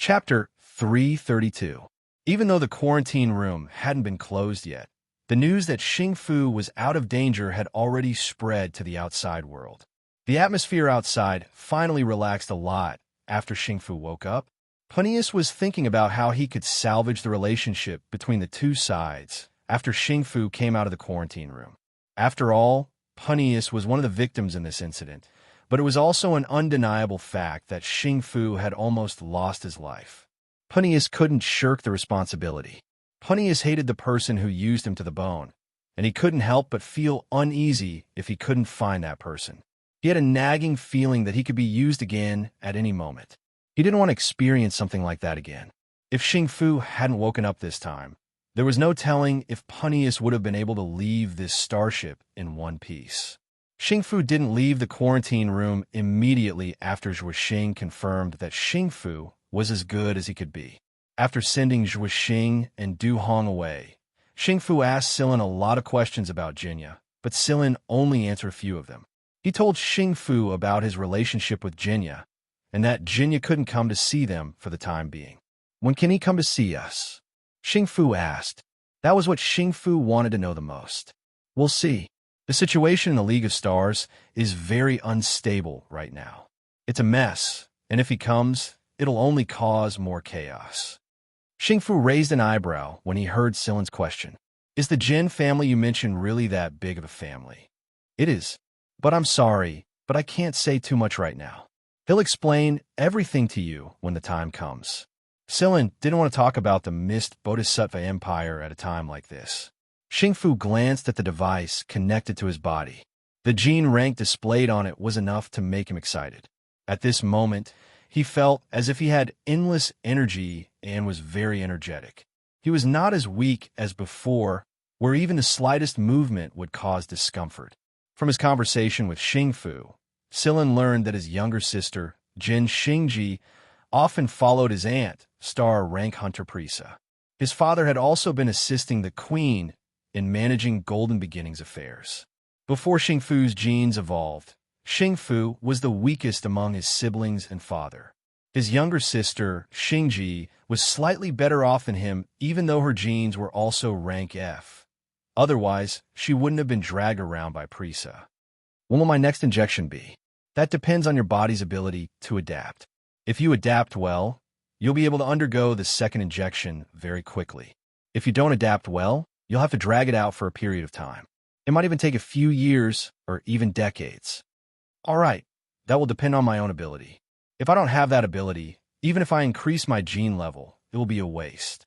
Chapter 332. Even though the quarantine room hadn't been closed yet, the news that Xingfu was out of danger had already spread to the outside world. The atmosphere outside finally relaxed a lot after Xingfu woke up. Punius was thinking about how he could salvage the relationship between the two sides after Xingfu came out of the quarantine room. After all, Punius was one of the victims in this incident, but it was also an undeniable fact that Xingfu had almost lost his life. Punius couldn't shirk the responsibility. Punius hated the person who used him to the bone, and he couldn't help but feel uneasy if he couldn't find that person. He had a nagging feeling that he could be used again at any moment. He didn't want to experience something like that again. If Xingfu hadn't woken up this time, there was no telling if Punius would have been able to leave this starship in one piece. Xingfu didn't leave the quarantine room immediately after Zhuoxing confirmed that Xingfu was as good as he could be. After sending Zhuoxing and Du Hong away, Xingfu asked Silin a lot of questions about Jinya, but Silin only answered a few of them. He told Xingfu about his relationship with Jinya, and that Jinya couldn't come to see them for the time being. "When can he come to see us?" Xingfu asked. That was what Xingfu wanted to know the most. "We'll see. The situation in the League of Stars is very unstable right now. It's a mess, and if he comes, it'll only cause more chaos." Xingfu raised an eyebrow when he heard Silin's question. "Is the Jin family you mentioned really that big of a family?" "It is. But I'm sorry, but I can't say too much right now. He'll explain everything to you when the time comes." Silin didn't want to talk about the missed Bodhisattva Empire at a time like this. Xingfu glanced at the device connected to his body. The gene rank displayed on it was enough to make him excited. At this moment, he felt as if he had endless energy and was very energetic. He was not as weak as before, where even the slightest movement would cause discomfort. From his conversation with Xingfu, Silin learned that his younger sister, Jin Xingji, often followed his aunt, Star Rank Hunter Prisa. His father had also been assisting the queen in managing Golden Beginnings affairs. Before Xingfu's genes evolved, Xingfu was the weakest among his siblings and father. His younger sister, Xingji, was slightly better off than him, even though her genes were also rank F. Otherwise, she wouldn't have been dragged around by Prisa. "When will my next injection be?" "That depends on your body's ability to adapt. If you adapt well, you'll be able to undergo the second injection very quickly. If you don't adapt well, you'll have to drag it out for a period of time. It might even take a few years or even decades." "All right, that will depend on my own ability. If I don't have that ability, even if I increase my gene level, it will be a waste."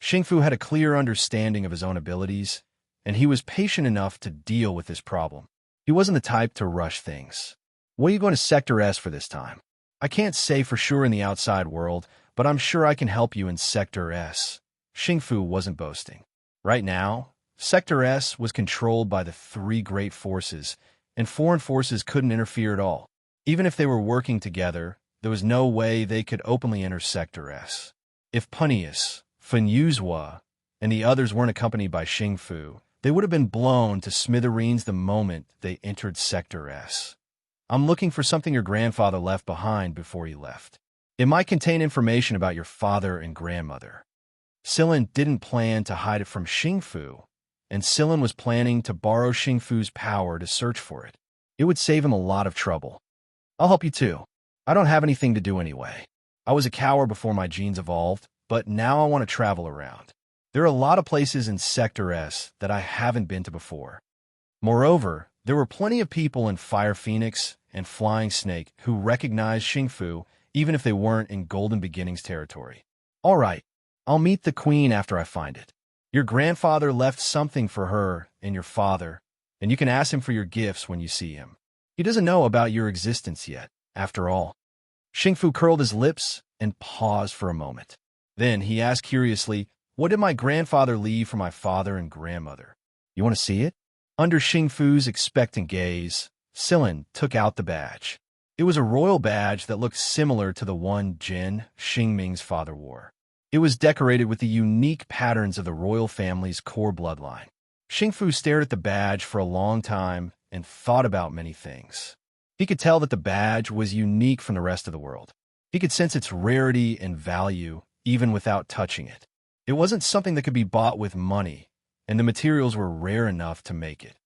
Xingfu had a clear understanding of his own abilities, and he was patient enough to deal with this problem. He wasn't the type to rush things. "What are you going to Sector S for this time?" "I can't say for sure in the outside world, but I'm sure I can help you in Sector S." Xingfu wasn't boasting. Right now, Sector S was controlled by the three great forces, and foreign forces couldn't interfere at all. Even if they were working together, there was no way they could openly enter Sector S. If Punius, Fenyuzhua, and the others weren't accompanied by Xingfu, they would have been blown to smithereens the moment they entered Sector S. "I'm looking for something your grandfather left behind before he left. It might contain information about your father and grandmother." Silin didn't plan to hide it from Xingfu, and Silin was planning to borrow Xingfu's power to search for it. It would save him a lot of trouble. "I'll help you too. I don't have anything to do anyway. I was a coward before my genes evolved, but now I want to travel around. There are a lot of places in Sector S that I haven't been to before." Moreover, there were plenty of people in Fire Phoenix and Flying Snake who recognized Xingfu even if they weren't in Golden Beginnings territory. "All right, I'll meet the queen after I find it. Your grandfather left something for her and your father, and you can ask him for your gifts when you see him. He doesn't know about your existence yet, after all." Xingfu curled his lips and paused for a moment. Then he asked curiously, "What did my grandfather leave for my father and grandmother? You want to see it?" Under Xingfu's expectant gaze, Silin took out the badge. It was a royal badge that looked similar to the one Jin Xingming's father wore. It was decorated with the unique patterns of the royal family's core bloodline. Xingfu stared at the badge for a long time and thought about many things. He could tell that the badge was unique from the rest of the world. He could sense its rarity and value even without touching it. It wasn't something that could be bought with money, and the materials were rare enough to make it.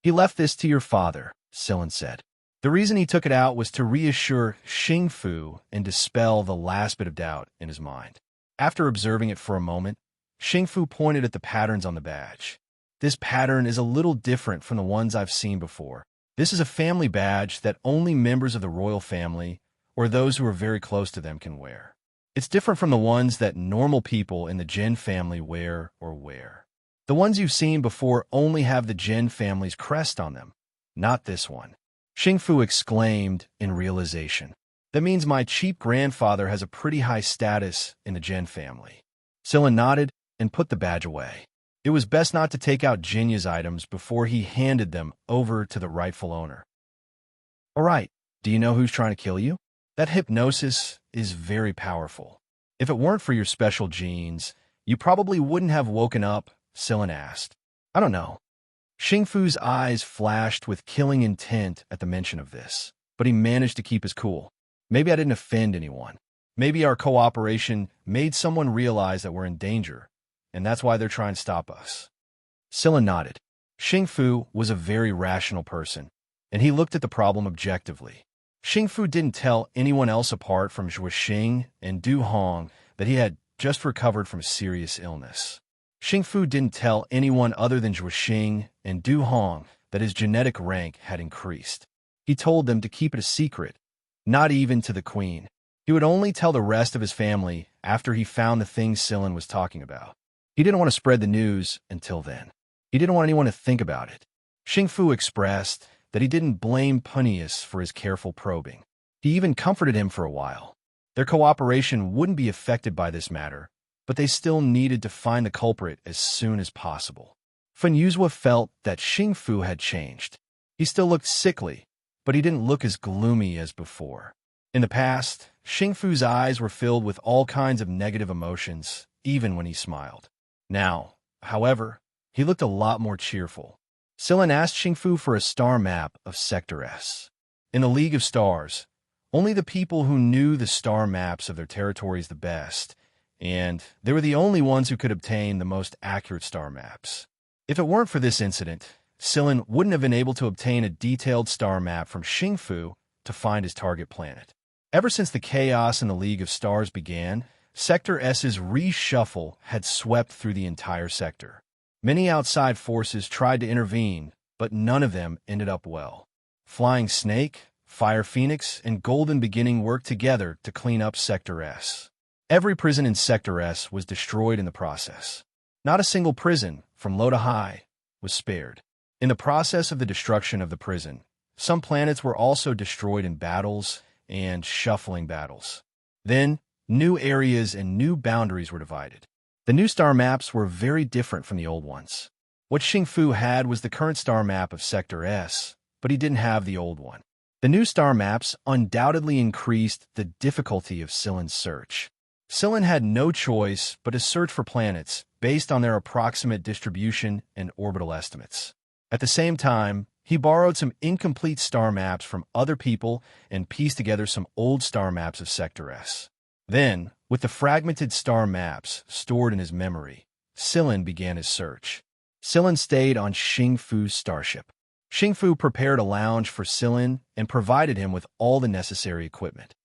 He left this to your father, Sillin said. The reason he took it out was to reassure Xing Fu and dispel the last bit of doubt in his mind. After observing it for a moment, Xing Fu pointed at the patterns on the badge. This pattern is a little different from the ones I've seen before. This is a family badge that only members of the royal family or those who are very close to them can wear. It's different from the ones that normal people in the Jin family wear. The ones you've seen before only have the Jin family's crest on them, not this one. Xing Fu exclaimed in realization. That means my cheap grandfather has a pretty high status in the Jin family. Sillin nodded and put the badge away. It was best not to take out Jinya's items before he handed them over to the rightful owner. All right, do you know who's trying to kill you? That hypnosis is very powerful. If it weren't for your special genes, you probably wouldn't have woken up, Sillin asked. I don't know. Xing Fu's eyes flashed with killing intent at the mention of this, but he managed to keep his cool. Maybe I didn't offend anyone. Maybe our cooperation made someone realize that we're in danger, and that's why they're trying to stop us. Sillin nodded. Xing Fu was a very rational person, and he looked at the problem objectively. Xing Fu didn't tell anyone else apart from Zhuoxing and Du Hong that he had just recovered from serious illness. Xing Fu didn't tell anyone other than Zhuoxing and Du Hong that his genetic rank had increased. He told them to keep it a secret, not even to the queen. He would only tell the rest of his family after he found the things Sillin was talking about. He didn't want to spread the news until then. He didn't want anyone to think about it. Xing Fu expressed that he didn't blame Punius for his careful probing. He even comforted him for a while. Their cooperation wouldn't be affected by this matter, but they still needed to find the culprit as soon as possible. Fen Yuzhua felt that Xing Fu had changed. He still looked sickly, but he didn't look as gloomy as before. In the past, Xing Fu's eyes were filled with all kinds of negative emotions, even when he smiled. Now, however, he looked a lot more cheerful. Sillin asked Xing Fu for a star map of Sector S. In the League of Stars, only the people who knew the star maps of their territories the best, and they were the only ones who could obtain the most accurate star maps. If it weren't for this incident, Sillin wouldn't have been able to obtain a detailed star map from Xing Fu to find his target planet. Ever since the chaos in the League of Stars began, Sector S's reshuffle had swept through the entire sector. Many outside forces tried to intervene, but none of them ended up well. Flying Snake, Fire Phoenix, and Golden Beginning worked together to clean up Sector S. Every prison in Sector S was destroyed in the process. Not a single prison, from low to high, was spared. In the process of the destruction of the prison, some planets were also destroyed in battles and shuffling battles. Then, new areas and new boundaries were divided. The new star maps were very different from the old ones. What Xing Fu had was the current star map of Sector S, but he didn't have the old one. The new star maps undoubtedly increased the difficulty of Sillin's search. Sillin had no choice but to search for planets based on their approximate distribution and orbital estimates. At the same time, he borrowed some incomplete star maps from other people and pieced together some old star maps of Sector S. Then, with the fragmented star maps stored in his memory, Sillin began his search. Sillin stayed on Xing Fu's starship. Xing Fu prepared a lounge for Sillin and provided him with all the necessary equipment.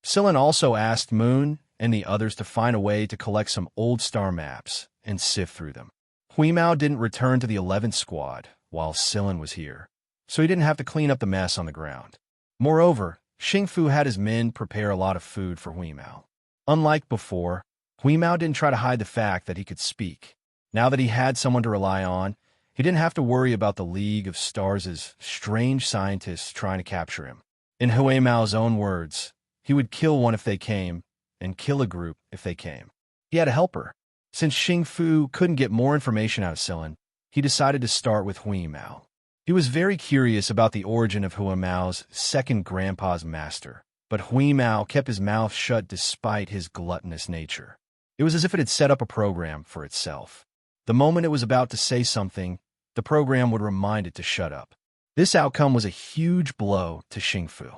Sillin also asked Moon and the others to find a way to collect some old star maps and sift through them. Huimao didn't return to the 11th Squad while Sillin was here, so he didn't have to clean up the mess on the ground. Moreover, Xing Fu had his men prepare a lot of food for Huimao. Unlike before, Huimao didn't try to hide the fact that he could speak. Now that he had someone to rely on, he didn't have to worry about the League of Stars' strange scientists trying to capture him. In Huimao's own words, he would kill one if they came, and kill a group if they came. He had a helper. Since Xing Fu couldn't get more information out of Sillin, he decided to start with Huimao. He was very curious about the origin of Huimao's second grandpa's master, but Huimao kept his mouth shut despite his gluttonous nature. It was as if it had set up a program for itself. The moment it was about to say something, the program would remind it to shut up. This outcome was a huge blow to Xing Fu.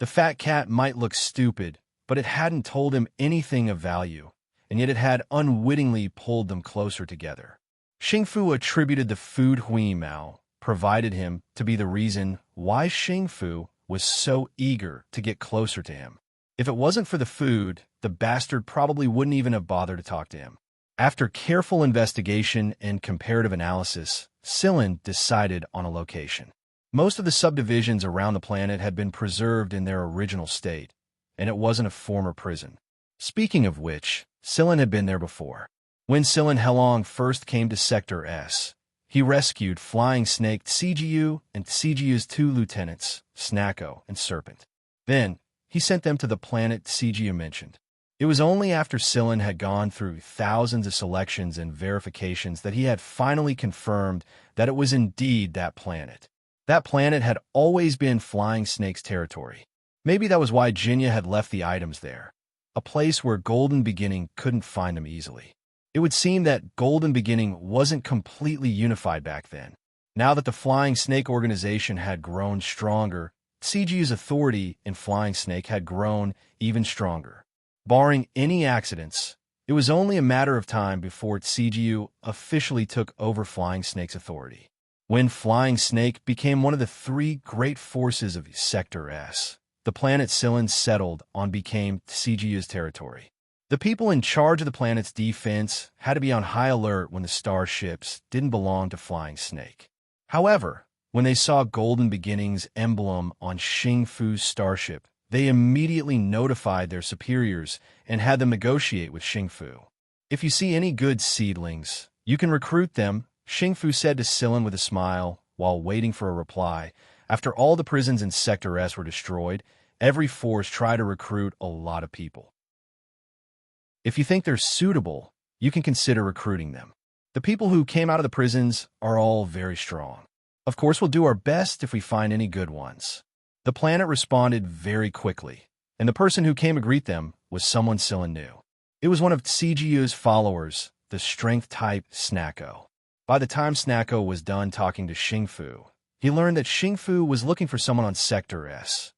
The fat cat might look stupid, but it hadn't told him anything of value, and yet it had unwittingly pulled them closer together. Xingfu attributed the food Hui Mao provided him to be the reason why Xingfu was so eager to get closer to him. If it wasn't for the food, the bastard probably wouldn't even have bothered to talk to him. After careful investigation and comparative analysis, Sillin decided on a location. Most of the subdivisions around the planet had been preserved in their original state, and it wasn't a former prison. Speaking of which, Sillin had been there before. When Sillin Helong first came to Sector S, he rescued Flying Snake Tsijiu and Tsijiu's 2 lieutenants, Snacko and Serpent. Then, he sent them to the planet Tsijiu mentioned. It was only after Sillin had gone through thousands of selections and verifications that he had finally confirmed that it was indeed that planet. That planet had always been Flying Snake's territory. Maybe that was why Jinya had left the items there, a place where Golden Beginning couldn't find them easily. It would seem that Golden Beginning wasn't completely unified back then. Now that the Flying Snake organization had grown stronger, Tsijiu's authority in Flying Snake had grown even stronger. Barring any accidents, it was only a matter of time before Tsijiu officially took over Flying Snake's authority. When Flying Snake became one of the 3 great forces of Sector S, the planet Sillin settled on became Tsijiu's territory. The people in charge of the planet's defense had to be on high alert when the starships didn't belong to Flying Snake. However, when they saw Golden Beginning's emblem on Xingfu's starship, they immediately notified their superiors and had them negotiate with Xingfu. If you see any good seedlings, you can recruit them, Xingfu said to Sillin with a smile while waiting for a reply. After all the prisons in Sector S were destroyed, every force tried to recruit a lot of people. If you think they're suitable, you can consider recruiting them. The people who came out of the prisons are all very strong. Of course, we'll do our best if we find any good ones. The planet responded very quickly, and the person who came to greet them was someone Sillin knew. It was one of Tsijiu's followers, the strength-type Snacko. By the time Snacko was done talking to Xingfu, he learned that Xingfu was looking for someone on Sector S.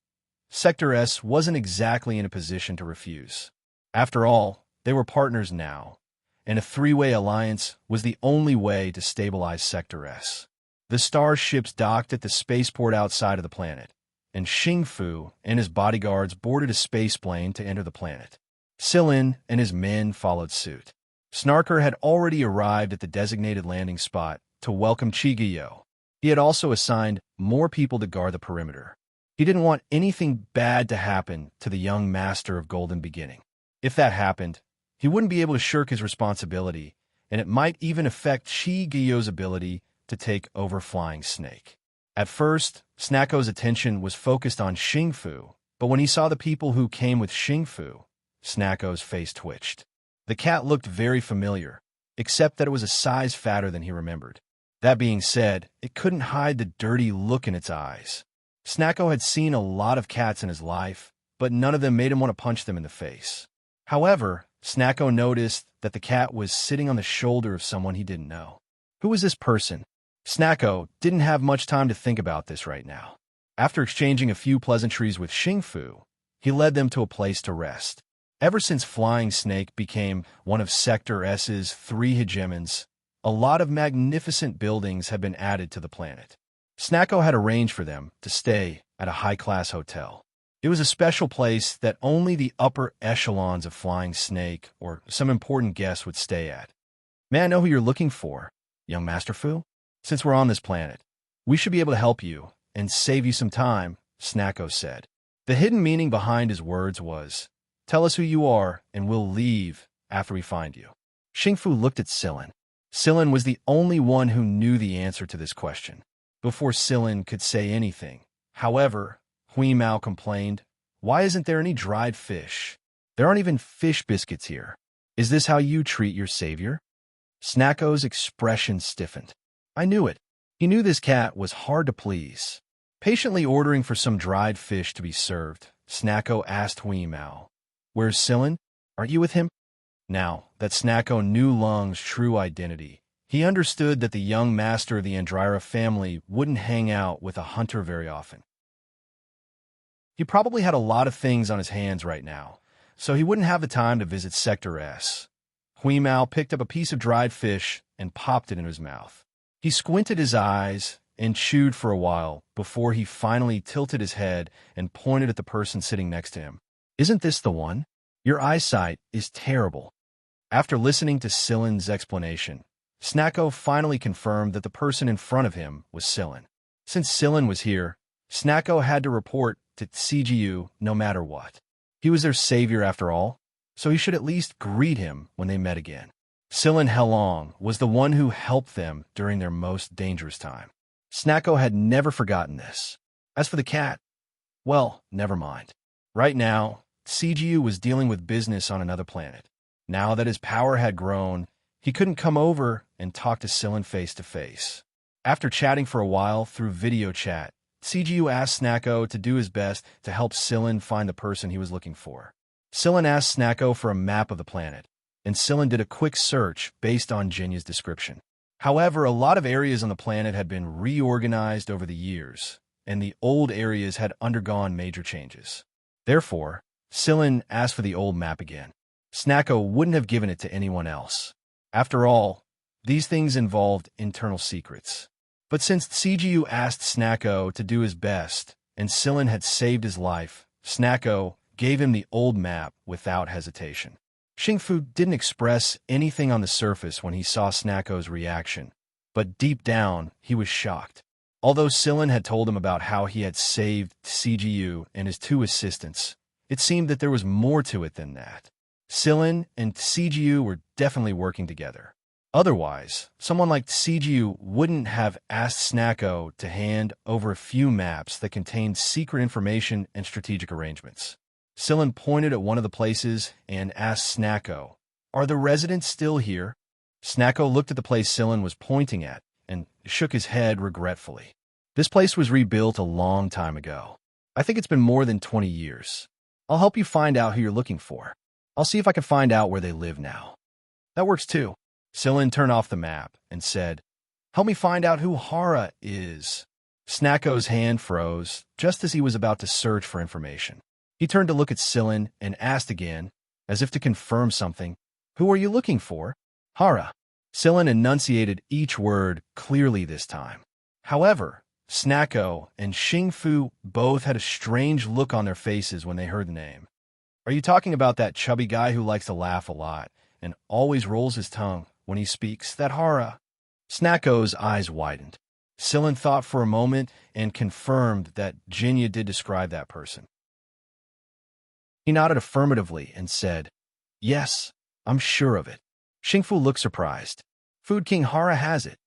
Sector S wasn't exactly in a position to refuse. After all, they were partners now, and a 3-way alliance was the only way to stabilize Sector S. The starships docked at the spaceport outside of the planet, and Xingfu and his bodyguards boarded a spaceplane to enter the planet. Sillin and his men followed suit. Snarker had already arrived at the designated landing spot to welcome Chigiyo. He had also assigned more people to guard the perimeter. He didn't want anything bad to happen to the young master of Golden Beginning. If that happened, he wouldn't be able to shirk his responsibility, and it might even affect Chigiyo's ability to take over Flying Snake. At first, Snacko's attention was focused on Xingfu, but when he saw the people who came with Xingfu, Snacko's face twitched. The cat looked very familiar, except that it was a size fatter than he remembered. That being said, it couldn't hide the dirty look in its eyes. Snacko had seen a lot of cats in his life, but none of them made him want to punch them in the face. However, Snacko noticed that the cat was sitting on the shoulder of someone he didn't know. Who was this person? Snacko didn't have much time to think about this right now. After exchanging a few pleasantries with Xingfu, he led them to a place to rest. Ever since Flying Snake became one of Sector S's 3 hegemons, a lot of magnificent buildings had been added to the planet. Snacko had arranged for them to stay at a high-class hotel. It was a special place that only the upper echelons of Flying Snake or some important guests would stay at. May I know who you're looking for, young Master Fu? Since we're on this planet, we should be able to help you and save you some time, Snacko said. The hidden meaning behind his words was, tell us who you are and we'll leave after we find you. Xingfu looked at Sillin. Sillin was the only one who knew the answer to this question. Before Sillin could say anything, however, Hui Mao complained, why isn't there any dried fish? There aren't even fish biscuits here. Is this how you treat your savior? Snacko's expression stiffened. I knew it. He knew this cat was hard to please. Patiently ordering for some dried fish to be served, Snacko asked Hui Mao, where's Sillin? Aren't you with him? Now that Snacko knew Lung's true identity, he understood that the young master of the Andrira family wouldn't hang out with a hunter very often. He probably had a lot of things on his hands right now, so he wouldn't have the time to visit Sector S. Mao picked up a piece of dried fish and popped it in his mouth. He squinted his eyes and chewed for a while before he finally tilted his head and pointed at the person sitting next to him. "Isn't this the one? Your eyesight is terrible." After listening to Silen's explanation, Snacko finally confirmed that the person in front of him was Silen. Since Silen was here, Snacko had to report to CGU no matter what. He was their savior after all, so he should at least greet him when they met again. Silen Helong was the one who helped them during their most dangerous time. Snacko had never forgotten this. As for the cat, well, never mind. Right now, CGU was dealing with business on another planet. Now that his power had grown, he couldn't come over and talk to Silen face to face. After chatting for a while through video chat, CGU asked Snacko to do his best to help Silen find the person he was looking for. Silen asked Snacko for a map of the planet, and Silen did a quick search based on Jinya's description. However, a lot of areas on the planet had been reorganized over the years, and the old areas had undergone major changes. Therefore, Silen asked for the old map again. Snacko wouldn't have given it to anyone else. After all, these things involved internal secrets. But since CGU asked Snacko to do his best, and Silen had saved his life, Snacko gave him the old map without hesitation. Xingfu didn't express anything on the surface when he saw Snacko's reaction, but deep down, he was shocked. Although Silen had told him about how he had saved CGU and his two assistants, it seemed that there was more to it than that. Silen and CGU were definitely working together. Otherwise, someone like CGU wouldn't have asked Snacko to hand over a few maps that contained secret information and strategic arrangements. Silen pointed at one of the places and asked Snacko, "Are the residents still here?" Snacko looked at the place Silen was pointing at and shook his head regretfully. "This place was rebuilt a long time ago. I think it's been more than 20 years. I'll help you find out who you're looking for. I'll see if I can find out where they live now." "That works too." Silen turned off the map and said, "Help me find out who Hara is." Snacko's hand froze just as he was about to search for information. He turned to look at Silen and asked again, as if to confirm something, "Who are you looking for?" "Hara." Silen enunciated each word clearly this time. However, Snacko and Xingfu both had a strange look on their faces when they heard the name. "Are you talking about that chubby guy who likes to laugh a lot and always rolls his tongue when he speaks, that Hara?" Snacko's eyes widened. Silen thought for a moment and confirmed that Jinya did describe that person. He nodded affirmatively and said, "Yes, I'm sure of it." Xingfu looked surprised. "Food King Hara has it."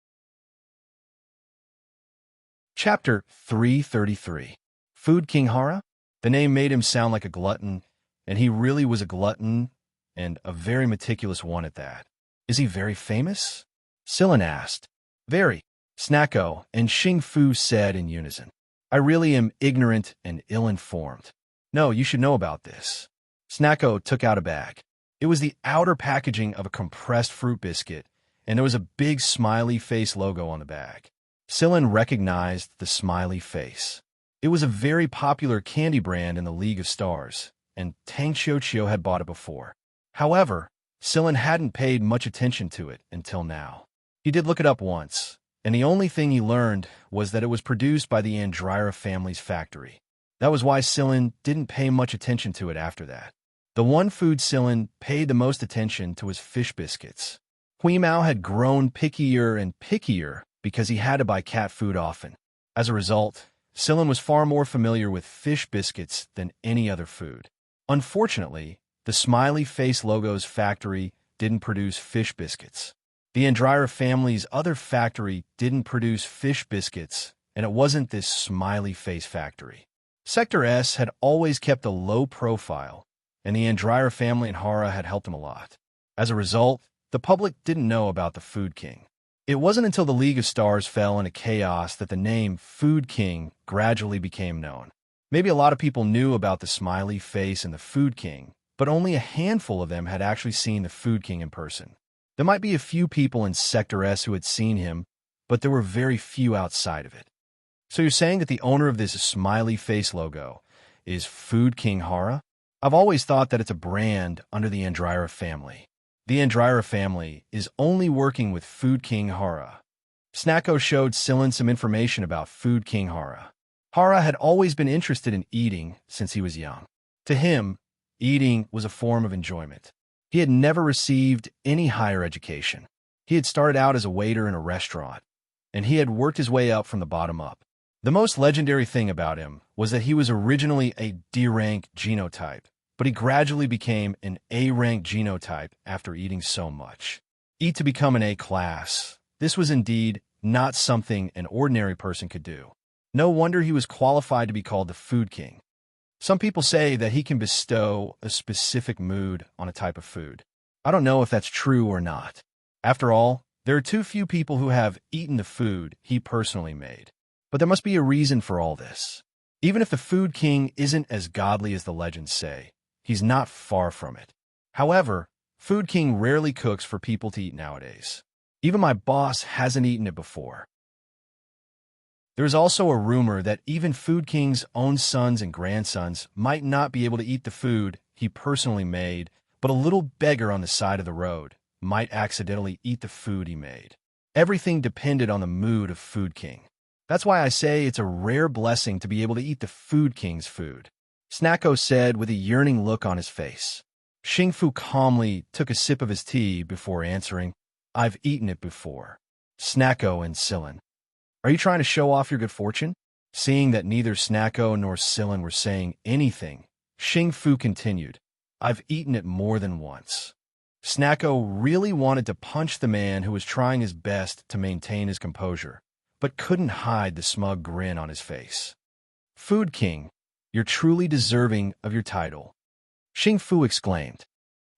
Chapter 333. Food King Hara? The name made him sound like a glutton, and he really was a glutton, and a very meticulous one at that. "Is he very famous?" Silen asked. "Very," Snacko and Xingfu said in unison. "I really am ignorant and ill-informed. No, you should know about this." Snacko took out a bag. It was the outer packaging of a compressed fruit biscuit, and there was a big smiley face logo on the bag. Silen recognized the smiley face. It was a very popular candy brand in the League of Stars, and Tang Xiaoqiu had bought it before. However, Silen hadn't paid much attention to it until now. He did look it up once, and the only thing he learned was that it was produced by the Andrira family's factory. That was why Silen didn't pay much attention to it after that. The one food Silen paid the most attention to was fish biscuits. Mao had grown pickier and pickier because he had to buy cat food often. As a result, Silen was far more familiar with fish biscuits than any other food. Unfortunately, the smiley face logo's factory didn't produce fish biscuits. The Andrira family's other factory didn't produce fish biscuits, and it wasn't this smiley face factory. Sector S had always kept a low profile, and the Andrira family and Hara had helped him a lot. As a result, the public didn't know about the Food King. It wasn't until the League of Stars fell into chaos that the name Food King gradually became known. Maybe a lot of people knew about the smiley face and the Food King, but only a handful of them had actually seen the Food King in person. There might be a few people in Sector S who had seen him, but there were very few outside of it. "So you're saying that the owner of this smiley face logo is Food King Hara? I've always thought that it's a brand under the Andrira family. The Andrira family is only working with Food King Hara. Snacko showed Sillin some information about Food King Hara. Hara had always been interested in eating since he was young. To him, eating was a form of enjoyment. He had never received any higher education. He had started out as a waiter in a restaurant, and he had worked his way up from the bottom up. The most legendary thing about him was that he was originally a D-rank genotype, but he gradually became an A-rank genotype after eating so much. Eat to become an A-class. This was indeed not something an ordinary person could do. No wonder he was qualified to be called the Food King. Some people say that he can bestow a specific mood on a type of food. I don't know if that's true or not. After all, there are too few people who have eaten the food he personally made. But there must be a reason for all this. Even if the Food King isn't as godly as the legends say, he's not far from it. However, Food King rarely cooks for people to eat nowadays. Even my boss hasn't eaten it before. There is also a rumor that even Food King's own sons and grandsons might not be able to eat the food he personally made, but a little beggar on the side of the road might accidentally eat the food he made. Everything depended on the mood of Food King. That's why I say it's a rare blessing to be able to eat the Food King's food. Snacko said with a yearning look on his face. Xingfu calmly took a sip of his tea before answering, "I've eaten it before." Snacko and Sillin. Are you trying to show off your good fortune? Seeing that neither Snacko nor Sillin were saying anything, Xingfu continued, "I've eaten it more than once." Snacko really wanted to punch the man who was trying his best to maintain his composure, but couldn't hide the smug grin on his face. "Food King, you're truly deserving of your title," Xingfu exclaimed.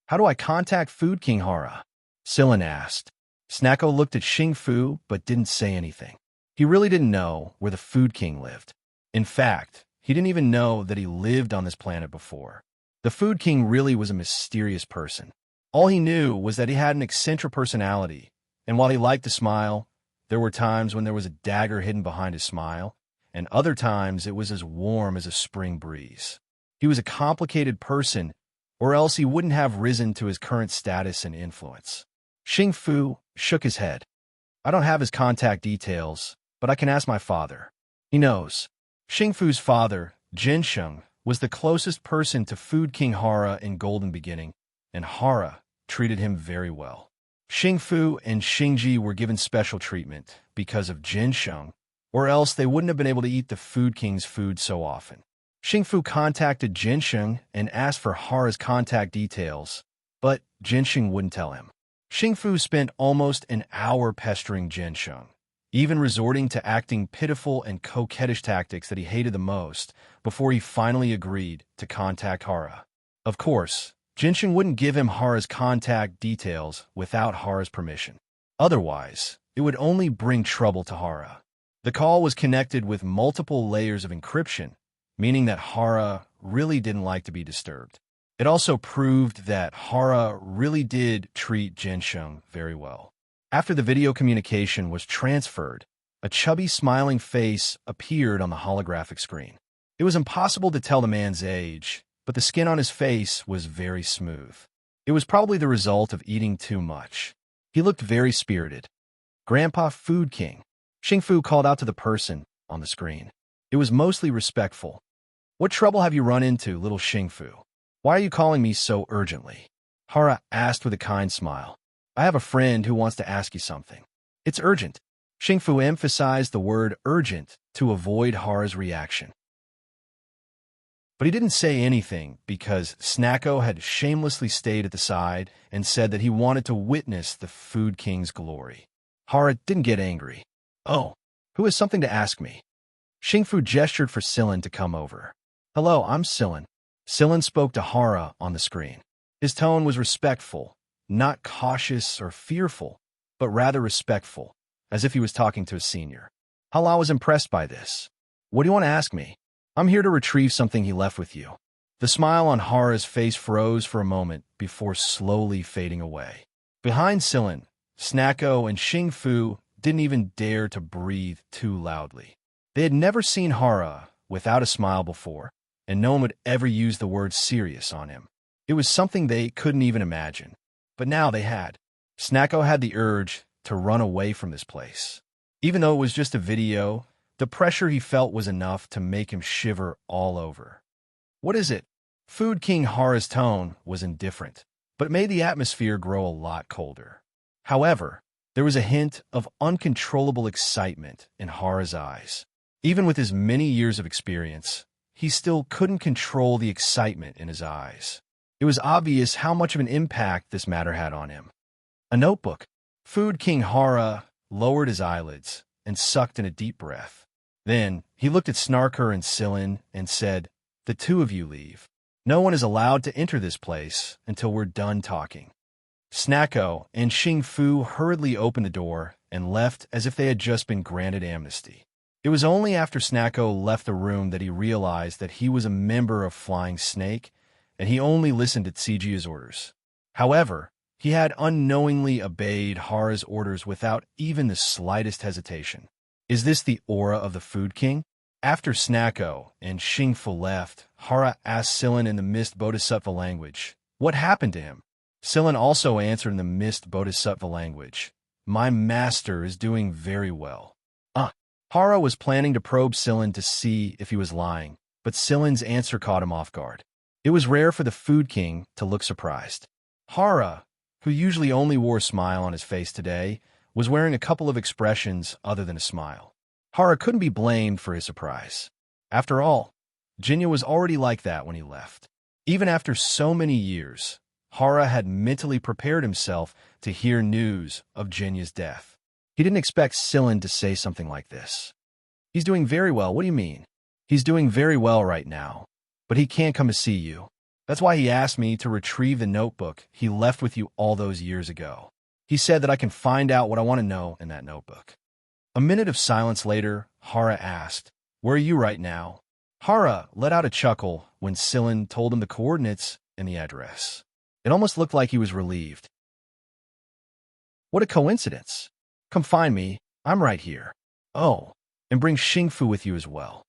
"How do I contact Food King Hara?" Sillin asked. Snacko looked at Xingfu but didn't say anything. He really didn't know where the Food King lived. In fact, he didn't even know that he lived on this planet before. The Food King really was a mysterious person. All he knew was that he had an eccentric personality, and while he liked to smile, there were times when there was a dagger hidden behind his smile, and other times it was as warm as a spring breeze. He was a complicated person, or else he wouldn't have risen to his current status and influence. Xingfu shook his head. "I don't have his contact details, but I can ask my father. He knows." Xingfu's father, Jiansheng, was the closest person to Food King Hara in Golden Beginning, and Hara treated him very well. Xingfu and Xingji were given special treatment because of Jiansheng, or else they wouldn't have been able to eat the Food King's food so often. Xingfu contacted Jiansheng and asked for Hara's contact details, but Jiansheng wouldn't tell him. Xingfu spent almost an hour pestering Jiansheng, even resorting to acting pitiful and coquettish tactics that he hated the most, before he finally agreed to contact Hara. Of course, Jiansheng wouldn't give him Hara's contact details without Hara's permission. Otherwise, it would only bring trouble to Hara. The call was connected with multiple layers of encryption, meaning that Hara really didn't like to be disturbed. It also proved that Hara really did treat Jiansheng very well. After the video communication was transferred, a chubby smiling face appeared on the holographic screen. It was impossible to tell the man's age, but the skin on his face was very smooth. It was probably the result of eating too much. He looked very spirited. "Grandpa Food King," Xingfu called out to the person on the screen. It was mostly respectful. "What trouble have you run into, little Xingfu? Why are you calling me so urgently?" Hara asked with a kind smile. "I have a friend who wants to ask you something." "It's urgent." Xingfu emphasized the word urgent to avoid Hara's reaction. But he didn't say anything because Snacko had shamelessly stayed at the side and said that he wanted to witness the Food King's glory. Hara didn't get angry. "Oh, who has something to ask me?" Xingfu gestured for Sillin to come over. "Hello, I'm Sillin." Sillin spoke to Hara on the screen. His tone was respectful, not cautious or fearful, but rather respectful, as if he was talking to a senior. Hala was impressed by this. "What do you want to ask me?" "I'm here to retrieve something he left with you." The smile on Hara's face froze for a moment before slowly fading away. Behind Sillin, Snacko and Xingfu didn't even dare to breathe too loudly. They had never seen Hara without a smile before. and no one would ever use the word serious on him. It was something they couldn't even imagine. But now they had. Snacko had the urge to run away from this place. Even though it was just a video, the pressure he felt was enough to make him shiver all over. "What is it?" Food King Hara's tone was indifferent, but it made the atmosphere grow a lot colder. However, there was a hint of uncontrollable excitement in Hara's eyes. Even with his many years of experience, he still couldn't control the excitement in his eyes. It was obvious how much of an impact this matter had on him. A notebook. Food King Hara lowered his eyelids and sucked in a deep breath. Then he looked at Snarker and Sillin and said, "The two of you leave. No one is allowed to enter this place until we're done talking." Snacko and Xing Fu hurriedly opened the door and left as if they had just been granted amnesty. It was only after Snacko left the room that he realized that he was a member of Flying Snake, and he only listened to Tsijia's orders. However, he had unknowingly obeyed Hara's orders without even the slightest hesitation. Is this the aura of the Food King? After Snacko and Xing Fu left, Hara asked Sillin in the Mist Bodhisattva language, what happened to him? Sillin also answered in the Mist Bodhisattva language, "My master is doing very well." Hara was planning to probe Sillin to see if he was lying, but Sillin's answer caught him off guard. It was rare for the Food King to look surprised. Hara, who usually only wore a smile on his face today, was wearing a couple of expressions other than a smile. Hara couldn't be blamed for his surprise. After all, Jinya was already like that when he left. Even after so many years, Hara had mentally prepared himself to hear news of Jinya's death. He didn't expect Sillin to say something like this. "He's doing very well. What do you mean?" "He's doing very well right now, but he can't come to see you. That's why he asked me to retrieve the notebook he left with you all those years ago. He said that I can find out what I want to know in that notebook." A minute of silence later, Hara asked, "Where are you right now?" Hara let out a chuckle when Sillin told him the coordinates and the address. It almost looked like he was relieved. "What a coincidence. Come find me. I'm right here. Oh, and bring Xing Fu with you as well."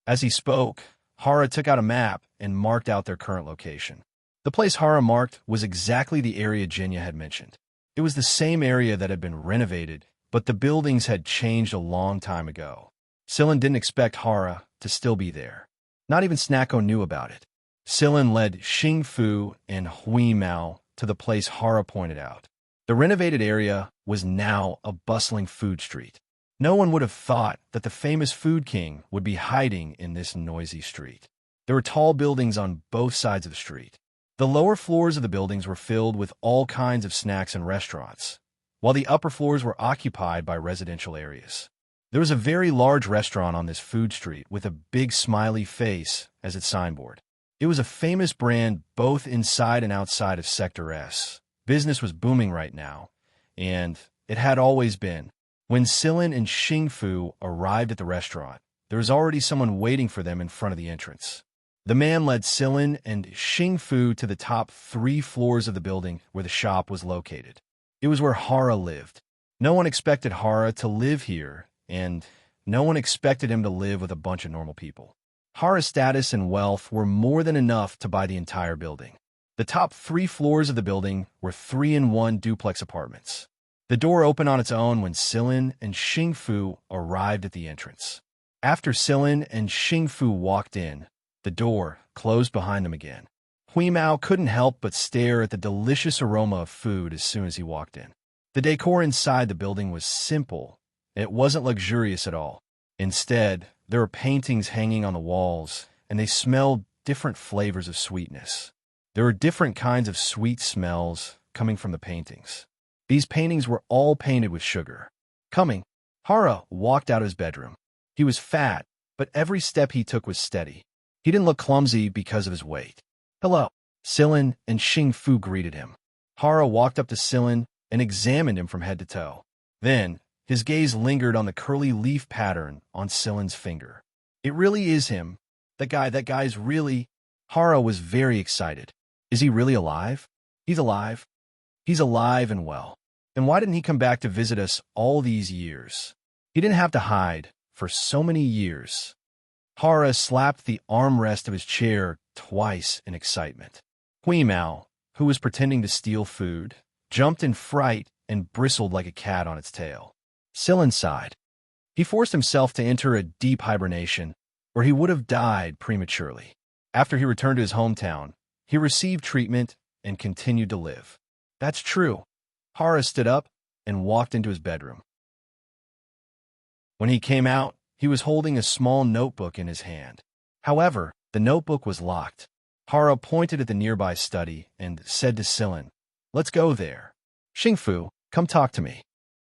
As he spoke, Hara took out a map and marked out their current location. The place Hara marked was exactly the area Jinya had mentioned. It was the same area that had been renovated, but the buildings had changed a long time ago. Sillin didn't expect Hara to still be there. Not even Snacko knew about it. Sillin led Xing Fu and Hui Mao to the place Hara pointed out. The renovated area was now a bustling food street. No one would have thought that the famous Food King would be hiding in this noisy street. There were tall buildings on both sides of the street. The lower floors of the buildings were filled with all kinds of snacks and restaurants, while the upper floors were occupied by residential areas. There was a very large restaurant on this food street with a big smiley face as its signboard. It was a famous brand both inside and outside of Sector S. Business was booming right now, and it had always been. When Sillin and Xing Fu arrived at the restaurant, there was already someone waiting for them in front of the entrance. The man led Sillin and Xing Fu to the top 3 floors of the building where the shop was located. It was where Hara lived. No one expected Hara to live here, and no one expected him to live with a bunch of normal people. Hara's status and wealth were more than enough to buy the entire building. The top 3 floors of the building were 3-in-1 duplex apartments. The door opened on its own when Sillin and Xing Fu arrived at the entrance. After Sillin and Xing Fu walked in, the door closed behind them again. Hui Mao couldn't help but stare at the delicious aroma of food as soon as he walked in. The decor inside the building was simple. It wasn't luxurious at all. Instead, there were paintings hanging on the walls, and they smelled different flavors of sweetness. There were different kinds of sweet smells coming from the paintings. These paintings were all painted with sugar. Coming, Hara walked out of his bedroom. He was fat, but every step he took was steady. He didn't look clumsy because of his weight. "Hello." Sillin and Xing Fu greeted him. Hara walked up to Sillin and examined him from head to toe. Then, his gaze lingered on the curly leaf pattern on Sillin's finger. "It really is him. That guy's really..." Hara was very excited. Is he really alive? He's alive. He's alive and well. Then why didn't he come back to visit us all these years? He didn't have to hide for so many years. Hara slapped the armrest of his chair twice in excitement. Huimao, who was pretending to steal food, jumped in fright and bristled like a cat on its tail. Sillin sighed. He forced himself to enter a deep hibernation, or he would have died prematurely. After he returned to his hometown, he received treatment and continued to live. That's true. Hara stood up and walked into his bedroom. When he came out, he was holding a small notebook in his hand. However, the notebook was locked. Hara pointed at the nearby study and said to Sillin, "Let's go there. Xingfu, come talk to me."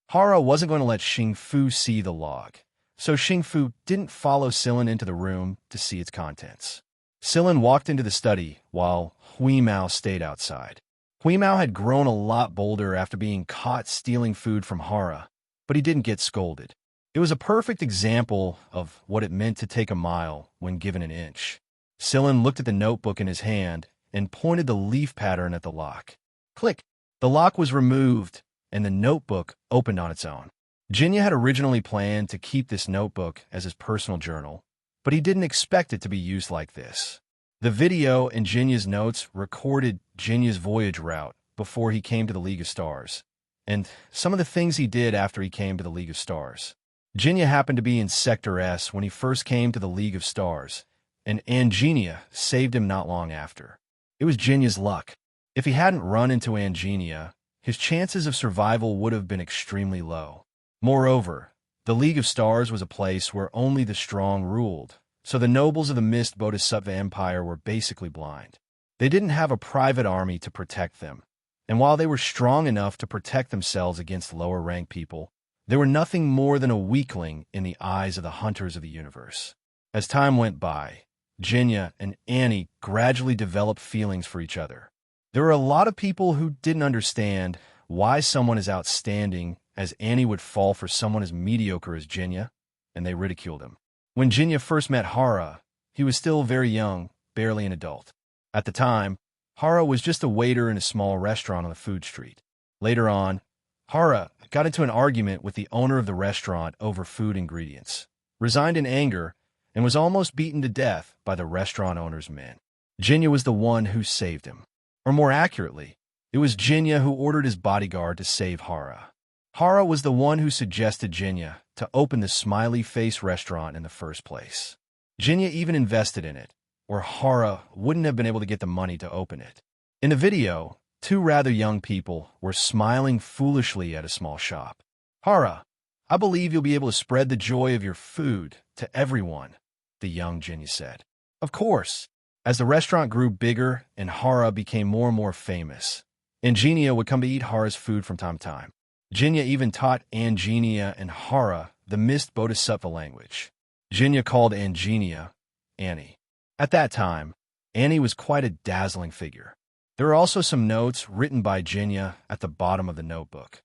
Hara wasn't going to let Xingfu see the log, so Xingfu didn't follow Sillin into the room to see its contents. Sillin walked into the study while Huimao stayed outside. Huimao had grown a lot bolder after being caught stealing food from Hara, but he didn't get scolded. It was a perfect example of what it meant to take a mile when given an inch. Sillin looked at the notebook in his hand and pointed the leaf pattern at the lock. Click! The lock was removed, and the notebook opened on its own. Xianxia had originally planned to keep this notebook as his personal journal, but he didn't expect it to be used like this. The video and Xianxia's notes recorded Xianxia's voyage route before he came to the League of Stars, and some of the things he did after he came to the League of Stars. Xianxia happened to be in Sector S when he first came to the League of Stars, and Xianxia saved him not long after. It was Xianxia's luck. If he hadn't run into Xianxia, his chances of survival would have been extremely low. Moreover, the League of Stars was a place where only the strong ruled, so the nobles of the Mist Bodhisattva Empire were basically blind. They didn't have a private army to protect them, and while they were strong enough to protect themselves against lower-ranked people, they were nothing more than a weakling in the eyes of the hunters of the universe. As time went by, Xianxia and Annie gradually developed feelings for each other. There were a lot of people who didn't understand why someone as outstanding as Annie would fall for someone as mediocre as Xianxia, and they ridiculed him. When Xianxia first met Hara, he was still very young, barely an adult. At the time, Hara was just a waiter in a small restaurant on the food street. Later on, Hara got into an argument with the owner of the restaurant over food ingredients, resigned in anger, and was almost beaten to death by the restaurant owner's men. Xianxia was the one who saved him. Or more accurately, it was Xianxia who ordered his bodyguard to save Hara. Hara was the one who suggested Xianxia to open the Smiley Face restaurant in the first place. Xianxia even invested in it, or Hara wouldn't have been able to get the money to open it. In the video, two rather young people were smiling foolishly at a small shop. "Hara, I believe you'll be able to spread the joy of your food to everyone," the young Xianxia said. Of course. As the restaurant grew bigger and Hara became more and more famous, Xianxia would come to eat Hara's food from time to time. Xianxia even taught Xianxia and Hara the Mist Bodhisattva language. Xianxia called Xianxia Annie. At that time, Annie was quite a dazzling figure. There are also some notes written by Xianxia at the bottom of the notebook.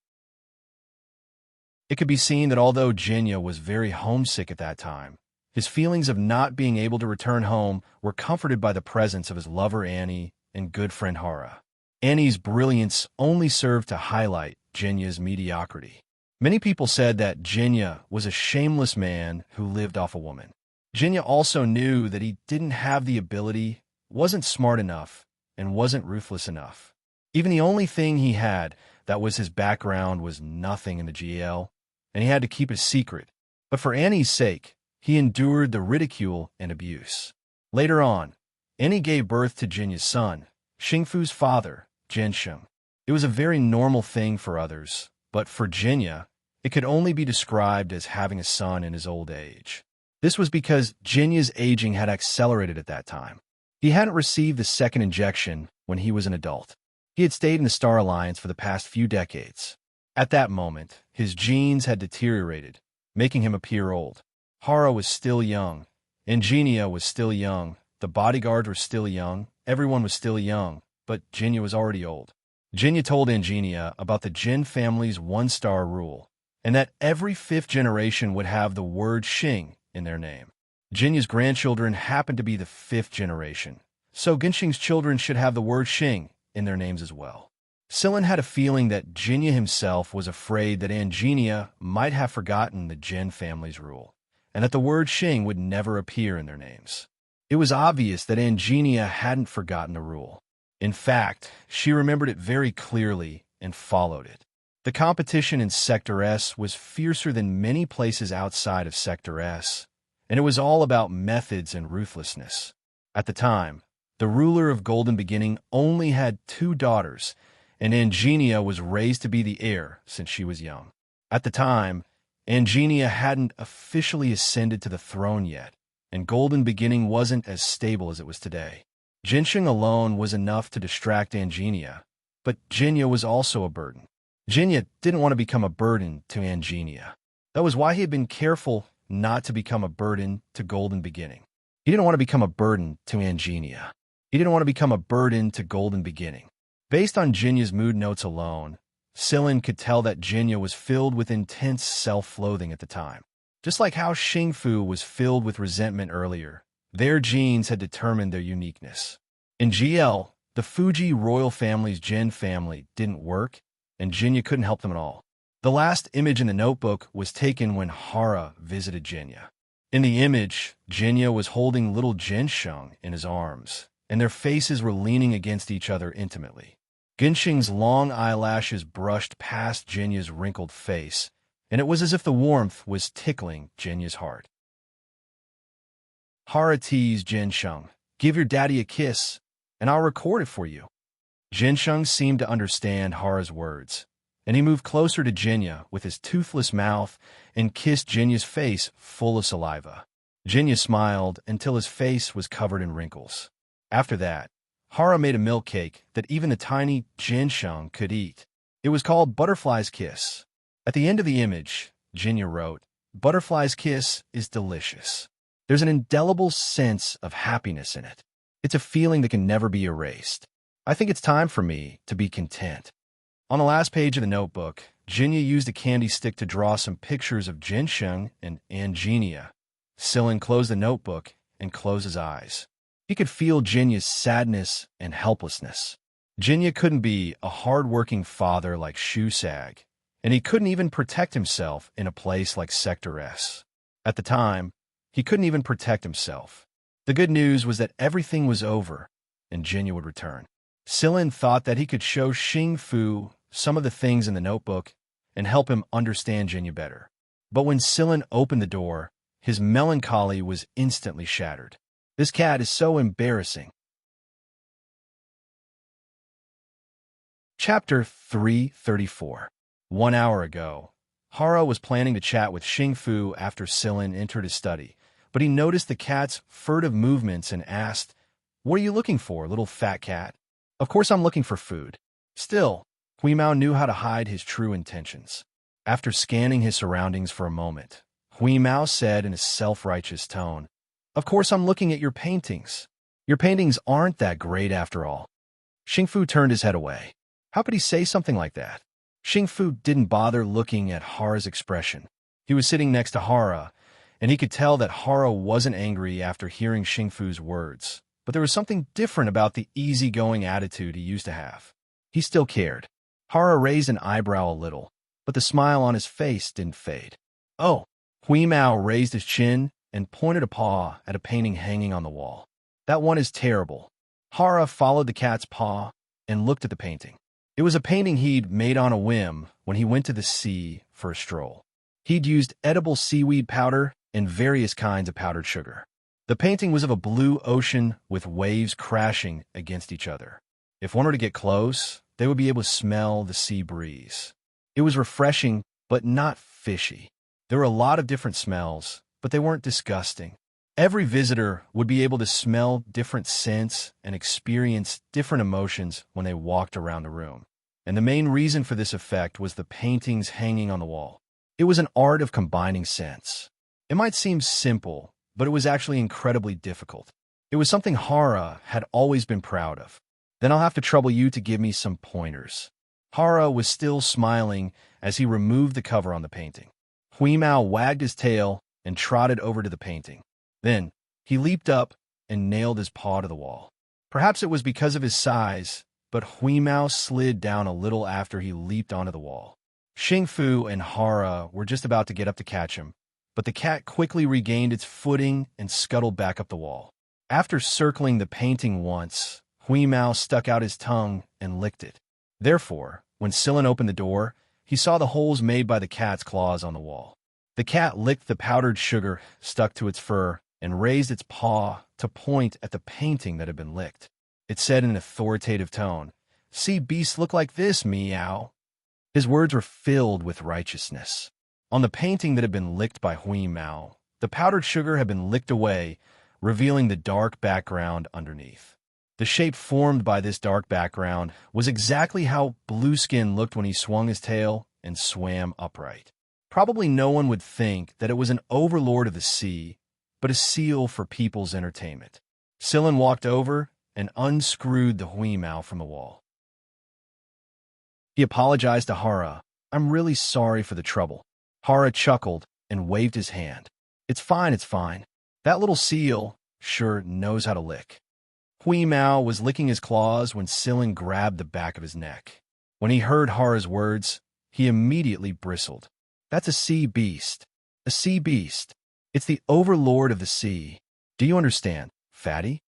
It could be seen that although Xianxia was very homesick at that time, his feelings of not being able to return home were comforted by the presence of his lover Annie and good friend Hara. Annie's brilliance only served to highlight Xianxia's mediocrity. Many people said that Xianxia was a shameless man who lived off a woman. Xianxia also knew that he didn't have the ability, wasn't smart enough, and wasn't ruthless enough. Even the only thing he had that was his background was nothing in the GL, and he had to keep it secret. But for Annie's sake, he endured the ridicule and abuse. Later on, Annie gave birth to Xianxia's son, Xingfu's father, Xianxia. It was a very normal thing for others, but for Xianxia, it could only be described as having a son in his old age. This was because Xianxia's aging had accelerated at that time. He hadn't received the second injection when he was an adult. He had stayed in the Star Alliance for the past few decades. At that moment, his genes had deteriorated, making him appear old. Hara was still young, Xianxia was still young, the bodyguards were still young, everyone was still young, but Xianxia was already old. Xianxia told Xianxia about the Jin family's one-star rule, and that every fifth generation would have the word Xing in their name. Xianxia's grandchildren happened to be the fifth generation, so Genxing's children should have the word Xing in their names as well. Sillin had a feeling that Xianxia himself was afraid that Xianxia might have forgotten the Jin family's rule, and that the word Xing would never appear in their names. It was obvious that Xianxia hadn't forgotten the rule. In fact, she remembered it very clearly and followed it. The competition in Sector S was fiercer than many places outside of Sector S, and it was all about methods and ruthlessness. At the time, the ruler of Golden Beginning only had 2 daughters, and Xianxia was raised to be the heir since she was young. At the time, Xianxia hadn't officially ascended to the throne yet, and Golden Beginning wasn't as stable as it was today. Jinsheng alone was enough to distract Xianxia, but Jinya was also a burden. Jinya didn't want to become a burden to Xianxia. That was why he had been careful not to become a burden to Golden Beginning. He didn't want to become a burden to Xianxia. He didn't want to become a burden to Golden Beginning. Based on Jinya's mood notes alone, Sillin could tell that Jinya was filled with intense self-loathing at the time. Just like how Xingfu was filled with resentment earlier, their genes had determined their uniqueness. In GL, the Fuji royal family's Jin family didn't work, and Jinya couldn't help them at all. The last image in the notebook was taken when Hara visited Jinya. In the image, Jinya was holding little Jinsheng in his arms, and their faces were leaning against each other intimately. Ginsheng's long eyelashes brushed past Jinya's wrinkled face, and it was as if the warmth was tickling Jinya's heart. Hara teased Jinsheng, "Give your daddy a kiss, and I'll record it for you." Jinsheng seemed to understand Hara's words, and he moved closer to Jinya with his toothless mouth and kissed Jinya's face full of saliva. Jinya smiled until his face was covered in wrinkles. After that, Hara made a milk cake that even the tiny Jinsheng could eat. It was called Butterfly's Kiss. At the end of the image, Jinya wrote, "Butterfly's kiss is delicious. There's an indelible sense of happiness in it. It's a feeling that can never be erased. I think it's time for me to be content." On the last page of the notebook, Jinya used a candy stick to draw some pictures of Jinsheng and Xianxia. Sillin closed the notebook and closed his eyes. He could feel Jinya's sadness and helplessness. Jinya couldn't be a hard-working father like Shu Sag, and he couldn't even protect himself in a place like Sector S. At the time, he couldn't even protect himself. The good news was that everything was over, and Jinya would return. Sillin thought that he could show Xingfu some of the things in the notebook and help him understand Jinya better. But when Sillin opened the door, his melancholy was instantly shattered. "This cat is so embarrassing." Chapter 334. 1 hour ago, Hara was planning to chat with Xingfu after Sillin entered his study, but he noticed the cat's furtive movements and asked, "What are you looking for, little fat cat?" "Of course I'm looking for food." Still, Huimao knew how to hide his true intentions. After scanning his surroundings for a moment, Huimao said in a self-righteous tone, "Of course I'm looking at your paintings. Your paintings aren't that great after all." Xingfu turned his head away. How could he say something like that? Xingfu didn't bother looking at Hara's expression. He was sitting next to Hara, and he could tell that Hara wasn't angry after hearing Xingfu's words, but there was something different about the easygoing attitude he used to have. He still cared. Hara raised an eyebrow a little, but the smile on his face didn't fade. "Oh." Huimao raised his chin and pointed a paw at a painting hanging on the wall. "That one is terrible." Hara followed the cat's paw and looked at the painting. It was a painting he'd made on a whim when he went to the sea for a stroll. He'd used edible seaweed powder and various kinds of powdered sugar. The painting was of a blue ocean with waves crashing against each other. If one were to get close, they would be able to smell the sea breeze. It was refreshing, but not fishy. There were a lot of different smells, but they weren't disgusting. Every visitor would be able to smell different scents and experience different emotions when they walked around the room. And the main reason for this effect was the paintings hanging on the wall. It was an art of combining scents. It might seem simple, but it was actually incredibly difficult. It was something Hara had always been proud of. "Then I'll have to trouble you to give me some pointers." Hara was still smiling as he removed the cover on the painting. Huimao wagged his tail and trotted over to the painting. Then, he leaped up and nailed his paw to the wall. Perhaps it was because of his size, but Huimao slid down a little after he leaped onto the wall. Xingfu and Hara were just about to get up to catch him, but the cat quickly regained its footing and scuttled back up the wall. After circling the painting once, Huimao stuck out his tongue and licked it. Therefore, when Sillin opened the door, he saw the holes made by the cat's claws on the wall. The cat licked the powdered sugar stuck to its fur and raised its paw to point at the painting that had been licked. It said in an authoritative tone, "See beasts look like this, meow." His words were filled with righteousness. On the painting that had been licked by Huimao, the powdered sugar had been licked away, revealing the dark background underneath. The shape formed by this dark background was exactly how Blueskin looked when he swung his tail and swam upright. Probably no one would think that it was an overlord of the sea, but a seal for people's entertainment. Sillin walked over and unscrewed the Huimao from the wall. He apologized to Hara. "I'm really sorry for the trouble." Hara chuckled and waved his hand. It's fine. That little seal sure knows how to lick." Huimao was licking his claws when Sillin grabbed the back of his neck. When he heard Hara's words, he immediately bristled. "That's a sea beast. A sea beast. It's the overlord of the sea. Do you understand, fatty?"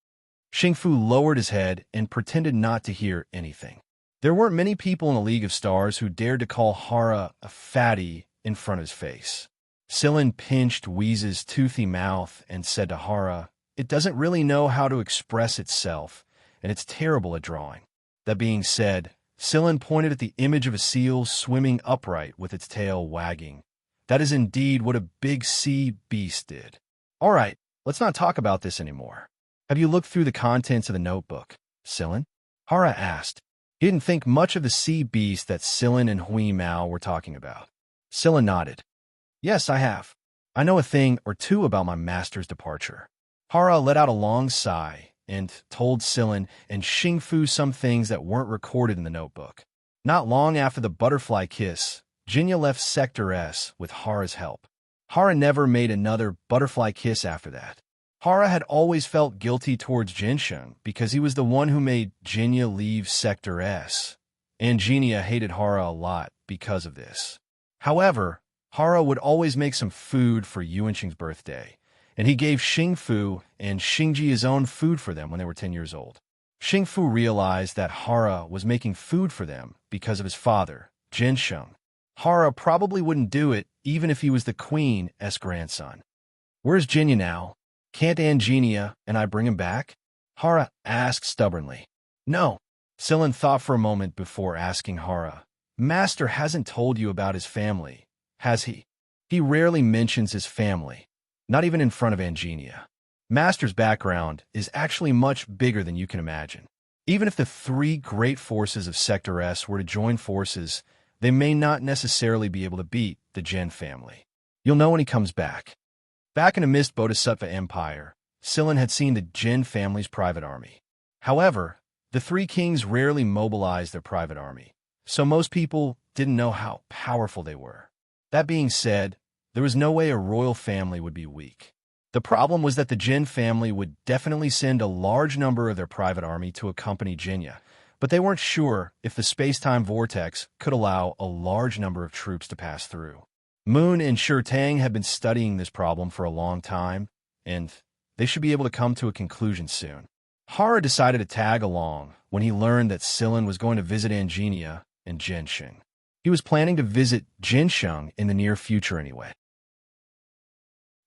Xingfu lowered his head and pretended not to hear anything. There weren't many people in the League of Stars who dared to call Hara a fatty in front of his face. Sillin pinched Wheeze's toothy mouth and said to Hara, "It doesn't really know how to express itself, and it's terrible at drawing." That being said, Sillin pointed at the image of a seal swimming upright with its tail wagging. "That is indeed what a big sea beast did." "All right, let's not talk about this anymore. Have you looked through the contents of the notebook, Sillin?" Hara asked. He didn't think much of the sea beast that Sillin and Huimao were talking about. Sillin nodded. "Yes, I have. I know a thing or two about my master's departure." Hara let out a long sigh and told Sillin and Xingfu some things that weren't recorded in the notebook. Not long after the butterfly kiss, Jinya left Sector S with Hara's help. Hara never made another butterfly kiss after that. Hara had always felt guilty towards Jinsheng because he was the one who made Jinya leave Sector S, and Jinya hated Hara a lot because of this. However, Hara would always make some food for Yuanqing's birthday, and he gave Xingfu and Xingji his own food for them when they were 10 years old. Xingfu realized that Hara was making food for them because of his father, Jinsheng. Hara probably wouldn't do it even if he was the queen's grandson. "Where's Jinya now? Can't Angenia and I bring him back?" Hara asked stubbornly. "No." Sillin thought for a moment before asking Hara, "Master hasn't told you about his family, has he?" "He rarely mentions his family, not even in front of Angenia. Master's background is actually much bigger than you can imagine. Even if the three great forces of Sector S were to join forces, they may not necessarily be able to beat the Jin family. You'll know when he comes back." Back in the Mist Bodhisattva Empire, Sillin had seen the Jin family's private army. However, the three kings rarely mobilized their private army, so most people didn't know how powerful they were. That being said, there was no way a royal family would be weak. The problem was that the Jin family would definitely send a large number of their private army to accompany Jinya, but they weren't sure if the space-time vortex could allow a large number of troops to pass through. Moon and Shurtang had been studying this problem for a long time, and they should be able to come to a conclusion soon. Hara decided to tag along when he learned that Sillin was going to visit Angenia and Jinsheng. He was planning to visit Jinsheng in the near future anyway.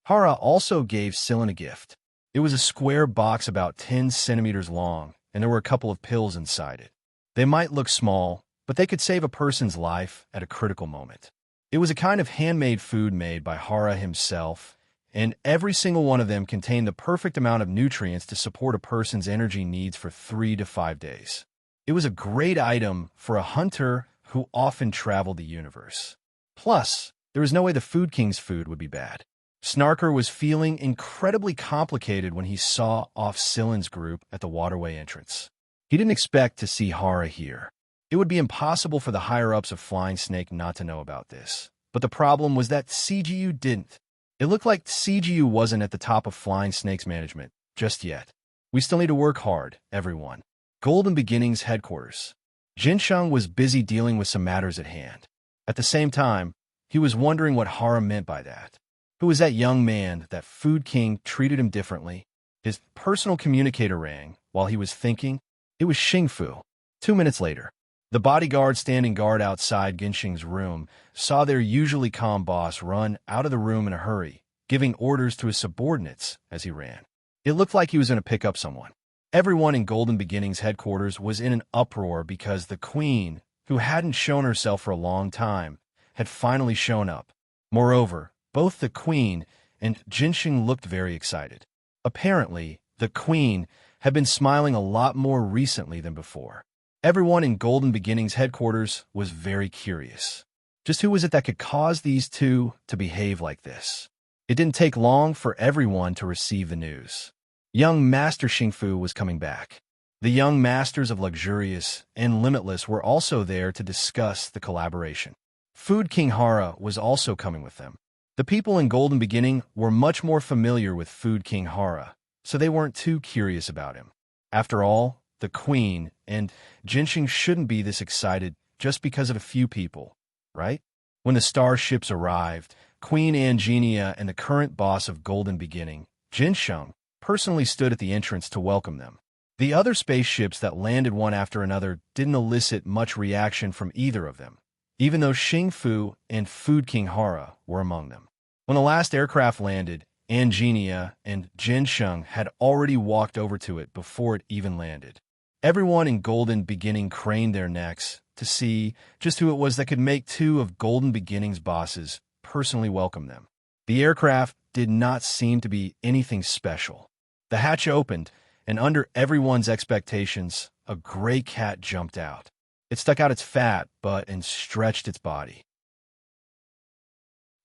Hara also gave Sillin a gift. It was a square box about 10 centimeters long, and there were a couple of pills inside it. They might look small, but they could save a person's life at a critical moment. It was a kind of handmade food made by Hara himself, and every single one of them contained the perfect amount of nutrients to support a person's energy needs for 3 to 5 days. It was a great item for a hunter who often traveled the universe. Plus, there was no way the Food King's food would be bad. Snarker was feeling incredibly complicated when he saw off Sillin's group at the waterway entrance. He didn't expect to see Hara here. It would be impossible for the higher-ups of Flying Snake not to know about this. But the problem was that CGU didn't. It looked like CGU wasn't at the top of Flying Snake's management just yet. "We still need to work hard, everyone." Golden Beginnings headquarters. Jinsheng was busy dealing with some matters at hand. At the same time, he was wondering what Hara meant by that. Who was that young man that Food King treated him differently? His personal communicator rang while he was thinking. It was Xingfu. 2 minutes later, the bodyguard standing guard outside Genxing's room saw their usually calm boss run out of the room in a hurry, giving orders to his subordinates as he ran. It looked like he was going to pick up someone. Everyone in Golden Beginnings headquarters was in an uproar because the queen, who hadn't shown herself for a long time, had finally shown up. Moreover, both the queen and Genxing looked very excited. Apparently, the queen had been smiling a lot more recently than before. Everyone in Golden Beginnings headquarters was very curious. Just who was it that could cause these two to behave like this? It didn't take long for everyone to receive the news. Young Master Xingfu was coming back. The young masters of Luxurious and Limitless were also there to discuss the collaboration. Food King Hara was also coming with them. The people in Golden Beginning were much more familiar with Food King Hara, so they weren't too curious about him. After all, the queen and Genxing shouldn't be this excited just because of a few people, right? When the starships arrived, Queen Xianxia and the current boss of Golden Beginning, Genxing, personally stood at the entrance to welcome them. The other spaceships that landed one after another didn't elicit much reaction from either of them, even though Xingfu and Food King Hara were among them. When the last aircraft landed, Xianxia and Genxing had already walked over to it before it even landed. Everyone in Golden Beginning craned their necks to see just who it was that could make two of Golden Beginning's bosses personally welcome them. The aircraft did not seem to be anything special. The hatch opened, and under everyone's expectations, a gray cat jumped out. It stuck out its fat butt and stretched its body.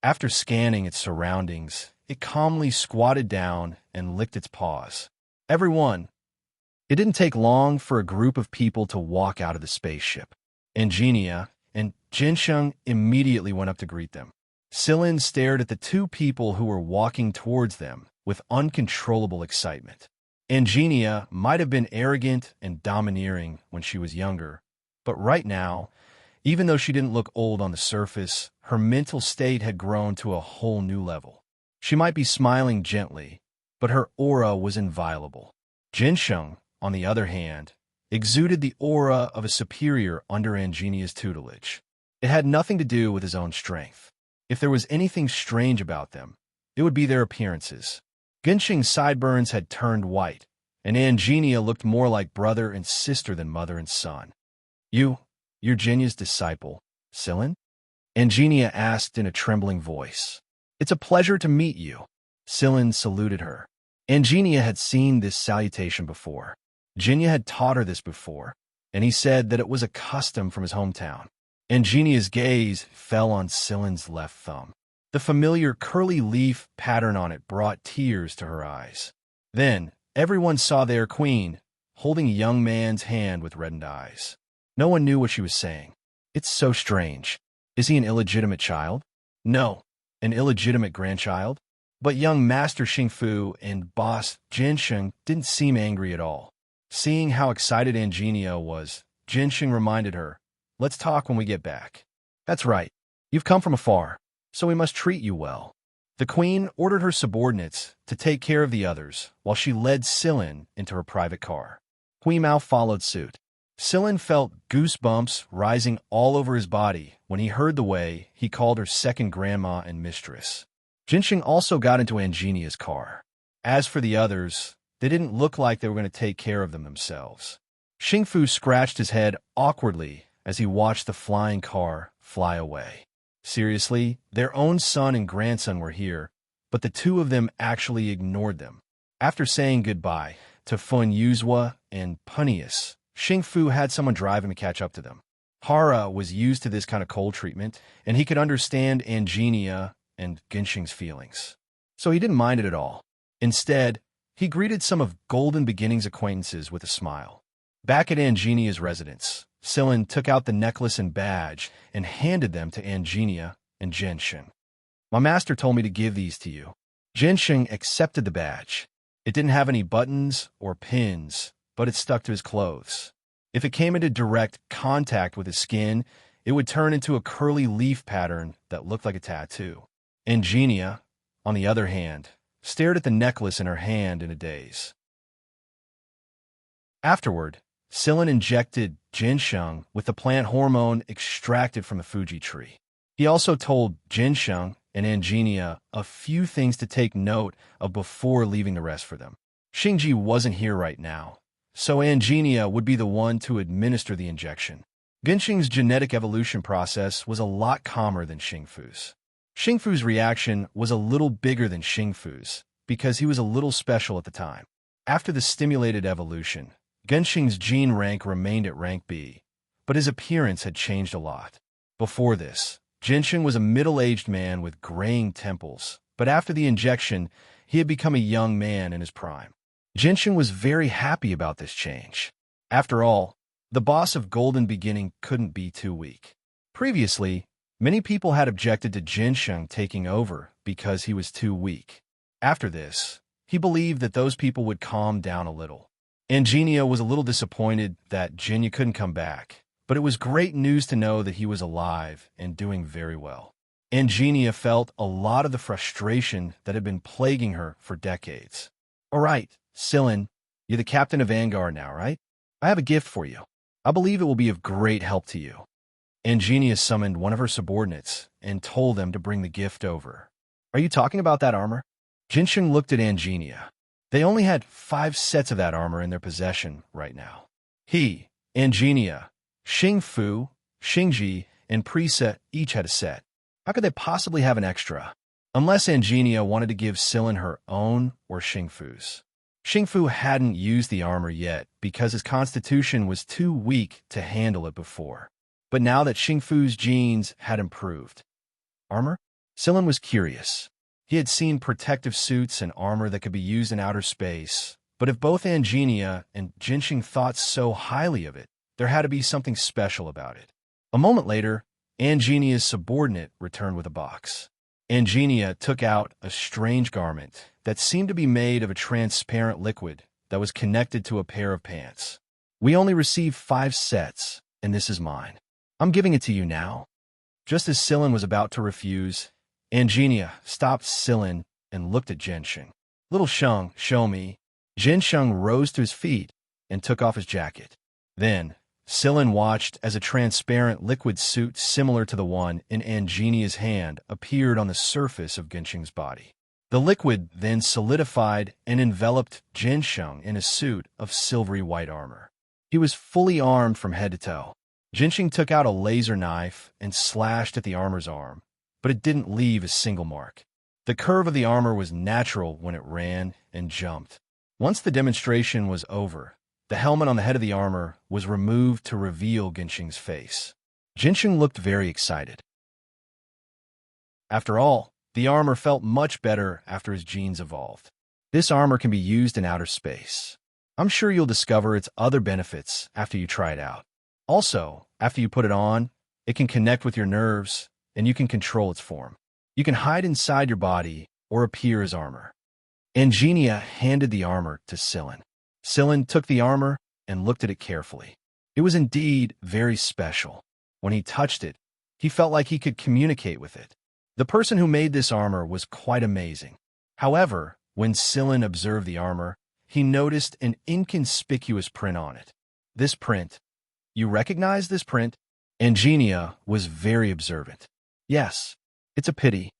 After scanning its surroundings, it calmly squatted down and licked its paws. Everyone. It didn't take long for a group of people to walk out of the spaceship. Xianxia and Genxing immediately went up to greet them. Silin stared at the two people who were walking towards them with uncontrollable excitement. Xianxia might have been arrogant and domineering when she was younger, but right now, even though she didn't look old on the surface, her mental state had grown to a whole new level. She might be smiling gently, but her aura was inviolable. Genxing, on the other hand, exuded the aura of a superior under Xianxia's tutelage. It had nothing to do with his own strength. If there was anything strange about them, it would be their appearances. Genxing's sideburns had turned white, and Xianxia looked more like brother and sister than mother and son. You're Jinya's disciple, Silin? Xianxia asked in a trembling voice. It's a pleasure to meet you. Silin saluted her. Xianxia had seen this salutation before. Jinya had taught her this before, and he said that it was a custom from his hometown. Xianxia's gaze fell on Silin's left thumb. The familiar curly leaf pattern on it brought tears to her eyes. Then, everyone saw their queen, holding a young man's hand with reddened eyes. No one knew what she was saying. It's so strange. Is he an illegitimate child? No, an illegitimate grandchild? But young Master Xingfu and boss Genxing didn't seem angry at all. Seeing how excited Xianxia was, Genxing reminded her, let's talk when we get back. That's right. You've come from afar, so we must treat you well. The queen ordered her subordinates to take care of the others while she led Silin into her private car. Queen Mao followed suit. Silin felt goosebumps rising all over his body when he heard the way he called her second grandma and mistress. Genxing also got into Xianxia's car. As for the others, they didn't look like they were going to take care of them themselves. Xingfu scratched his head awkwardly as he watched the flying car fly away. Seriously, their own son and grandson were here, but the two of them actually ignored them. After saying goodbye to Fun Yuzhua and Punius, Xingfu had someone drive him to catch up to them. Hara was used to this kind of cold treatment, and he could understand Xianxia and Genxing's feelings. So he didn't mind it at all. Instead, he greeted some of Golden Beginning's acquaintances with a smile. Back at Xianxia's residence, Silin took out the necklace and badge and handed them to Xianxia and Genxing. My master told me to give these to you. Genxing accepted the badge. It didn't have any buttons or pins, but it stuck to his clothes. If it came into direct contact with his skin, it would turn into a curly leaf pattern that looked like a tattoo. Xianxia, on the other hand, stared at the necklace in her hand in a daze. Afterward, Silin injected ginseng with the plant hormone extracted from the Fuji tree. He also told Ginseng and Anginia a few things to take note of before leaving the rest for them. Xingji wasn't here right now, so Anginia would be the one to administer the injection. Gensheng's genetic evolution process was a lot calmer than Xingfu's. Xingfu's reaction was a little bigger than Xingfu's because he was a little special at the time. After the stimulated evolution, Gensheng's gene rank remained at rank B, but his appearance had changed a lot. Before this, Gensheng was a middle-aged man with graying temples, but after the injection, he had become a young man in his prime. Gensheng was very happy about this change. After all, the boss of Golden Beginning couldn't be too weak. Previously, many people had objected to Gensheng taking over because he was too weak. After this, he believed that those people would calm down a little. Anginia was a little disappointed that Jinya couldn't come back, but it was great news to know that he was alive and doing very well. Anginia felt a lot of the frustration that had been plaguing her for decades. All right, Silin, you're the captain of Vanguard now, right? I have a gift for you. I believe it will be of great help to you. Anginia summoned one of her subordinates and told them to bring the gift over. Are you talking about that armor? Ginseng looked at Anginia. They only had 5 sets of that armor in their possession right now. He, Anginia, Xingfu, Xingji, and Prisa each had a set. How could they possibly have an extra? Unless Anginia wanted to give Silin her own or Xingfu's. Xingfu hadn't used the armor yet because his constitution was too weak to handle it before. But now that Xingfu's genes had improved. Armor? Silin was curious. He had seen protective suits and armor that could be used in outer space, but if both Anginia and Ginseng thought so highly of it, there had to be something special about it. A moment later, Anginia's subordinate returned with a box. Anginia took out a strange garment that seemed to be made of a transparent liquid that was connected to a pair of pants. We only received 5 sets, and this is mine. I'm giving it to you now. Just as Silin was about to refuse, Anginia stopped Silin and looked at Ginseng. Little Sheng, show me. Ginseng rose to his feet and took off his jacket. Then, Silin watched as a transparent liquid suit similar to the one in Anginia's hand appeared on the surface of Ginseng's body. The liquid then solidified and enveloped Ginseng in a suit of silvery white armor. He was fully armed from head to toe. Ginseng took out a laser knife and slashed at the armor's arm, but it didn't leave a single mark. The curve of the armor was natural when it ran and jumped. Once the demonstration was over, the helmet on the head of the armor was removed to reveal Ginseng's face. Ginseng looked very excited. After all, the armor felt much better after his genes evolved. This armor can be used in outer space. I'm sure you'll discover its other benefits after you try it out. Also, after you put it on, it can connect with your nerves, and you can control its form. You can hide inside your body or appear as armor. Anginia handed the armor to Silin. Silin took the armor and looked at it carefully. It was indeed very special. When he touched it, he felt like he could communicate with it. The person who made this armor was quite amazing. However, when Silin observed the armor, he noticed an inconspicuous print on it. This print. You recognize this print? Anginia was very observant. Yes, it's a pity.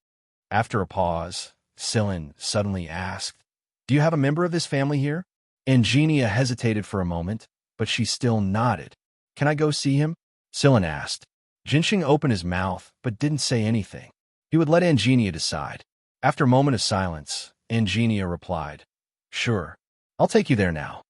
After a pause, Silin suddenly asked, Do you have a member of this family here? Anginia hesitated for a moment, but she still nodded. Can I go see him? Silin asked. Ginseng opened his mouth, but didn't say anything. He would let Anginia decide. After a moment of silence, Anginia replied, Sure, I'll take you there now.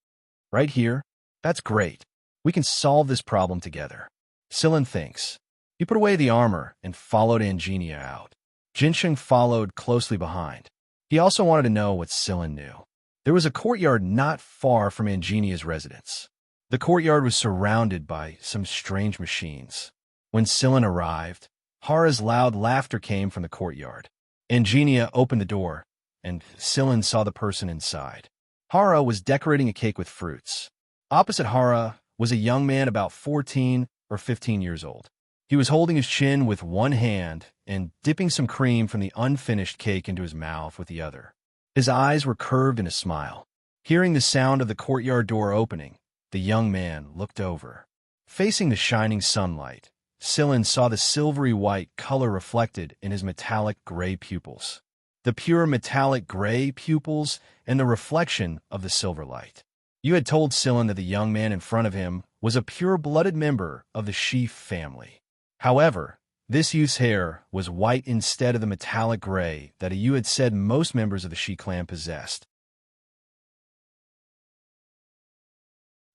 Right here? That's great. We can solve this problem together. Silin thinks. He put away the armor and followed Anginia out. Ginseng followed closely behind. He also wanted to know what Silin knew. There was a courtyard not far from Anginia's residence. The courtyard was surrounded by some strange machines. When Silin arrived, Hara's loud laughter came from the courtyard. Anginia opened the door, and Silin saw the person inside. Hara was decorating a cake with fruits. Opposite Hara was a young man about 14 or 15 years old. He was holding his chin with one hand and dipping some cream from the unfinished cake into his mouth with the other. His eyes were curved in a smile. Hearing the sound of the courtyard door opening, the young man looked over. Facing the shining sunlight, Sillin saw the silvery white color reflected in his metallic gray pupils. The pure metallic gray pupils and the reflection of the silver light. You had told Sillin that the young man in front of him was a pure-blooded member of the Sheaf family. However, this youth's hair was white instead of the metallic gray that you had said most members of the Shi clan possessed.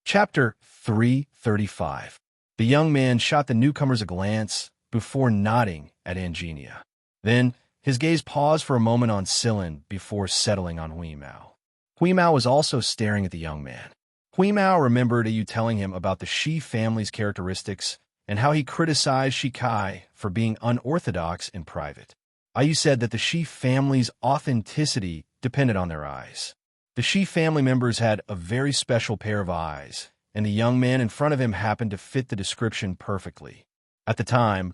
Chapter 335. The young man shot the newcomers a glance before nodding at Xianxia. Then, his gaze paused for a moment on Sillin before settling on Huimao. Huimao was also staring at the young man. Huimao remembered you telling him about the Shi family's characteristics and how he criticized Shikai for being unorthodox in private. You said that the Shi family's authenticity depended on their eyes. The Shi family members had a very special pair of eyes, and the young man in front of him happened to fit the description perfectly. At the time,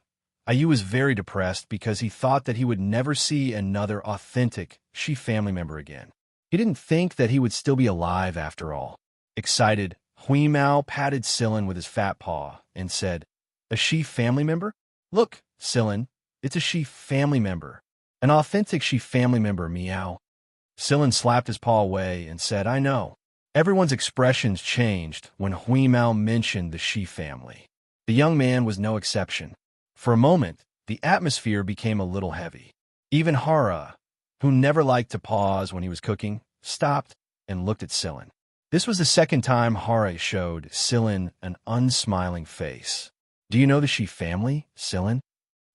Ayu was very depressed because he thought that he would never see another authentic Shi family member again. He didn't think that he would still be alive after all. Excited, Huimao patted Sillin with his fat paw and said, "A Shi family member? Look, Sillin, it's a Shi family member. An authentic Shi family member, meow." Sillin slapped his paw away and said, "I know." Everyone's expressions changed when Huimao mentioned the Shi family. The young man was no exception. For a moment, the atmosphere became a little heavy. Even Hara, who never liked to pause when he was cooking, stopped and looked at Sillin. This was the second time Hara showed Sillin an unsmiling face. "Do you know the Shi family, Sillin?"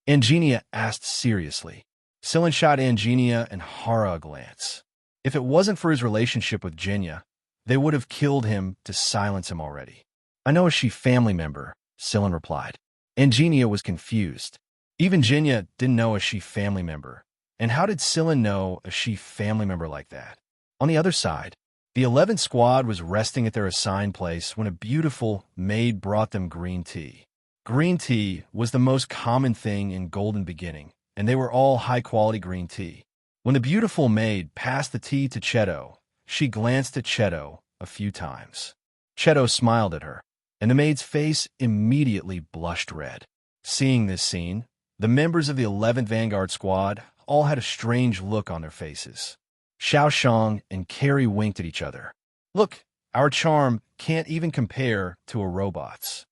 Xianxia asked seriously. Sillin shot Xianxia and Hara a glance. If it wasn't for his relationship with Jinya, they would have killed him to silence him already. "I know a Shi family member," Sillin replied. Xianxia was confused. Even Jinya didn't know a Shi family member. And how did Sillin know a Shi family member like that? On the other side, the 11th squad was resting at their assigned place when a beautiful maid brought them green tea. Green tea was the most common thing in Golden Beginning, and they were all high-quality green tea. When the beautiful maid passed the tea to Cheto, she glanced at Cheto a few times. Cheto smiled at her, and the maid's face immediately blushed red. Seeing this scene, the members of the 11th Vanguard Squad all had a strange look on their faces. Xiaoxiang and Carrie winked at each other. "Look, our charm can't even compare to a robot's."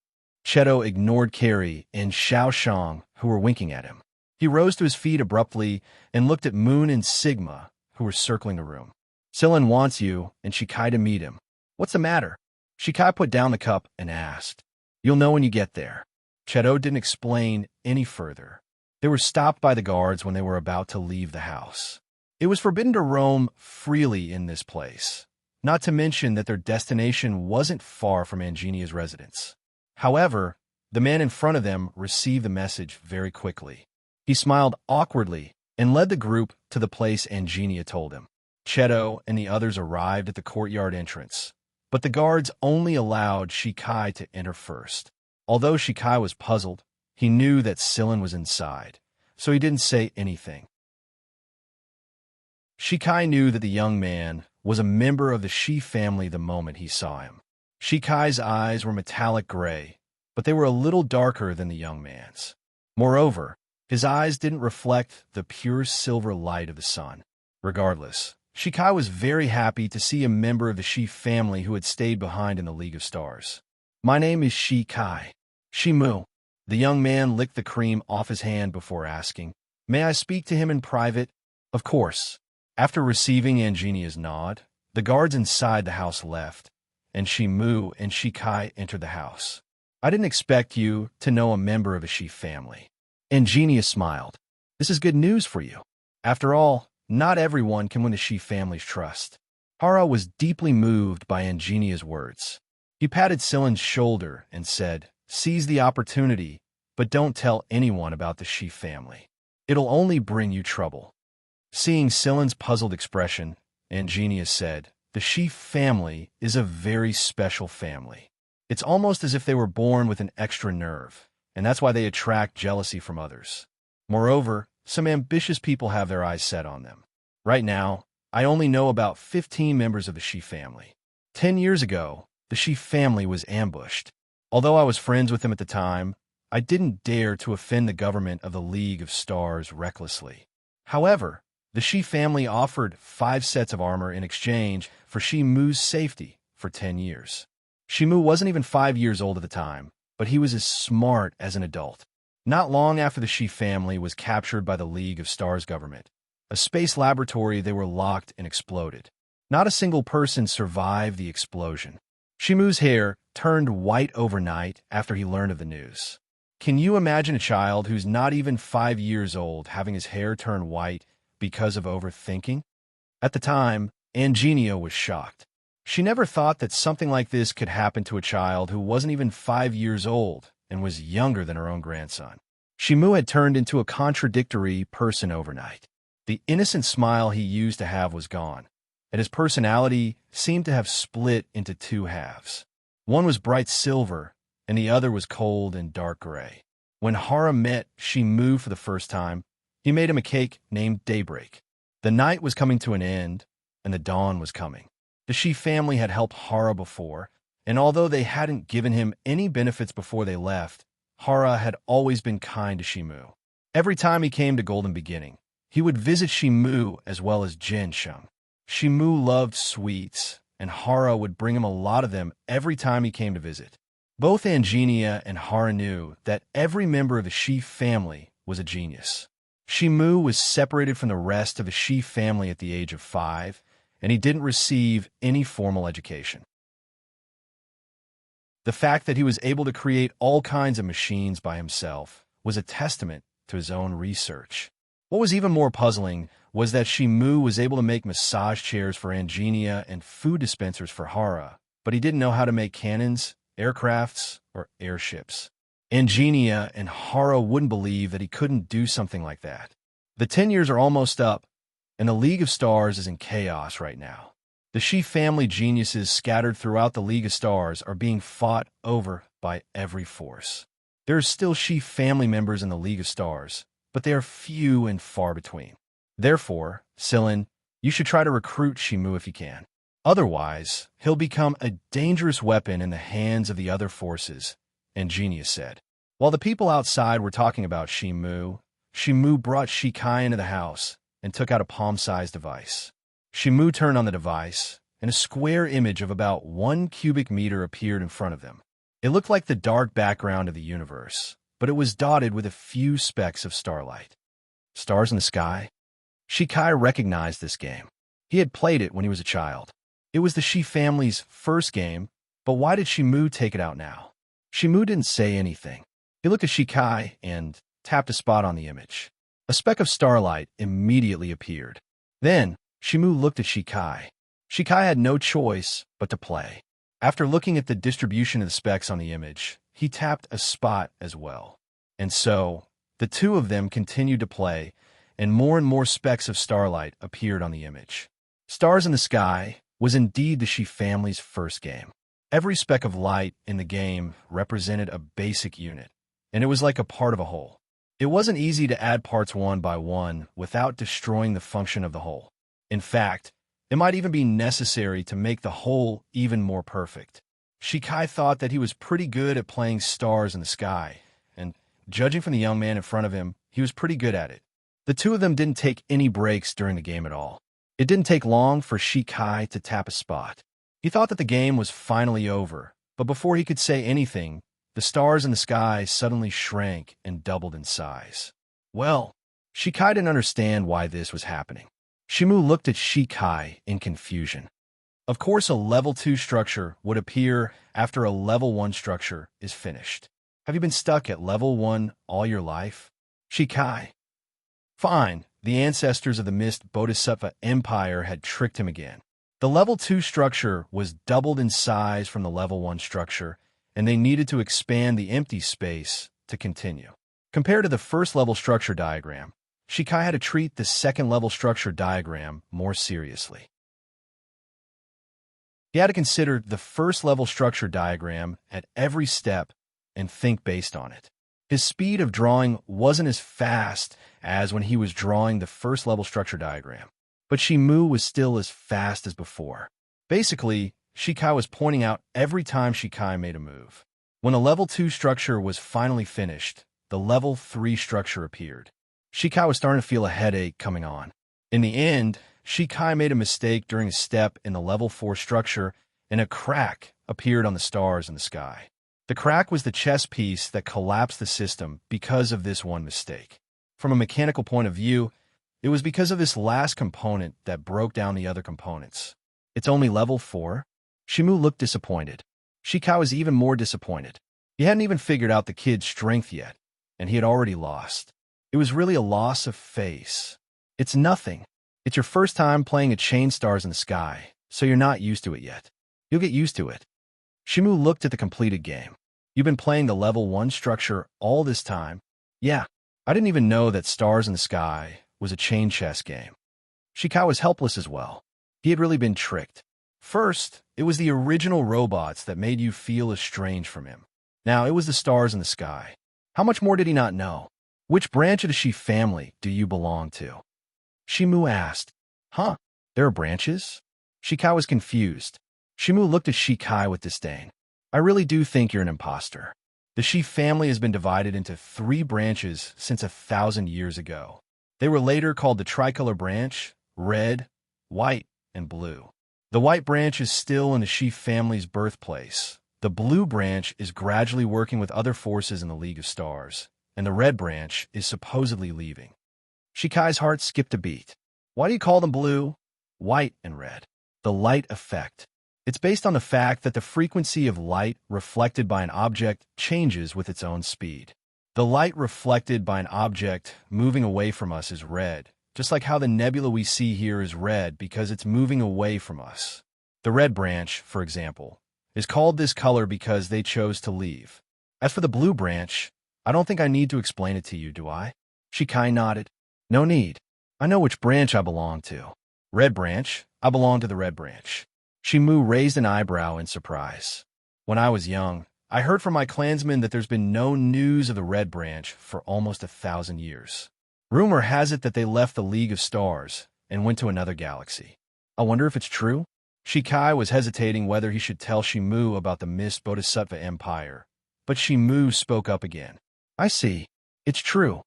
Cheto ignored Carrie and Xiaoxiang, who were winking at him. He rose to his feet abruptly and looked at Moon and Sigma, who were circling the room. "Sillin wants you and Shikai to meet him." "What's the matter?" Shikai put down the cup and asked. "You'll know when you get there." Cheto didn't explain any further. They were stopped by the guards when they were about to leave the house. It was forbidden to roam freely in this place, not to mention that their destination wasn't far from Xianxia's residence. However, the man in front of them received the message very quickly. He smiled awkwardly and led the group to the place Xianxia told him. Cheto and the others arrived at the courtyard entrance, but the guards only allowed Shikai to enter first. Although Shikai was puzzled, he knew that Sillin was inside, so he didn't say anything. Shikai knew that the young man was a member of the Shi family the moment he saw him. Shikai's eyes were metallic gray, but they were a little darker than the young man's. Moreover, his eyes didn't reflect the pure silver light of the sun. Regardless, Shikai was very happy to see a member of the Shi family who had stayed behind in the League of Stars. "My name is Shikai." "Shimu." The young man licked the cream off his hand before asking, "May I speak to him in private?" "Of course." After receiving Xianxia's nod, the guards inside the house left, and Shimu and Shikai entered the house. "I didn't expect you to know a member of a Shi family." Xianxia smiled. "This is good news for you. After all, not everyone can win the Shi family's trust." Hara was deeply moved by Xianxia's words. He patted Sillin's shoulder and said, "Seize the opportunity, but don't tell anyone about the Shi family. It'll only bring you trouble." Seeing Sillin's puzzled expression, Xianxia said, "The Shi family is a very special family. It's almost as if they were born with an extra nerve, and that's why they attract jealousy from others. Moreover, some ambitious people have their eyes set on them. Right now, I only know about 15 members of the Shi family. 10 years ago, the Shi family was ambushed. Although I was friends with them at the time, I didn't dare to offend the government of the League of Stars recklessly. However, the Shi family offered 5 sets of armor in exchange for Shi Mu's safety for 10 years. Shi Mu wasn't even 5 years old at the time, but he was as smart as an adult. Not long after the Shi family was captured by the League of Stars government, a space laboratory, they were locked and exploded. Not a single person survived the explosion. Shi Mu's hair turned white overnight after he learned of the news. Can you imagine a child who's not even 5 years old having his hair turn white because of overthinking? At the time, Xianxia was shocked. She never thought that something like this could happen to a child who wasn't even 5 years old and was younger than her own grandson. Shi Mu had turned into a contradictory person overnight. The innocent smile he used to have was gone, and his personality seemed to have split into 2 halves. One was bright silver, and the other was cold and dark gray. When Hara met Shi Mu for the first time, he made him a cake named Daybreak. The night was coming to an end, and the dawn was coming. The Shi family had helped Hara before, and although they hadn't given him any benefits before they left, Hara had always been kind to Shi Mu. Every time he came to Golden Beginning, he would visit Shi Mu as well as Jin Sheng. Shi Mu loved sweets, and Hara would bring him a lot of them every time he came to visit. Both Xianxia and Hara knew that every member of the Shi family was a genius. Shi Mu was separated from the rest of the Shi family at the age of 5, and he didn't receive any formal education. The fact that he was able to create all kinds of machines by himself was a testament to his own research. What was even more puzzling was that Shi Mu was able to make massage chairs for Xianxia and food dispensers for Hara, but he didn't know how to make cannons, aircrafts, or airships. Xianxia and Hara wouldn't believe that he couldn't do something like that. The 10 years are almost up, and the League of Stars is in chaos right now. The Shi family geniuses scattered throughout the League of Stars are being fought over by every force. There are still Shi family members in the League of Stars, but they are few and far between. Therefore, Sillin, you should try to recruit Shi Mu if you can. Otherwise, he'll become a dangerous weapon in the hands of the other forces, Xianxia said. While the people outside were talking about Shi Mu brought Shi Kai into the house and took out a palm-sized device. Shi Mu turned on the device, and a square image of about 1 cubic meter appeared in front of them. It looked like the dark background of the universe, but it was dotted with a few specks of starlight. Stars in the sky? Shi Kai recognized this game. He had played it when he was a child. It was the Shi family's first game, but why did Shi Mu take it out now? Shi Mu didn't say anything. He looked at Shi Kai and tapped a spot on the image. A speck of starlight immediately appeared. Then, Shi Mu looked at Shi Kai. Shi Kai had no choice but to play. After looking at the distribution of the specks on the image, he tapped a spot as well. And so, the two of them continued to play, and more specks of starlight appeared on the image. Stars in the Sky was indeed the Shi family's first game. Every speck of light in the game represented a basic unit, and it was like a part of a whole. It wasn't easy to add parts one by one without destroying the function of the whole. In fact, it might even be necessary to make the whole even more perfect. Shi Kai thought that he was pretty good at playing stars in the sky, and judging from the young man in front of him, he was pretty good at it. The two of them didn't take any breaks during the game at all. It didn't take long for Shi Kai to tap a spot. He thought that the game was finally over, but before he could say anything, the stars in the sky suddenly shrank and doubled in size. Well, Shi Kai didn't understand why this was happening. Shi Mu looked at Shi Kai in confusion. Of course, a level 2 structure would appear after a level 1 structure is finished. Have you been stuck at level 1 all your life? Shi Kai. Fine, the ancestors of the Mist Bodhisattva Empire had tricked him again. The level 2 structure was doubled in size from the level 1 structure, and they needed to expand the empty space to continue. Compared to the first level structure diagram, Shi Kai had to treat the second level structure diagram more seriously. He had to consider the first level structure diagram at every step and think based on it. His speed of drawing wasn't as fast as when he was drawing the first level structure diagram, but Shimu was still as fast as before. Basically, Shikai was pointing out every time Shikai made a move. When the level 2 structure was finally finished, the level 3 structure appeared. Shikai was starting to feel a headache coming on. In the end, Shikai made a mistake during a step in the level 4 structure, and a crack appeared on the stars in the sky. The crack was the chess piece that collapsed the system because of this one mistake. From a mechanical point of view, it was because of this last component that broke down the other components. It's only level 4? Shimu looked disappointed. Shikai was even more disappointed. He hadn't even figured out the kid's strength yet, and he had already lost. It was really a loss of face. It's nothing. It's your first time playing a chain stars in the sky, so you're not used to it yet. You'll get used to it. Shimu looked at the completed game. You've been playing the level 1 structure all this time? Yeah, I didn't even know that Stars in the Sky was a chain chess game. Shikai was helpless as well. He had really been tricked. First, it was the original robots that made you feel estranged from him. Now it was the stars in the sky. How much more did he not know? Which branch of the Shi family do you belong to? Shimu asked. Huh? There are branches? Shikai was confused. Shimu looked at Shikai with disdain. I really do think you're an imposter. The Shi family has been divided into 3 branches since 1,000 years ago. They were later called the tricolor branch, red, white, and blue. The white branch is still in the Shi family's birthplace. The blue branch is gradually working with other forces in the League of Stars, and the red branch is supposedly leaving. Shikai's heart skipped a beat. Why do you call them blue, white, and red? The light effect. It's based on the fact that the frequency of light reflected by an object changes with its own speed. The light reflected by an object moving away from us is red, just like how the nebula we see here is red because it's moving away from us. The red branch, for example, is called this color because they chose to leave. As for the blue branch, I don't think I need to explain it to you, do I? Shikai nodded. No need. I know which branch I belong to. Red branch, I belong to the red branch. Shimu raised an eyebrow in surprise. When I was young, I heard from my clansmen that there's been no news of the red branch for almost 1,000 years. Rumor has it that they left the League of Stars and went to another galaxy. I wonder if it's true? Shikai was hesitating whether he should tell Shimu about the Mist Bodhisattva Empire, but Shimu spoke up again. I see. It's true.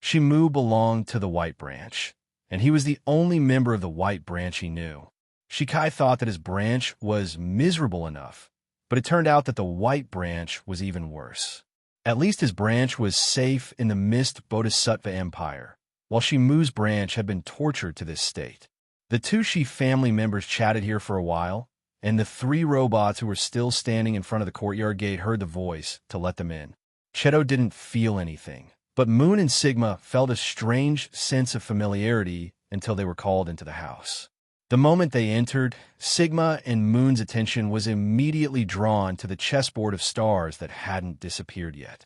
Shimu belonged to the white branch, and he was the only member of the white branch he knew. Shikai thought that his branch was miserable enough, but it turned out that the white branch was even worse. At least his branch was safe in the Mist Bodhisattva Empire, while Shimu's branch had been tortured to this state. The 2 Shi family members chatted here for a while, and the 3 robots who were still standing in front of the courtyard gate heard the voice to let them in. Cheto didn't feel anything, but Moon and Sigma felt a strange sense of familiarity until they were called into the house. The moment they entered, Sigma and Moon's attention was immediately drawn to the chessboard of stars that hadn't disappeared yet.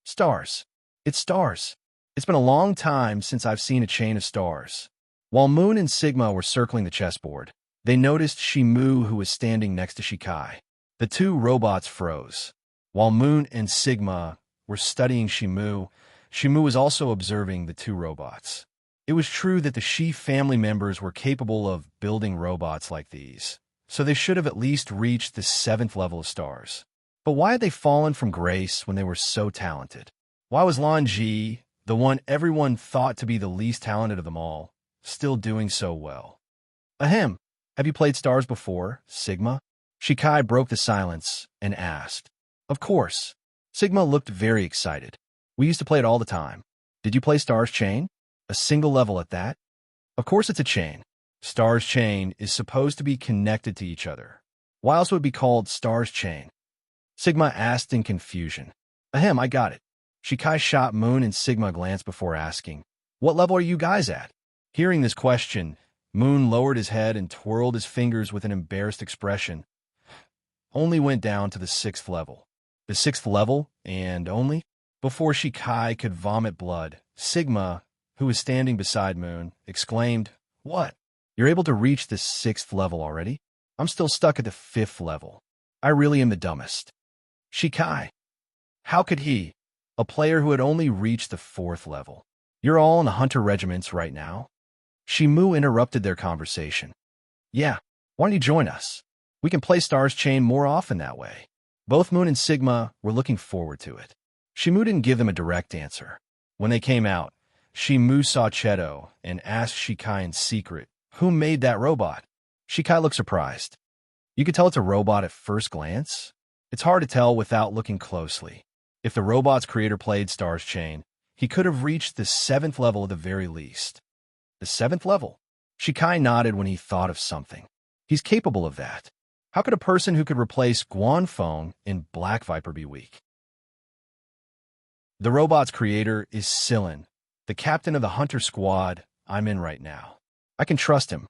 Stars. It's stars. It's been a long time since I've seen a chain of stars. While Moon and Sigma were circling the chessboard, they noticed Shimu, who was standing next to Shikai. The 2 robots froze. While Moon and Sigma were studying Shimu, Shimu was also observing the 2 robots. It was true that the Shi family members were capable of building robots like these, so they should have at least reached the 7th level of stars. But why had they fallen from grace when they were so talented? Why was Lan Ji, the one everyone thought to be the least talented of them all, still doing so well? Ahem, have you played stars before, Sigma? Shikai broke the silence and asked. Of course. Sigma looked very excited. We used to play it all the time. Did you play Stars Chain? A single level at that? Of course it's a chain. Stars Chain is supposed to be connected to each other. Why else would it be called Stars Chain? Sigma asked in confusion. Ahem, I got it. Shikai shot Moon and Sigma a glance before asking, what level are you guys at? Hearing this question, Moon lowered his head and twirled his fingers with an embarrassed expression. Only went down to the 6th level. The 6th level, and only? Before Shikai could vomit blood, Sigma, who was standing beside Moon, exclaimed, What? You're able to reach the 6th level already? I'm still stuck at the 5th level. I really am the dumbest. Shikai. How could he? A player who had only reached the 4th level. You're all in the hunter regiments right now? Shimu interrupted their conversation. Yeah, why don't you join us? We can play Stars Chain more often that way. Both Moon and Sigma were looking forward to it. Shimu didn't give them a direct answer. When they came out, Shimu saw Cheto and asked Shikai in secret, "Who made that robot?" Shikai looked surprised. You could tell it's a robot at first glance. It's hard to tell without looking closely. If the robot's creator played Stars Chain, he could have reached the 7th level at the very least. The 7th level? Shikai nodded when he thought of something. He's capable of that. How could a person who could replace Guanfeng in Black Viper be weak? The robot's creator is Sillin, the captain of the hunter squad I'm in right now. I can trust him.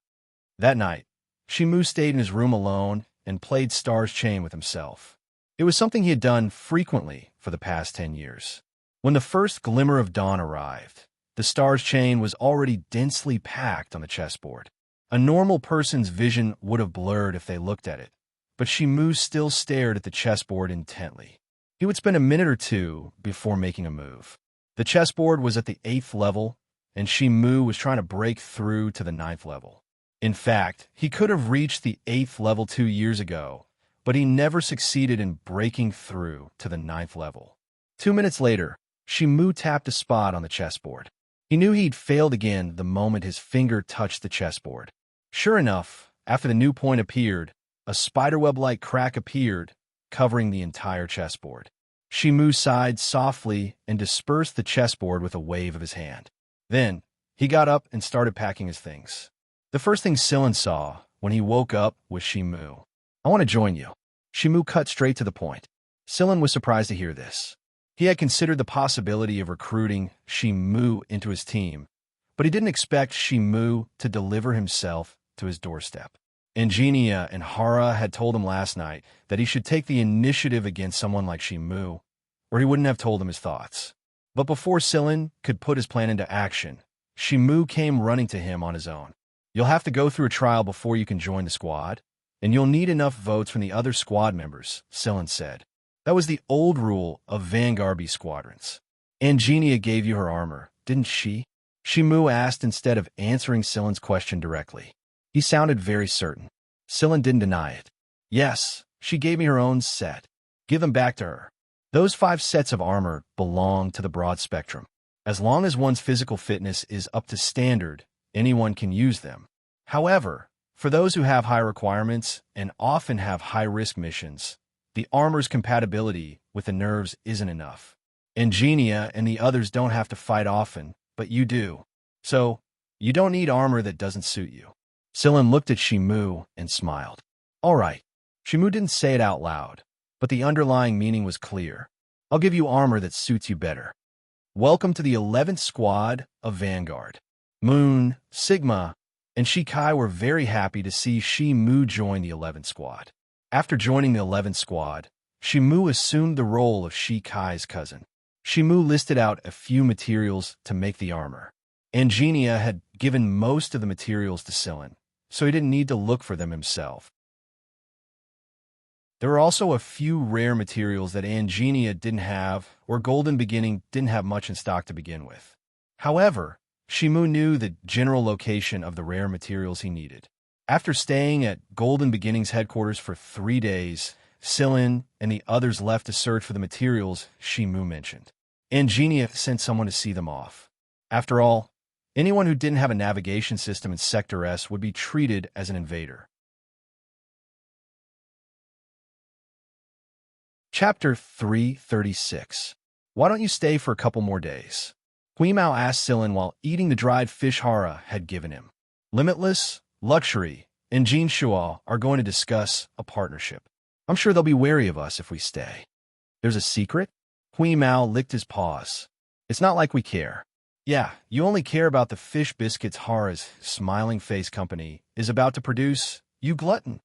That night, Shimu stayed in his room alone and played Stars Chain with himself. It was something he had done frequently for the past 10 years. When the first glimmer of dawn arrived, the Stars Chain was already densely packed on the chessboard. A normal person's vision would have blurred if they looked at it, but Shimu still stared at the chessboard intently. He would spend a minute or two before making a move. The chessboard was at the 8th level, and Shimu was trying to break through to the 9th level. In fact, he could have reached the 8th level 2 years ago, but he never succeeded in breaking through to the 9th level. 2 minutes later, Shimu tapped a spot on the chessboard. He knew he'd failed again the moment his finger touched the chessboard. Sure enough, after the new point appeared, a spiderweb-like crack appeared, covering the entire chessboard. Shimu sighed softly and dispersed the chessboard with a wave of his hand. Then, he got up and started packing his things. The first thing Sillin saw when he woke up was Shimu. "I want to join you." Shimu cut straight to the point. Sillin was surprised to hear this. He had considered the possibility of recruiting Shimu into his team, but he didn't expect Shimu to deliver himself to his doorstep. Xianxia and Hara had told him last night that he should take the initiative against someone like Shimu, or he wouldn't have told him his thoughts. But before Sillin could put his plan into action, Shimu came running to him on his own. "You'll have to go through a trial before you can join the squad, and you'll need enough votes from the other squad members," Sillin said. That was the old rule of Vanguard B squadrons. "Xianxia gave you her armor, didn't she?" Shimu asked instead of answering Sillin's question directly. He sounded very certain. Sillin didn't deny it. "Yes, she gave me her own set. Give them back to her." Those 5 sets of armor belong to the broad spectrum. As long as one's physical fitness is up to standard, anyone can use them. However, for those who have high requirements and often have high-risk missions, the armor's compatibility with the nerves isn't enough. Xianxia and the others don't have to fight often, but you do. So, you don't need armor that doesn't suit you. Sillin looked at Shimu and smiled. "All right." Shimu didn't say it out loud, but the underlying meaning was clear. "I'll give you armor that suits you better." Welcome to the 11th Squad of Vanguard. Moon, Sigma, and Shikai were very happy to see Shimu join the 11th Squad. After joining the 11th Squad, Shimu assumed the role of Shikai's cousin. Shimu listed out a few materials to make the armor. Xianxia had given most of the materials to Sillin, so he didn't need to look for them himself. There were also a few rare materials that Xianxia didn't have, or Golden Beginning didn't have much in stock to begin with. However, Shimu knew the general location of the rare materials he needed. After staying at Golden Beginning's headquarters for 3 days, Sillin and the others left to search for the materials Shimu mentioned. Xianxia sent someone to see them off. After all, anyone who didn't have a navigation system in Sector S would be treated as an invader. Chapter 336. Why don't you stay for a couple more days? Huimao asked Sillin while eating the dried fish Hara had given him. Limitless, Luxury, and Xianxia are going to discuss a partnership. I'm sure they'll be wary of us if we stay. There's a secret? Huimao licked his paws. It's not like we care. Yeah, you only care about the fish biscuits Hara's Smiling Face Company is about to produce, you glutton.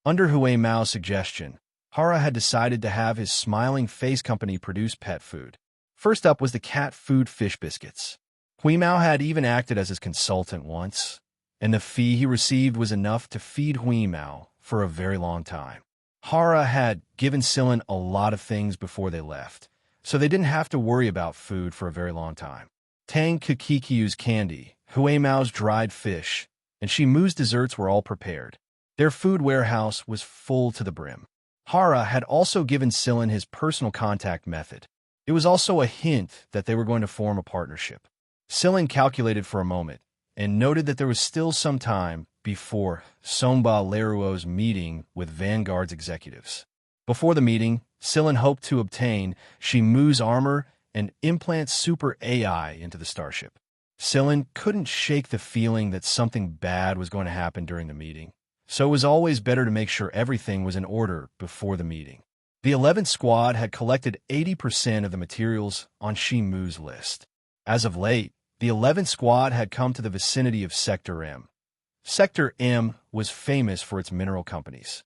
Under Huimao's suggestion, Hara had decided to have his Smiling Face Company produce pet food. First up was the cat food fish biscuits. Huimao had even acted as his consultant once, and the fee he received was enough to feed Huimao for a very long time. Hara had given Sillin a lot of things before they left, so they didn't have to worry about food for a very long time. Tang Kukikyu's candy, Huemao's dried fish, and Shimu's desserts were all prepared. Their food warehouse was full to the brim. Hara had also given Sillin his personal contact method. It was also a hint that they were going to form a partnership. Sillin calculated for a moment and noted that there was still some time before Somba Leruo's meeting with Vanguard's executives. Before the meeting, Sillin hoped to obtain Shimu's armor and implant super AI into the starship. Sillin couldn't shake the feeling that something bad was going to happen during the meeting, so it was always better to make sure everything was in order before the meeting. The 11th Squad had collected 80% of the materials on Shimu's list. As of late, the 11th Squad had come to the vicinity of Sector M. Sector M was famous for its mineral companies.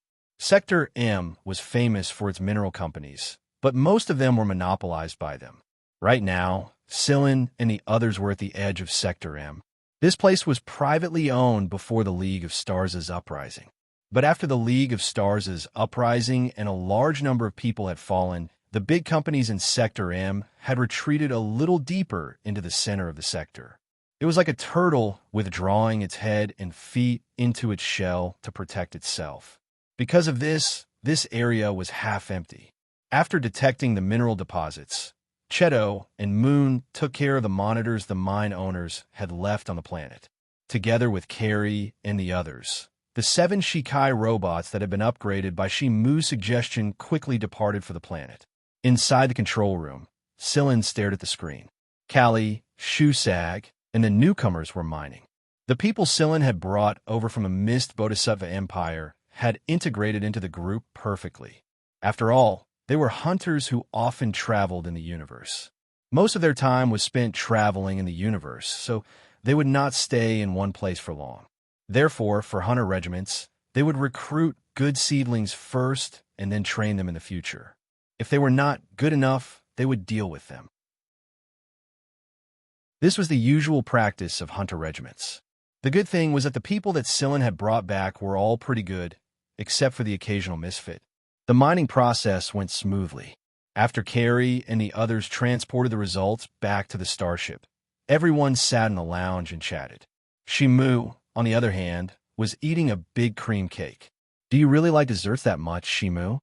But most of them were monopolized by them. Right now, Sillin and the others were at the edge of Sector M. This place was privately owned before the League of Stars' uprising. But after the League of Stars' uprising and a large number of people had fallen, the big companies in Sector M had retreated a little deeper into the center of the sector. It was like a turtle withdrawing its head and feet into its shell to protect itself. Because of this area was half empty. After detecting the mineral deposits, Cheto and Moon took care of the monitors the mine owners had left on the planet. Together with Carrie and the others, the 7 Shikai robots that had been upgraded by Shimu's suggestion quickly departed for the planet. Inside the control room, Sillin stared at the screen. Callie, Shusag, and the newcomers were mining. The people Sillin had brought over from the Mist Bodhisattva Empire had integrated into the group perfectly. After all, they were hunters who often traveled in the universe. Most of their time was spent traveling in the universe, so they would not stay in one place for long. Therefore, for hunter regiments, they would recruit good seedlings first and then train them in the future. If they were not good enough, they would deal with them. This was the usual practice of hunter regiments. The good thing was that the people that Sillin had brought back were all pretty good, except for the occasional misfit. The mining process went smoothly. After Carrie and the others transported the results back to the starship, everyone sat in the lounge and chatted. Shimu, on the other hand, was eating a big cream cake. "Do you really like desserts that much, Shimu?"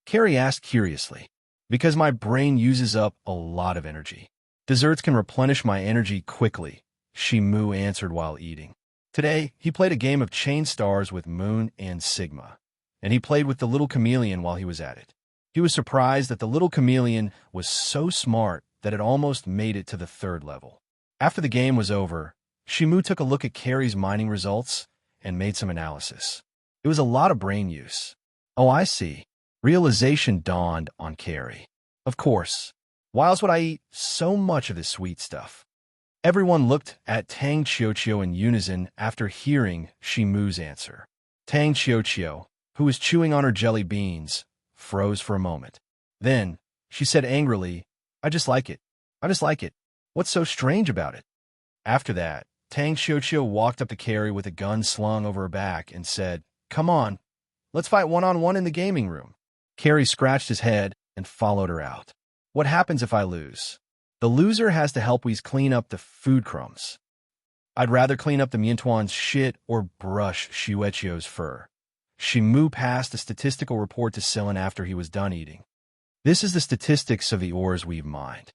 Carrie asked curiously. "Because my brain uses up a lot of energy. Desserts can replenish my energy quickly," Shimu answered while eating. Today, he played a game of Chain Stars with Moon and Sigma, and he played with the little chameleon while he was at it. He was surprised that the little chameleon was so smart that it almost made it to the 3rd level. After the game was over, Shimu took a look at Carrie's mining results and made some analysis. It was a lot of brain use. "Oh, I see." Realization dawned on Carrie. "Of course. Why else would I eat so much of this sweet stuff?" Everyone looked at Tang Xiaoqiu in unison after hearing Shimu's answer. Tang Xiaoqiu, who was chewing on her jelly beans, froze for a moment. Then, she said angrily, I just like it. What's so strange about it?" After that, Tang Xiaoqiu walked up to Carrie with a gun slung over her back and said, "Come on, let's fight one-on-one in the gaming room." Carrie scratched his head and followed her out. "What happens if I lose?" "The loser has to help us clean up the food crumbs." "I'd rather clean up the Miantuan's shit or brush Xueqio's fur." Shimu passed a statistical report to Sillin after he was done eating. "This is the statistics of the ores we've mined."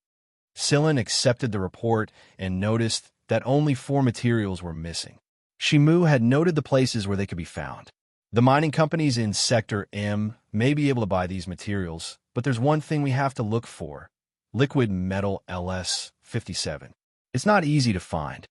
Sillin accepted the report and noticed that only 4 materials were missing. Shimu had noted the places where they could be found. The mining companies in Sector M may be able to buy these materials, but there's one thing we have to look for: liquid metal LS-57. It's not easy to find.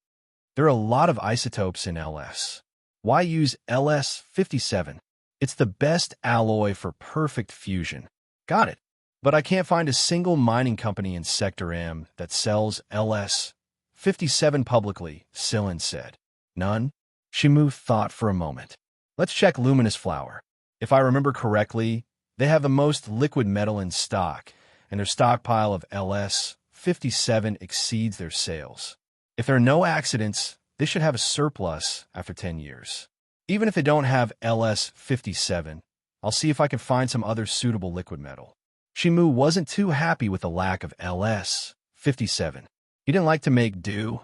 There are a lot of isotopes in LS. Why use LS-57? It's the best alloy for perfect fusion. Got it. But I can't find a single mining company in Sector M that sells LS-57 publicly, Sillin said. None? Shimu thought for a moment. Let's check Luminous Flower. If I remember correctly, they have the most liquid metal in stock, and their stockpile of LS-57 exceeds their sales. If there are no accidents, they should have a surplus after 10 years. Even if they don't have LS-57, I'll see if I can find some other suitable liquid metal. Shimu wasn't too happy with the lack of LS-57. He didn't like to make do,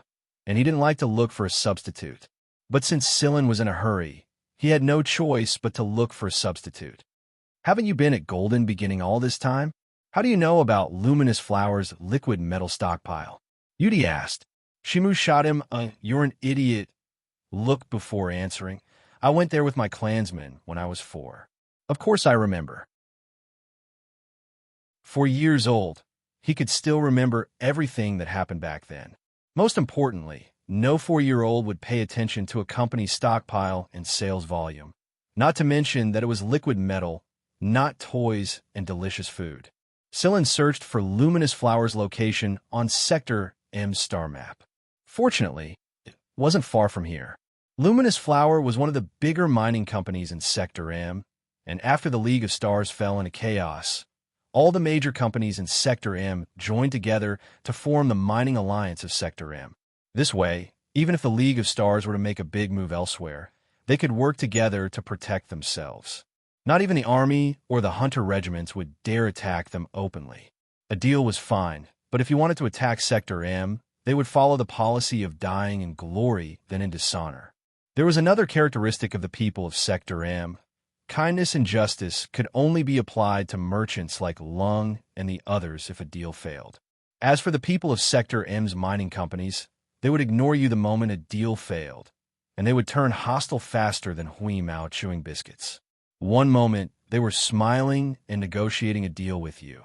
and he didn't like to look for a substitute. But since Sillin was in a hurry, he had no choice but to look for a substitute. Haven't you been at Golden beginning all this time? How do you know about Luminous Flower's liquid metal stockpile? Yudi asked. Shimu shot him "You're an idiot" look before answering. I went there with my clansmen when I was 4. Of course I remember. 4 years old, he could still remember everything that happened back then. Most importantly, no 4-year-old would pay attention to a company's stockpile and sales volume. Not to mention that it was liquid metal, not toys and delicious food. Sillin searched for Luminous Flower's location on Sector M's star map. Fortunately, it wasn't far from here. Luminous Flower was one of the bigger mining companies in Sector M, and after the League of Stars fell into chaos, all the major companies in Sector M joined together to form the Mining Alliance of Sector M. This way, even if the League of Stars were to make a big move elsewhere, they could work together to protect themselves. Not even the army or the hunter regiments would dare attack them openly. A deal was fine, but if you wanted to attack Sector M, they would follow the policy of dying in glory than in dishonor. There was another characteristic of the people of Sector M. Kindness and justice could only be applied to merchants like Lung and the others if a deal failed. As for the people of Sector M's mining companies, they would ignore you the moment a deal failed, and they would turn hostile faster than Hui Mao chewing biscuits. One moment, they were smiling and negotiating a deal with you,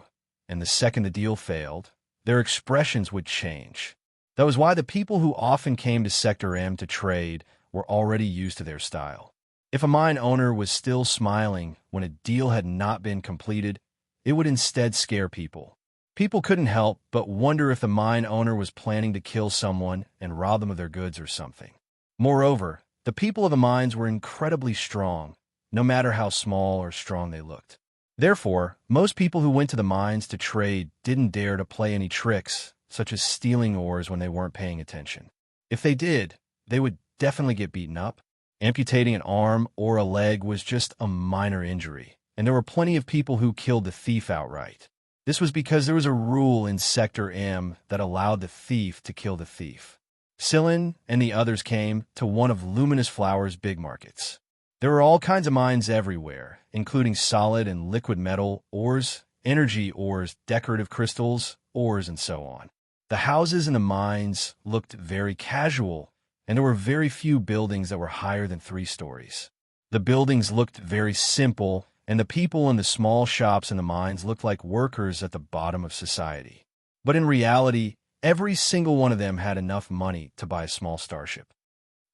and the second the deal failed, their expressions would change. That was why the people who often came to Sector M to trade were already used to their style. If a mine owner was still smiling when a deal had not been completed, it would instead scare people. People couldn't help but wonder if the mine owner was planning to kill someone and rob them of their goods or something. Moreover, the people of the mines were incredibly strong, no matter how small or strong they looked. Therefore, most people who went to the mines to trade didn't dare to play any tricks, such as stealing ores when they weren't paying attention. If they did, they would definitely get beaten up. Amputating an arm or a leg was just a minor injury, and there were plenty of people who killed the thief outright. This was because there was a rule in Sector M that allowed the thief to kill the thief. Sillin and the others came to one of Luminous Flower's big markets. There were all kinds of mines everywhere, including solid and liquid metal ores, energy ores, decorative crystals, ores, and so on. The houses in the mines looked very casual, and there were very few buildings that were higher than 3 stories. The buildings looked very simple, and the people in the small shops in the mines looked like workers at the bottom of society. But in reality, every single one of them had enough money to buy a small starship.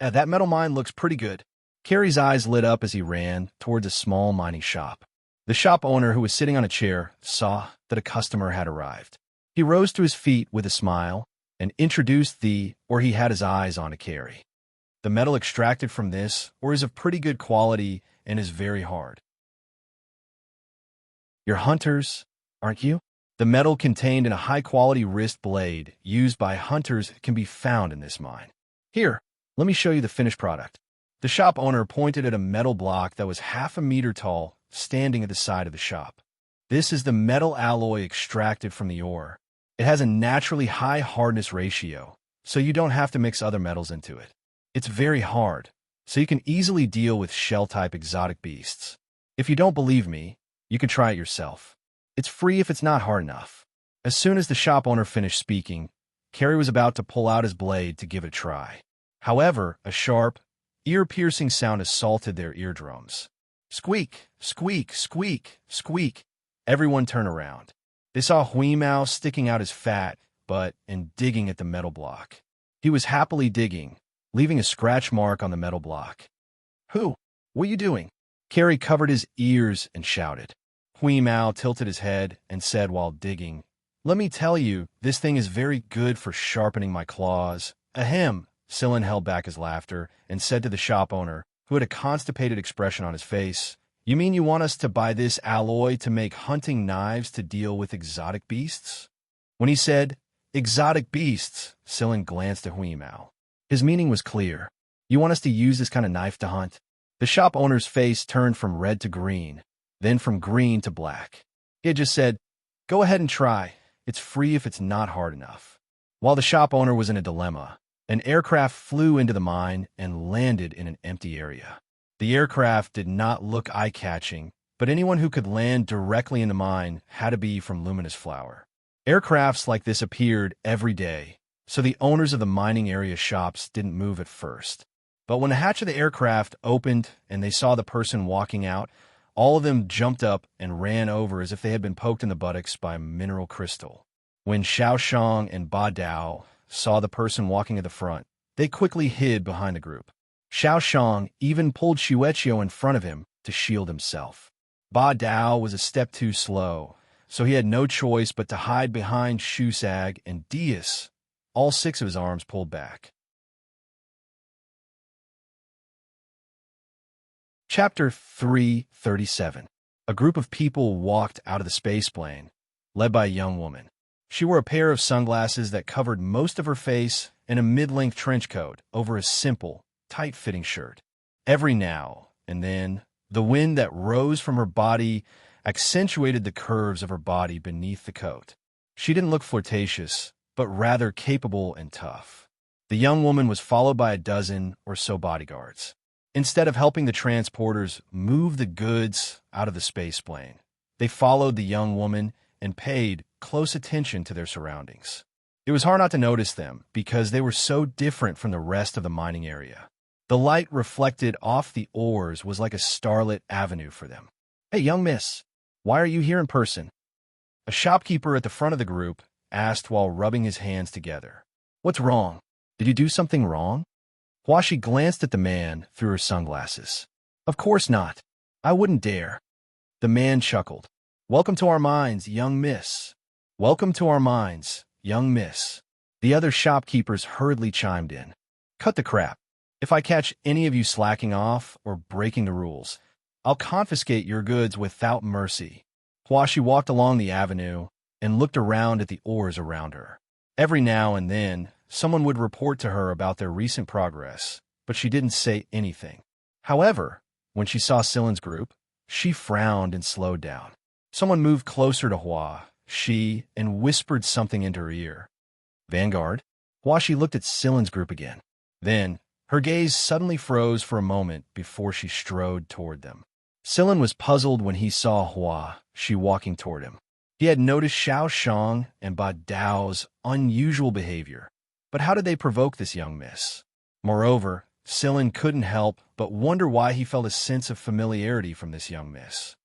That metal mine looks pretty good. Carrie's eyes lit up as he ran towards a small mining shop. The shop owner, who was sitting on a chair, saw that a customer had arrived. He rose to his feet with a smile and introduced he had his eyes on a Carrie. The metal extracted from this ore is of pretty good quality and is very hard. You're hunters, aren't you? The metal contained in a high-quality wrist blade used by hunters can be found in this mine. Here, let me show you the finished product. The shop owner pointed at a metal block that was half a meter tall, standing at the side of the shop. This is the metal alloy extracted from the ore. It has a naturally high hardness ratio, so you don't have to mix other metals into it. It's very hard, so you can easily deal with shell-type exotic beasts. If you don't believe me, you can try it yourself. It's free if it's not hard enough. As soon as the shop owner finished speaking, Carrie was about to pull out his blade to give it a try. However, a sharp, ear-piercing sound assaulted their eardrums. Squeak, squeak, squeak, squeak. Everyone turned around. They saw Hui Mao sticking out his fat butt and digging at the metal block. He was happily digging, leaving a scratch mark on the metal block. Who? What are you doing? Carrie covered his ears and shouted. Hui Mao tilted his head and said while digging, "Let me tell you, this thing is very good for sharpening my claws." Ahem. Sillin held back his laughter and said to the shop owner, who had a constipated expression on his face, "You mean you want us to buy this alloy to make hunting knives to deal with exotic beasts?" When he said, "exotic beasts," Sillin glanced at Hui Mao. His meaning was clear. "You want us to use this kind of knife to hunt?" The shop owner's face turned from red to green, then from green to black. He had just said, Go ahead and try. It's free if it's not hard enough. While the shop owner was in a dilemma, an aircraft flew into the mine and landed in an empty area. The aircraft did not look eye-catching, but anyone who could land directly in the mine had to be from Luminous Flower. Aircrafts like this appeared every day, so the owners of the mining area shops didn't move at first. But when the hatch of the aircraft opened and they saw the person walking out, all of them jumped up and ran over as if they had been poked in the buttocks by a mineral crystal. When Xianxia and Ba Dao saw the person walking at the front, they quickly hid behind the group. Xianxia even pulled Xianxia in front of him to shield himself. Ba Dao was a step too slow, so he had no choice but to hide behind Shusag and Dias, all 6 of his arms pulled back. Chapter 337. A group of people walked out of the spaceplane, led by a young woman. She wore a pair of sunglasses that covered most of her face and a mid-length trench coat over a simple, tight-fitting shirt. Every now and then, the wind that rose from her body accentuated the curves of her body beneath the coat. She didn't look flirtatious, but rather capable and tough. The young woman was followed by a dozen or so bodyguards. Instead of helping the transporters move the goods out of the spaceplane, they followed the young woman and paid close attention to their surroundings. It was hard not to notice them because they were so different from the rest of the mining area. The light reflected off the ores was like a starlit avenue for them. "Hey, young miss, why are you here in person?" A shopkeeper at the front of the group asked while rubbing his hands together. "What's wrong? Did you do something wrong?" Huashi glanced at the man through her sunglasses. "Of course not. I wouldn't dare." The man chuckled. "Welcome to our mines, young miss. Welcome to our mines, young miss." The other shopkeepers hurriedly chimed in. "Cut the crap. If I catch any of you slacking off or breaking the rules, I'll confiscate your goods without mercy." Huashi walked along the avenue and looked around at the ores around her. Every now and then, someone would report to her about their recent progress, but she didn't say anything. However, when she saw Silen's group, she frowned and slowed down. Someone moved closer to Huashi and whispered something into her ear. "Vanguard?" Huashi looked at Silen's group again. Then, her gaze suddenly froze for a moment before she strode toward them. Silen was puzzled when he saw Huashi walking toward him. He had noticed Xianxia and Ba Dao's unusual behavior, but how did they provoke this young miss? Moreover, Silen couldn't help but wonder why he felt a sense of familiarity from this young miss.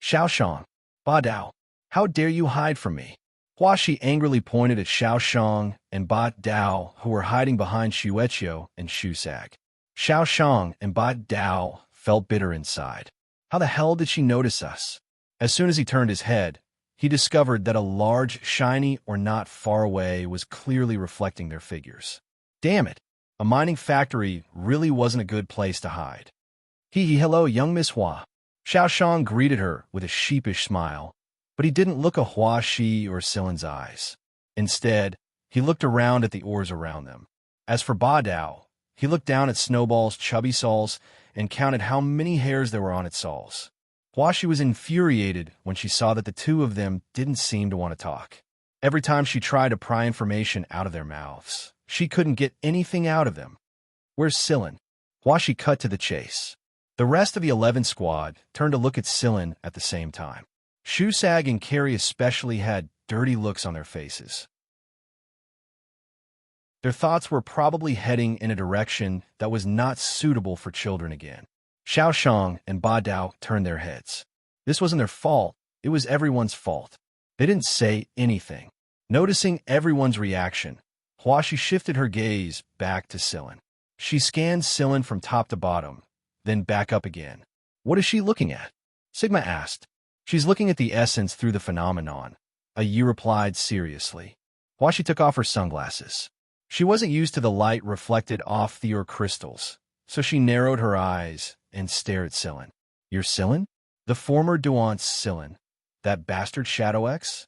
"Xianxia, Ba Dao, how dare you hide from me?" Huashi angrily pointed at Xianxia and Ba Dao, who were hiding behind Xianxia and Shusag. Xianxia and Ba Dao felt bitter inside. How the hell did she notice us? As soon as he turned his head, he discovered that a large, shiny or not far away was clearly reflecting their figures. Damn it, a mining factory really wasn't a good place to hide. Hello, young Miss Hua." Xiaoxiang greeted her with a sheepish smile, but he didn't look at Huashi or Silen's eyes. Instead, he looked around at the ores around them. As for Ba Dao, he looked down at Snowball's chubby soles and counted how many hairs there were on its soles. Huashi was infuriated when she saw that the two of them didn't seem to want to talk. Every time she tried to pry information out of their mouths, she couldn't get anything out of them. "Where's Silen?" Huashi cut to the chase. The rest of the 11 squad turned to look at Silen at the same time. Shusag and Carrie especially had dirty looks on their faces. Their thoughts were probably heading in a direction that was not suitable for children again. Xiaoxiang and Ba Dao turned their heads. This wasn't their fault, it was everyone's fault. They didn't say anything. Noticing everyone's reaction, Huashi shifted her gaze back to Silen. She scanned Silen from top to bottom, then back up again. "What is she looking at?" Sigma asked. "She's looking at the essence through the phenomenon," Yi replied seriously. Huashi took off her sunglasses. She wasn't used to the light reflected off the ore crystals, so she narrowed her eyes and stared at Silen. "You're Silen? The former Duant's Silen? That bastard Shadow X?"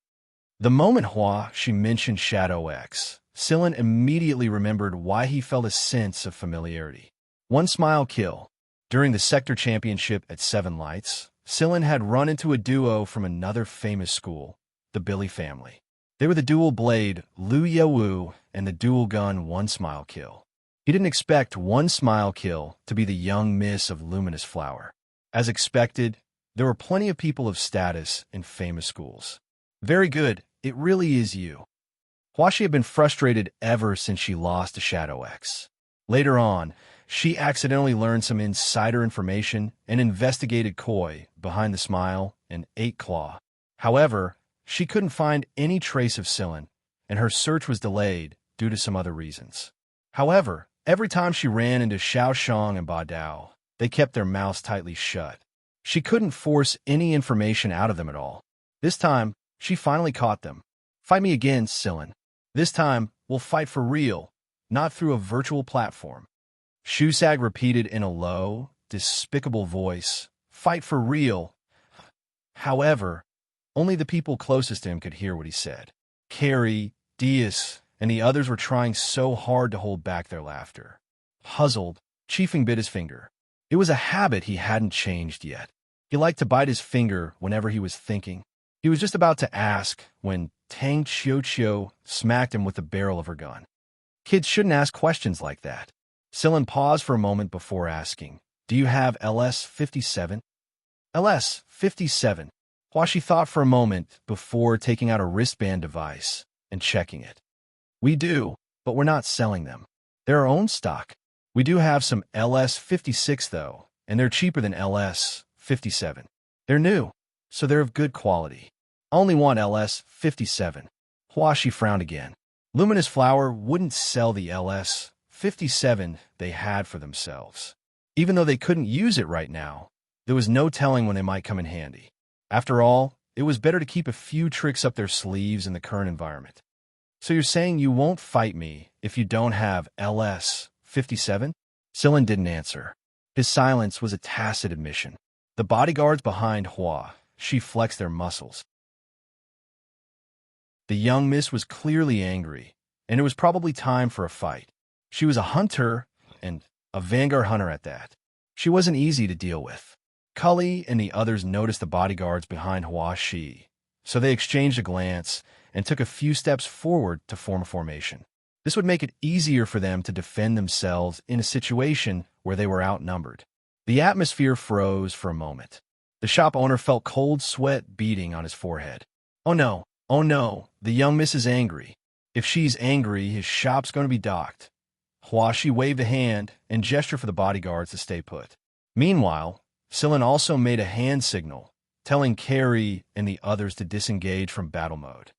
The moment Huashi mentioned Shadow X, Silen immediately remembered why he felt a sense of familiarity. One smile kill. During the sector championship at Seven Lights, Silen had run into a duo from another famous school, the Billy family. They were the dual-blade Lu Yewu and the dual-gun one-smile kill. He didn't expect one smile kill to be the young miss of Luminous Flower. As expected, there were plenty of people of status in famous schools. Very good, it really is you. Huaxi had been frustrated ever since she lost to Shadow X. Later on, she accidentally learned some insider information and investigated Koi behind the smile and 8 Claw. However, she couldn't find any trace of Sillin, and her search was delayed due to some other reasons. However, every time she ran into Xiaoxiang and Ba Dao, they kept their mouths tightly shut. She couldn't force any information out of them at all. This time, she finally caught them. Fight me again, Sillin. This time, we'll fight for real, not through a virtual platform. Shusag repeated in a low, despicable voice, fight for real. However, only the people closest to him could hear what he said. Carrie, Diaz, and the others were trying so hard to hold back their laughter. Puzzled, Chiefing bit his finger. It was a habit he hadn't changed yet. He liked to bite his finger whenever he was thinking. He was just about to ask when Tang Qiuqiu smacked him with the barrel of her gun. Kids shouldn't ask questions like that. Sillin paused for a moment before asking, "Do you have LS-57? LS-57. Huaxi thought for a moment before taking out a wristband device and checking it. We do, but we're not selling them. They're our own stock. We do have some LS-56 though, and they're cheaper than LS-57. They're new, so they're of good quality. I only want LS-57. Huaxi frowned again. Luminous Flower wouldn't sell the LS-57 they had for themselves. Even though they couldn't use it right now, there was no telling when they might come in handy. After all, it was better to keep a few tricks up their sleeves in the current environment. So you're saying you won't fight me if you don't have LS-57? Sillin didn't answer. His silence was a tacit admission. The bodyguards behind Hua, she flexed their muscles. The young miss was clearly angry, and it was probably time for a fight. She was a hunter, and a vanguard hunter at that. She wasn't easy to deal with. Cully and the others noticed the bodyguards behind Huaxi, so they exchanged a glance and took a few steps forward to form a formation. This would make it easier for them to defend themselves in a situation where they were outnumbered. The atmosphere froze for a moment. The shop owner felt cold sweat beating on his forehead. Oh no, the young miss is angry. If she's angry, his shop's going to be docked. Huaxi waved a hand and gestured for the bodyguards to stay put. Meanwhile, Sillin also made a hand signal, telling Carrie and the others to disengage from battle mode.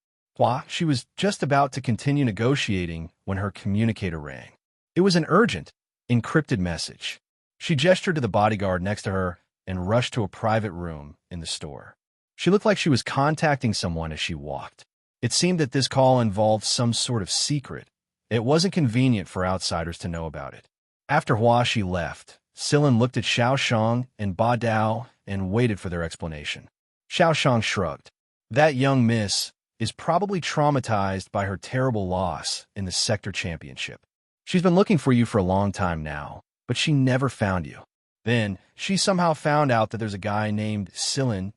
She was just about to continue negotiating when her communicator rang. It was an urgent, encrypted message. She gestured to the bodyguard next to her and rushed to a private room in the store. She looked like she was contacting someone as she walked. It seemed that this call involved some sort of secret. It wasn't convenient for outsiders to know about it. After Huaxi left, Sillin looked at Xiaoxiang and Ba Dao and waited for their explanation. Xiaoxiang shrugged. That young miss is probably traumatized by her terrible loss in the sector championship. She's been looking for you for a long time now, but she never found you. Then, she somehow found out that there's a guy named Sillin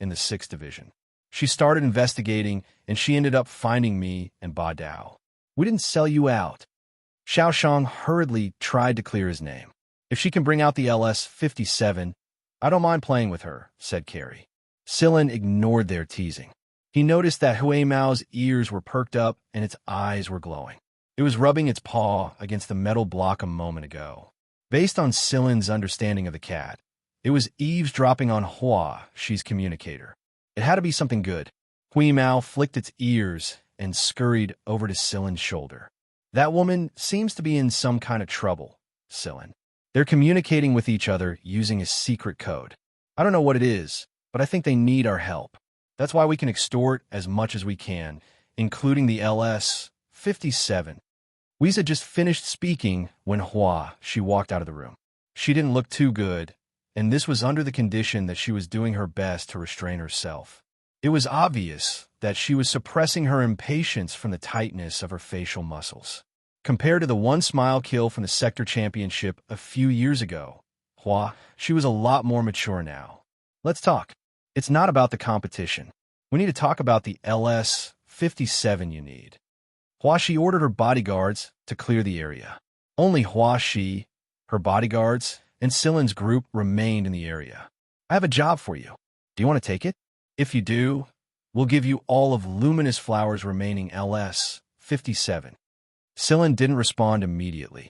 in the 6th Division. She started investigating, and she ended up finding me and Ba Dao. We didn't sell you out. Xiaoxiang hurriedly tried to clear his name. If she can bring out the LS-57, I don't mind playing with her, said Carrie. Sillin ignored their teasing. He noticed that Hui Mao's ears were perked up and its eyes were glowing. It was rubbing its paw against the metal block a moment ago. Based on Sillin's understanding of the cat, it was eavesdropping on Huaxi's communicator. It had to be something good. Hui Mao flicked its ears and scurried over to Sillin's shoulder. That woman seems to be in some kind of trouble, Sillin. They're communicating with each other using a secret code. I don't know what it is, but I think they need our help. That's why we can extort as much as we can, including the LS-57. Wuxia just finished speaking when she walked out of the room. She didn't look too good, and this was under the condition that she was doing her best to restrain herself. It was obvious that she was suppressing her impatience from the tightness of her facial muscles. Compared to the one smile kill from the sector championship a few years ago, she was a lot more mature now. Let's talk. It's not about the competition. We need to talk about the LS-57 you need. Huaxi ordered her bodyguards to clear the area. Only Huaxi, her bodyguards, and Silen's group remained in the area. I have a job for you. Do you want to take it? If you do, we'll give you all of Luminous Flower's remaining LS-57. Silen didn't respond immediately.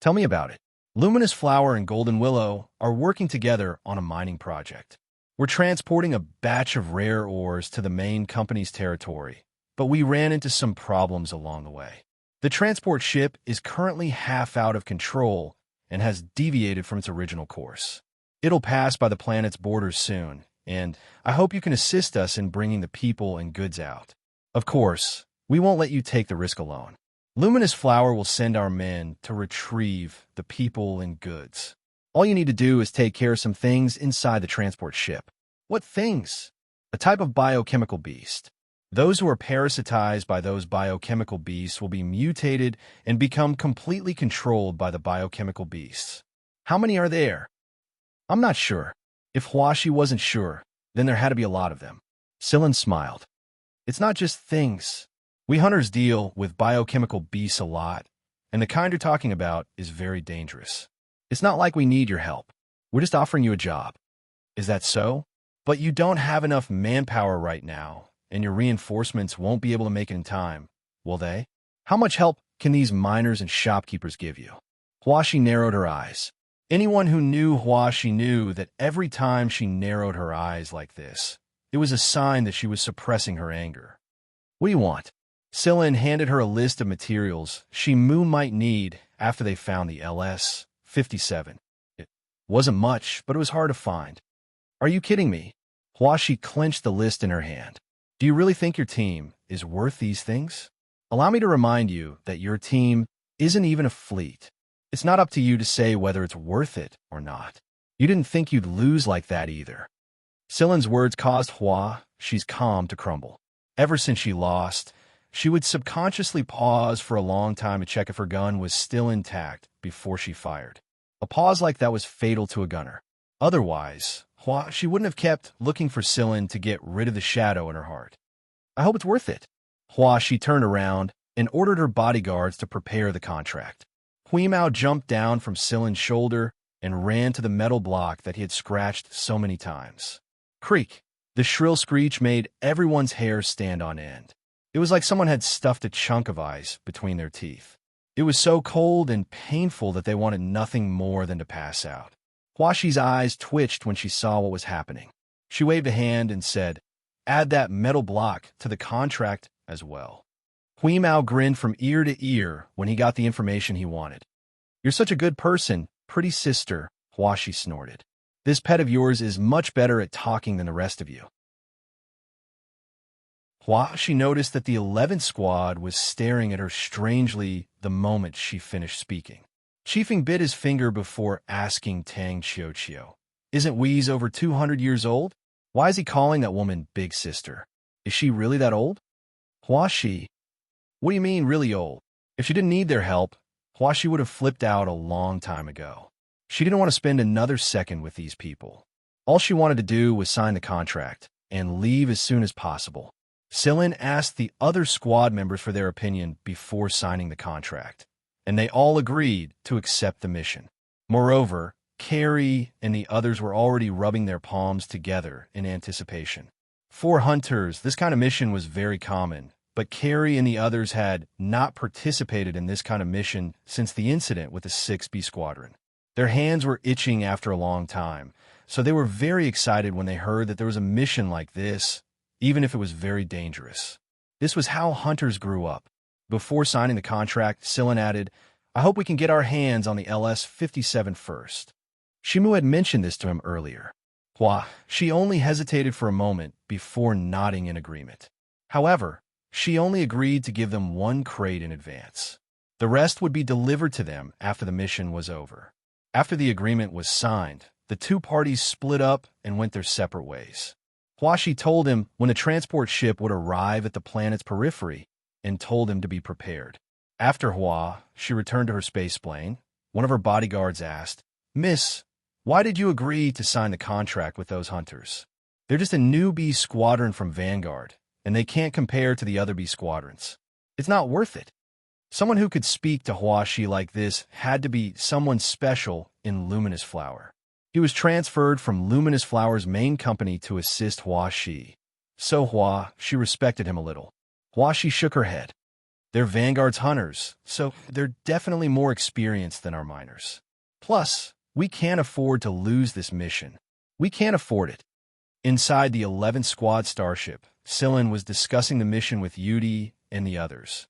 Tell me about it. Luminous Flower and Golden Willow are working together on a mining project. We're transporting a batch of rare ores to the main company's territory, but we ran into some problems along the way. The transport ship is currently half out of control and has deviated from its original course. It'll pass by the planet's borders soon, and I hope you can assist us in bringing the people and goods out. Of course, we won't let you take the risk alone. Luminous Flower will send our men to retrieve the people and goods. All you need to do is take care of some things inside the transport ship. What things? A type of biochemical beast. Those who are parasitized by those biochemical beasts will be mutated and become completely controlled by the biochemical beasts. How many are there? I'm not sure. If Huaxi wasn't sure, then there had to be a lot of them. Silen smiled. It's not just things. We hunters deal with biochemical beasts a lot, and the kind you're talking about is very dangerous. It's not like we need your help. We're just offering you a job. Is that so? But you don't have enough manpower right now, and your reinforcements won't be able to make it in time, will they? How much help can these miners and shopkeepers give you? Huaxi narrowed her eyes. Anyone who knew Huaxi knew that every time she narrowed her eyes like this, it was a sign that she was suppressing her anger. What do you want? Silen handed her a list of materials she might need after they found the LS-57. It wasn't much, but it was hard to find. Are you kidding me? Huaxi clenched the list in her hand. Do you really think your team is worth these things? Allow me to remind you that your team isn't even a fleet. It's not up to you to say whether it's worth it or not. You didn't think you'd lose like that either. Silen's words caused Huaxi's calm to crumble. Ever since she lost, she would subconsciously pause for a long time to check if her gun was still intact before she fired. A pause like that was fatal to a gunner. Otherwise, she wouldn't have kept looking for Silen to get rid of the shadow in her heart. I hope it's worth it. She turned around and ordered her bodyguards to prepare the contract. Huimao jumped down from Silen's shoulder and ran to the metal block that he had scratched so many times. Creak! The shrill screech made everyone's hair stand on end. It was like someone had stuffed a chunk of ice between their teeth. It was so cold and painful that they wanted nothing more than to pass out. Huaxi's eyes twitched when she saw what was happening. She waved a hand and said, "Add that metal block to the contract as well." Huimao grinned from ear to ear when he got the information he wanted. "You're such a good person, pretty sister," Huaxi snorted. "This pet of yours is much better at talking than the rest of you." Huaxi noticed that the 11th squad was staring at her strangely the moment she finished speaking. Chiefing bit his finger before asking Tang Xiaoqiu, "Isn't Wheeze over 200 years old? Why is he calling that woman Big Sister? Is she really that old?" Huaxi, "What do you mean, really old? If she didn't need their help, Huaxi would have flipped out a long time ago. She didn't want to spend another second with these people. All she wanted to do was sign the contract and leave as soon as possible." Silen asked the other squad members for their opinion before signing the contract, and they all agreed to accept the mission. Moreover, Carrie and the others were already rubbing their palms together in anticipation. For hunters, this kind of mission was very common, but Carrie and the others had not participated in this kind of mission since the incident with the 6B Squadron. Their hands were itching after a long time, so they were very excited when they heard that there was a mission like this, even if it was very dangerous. This was how hunters grew up. Before signing the contract, Silen added, "I hope we can get our hands on the LS-57 first." Shimu had mentioned this to him earlier. She only hesitated for a moment before nodding in agreement. However, she only agreed to give them one crate in advance. The rest would be delivered to them after the mission was over. After the agreement was signed, the two parties split up and went their separate ways. Huaxi told him when the transport ship would arrive at the planet's periphery and told him to be prepared. After she returned to her space plane, one of her bodyguards asked, "Miss, why did you agree to sign the contract with those hunters?" They're just a new B squadron from Vanguard, and they can't compare to the other B squadrons. It's not worth it. Someone who could speak to Huaxi like this had to be someone special in Luminous Flower. He was transferred from Luminous Flower's main company to assist Huaxi. So she respected him a little. Huaxi shook her head. They're Vanguard's hunters, so they're definitely more experienced than our miners. Plus, we can't afford to lose this mission. We can't afford it. Inside the 11th Squad starship, Sillin was discussing the mission with Yudi and the others.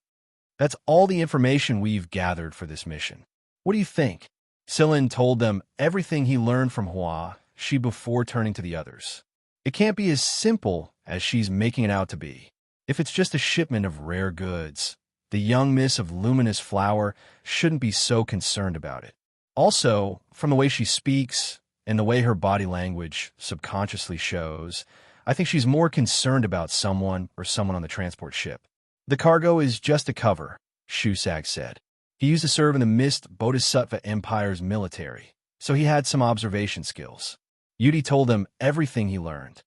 That's all the information we've gathered for this mission. What do you think? Sillin told them everything he learned from Huaxi before turning to the others. It can't be as simple as she's making it out to be. If it's just a shipment of rare goods, the young miss of Luminous Flower shouldn't be so concerned about it. Also, from the way she speaks and the way her body language subconsciously shows, I think she's more concerned about someone on the transport ship. The cargo is just a cover, Xianxia said. He used to serve in the Mist Bodhisattva Empire's military, so he had some observation skills. Yudi told him everything he learned.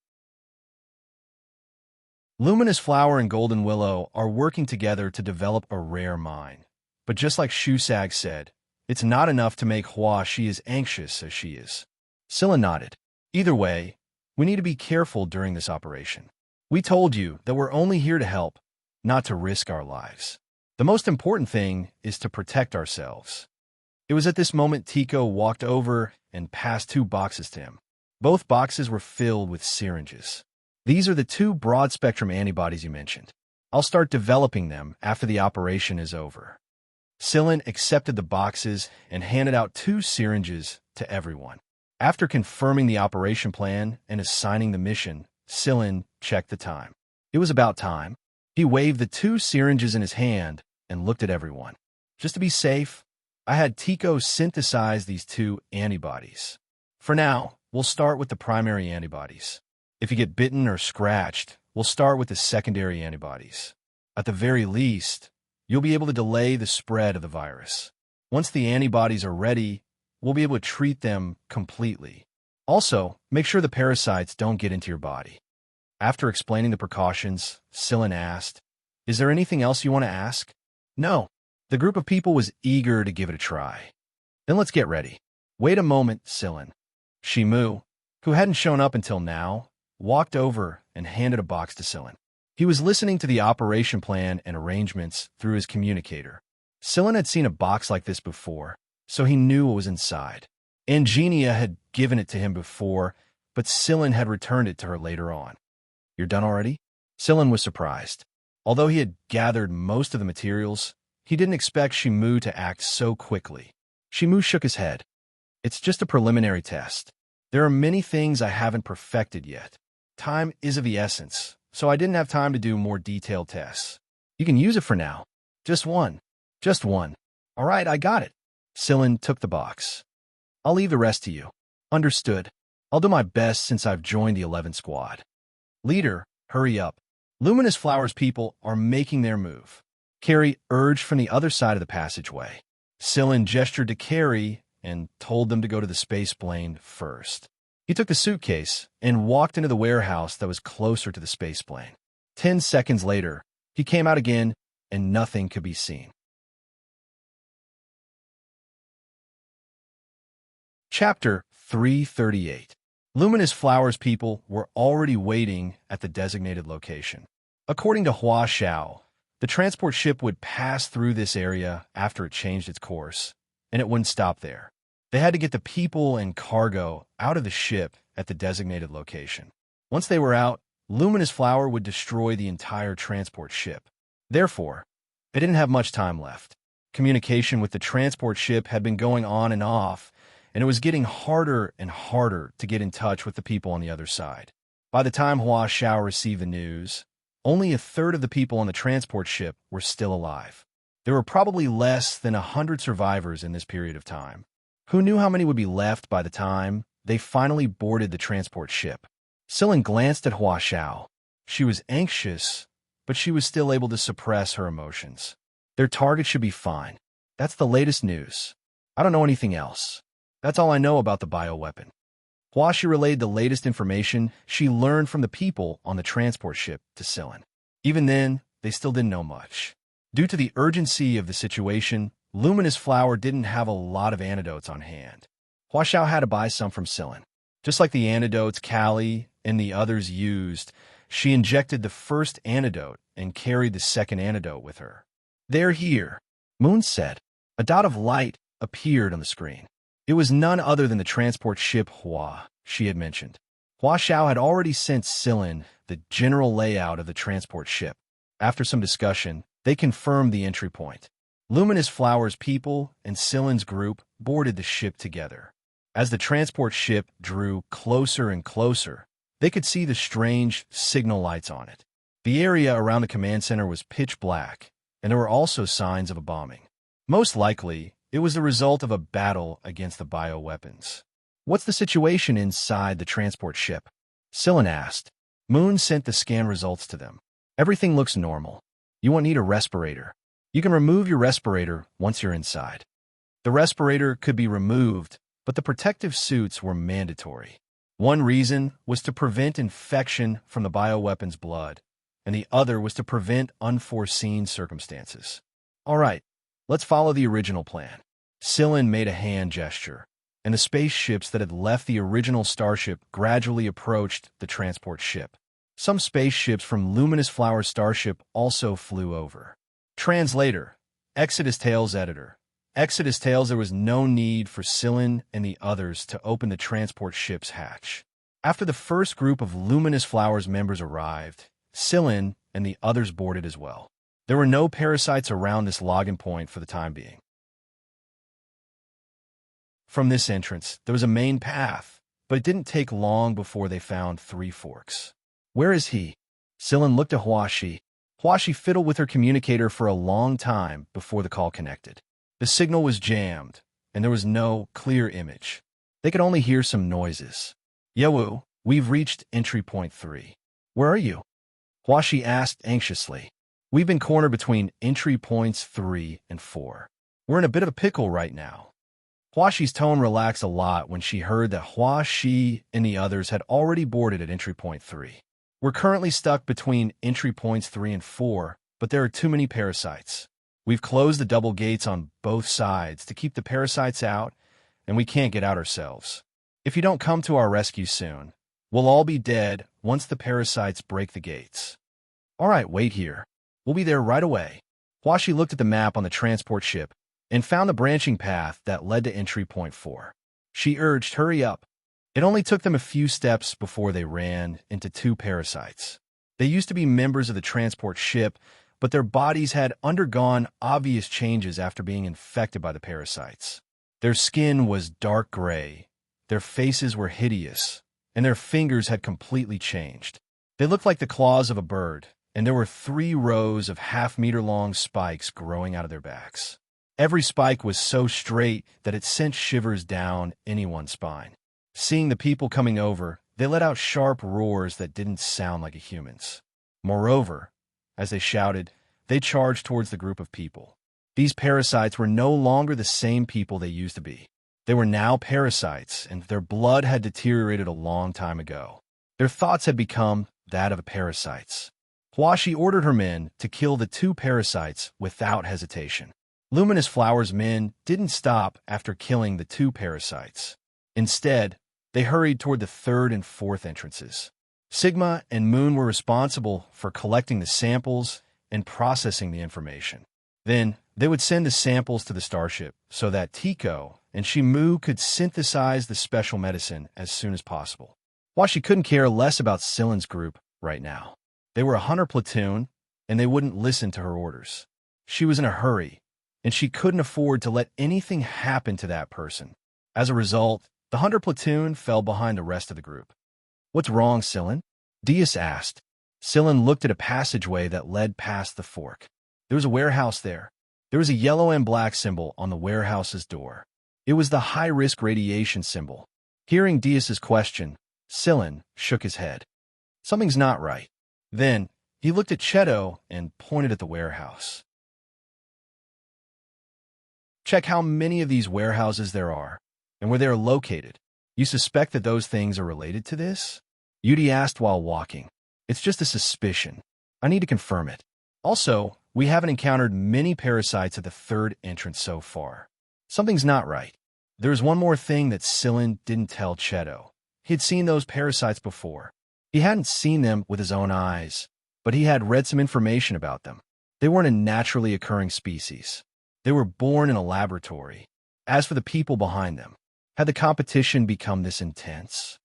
Luminous Flower and Golden Willow are working together to develop a rare mine. But just like Xianxia said, it's not enough to make Huaxi as anxious as she is. Silla nodded. Either way, we need to be careful during this operation. We told you that we're only here to help, not to risk our lives. The most important thing is to protect ourselves. It was at this moment Tico walked over and passed 2 boxes to him. Both boxes were filled with syringes. These are the 2 broad-spectrum antibodies you mentioned. I'll start developing them after the operation is over. Sillin accepted the boxes and handed out 2 syringes to everyone. After confirming the operation plan and assigning the mission, Sillin checked the time. It was about time. He waved the 2 syringes in his hand and looked at everyone. Just to be safe, I had Tico synthesize these 2 antibodies. For now, we'll start with the primary antibodies. If you get bitten or scratched, we'll start with the secondary antibodies. At the very least, you'll be able to delay the spread of the virus. Once the antibodies are ready, we'll be able to treat them completely. Also, make sure the parasites don't get into your body. After explaining the precautions, Sillin asked, "Is there anything else you want to ask?" No. The group of people was eager to give it a try. Then let's get ready. Wait a moment, Sillin. Shimu, who hadn't shown up until now, walked over and handed a box to Sillin. He was listening to the operation plan and arrangements through his communicator. Sillin had seen a box like this before, so he knew what was inside. Xianxia had given it to him before, but Sillin had returned it to her later on. You're done already? Sillin was surprised. Although he had gathered most of the materials, he didn't expect Shimu to act so quickly. Shimu shook his head. It's just a preliminary test. There are many things I haven't perfected yet. Time is of the essence, so I didn't have time to do more detailed tests. You can use it for now. Just one. Just one. All right, I got it. Sillin took the box. I'll leave the rest to you. Understood. I'll do my best since I've joined the 11th Squad. Leader, hurry up. Luminous Flower's people are making their move. Carrie urged from the other side of the passageway. Sillin gestured to Carrie and told them to go to the space plane first. He took the suitcase and walked into the warehouse that was closer to the space plane. 10 seconds later, he came out again and nothing could be seen. Chapter 338. Luminous Flower's people were already waiting at the designated location. According to Huaxiao, the transport ship would pass through this area after it changed its course, and it wouldn't stop there. They had to get the people and cargo out of the ship at the designated location. Once they were out, Luminous Flower would destroy the entire transport ship. Therefore, they didn't have much time left. Communication with the transport ship had been going on and off, and it was getting harder and harder to get in touch with the people on the other side. By the time Huaxiao received the news, only a third of the people on the transport ship were still alive. There were probably less than 100 survivors in this period of time. Who knew how many would be left by the time they finally boarded the transport ship? Sillin glanced at Huaxiao. She was anxious, but she was still able to suppress her emotions. Their target should be fine. That's the latest news. I don't know anything else. That's all I know about the bioweapon. Huaxi relayed the latest information she learned from the people on the transport ship to Sillin. Even then, they still didn't know much. Due to the urgency of the situation, Luminous Flower didn't have a lot of antidotes on hand. Huaxiao had to buy some from Sillin. Just like the antidotes Callie and the others used, she injected the first antidote and carried the second antidote with her. "They're here," Moon said. A dot of light appeared on the screen. It was none other than the transport ship Hua she had mentioned. Huaxiao had already sent Sillin the general layout of the transport ship. After some discussion, they confirmed the entry point. Luminous Flower's people and Sillin's group boarded the ship together. As the transport ship drew closer and closer, they could see the strange signal lights on it. The area around the command center was pitch black, and there were also signs of a bombing. Most likely, it was the result of a battle against the bioweapons. "What's the situation inside the transport ship?" Sillin asked. Moon sent the scan results to them. "Everything looks normal. You won't need a respirator. You can remove your respirator once you're inside." The respirator could be removed, but the protective suits were mandatory. One reason was to prevent infection from the bioweapon's blood, and the other was to prevent unforeseen circumstances. "All right, let's follow the original plan." Sillin made a hand gesture, and the spaceships that had left the original starship gradually approached the transport ship. Some spaceships from Luminous Flower Starship also flew over. Translator, Exodus Tales Editor. Exodus Tales, there was no need for Sillin and the others to open the transport ship's hatch. After the first group of Luminous Flower's members arrived, Sillin and the others boarded as well. There were no parasites around this login point for the time being. From this entrance, there was a main path, but it didn't take long before they found Three Forks. "Where is he?" Sillin looked at Huaxi. Huaxi fiddled with her communicator for a long time before the call connected. The signal was jammed, and there was no clear image. They could only hear some noises. "Yewu, we've reached entry point 3. Where are you?" Huaxi asked anxiously. "We've been cornered between entry points 3 and 4. We're in a bit of a pickle right now." Huaxi's tone relaxed a lot when she heard that Huaxi and the others had already boarded at entry point 3. "We're currently stuck between entry points 3 and 4, but there are too many parasites. We've closed the double gates on both sides to keep the parasites out, and we can't get out ourselves. If you don't come to our rescue soon, we'll all be dead once the parasites break the gates." "All right, wait here. We'll be there right away." Huaxi looked at the map on the transport ship and found the branching path that led to entry point 4. She urged, "Hurry up." It only took them a few steps before they ran into two parasites. They used to be members of the transport ship, but their bodies had undergone obvious changes after being infected by the parasites. Their skin was dark gray, their faces were hideous, and their fingers had completely changed. They looked like the claws of a bird, and there were 3 rows of half-meter-long spikes growing out of their backs. Every spike was so straight that it sent shivers down anyone's spine. Seeing the people coming over, they let out sharp roars that didn't sound like a human's. Moreover, as they shouted, they charged towards the group of people. These parasites were no longer the same people they used to be. They were now parasites, and their blood had deteriorated a long time ago. Their thoughts had become that of parasites. Huaxi ordered her men to kill the 2 parasites without hesitation. Luminous Flower's men didn't stop after killing the 2 parasites. Instead, they hurried toward the 3rd and 4th entrances. Sigma and Moon were responsible for collecting the samples and processing the information. Then, they would send the samples to the starship so that Tico and Shimu could synthesize the special medicine as soon as possible. Huaxi couldn't care less about Sillin's group right now. They were a hunter platoon, and they wouldn't listen to her orders. She was in a hurry, and she couldn't afford to let anything happen to that person. As a result, the hunter platoon fell behind the rest of the group. "What's wrong, Sillin?" Diaz asked. Sillin looked at a passageway that led past the fork. There was a warehouse there. There was a yellow and black symbol on the warehouse's door. It was the high-risk radiation symbol. Hearing Diaz's question, Sillin shook his head. Something's not right. Then, he looked at Cheto and pointed at the warehouse. "Check how many of these warehouses there are, and where they are located. You suspect that those things are related to this? Yudi asked while walking. It's just a suspicion. I need to confirm it. Also, we haven't encountered many parasites at the third entrance so far. Something's not right. There's one more thing that Sillin didn't tell Cheto. He had seen those parasites before. He hadn't seen them with his own eyes, but he had read some information about them. They weren't a naturally occurring species. They were born in a laboratory. As for the people behind them, had the competition become this intense?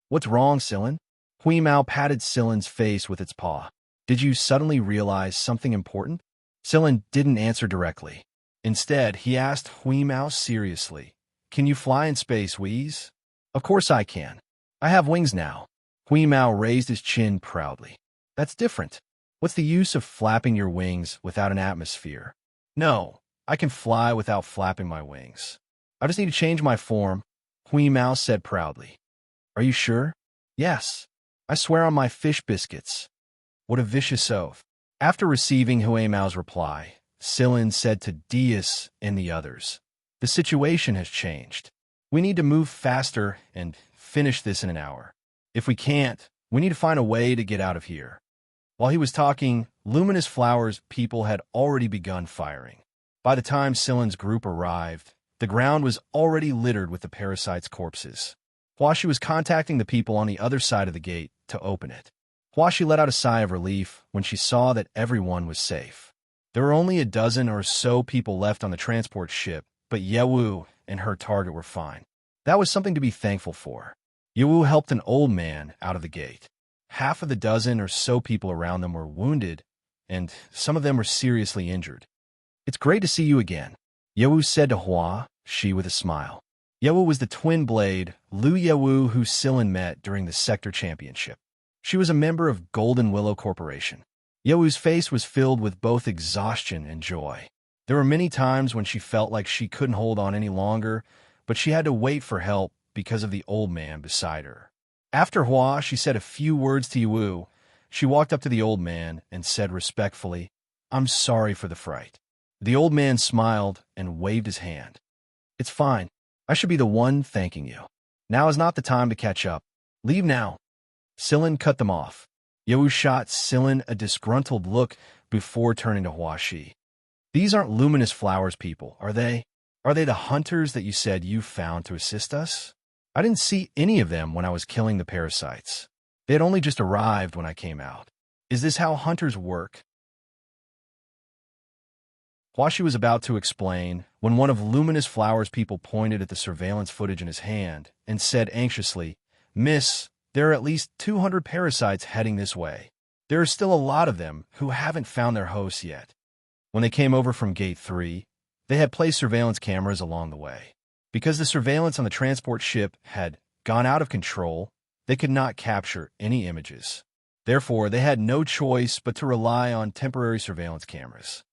What's wrong, Sillin? Hui Mao patted Sillin's face with its paw. Did you suddenly realize something important? Sillin didn't answer directly. Instead, he asked Hui Mao seriously, Can you fly in space, Wheeze? Of course I can. I have wings now. Hui Mao raised his chin proudly. That's different. What's the use of flapping your wings without an atmosphere? No, I can fly without flapping my wings. I just need to change my form, Hui Mao said proudly. Are you sure? Yes. I swear on my fish biscuits. What a vicious oath. After receiving Hui Mao's reply, Sillin said to Dias and the others, The situation has changed. We need to move faster and finish this in an hour. If we can't, we need to find a way to get out of here. While he was talking, Luminous Flowers people had already begun firing. By the time Sillin's group arrived, the ground was already littered with the parasites' corpses. Huashi was contacting the people on the other side of the gate to open it. Huashi let out a sigh of relief when she saw that everyone was safe. There were only a dozen or so people left on the transport ship, but Yewu and her target were fine. That was something to be thankful for. Yewu helped an old man out of the gate. Half of the dozen or so people around them were wounded, and some of them were seriously injured. It's great to see you again, Yewu said to Huashi with a smile. Yewu was the twin blade, Lu Yewu, who Sillin met during the Sector Championship. She was a member of Golden Willow Corporation. Yewu's face was filled with both exhaustion and joy. There were many times when she felt like she couldn't hold on any longer, but she had to wait for help because of the old man beside her. After she said a few words to Yewu, she walked up to the old man and said respectfully, I'm sorry for the fright. The old man smiled and waved his hand. It's fine. I should be the one thanking you. Now is not the time to catch up. Leave now. Sillin cut them off. Yewu shot Sillin a disgruntled look before turning to Huashi. These aren't Luminous Flowers people, are they? Are they the hunters that you said you found to assist us? I didn't see any of them when I was killing the parasites. They had only just arrived when I came out. Is this how hunters work? Huashi was about to explain when one of Luminous Flowers' people pointed at the surveillance footage in his hand and said anxiously, Miss, there are at least 200 parasites heading this way. There are still a lot of them who haven't found their hosts yet. When they came over from Gate 3, they had placed surveillance cameras along the way. Because the surveillance on the transport ship had gone out of control, they could not capture any images. Therefore, they had no choice but to rely on temporary surveillance cameras.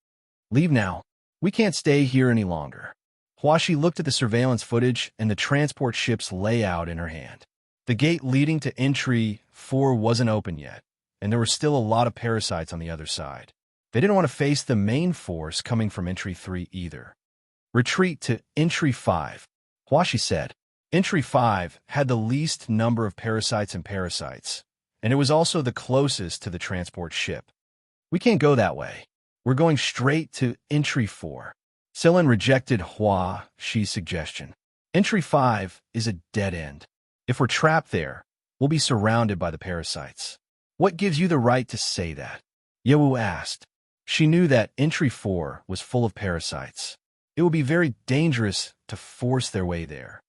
Leave now. We can't stay here any longer. Huashi looked at the surveillance footage and the transport ship's layout in her hand. The gate leading to Entry 4 wasn't open yet, and there were still a lot of parasites on the other side. They didn't want to face the main force coming from Entry 3 either. Retreat to Entry 5, Huashi said. Entry 5 had the least number of parasites, and it was also the closest to the transport ship. We can't go that way. We're going straight to Entry 4. Sillin rejected Huashi's suggestion. Entry 5 is a dead end. If we're trapped there, we'll be surrounded by the parasites. What gives you the right to say that? Yewu asked. She knew that Entry 4 was full of parasites. It would be very dangerous to force their way there.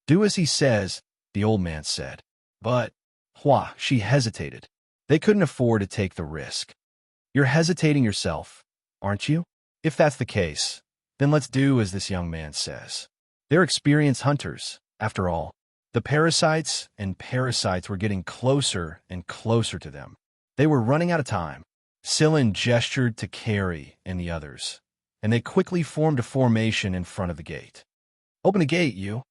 Do as he says, the old man said. But, she hesitated. They couldn't afford to take the risk. You're hesitating yourself, aren't you? If that's the case, then let's do as this young man says. They're experienced hunters, after all. The parasites were getting closer and closer to them. They were running out of time. Sillin gestured to Carrie and the others, and they quickly formed a formation in front of the gate. Open the gate, you.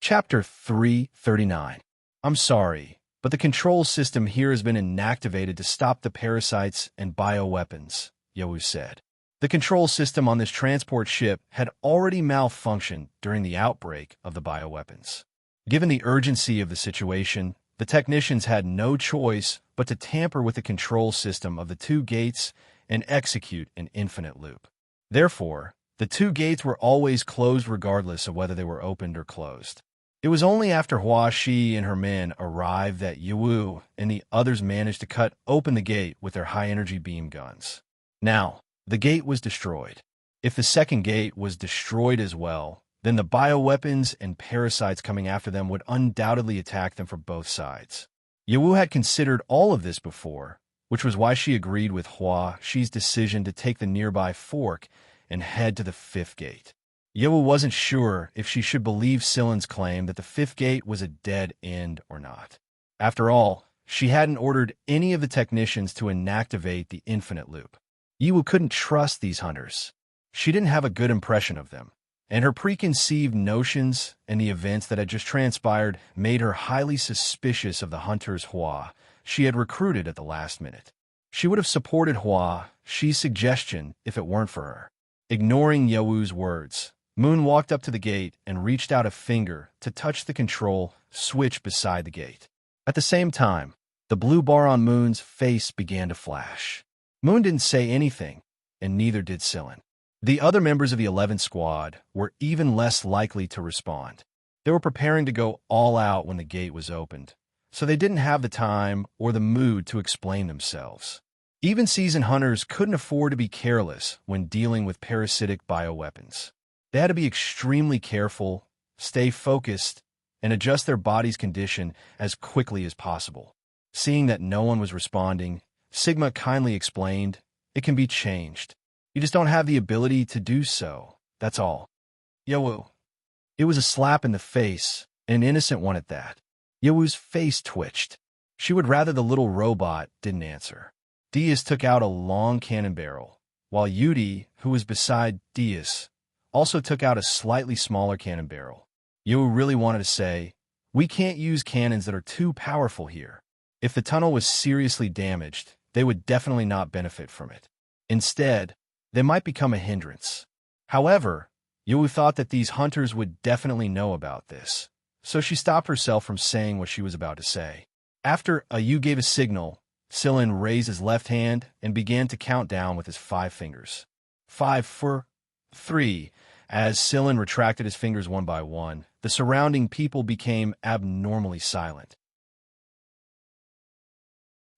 Chapter 339. I'm sorry, but the control system here has been inactivated to stop the parasites and bioweapons, Yewu said. The control system on this transport ship had already malfunctioned during the outbreak of the bioweapons. Given the urgency of the situation, the technicians had no choice but to tamper with the control system of the two gates and execute an infinite loop. Therefore, the two gates were always closed regardless of whether they were opened or closed. It was only after Huaxi and her men arrived that Yiwu and the others managed to cut open the gate with their high-energy beam guns. Now, the gate was destroyed. If the second gate was destroyed as well, then the bioweapons and parasites coming after them would undoubtedly attack them from both sides. Yiwu had considered all of this before, which was why she agreed with Huaxi's decision to take the nearby fork and head to the fifth gate. Yiwu wasn't sure if she should believe Silen's claim that the fifth gate was a dead end or not. After all, she hadn't ordered any of the technicians to inactivate the infinite loop. Yiwu couldn't trust these hunters. She didn't have a good impression of them, and her preconceived notions and the events that had just transpired made her highly suspicious of the hunters she had recruited at the last minute. She would have supported Huaxi's suggestion if it weren't for her. Ignoring Yiwu's words, Moon walked up to the gate and reached out a finger to touch the control switch beside the gate. At the same time, the blue bar on Moon's face began to flash. Moon didn't say anything, and neither did Silen. The other members of the 11th Squad were even less likely to respond. They were preparing to go all out when the gate was opened, so they didn't have the time or the mood to explain themselves. Even seasoned hunters couldn't afford to be careless when dealing with parasitic bioweapons. They had to be extremely careful, stay focused, and adjust their body's condition as quickly as possible. Seeing that no one was responding, Sigma kindly explained, "It can be changed. You just don't have the ability to do so, that's all." Yiwu. It was a slap in the face, and an innocent one at that. Yiwu's face twitched. She would rather the little robot didn't answer. Diaz took out a long cannon barrel, while Yudi, who was beside Diaz, also took out a slightly smaller cannon barrel. Yiwu really wanted to say, "We can't use cannons that are too powerful here. If the tunnel was seriously damaged, they would definitely not benefit from it. Instead, they might become a hindrance." However, Yiwu thought that these hunters would definitely know about this, so she stopped herself from saying what she was about to say. After Yu gave a signal, Silen raised his left hand and began to count down with his 5 fingers. 5, 4, 3. As Silen retracted his fingers one by one, the surrounding people became abnormally silent.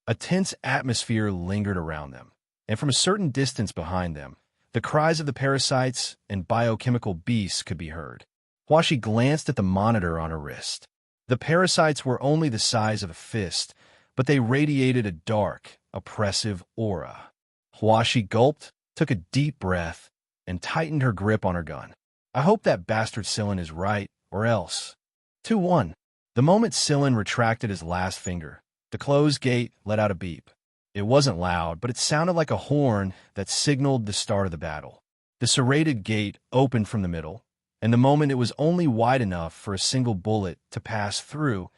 A tense atmosphere lingered around them, and from a certain distance behind them, the cries of the parasites and biochemical beasts could be heard. Huaxi glanced at the monitor on her wrist. The parasites were only the size of a fist, but they radiated a dark, oppressive aura. Huaxi gulped, took a deep breath, and tightened her grip on her gun. "I hope that bastard Silen is right, or else." 2-1. The moment Silen retracted his last finger, the closed gate let out a beep. It wasn't loud, but it sounded like a horn that signaled the start of the battle. The serrated gate opened from the middle, and the moment it was only wide enough for a single bullet to pass through,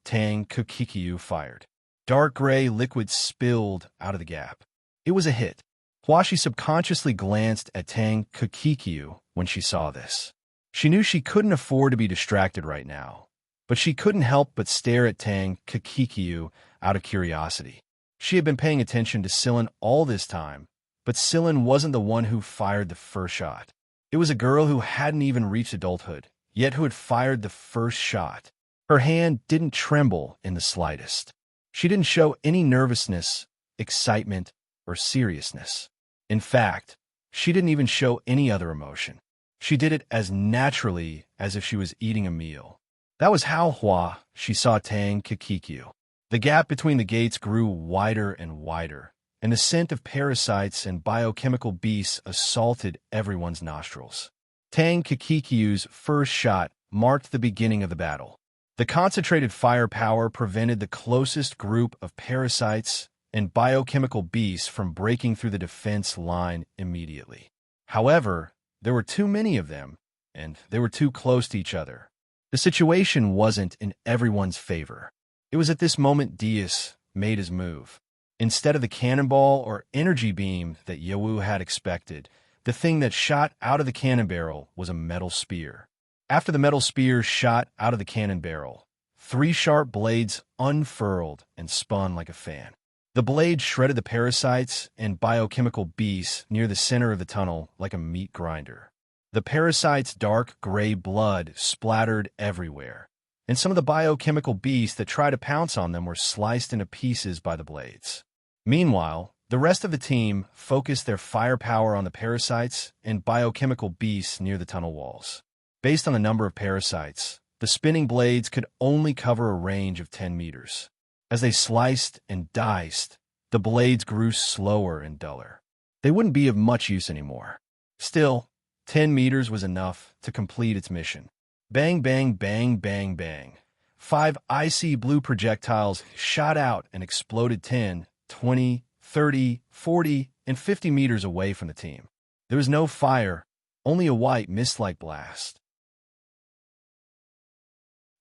Tang Kukikiu fired. Dark gray liquid spilled out of the gap. It was a hit. Huaxi subconsciously glanced at Tang Kukikiu when she saw this. She knew she couldn't afford to be distracted right now, but she couldn't help but stare at Tang Kukikiu out of curiosity. She had been paying attention to Silen all this time, but Silen wasn't the one who fired the first shot. It was a girl who hadn't even reached adulthood, yet who had fired the first shot. Her hand didn't tremble in the slightest. She didn't show any nervousness, excitement, or seriousness. In fact, she didn't even show any other emotion. She did it as naturally as if she was eating a meal. That was how she saw Tang Kukikiu. The gap between the gates grew wider and wider, and the scent of parasites and biochemical beasts assaulted everyone's nostrils. Tang Kukikiu's first shot marked the beginning of the battle. The concentrated firepower prevented the closest group of parasites and biochemical beasts from breaking through the defense line immediately. However, there were too many of them, and they were too close to each other. The situation wasn't in everyone's favor. It was at this moment Diaz made his move. Instead of the cannonball or energy beam that Yewu had expected, the thing that shot out of the cannon barrel was a metal spear. After the metal spear shot out of the cannon barrel, 3 sharp blades unfurled and spun like a fan. The blade shredded the parasites and biochemical beasts near the center of the tunnel like a meat grinder. The parasites' dark gray blood splattered everywhere, and some of the biochemical beasts that tried to pounce on them were sliced into pieces by the blades. Meanwhile, the rest of the team focused their firepower on the parasites and biochemical beasts near the tunnel walls. Based on the number of parasites, the spinning blades could only cover a range of 10 meters. As they sliced and diced, the blades grew slower and duller. They wouldn't be of much use anymore. Still, 10 meters was enough to complete its mission. Bang, bang, bang, bang, bang. 5 icy blue projectiles shot out and exploded 10, 20, 30, 40, and 50 meters away from the team. There was no fire, only a white mist-like blast.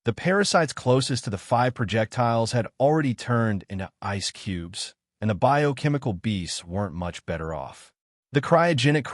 The parasites closest to the 5 projectiles had already turned into ice cubes, and the biochemical beasts weren't much better off. The cryogenic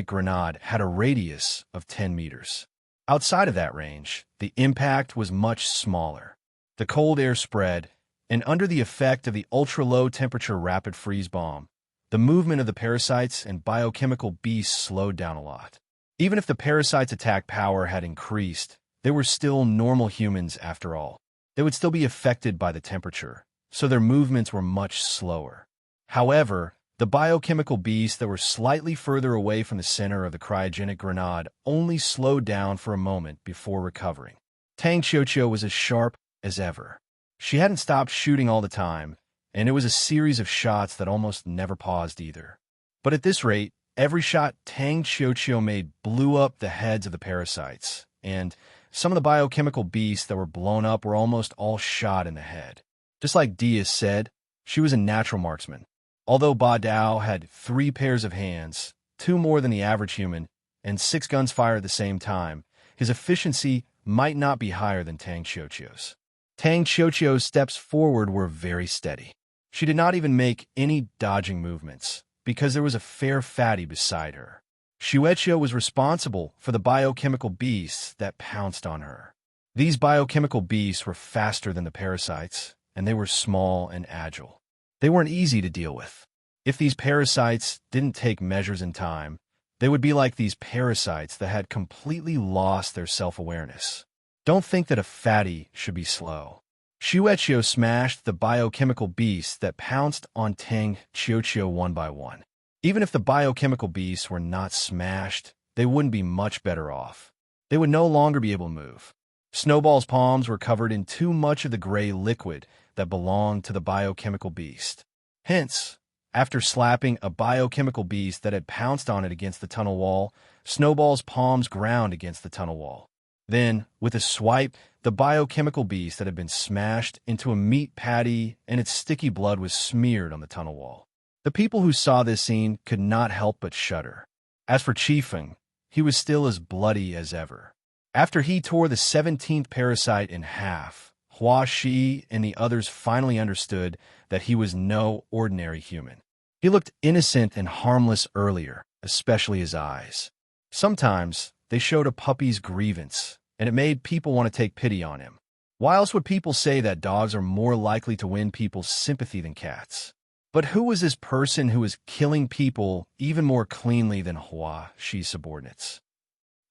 grenade had a radius of 10 meters. Outside of that range, the impact was much smaller. The cold air spread, and under the effect of the ultra-low temperature rapid freeze bomb, the movement of the parasites and biochemical beasts slowed down a lot. Even if the parasites' attack power had increased, they were still normal humans after all. They would still be affected by the temperature, so their movements were much slower. However, the biochemical beasts that were slightly further away from the center of the cryogenic grenade only slowed down for a moment before recovering. Tang Xianxia was as sharp as ever. She hadn't stopped shooting all the time, and it was a series of shots that almost never paused either. But at this rate, every shot Tang Xianxia made blew up the heads of the parasites, and some of the biochemical beasts that were blown up were almost all shot in the head. Just like Diaz said, she was a natural marksman. Although Ba Dao had 3 pairs of hands, 2 more than the average human, and 6 guns fired at the same time, his efficiency might not be higher than Tang Xianxia's. Tang Xianxia's steps forward were very steady. She did not even make any dodging movements, because there was a fair fatty beside her. Xianxia was responsible for the biochemical beasts that pounced on her. These biochemical beasts were faster than the parasites, and they were small and agile. They weren't easy to deal with. If these parasites didn't take measures in time, they would be like these parasites that had completely lost their self-awareness. Don't think that a fatty should be slow. Xianxia smashed the biochemical beasts that pounced on Tang Xianxia one by one. Even if the biochemical beasts were not smashed, they wouldn't be much better off. They would no longer be able to move. Snowball's palms were covered in too much of the gray liquid that belonged to the biochemical beast. Hence, after slapping a biochemical beast that had pounced on it against the tunnel wall, Snowball's palms ground against the tunnel wall. Then, with a swipe, the biochemical beast that had been smashed into a meat patty and its sticky blood was smeared on the tunnel wall. The people who saw this scene could not help but shudder. As for Qifeng, he was still as bloody as ever. After he tore the 17th parasite in half, Hua Shi and the others finally understood that he was no ordinary human. He looked innocent and harmless earlier, especially his eyes. Sometimes they showed a puppy's grievance, and it made people want to take pity on him. Why else would people say that dogs are more likely to win people's sympathy than cats? But who was this person who was killing people even more cleanly than Hua Shi's subordinates?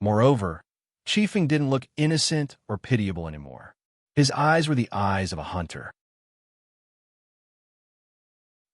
Moreover, Qifeng didn't look innocent or pitiable anymore. His eyes were the eyes of a hunter.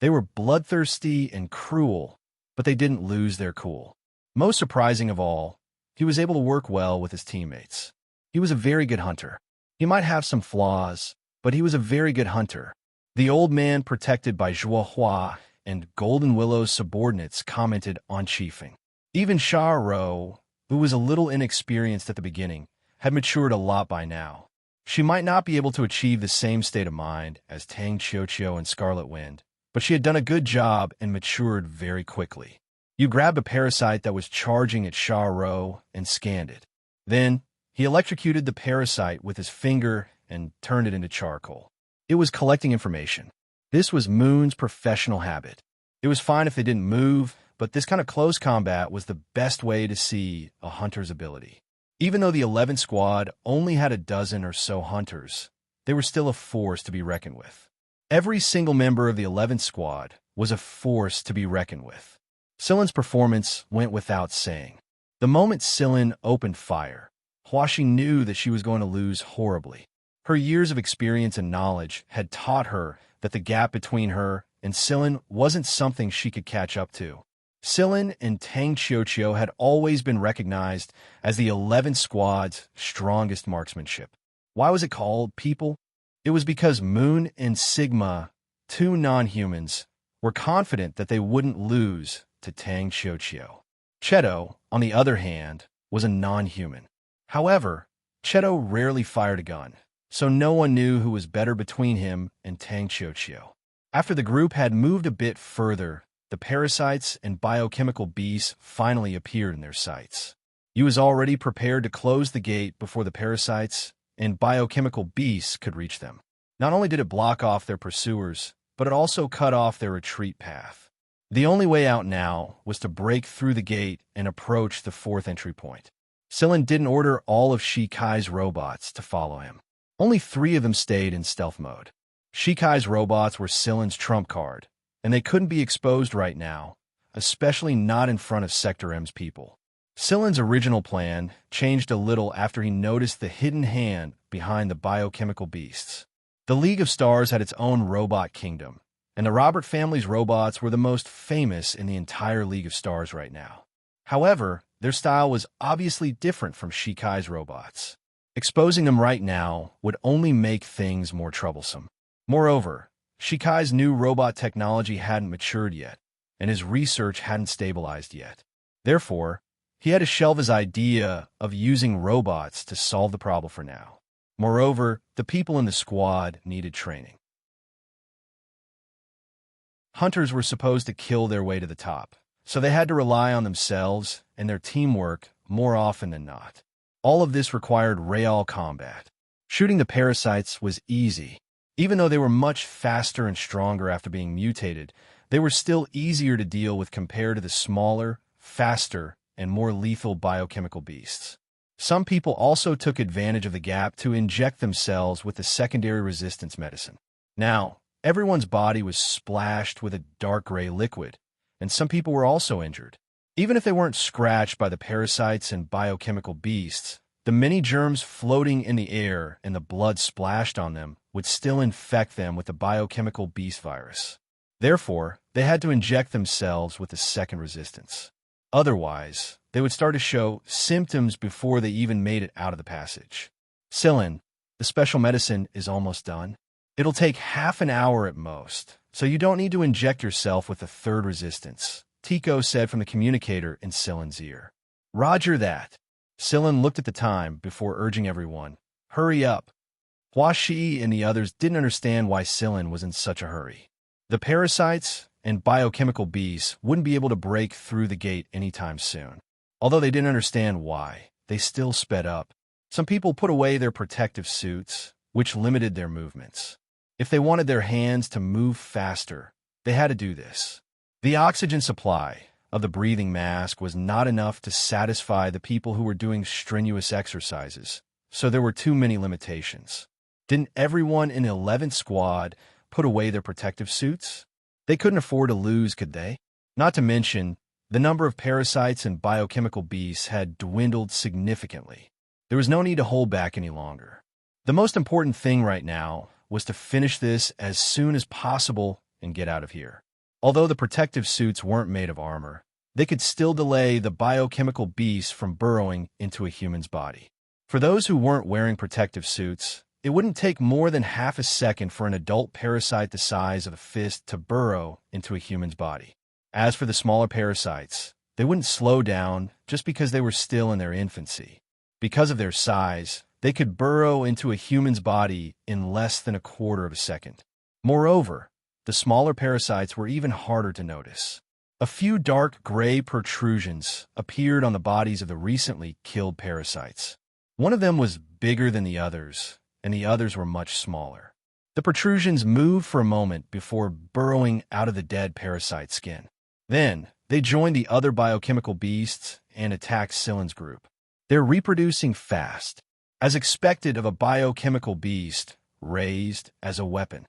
They were bloodthirsty and cruel, but they didn't lose their cool. Most surprising of all, he was able to work well with his teammates. He was a very good hunter. He might have some flaws, but he was a very good hunter. The old man protected by Zhuo Hua and Golden Willow's subordinates commented on Qifeng. Even Sha Rou, who was a little inexperienced at the beginning, had matured a lot by now. She might not be able to achieve the same state of mind as Tang Xianxia and Scarlet Wind, but she had done a good job and matured very quickly. You grabbed a parasite that was charging at Sha Rou and scanned it. Then, he electrocuted the parasite with his finger and turned it into charcoal. It was collecting information. This was Moon's professional habit. It was fine if they didn't move, but this kind of close combat was the best way to see a hunter's ability. Even though the 11th squad only had a dozen or so hunters, they were still a force to be reckoned with. Every single member of the 11th squad was a force to be reckoned with. Silen's performance went without saying. The moment Silin opened fire, Huaxi knew that she was going to lose horribly. Her years of experience and knowledge had taught her that the gap between her and Silin wasn't something she could catch up to. Silin and Tang Xiaoqiu had always been recognized as the 11th squad's strongest marksmanship. Why was it called People? It was because Moon and Sigma, two non-humans, were confident that they wouldn't lose to Tang Xiaoqiu. Cheto, on the other hand, was a non-human. However, Cheto rarely fired a gun, so no one knew who was better between him and Tang Xiaoqiu. After the group had moved a bit further, the parasites and biochemical beasts finally appeared in their sights. You was already prepared to close the gate before the parasites and biochemical beasts could reach them. Not only did it block off their pursuers, but it also cut off their retreat path. The only way out now was to break through the gate and approach the fourth entry point. Silin didn't order all of Shikai's robots to follow him. Only 3 of them stayed in stealth mode. Shikai's robots were Silin's trump card, and they couldn't be exposed right now, especially not in front of Sector M's people. Silin's original plan changed a little after he noticed the hidden hand behind the biochemical beasts. The League of Stars had its own robot kingdom, and the Robert family's robots were the most famous in the entire League of Stars right now. However, their style was obviously different from Shikai's robots. Exposing them right now would only make things more troublesome. Moreover, Shikai's new robot technology hadn't matured yet, and his research hadn't stabilized yet. Therefore, he had to shelve his idea of using robots to solve the problem for now. Moreover, the people in the squad needed training. Hunters were supposed to kill their way to the top, so they had to rely on themselves and their teamwork more often than not. All of this required real combat. Shooting the parasites was easy. Even though they were much faster and stronger after being mutated, they were still easier to deal with compared to the smaller, faster, and more lethal biochemical beasts. Some people also took advantage of the gap to inject themselves with the secondary resistance medicine. Now, everyone's body was splashed with a dark gray liquid, and some people were also injured. Even if they weren't scratched by the parasites and biochemical beasts, the many germs floating in the air and the blood splashed on them would still infect them with the biochemical beast virus. Therefore, they had to inject themselves with the second resistance. Otherwise, they would start to show symptoms before they even made it out of the passage. Silin, the special medicine is almost done. It'll take half an hour at most, so you don't need to inject yourself with the third resistance, Tico said from the communicator in Silin's ear. Roger that. Silin looked at the time before urging everyone, hurry up. Huaxi and the others didn't understand why Silin was in such a hurry. The parasites and biochemical beasts wouldn't be able to break through the gate anytime soon. Although they didn't understand why, they still sped up. Some people put away their protective suits, which limited their movements. If they wanted their hands to move faster, they had to do this. The oxygen supply of the breathing mask was not enough to satisfy the people who were doing strenuous exercises, so there were too many limitations. Didn't everyone in the 11th squad put away their protective suits? They couldn't afford to lose, could they? Not to mention, the number of parasites and biochemical beasts had dwindled significantly. There was no need to hold back any longer. The most important thing right now was to finish this as soon as possible and get out of here. Although the protective suits weren't made of armor, they could still delay the biochemical beasts from burrowing into a human's body. For those who weren't wearing protective suits, it wouldn't take more than half a second for an adult parasite the size of a fist to burrow into a human's body. As for the smaller parasites, they wouldn't slow down just because they were still in their infancy. Because of their size, they could burrow into a human's body in less than a quarter of a second. Moreover, the smaller parasites were even harder to notice. A few dark gray protrusions appeared on the bodies of the recently killed parasites. One of them was bigger than the others, and the others were much smaller. The protrusions moved for a moment before burrowing out of the dead parasite's skin. Then, they joined the other biochemical beasts and attacked Silen's group. They're reproducing fast, as expected of a biochemical beast raised as a weapon.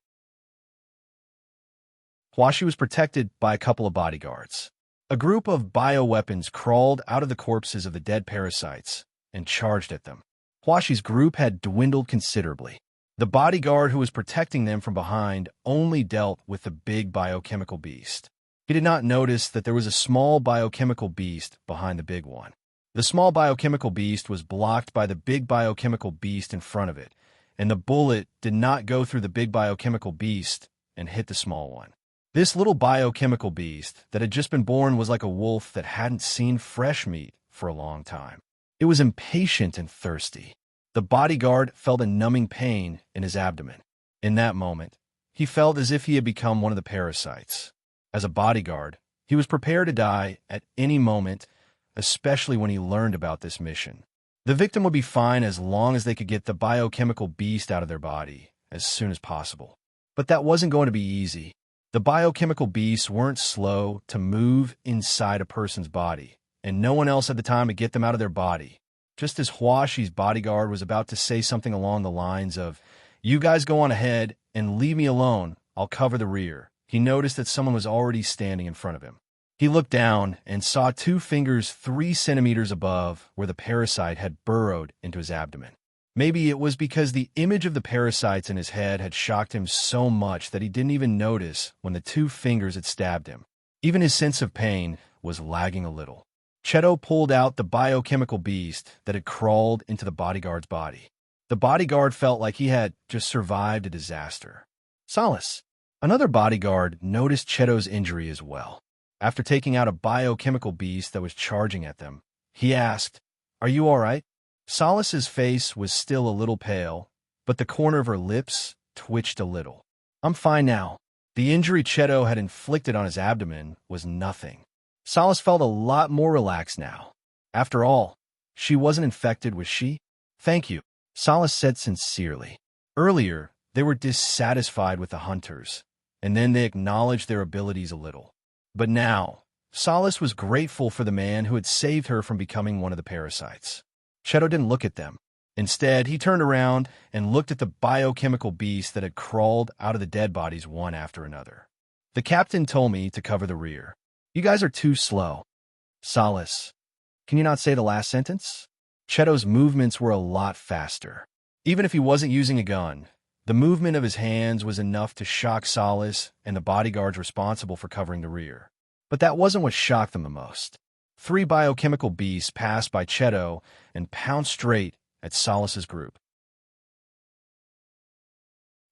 Huashi was protected by a couple of bodyguards. A group of bioweapons crawled out of the corpses of the dead parasites and charged at them. Huashi's group had dwindled considerably. The bodyguard who was protecting them from behind only dealt with the big biochemical beast. He did not notice that there was a small biochemical beast behind the big one. The small biochemical beast was blocked by the big biochemical beast in front of it, and the bullet did not go through the big biochemical beast and hit the small one. This little biochemical beast that had just been born was like a wolf that hadn't seen fresh meat for a long time. It was impatient and thirsty. The bodyguard felt a numbing pain in his abdomen. In that moment, he felt as if he had become one of the parasites. As a bodyguard, he was prepared to die at any moment, especially when he learned about this mission. The victim would be fine as long as they could get the biochemical beast out of their body as soon as possible. But that wasn't going to be easy. The biochemical beasts weren't slow to move inside a person's body, and no one else had the time to get them out of their body. Just as Huashi's bodyguard was about to say something along the lines of, "You guys go on ahead and leave me alone, I'll cover the rear," he noticed that someone was already standing in front of him. He looked down and saw 2 fingers 3 centimeters above where the parasite had burrowed into his abdomen. Maybe it was because the image of the parasites in his head had shocked him so much that he didn't even notice when the 2 fingers had stabbed him. Even his sense of pain was lagging a little. Cheto pulled out the biochemical beast that had crawled into the bodyguard's body. The bodyguard felt like he had just survived a disaster. Solace, another bodyguard, noticed Cheto's injury as well. After taking out a biochemical beast that was charging at them, he asked, "Are you all right?" Solace's face was still a little pale, but the corner of her lips twitched a little. "I'm fine now." The injury Cheto had inflicted on his abdomen was nothing. Solace felt a lot more relaxed now. After all, she wasn't infected, was she? "Thank you," Solace said sincerely. Earlier, they were dissatisfied with the hunters, and then they acknowledged their abilities a little. But now, Solace was grateful for the man who had saved her from becoming one of the parasites. Cheto didn't look at them. Instead, he turned around and looked at the biochemical beasts that had crawled out of the dead bodies one after another. "The captain told me to cover the rear. You guys are too slow." "Solace, can you not say the last sentence?" Cheto's movements were a lot faster. Even if he wasn't using a gun, the movement of his hands was enough to shock Solace and the bodyguards responsible for covering the rear. But that wasn't what shocked them the most. 3 biochemical beasts passed by Cheto and pounced straight at Solace's group.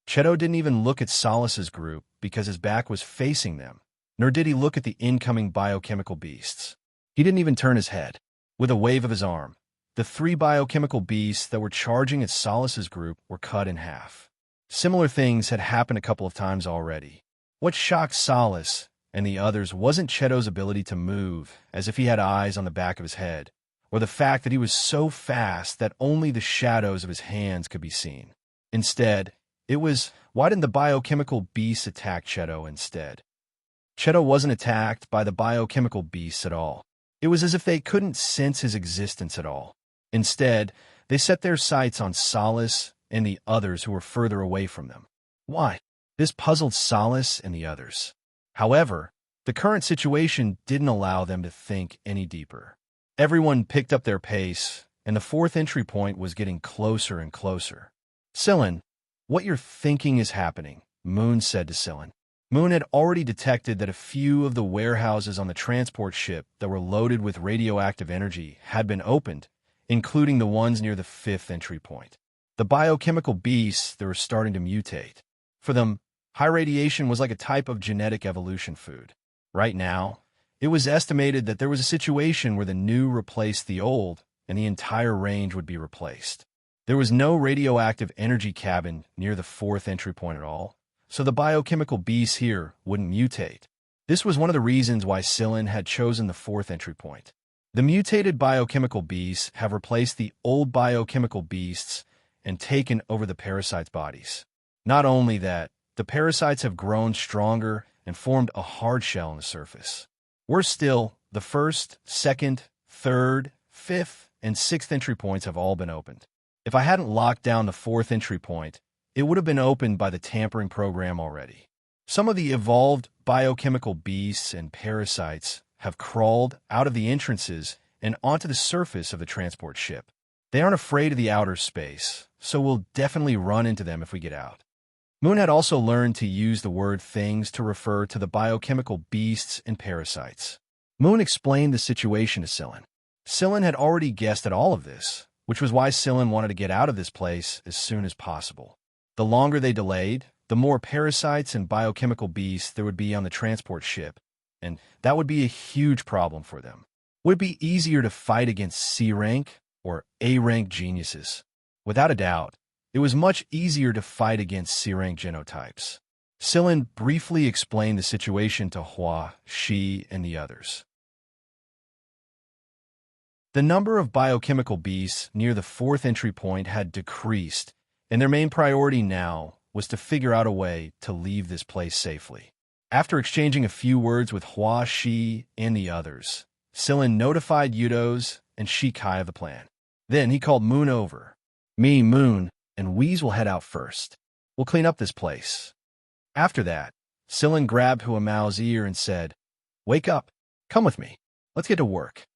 Cheto didn't even look at Solace's group because his back was facing them, nor did he look at the incoming biochemical beasts. He didn't even turn his head. With a wave of his arm, the 3 biochemical beasts that were charging at Solace's group were cut in half. Similar things had happened a couple of times already. What shocked Solace and the others wasn't Cheto's ability to move as if he had eyes on the back of his head, or the fact that he was so fast that only the shadows of his hands could be seen. Instead, it was, why didn't the biochemical beasts attack Cheto instead? Cheto wasn't attacked by the biochemical beasts at all. It was as if they couldn't sense his existence at all. Instead, they set their sights on Solace and the others who were further away from them. Why? This puzzled Solace and the others. However, the current situation didn't allow them to think any deeper. Everyone picked up their pace, and the 4th entry point was getting closer and closer. "Silen, what you're thinking is happening," Moon said to Silen. Moon had already detected that a few of the warehouses on the transport ship that were loaded with radioactive energy had been opened, including the ones near the 5th entry point. The biochemical beasts that were starting to mutate. For them, high radiation was like a type of genetic evolution food. Right now, it was estimated that there was a situation where the new replaced the old, and the entire range would be replaced. There was no radioactive energy cabin near the 4th entry point at all, so the biochemical beasts here wouldn't mutate. This was one of the reasons why Silen had chosen the 4th entry point. The mutated biochemical beasts have replaced the old biochemical beasts and taken over the parasites' bodies. Not only that, the parasites have grown stronger and formed a hard shell on the surface. Worse still, the first, second, third, fifth, and sixth entry points have all been opened. If I hadn't locked down the fourth entry point, it would have been opened by the tampering program already. Some of the evolved biochemical beasts and parasites have crawled out of the entrances and onto the surface of the transport ship. They aren't afraid of the outer space, so we'll definitely run into them if we get out. Moon had also learned to use the word things to refer to the biochemical beasts and parasites. Moon explained the situation to Sillin. Sillin had already guessed at all of this, which was why Sillin wanted to get out of this place as soon as possible. The longer they delayed, the more parasites and biochemical beasts there would be on the transport ship, and that would be a huge problem for them. Would it be easier to fight against C-rank or A-rank geniuses? Without a doubt, it was much easier to fight against C-rank genotypes. Sillin briefly explained the situation to Hua, Shi, and the others. The number of biochemical beasts near the fourth entry point had decreased, and their main priority now was to figure out a way to leave this place safely. After exchanging a few words with Hua, Shi, and the others, Sillin notified Yudos and Shikai of the plan. Then he called Moon over. Me, Moon, and Wheeze will head out first. We'll clean up this place. After that, Sillin grabbed Hua Mao's ear and said, "Wake up. Come with me. Let's get to work."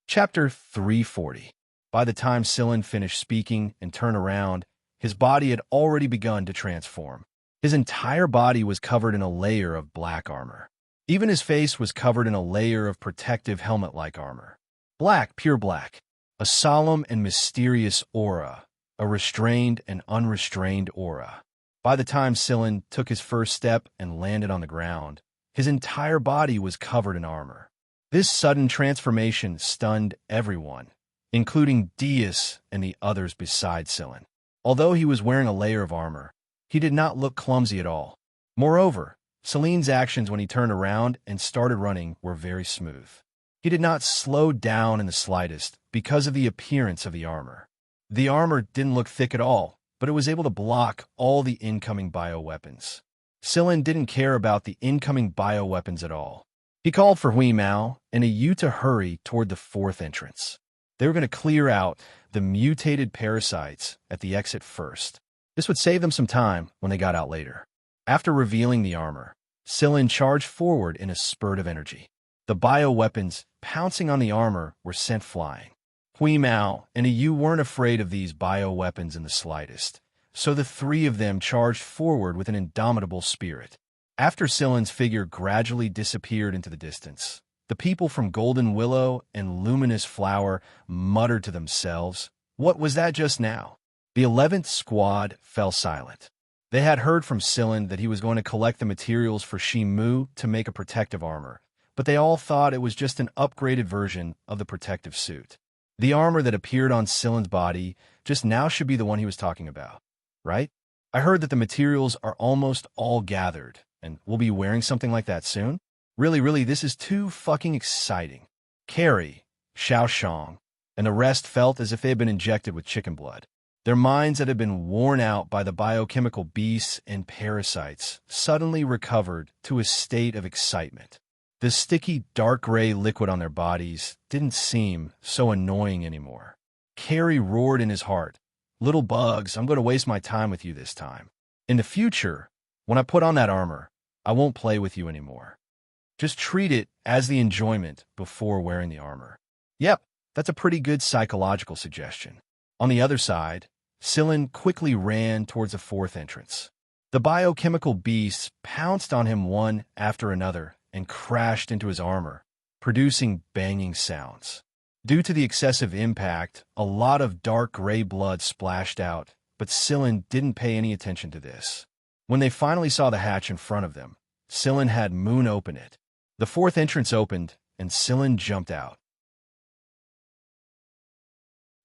Chapter 340. By the time Sillin finished speaking and turned around, his body had already begun to transform. His entire body was covered in a layer of black armor. Even his face was covered in a layer of protective helmet-like armor. Black, pure black. A solemn and mysterious aura. A restrained and unrestrained aura. By the time Sillin took his first step and landed on the ground, his entire body was covered in armor. This sudden transformation stunned everyone, including Dias and the others beside Sillin. Although he was wearing a layer of armor, he did not look clumsy at all. Moreover, Celine's actions when he turned around and started running were very smooth. He did not slow down in the slightest because of the appearance of the armor. The armor didn't look thick at all, but it was able to block all the incoming bioweapons. Sillin didn't care about the incoming bioweapons at all. He called for Hui Mao and a Yu to hurry toward the fourth entrance. They were going to clear out the mutated parasites at the exit first. This would save them some time when they got out later. After revealing the armor, Sillin charged forward in a spurt of energy. The bioweapons pouncing on the armor were sent flying. Hui Mao and a Yu weren't afraid of these bioweapons in the slightest, so the three of them charged forward with an indomitable spirit. After Sillin's figure gradually disappeared into the distance, the people from Golden Willow and Luminous Flower muttered to themselves, "What was that just now?" The 11th squad fell silent. They had heard from Sillin that he was going to collect the materials for Shimu to make a protective armor, but they all thought it was just an upgraded version of the protective suit. The armor that appeared on Sillin's body just now should be the one he was talking about, right? I heard that the materials are almost all gathered, and we'll be wearing something like that soon? Really, this is too fucking exciting. Carrie, Xiaoshang, and the rest felt as if they had been injected with chicken blood. Their minds that had been worn out by the biochemical beasts and parasites suddenly recovered to a state of excitement. The sticky, dark gray liquid on their bodies didn't seem so annoying anymore. Carrie roared in his heart, "Little bugs, I'm going to waste my time with you this time. In the future, when I put on that armor, I won't play with you anymore. Just treat it as the enjoyment before wearing the armor." Yep, that's a pretty good psychological suggestion. On the other side, Sillin quickly ran towards the fourth entrance. The biochemical beasts pounced on him one after another and crashed into his armor, producing banging sounds. Due to the excessive impact, a lot of dark gray blood splashed out, but Sillin didn't pay any attention to this. When they finally saw the hatch in front of them, Sillin had Moon open it. The fourth entrance opened, and Sillin jumped out.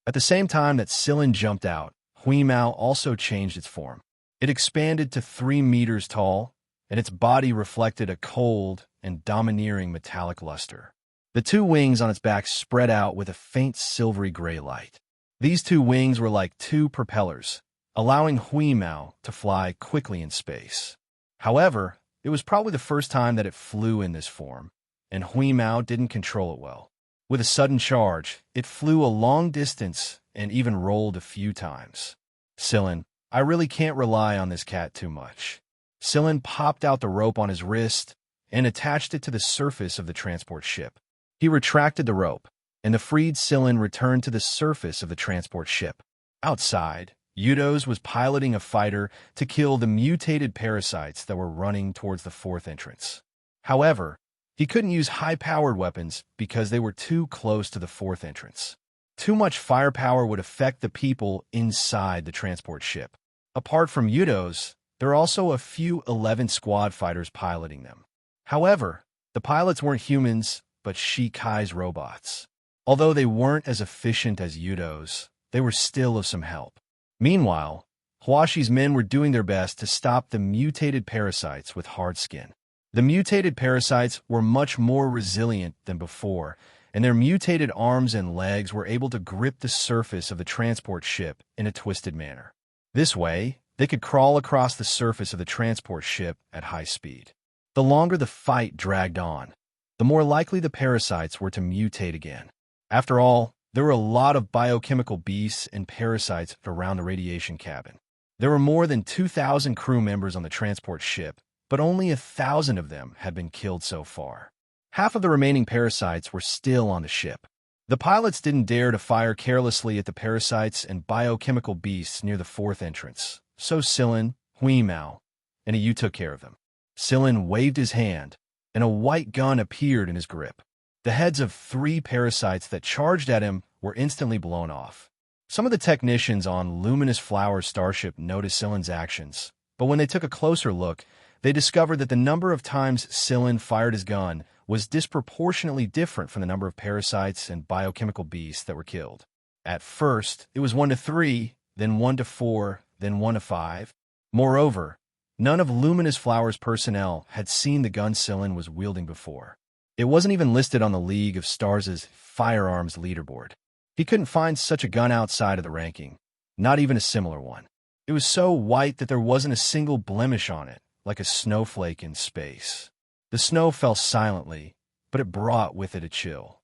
At the same time that Sillin jumped out, Hui Mao also changed its form. It expanded to 3 meters tall, and its body reflected a cold and domineering metallic luster. The two wings on its back spread out with a faint silvery gray light. These two wings were like two propellers, allowing Huimao to fly quickly in space. However, it was probably the first time that it flew in this form, and Huimao didn't control it well. With a sudden charge, it flew a long distance and even rolled a few times. Sillin, I really can't rely on this cat too much. Sillin popped out the rope on his wrist and attached it to the surface of the transport ship. He retracted the rope, and the freed Sillin returned to the surface of the transport ship. Outside, Eudos was piloting a fighter to kill the mutated parasites that were running towards the fourth entrance. However, he couldn't use high-powered weapons because they were too close to the fourth entrance. Too much firepower would affect the people inside the transport ship. Apart from Eudos, there are also a few 11 squad fighters piloting them. However, the pilots weren't humans, but Shikai's robots. Although they weren't as efficient as Eudos, they were still of some help. Meanwhile, Huashi's men were doing their best to stop the mutated parasites with hard skin. The mutated parasites were much more resilient than before, and their mutated arms and legs were able to grip the surface of the transport ship in a twisted manner. This way, they could crawl across the surface of the transport ship at high speed. The longer the fight dragged on, the more likely the parasites were to mutate again. After all, there were a lot of biochemical beasts and parasites around the radiation cabin. There were more than 2,000 crew members on the transport ship, but only 1,000 of them had been killed so far. Half of the remaining parasites were still on the ship. The pilots didn't dare to fire carelessly at the parasites and biochemical beasts near the fourth entrance, so Sillin, Huimao, and Yu took care of them. Sillin waved his hand, and a white gun appeared in his grip. The heads of 3 parasites that charged at him were instantly blown off. Some of the technicians on Luminous Flower Starship noticed Sillin's actions, but when they took a closer look, they discovered that the number of times Sillin fired his gun was disproportionately different from the number of parasites and biochemical beasts that were killed. At first, it was 1 to 3, then 1 to 4, then 1 to 5. Moreover, none of Luminous Flower's personnel had seen the gun Sillin was wielding before. It wasn't even listed on the League of Stars' firearms leaderboard. He couldn't find such a gun outside of the ranking, not even a similar one. It was so white that there wasn't a single blemish on it, like a snowflake in space. The snow fell silently, but it brought with it a chill.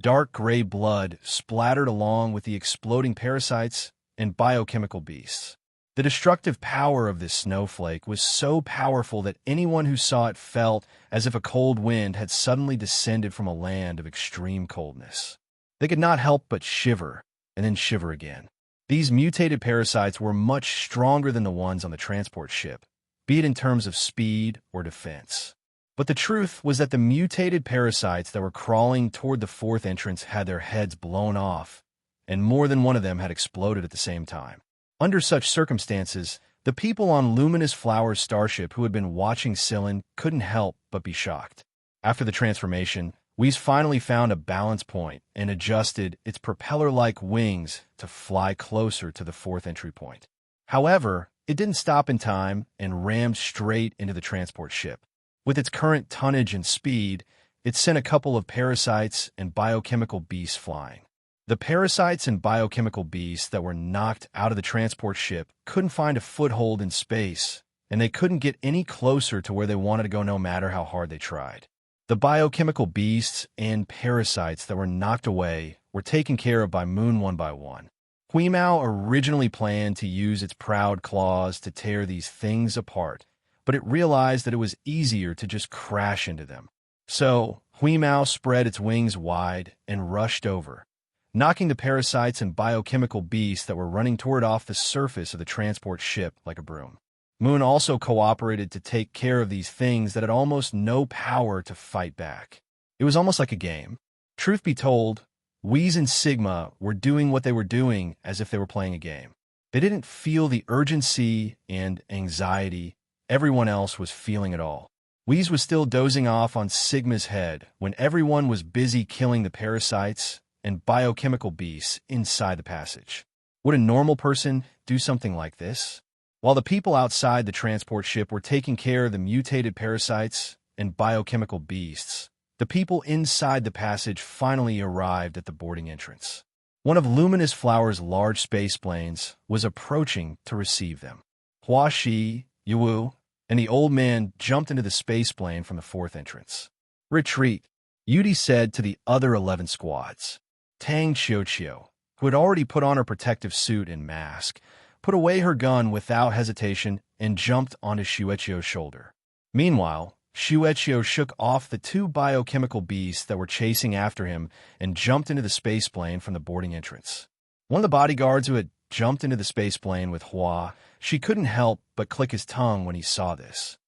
Dark gray blood splattered along with the exploding parasites and biochemical beasts. The destructive power of this snowflake was so powerful that anyone who saw it felt as if a cold wind had suddenly descended from a land of extreme coldness. They could not help but shiver, and then shiver again. These mutated parasites were much stronger than the ones on the transport ship, be it in terms of speed or defense. But the truth was that the mutated parasites that were crawling toward the fourth entrance had their heads blown off, and more than one of them had exploded at the same time. Under such circumstances, the people on Luminous Flower's starship who had been watching Sillin couldn't help but be shocked. After the transformation, Whis finally found a balance point and adjusted its propeller-like wings to fly closer to the fourth entry point. However, it didn't stop in time and rammed straight into the transport ship. With its current tonnage and speed, it sent a couple of parasites and biochemical beasts flying. The parasites and biochemical beasts that were knocked out of the transport ship couldn't find a foothold in space, and they couldn't get any closer to where they wanted to go no matter how hard they tried. The biochemical beasts and parasites that were knocked away were taken care of by Moon one by one. Huimao originally planned to use its proud claws to tear these things apart, but it realized that it was easier to just crash into them. So, Huimao spread its wings wide and rushed over, knocking the parasites and biochemical beasts that were running toward off the surface of the transport ship like a broom. Moon also cooperated to take care of these things that had almost no power to fight back. It was almost like a game. Truth be told, Whis and Sigma were doing what they were doing as if they were playing a game. They didn't feel the urgency and anxiety everyone else was feeling at all. Whis was still dozing off on Sigma's head when everyone was busy killing the parasites and biochemical beasts inside the passage. Would a normal person do something like this? While the people outside the transport ship were taking care of the mutated parasites and biochemical beasts, the people inside the passage finally arrived at the boarding entrance. One of Luminous Flower's large space planes was approaching to receive them. Hua Shi, Yu, and the old man jumped into the space plane from the fourth entrance. Retreat, Yudi said to the other 11 squads. Tang Xiaoqiu, who had already put on her protective suit and mask, put away her gun without hesitation and jumped onto Xiaoqiu's shoulder. Meanwhile, Xiaoqiu shook off the 2 biochemical beasts that were chasing after him and jumped into the space plane from the boarding entrance. One of the bodyguards who had jumped into the space plane with Hua, she couldn't help but click his tongue when he saw this.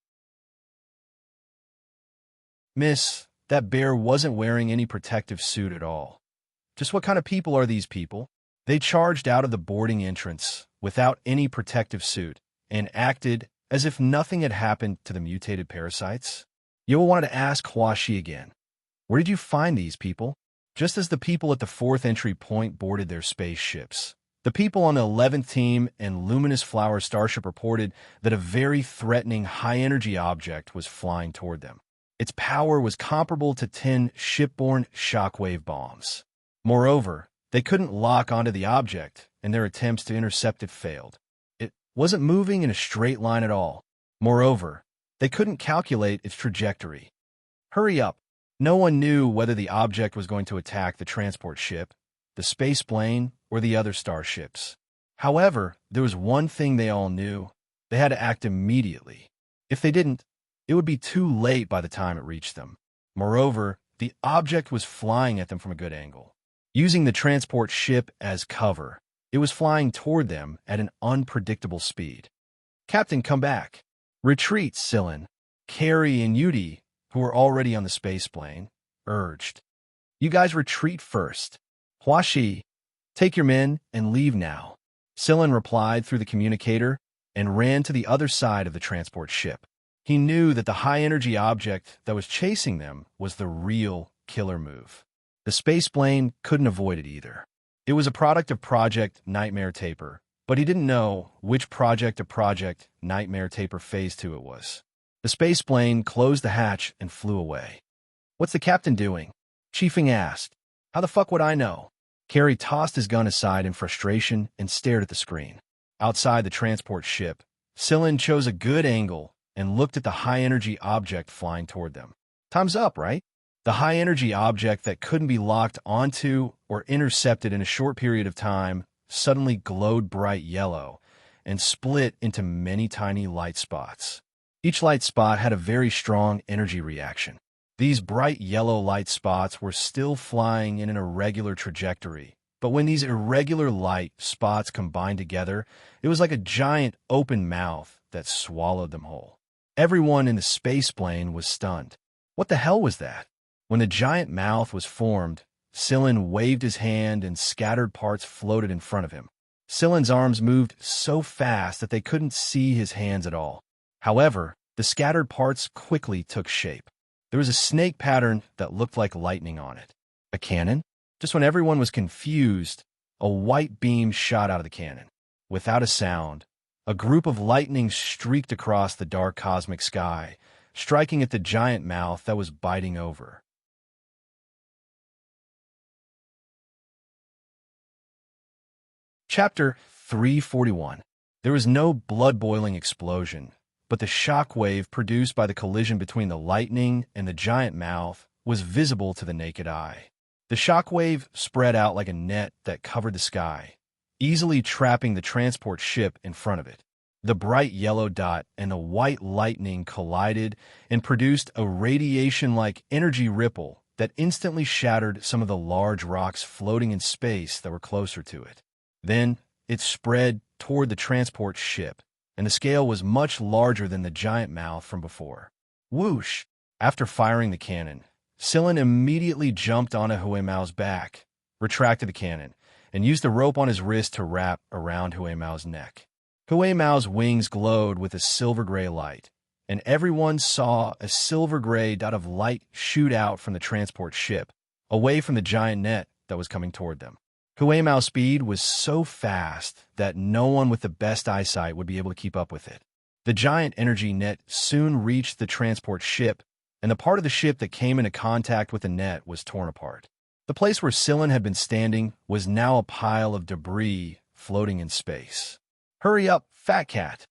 Miss, that bear wasn't wearing any protective suit at all. Just what kind of people are these people? They charged out of the boarding entrance without any protective suit and acted as if nothing had happened to the mutated parasites. Yo wanted to ask Hua Shi again. Where did you find these people? Just as the people at the 4th entry point boarded their spaceships, the people on the 11th team and Luminous Flower Starship reported that a very threatening high-energy object was flying toward them. Its power was comparable to 10 shipborne shockwave bombs. Moreover, they couldn't lock onto the object, and their attempts to intercept it failed. It wasn't moving in a straight line at all. Moreover, they couldn't calculate its trajectory. Hurry up! No one knew whether the object was going to attack the transport ship, the space plane, or the other starships. However, there was one thing they all knew. They had to act immediately. If they didn't, it would be too late by the time it reached them. Moreover, the object was flying at them from a good angle. Using the transport ship as cover, it was flying toward them at an unpredictable speed. Captain, come back. Retreat, Silin. Carrie and Yudi, who were already on the space plane, urged. You guys retreat first. Hua Shi, take your men and leave now. Silin replied through the communicator and ran to the other side of the transport ship. He knew that the high-energy object that was chasing them was the real killer move. The space plane couldn't avoid it either. It was a product of Project Nightmare Taper, but he didn't know which project of Project Nightmare Taper Phase 2 it was. The space plane closed the hatch and flew away. What's the captain doing? Chiefing asked. How the fuck would I know? Carrie tossed his gun aside in frustration and stared at the screen. Outside the transport ship, Silin chose a good angle and looked at the high-energy object flying toward them. Time's up, right? The high-energy object that couldn't be locked onto or intercepted in a short period of time suddenly glowed bright yellow and split into many tiny light spots. Each light spot had a very strong energy reaction. These bright yellow light spots were still flying in an irregular trajectory, but when these irregular light spots combined together, it was like a giant open mouth that swallowed them whole. Everyone in the space plane was stunned. What the hell was that? When the giant mouth was formed, Silin waved his hand and scattered parts floated in front of him. Silin's arms moved so fast that they couldn't see his hands at all. However, the scattered parts quickly took shape. There was a snake pattern that looked like lightning on it. A cannon? Just when everyone was confused, a white beam shot out of the cannon. Without a sound, a group of lightning streaked across the dark cosmic sky, striking at the giant mouth that was biting over. Chapter 341. There was no blood-boiling explosion, but the shock wave produced by the collision between the lightning and the giant mouth was visible to the naked eye. The shock wave spread out like a net that covered the sky, easily trapping the transport ship in front of it. The bright yellow dot and the white lightning collided and produced a radiation-like energy ripple that instantly shattered some of the large rocks floating in space that were closer to it. Then it spread toward the transport ship, and the scale was much larger than the giant mouth from before. Whoosh! After firing the cannon, Silin immediately jumped onto Huemao's back, retracted the cannon, and used the rope on his wrist to wrap around Huemao's neck. Huemao's wings glowed with a silver-gray light, and everyone saw a silver-gray dot of light shoot out from the transport ship, away from the giant net that was coming toward them. Huemao's speed was so fast that no one with the best eyesight would be able to keep up with it. The giant energy net soon reached the transport ship and the part of the ship that came into contact with the net was torn apart. The place where Sillin had been standing was now a pile of debris floating in space. "Hurry up, fat cat,"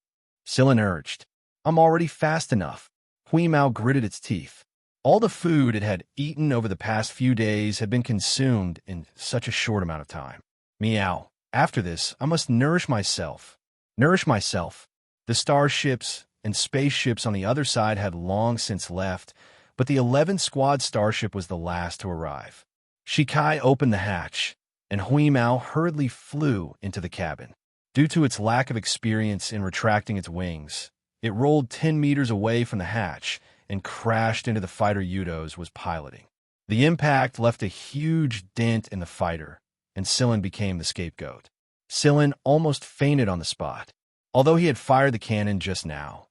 Sillin urged. "I'm already fast enough." Huimao gritted its teeth. All the food it had eaten over the past few days had been consumed in such a short amount of time. Meow. After this, I must nourish myself. Nourish myself. The starships and spaceships on the other side had long since left, but the 11th Squad starship was the last to arrive. Shikai opened the hatch, and Huimao hurriedly flew into the cabin. Due to its lack of experience in retracting its wings, it rolled 10 meters away from the hatch and crashed into the fighter Yudos was piloting. The impact left a huge dent in the fighter, and Sillin became the scapegoat. Sillin almost fainted on the spot. Although he had fired the cannon just now,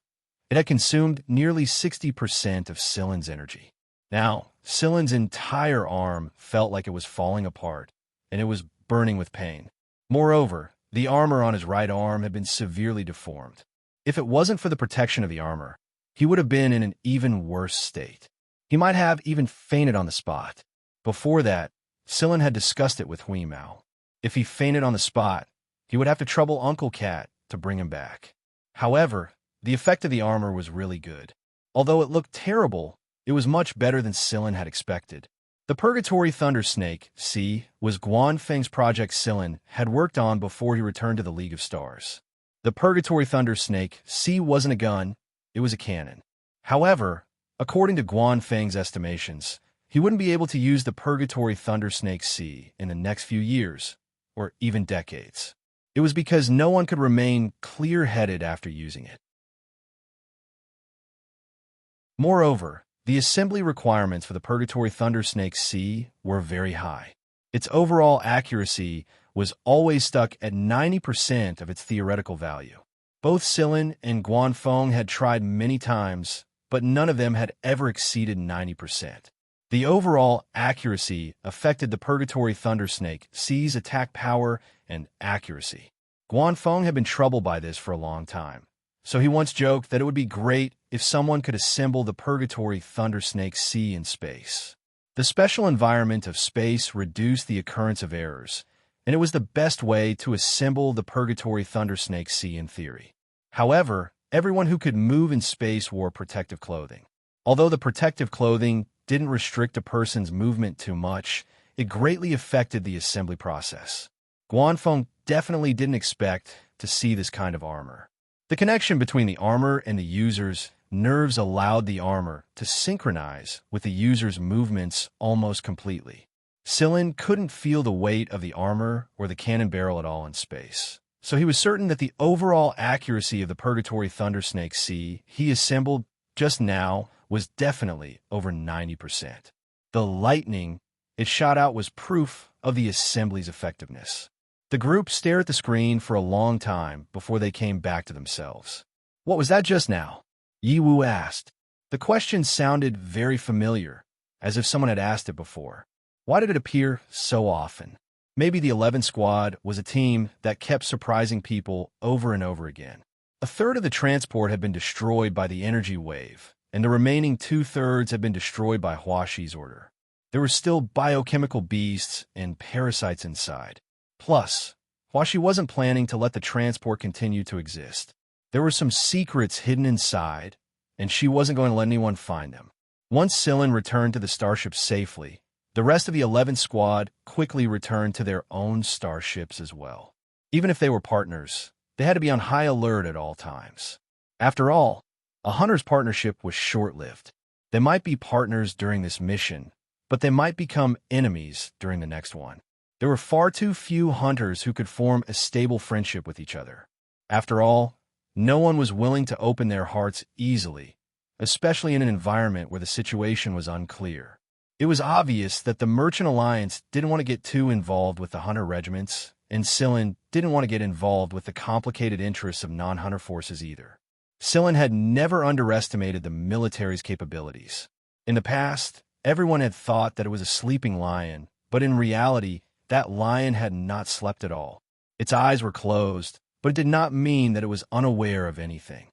it had consumed nearly 60% of Sillin's energy. Now, Sillin's entire arm felt like it was falling apart, and it was burning with pain. Moreover, the armor on his right arm had been severely deformed. If it wasn't for the protection of the armor, he would have been in an even worse state. He might have even fainted on the spot. Before that, Sillin had discussed it with Huimao. If he fainted on the spot, he would have to trouble Uncle Cat to bring him back. However, the effect of the armor was really good. Although it looked terrible, it was much better than Sillin had expected. The Purgatory Thunder Snake, C, was Guan Feng's project Sillin had worked on before he returned to the League of Stars. The Purgatory Thunder Snake, C, wasn't a gun, it was a cannon. However, according to Guan Feng's estimations, he wouldn't be able to use the Purgatory Thunder Snake C in the next few years, or even decades. It was because no one could remain clear-headed after using it. Moreover, the assembly requirements for the Purgatory Thunder Snake C were very high. Its overall accuracy was always stuck at 90% of its theoretical value. Both Sillin and Guanfeng had tried many times, but none of them had ever exceeded 90%. The overall accuracy affected the Purgatory Thunder Snake C's attack power and accuracy. Guanfeng had been troubled by this for a long time, so he once joked that it would be great if someone could assemble the Purgatory Thunder Snake C in space. The special environment of space reduced the occurrence of errors, and it was the best way to assemble the Purgatory Thunder Snake C in theory. However, everyone who could move in space wore protective clothing. Although the protective clothing didn't restrict a person's movement too much, it greatly affected the assembly process. Guanfeng definitely didn't expect to see this kind of armor. The connection between the armor and the user's nerves allowed the armor to synchronize with the user's movements almost completely. Sillin couldn't feel the weight of the armor or the cannon barrel at all in space, so he was certain that the overall accuracy of the Purgatory Thunder Snake C he assembled just now was definitely over 90%. The lightning it shot out was proof of the assembly's effectiveness. The group stared at the screen for a long time before they came back to themselves. "What was that just now?" Yi Wu asked. The question sounded very familiar, as if someone had asked it before. Why did it appear so often? Maybe the 11th Squad was a team that kept surprising people over and over again. A third of the transport had been destroyed by the energy wave, and the remaining 2/3 had been destroyed by Huaxi's order. There were still biochemical beasts and parasites inside. Plus, Huaxi wasn't planning to let the transport continue to exist. There were some secrets hidden inside, and she wasn't going to let anyone find them. Once Sillin returned to the starship safely, the rest of the 11th Squad quickly returned to their own starships as well. Even if they were partners, they had to be on high alert at all times. After all, a hunter's partnership was short-lived. They might be partners during this mission, but they might become enemies during the next one. There were far too few hunters who could form a stable friendship with each other. After all, no one was willing to open their hearts easily, especially in an environment where the situation was unclear. It was obvious that the Merchant Alliance didn't want to get too involved with the hunter regiments, and Sillin didn't want to get involved with the complicated interests of non-hunter forces either. Sillin had never underestimated the military's capabilities. In the past, everyone had thought that it was a sleeping lion, but in reality, that lion had not slept at all. Its eyes were closed, but it did not mean that it was unaware of anything.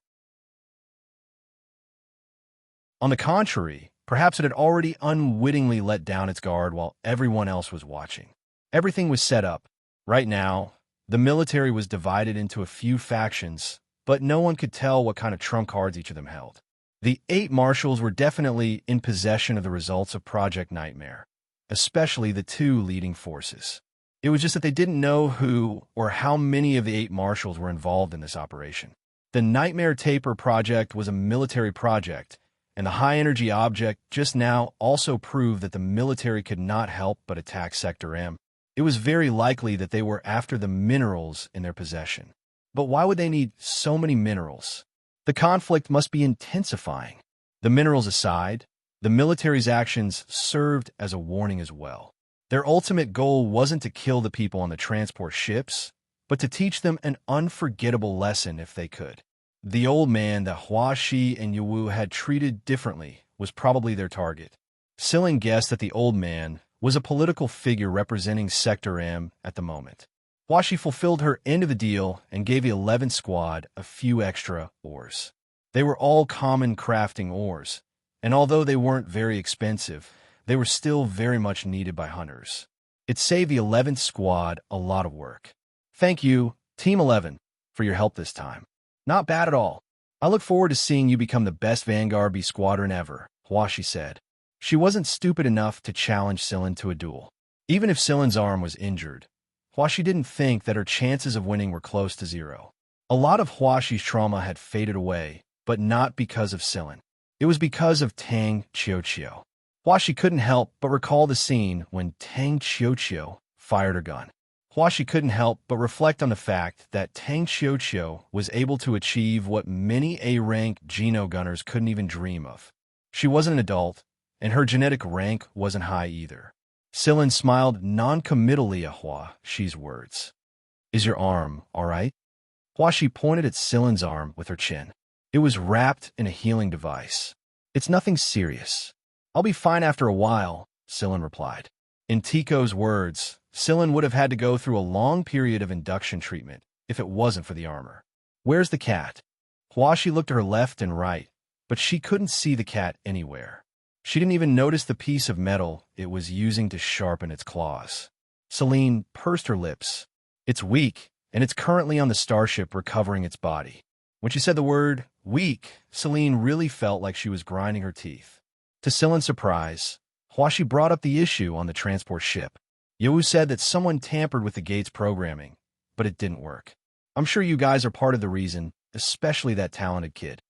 On the contrary, Perhaps it had already unwittingly let down its guard while everyone else was watching. Everything was set up. Right now, the military was divided into a few factions, but no one could tell what kind of trump cards each of them held. The 8 marshals were definitely in possession of the results of Project Nightmare, especially the 2 leading forces. It was just that they didn't know who or how many of the 8 marshals were involved in this operation. The Nightmare Taper project was a military project, and the high-energy object just now also proved that the military could not help but attack Sector M. It was very likely that they were after the minerals in their possession. But why would they need so many minerals? The conflict must be intensifying. The minerals aside, the military's actions served as a warning as well. Their ultimate goal wasn't to kill the people on the transport ships, but to teach them an unforgettable lesson if they could. The old man that Hua Shi and Yiwu had treated differently was probably their target. Sillin guessed that the old man was a political figure representing Sector M at the moment. Hua Shi fulfilled her end of the deal and gave the 11th squad a few extra ores. They were all common crafting ores, and although they weren't very expensive, they were still very much needed by hunters. It saved the 11th squad a lot of work. Thank you, Team 11, for your help this time. Not bad at all. I look forward to seeing you become the best Vanguard B squadron ever, Hua Shi said. She wasn't stupid enough to challenge Sillin to a duel. Even if Sillin's arm was injured, Hua Shi didn't think that her chances of winning were close to 0. A lot of Hua Shi's trauma had faded away, but not because of Sillin. It was because of Tang Xiaoqiu. Hua Shi couldn't help but recall the scene when Tang Xiaoqiu fired her gun. Hua Shi couldn't help but reflect on the fact that Tang Xiaoqiu was able to achieve what many A-rank Geno gunners couldn't even dream of. She wasn't an adult, and her genetic rank wasn't high either. Sillin smiled non-committally at Hua Shi's words. Is your arm all right? Hua Shi pointed at Sillin's arm with her chin. It was wrapped in a healing device. It's nothing serious. I'll be fine after a while, Sillin replied. In Tico's words, Sillin would have had to go through a long period of induction treatment if it wasn't for the armor. Where's the cat? Hua Shi looked to her left and right, but she couldn't see the cat anywhere. She didn't even notice the piece of metal it was using to sharpen its claws. Celine pursed her lips. It's weak, and it's currently on the starship recovering its body. When she said the word weak, Celine really felt like she was grinding her teeth. To Sillin's surprise, Hua Shi brought up the issue on the transport ship. Yiwu said that someone tampered with the gate's programming, but it didn't work. I'm sure you guys are part of the reason, especially that talented kid.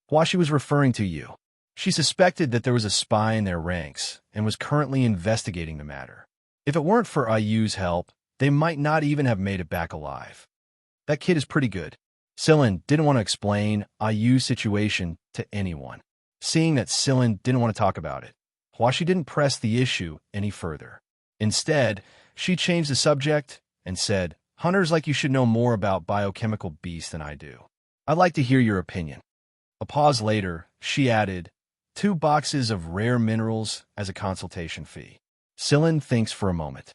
Hua Shi was referring to you. She suspected that there was a spy in their ranks and was currently investigating the matter. If it weren't for Ayu's help, they might not even have made it back alive. That kid is pretty good. Sillin didn't want to explain Ayu's situation to anyone. Seeing that Sillin didn't want to talk about it, Hua Shi didn't press the issue any further. Instead, she changed the subject and said, Hunters like you should know more about biochemical beasts than I do. I'd like to hear your opinion. A pause later, she added, 2 boxes of rare minerals as a consultation fee. Sillin thinks for a moment.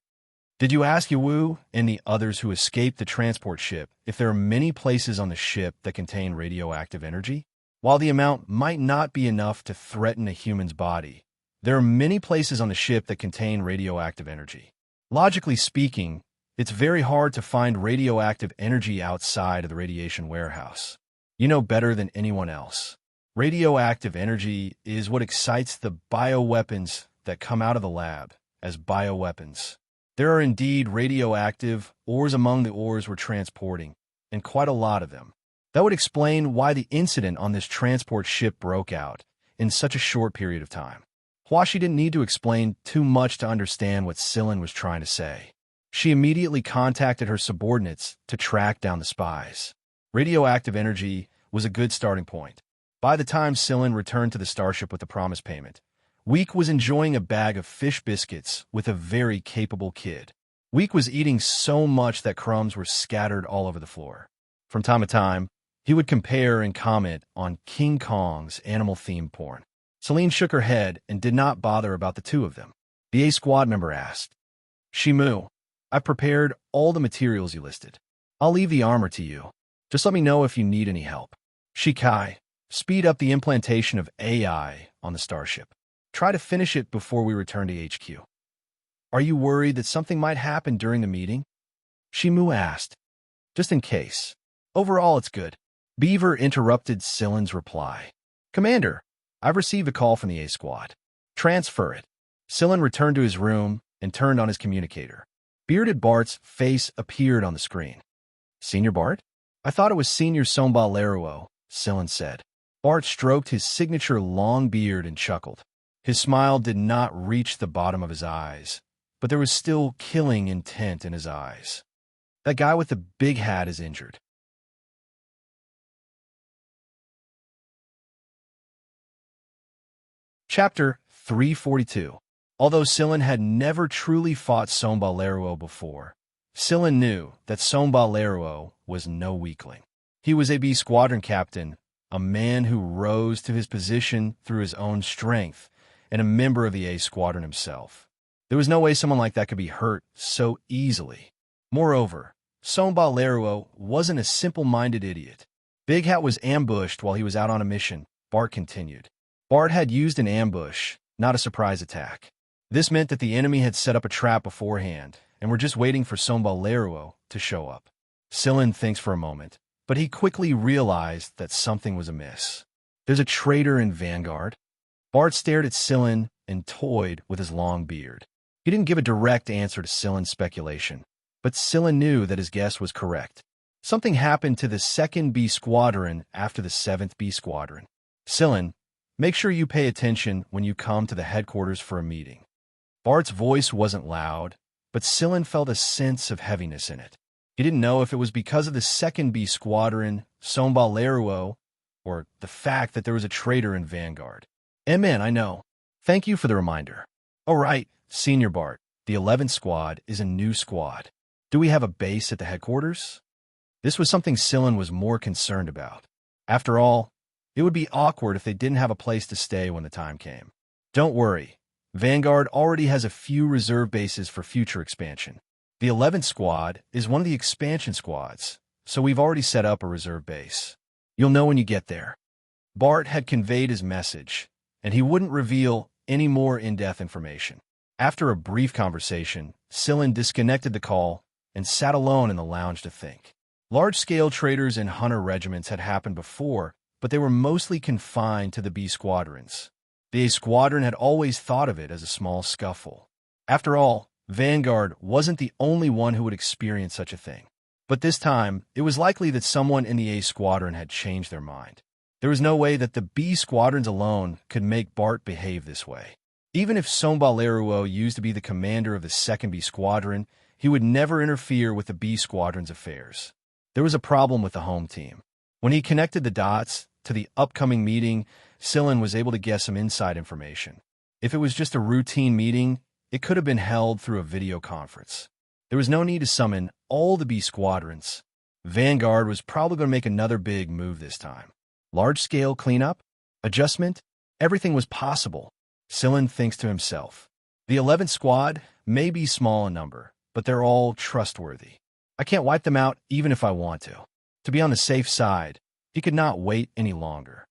Did you ask Yiwu and the others who escaped the transport ship if there are many places on the ship that contain radioactive energy? While the amount might not be enough to threaten a human's body, there are many places on the ship that contain radioactive energy. Logically speaking, it's very hard to find radioactive energy outside of the radiation warehouse. You know better than anyone else. Radioactive energy is what excites the bioweapons that come out of the lab as bioweapons. There are indeed radioactive ores among the ores we're transporting, and quite a lot of them. That would explain why the incident on this transport ship broke out in such a short period of time. Hua Shi didn't need to explain too much to understand what Sillin was trying to say. She immediately contacted her subordinates to track down the spies. Radioactive energy was a good starting point. By the time Sillin returned to the starship with the promised payment, Week was enjoying a bag of fish biscuits with a very capable kid. Week was eating so much that crumbs were scattered all over the floor. From time to time, he would compare and comment on King Kong's animal-themed porn. Celine shook her head and did not bother about the 2 of them. The A squad member asked, Shimu, I've prepared all the materials you listed. I'll leave the armor to you. Just let me know if you need any help. Shikai, Speed up the implantation of AI on the starship. Try to finish it before we return to HQ. Are you worried that something might happen during the meeting? Shimu asked. Just in case. Overall, it's good. Beaver interrupted Silen's reply. Commander, I've received a call from the A Squad. Transfer it. Silen returned to his room and turned on his communicator. Bearded Bart's face appeared on the screen. Senior Bart? I thought it was Senior Somba Leruo, Silen said. Bart stroked his signature long beard and chuckled. His smile did not reach the bottom of his eyes, but there was still killing intent in his eyes. That guy with the big hat is injured. Chapter 342. Although Silen had never truly fought Somba Leruo before, Silen knew that Somba Leruo was no weakling. He was a B Squadron captain, a man who rose to his position through his own strength, and a member of the A Squadron himself. There was no way someone like that could be hurt so easily. Moreover, Somba Leruo wasn't a simple-minded idiot. Big Hat was ambushed while he was out on a mission, Bart continued. Bart had used an ambush, not a surprise attack. This meant that the enemy had set up a trap beforehand, and were just waiting for Somba Leruo to show up. Silen thinks for a moment, but he quickly realized that something was amiss. There's a traitor in Vanguard? Bart stared at Silen and toyed with his long beard. He didn't give a direct answer to Silen's speculation, but Silen knew that his guess was correct. Something happened to the 2nd B Squadron after the 7th B Squadron. Silen, make sure you pay attention when you come to the headquarters for a meeting. Bart's voice wasn't loud, but Silen felt a sense of heaviness in it. He didn't know if it was because of the 2nd B Squadron, Somba Leruo, or the fact that there was a traitor in Vanguard. Amen, I know. Thank you for the reminder. All right, Senior Bart, the 11th Squad is a new squad. Do we have a base at the headquarters? This was something Silen was more concerned about. After all, it would be awkward if they didn't have a place to stay when the time came. Don't worry. Vanguard already has a few reserve bases for future expansion. The 11th Squad is one of the expansion squads, so we've already set up a reserve base. You'll know when you get there. Bart had conveyed his message, and he wouldn't reveal any more in-depth information. After a brief conversation, Silen disconnected the call and sat alone in the lounge to think. Large-scale traders and hunter regiments had happened before, but they were mostly confined to the B Squadrons. The A Squadron had always thought of it as a small scuffle. After all, Vanguard wasn't the only one who would experience such a thing. But this time, it was likely that someone in the A Squadron had changed their mind. There was no way that the B Squadrons alone could make Bart behave this way. Even if Somba Leruo used to be the commander of the 2nd B Squadron, he would never interfere with the B Squadron's affairs. There was a problem with the home team. When he connected the dots to the upcoming meeting, Silen was able to guess some inside information. If it was just a routine meeting, it could have been held through a video conference. There was no need to summon all the B Squadrons. Vanguard was probably going to make another big move this time. Large-scale cleanup? Adjustment? Everything was possible. Silen thinks to himself. The 11th Squad may be small in number, but they're all trustworthy. I can't wipe them out even if I want to. To be on the safe side, he could not wait any longer.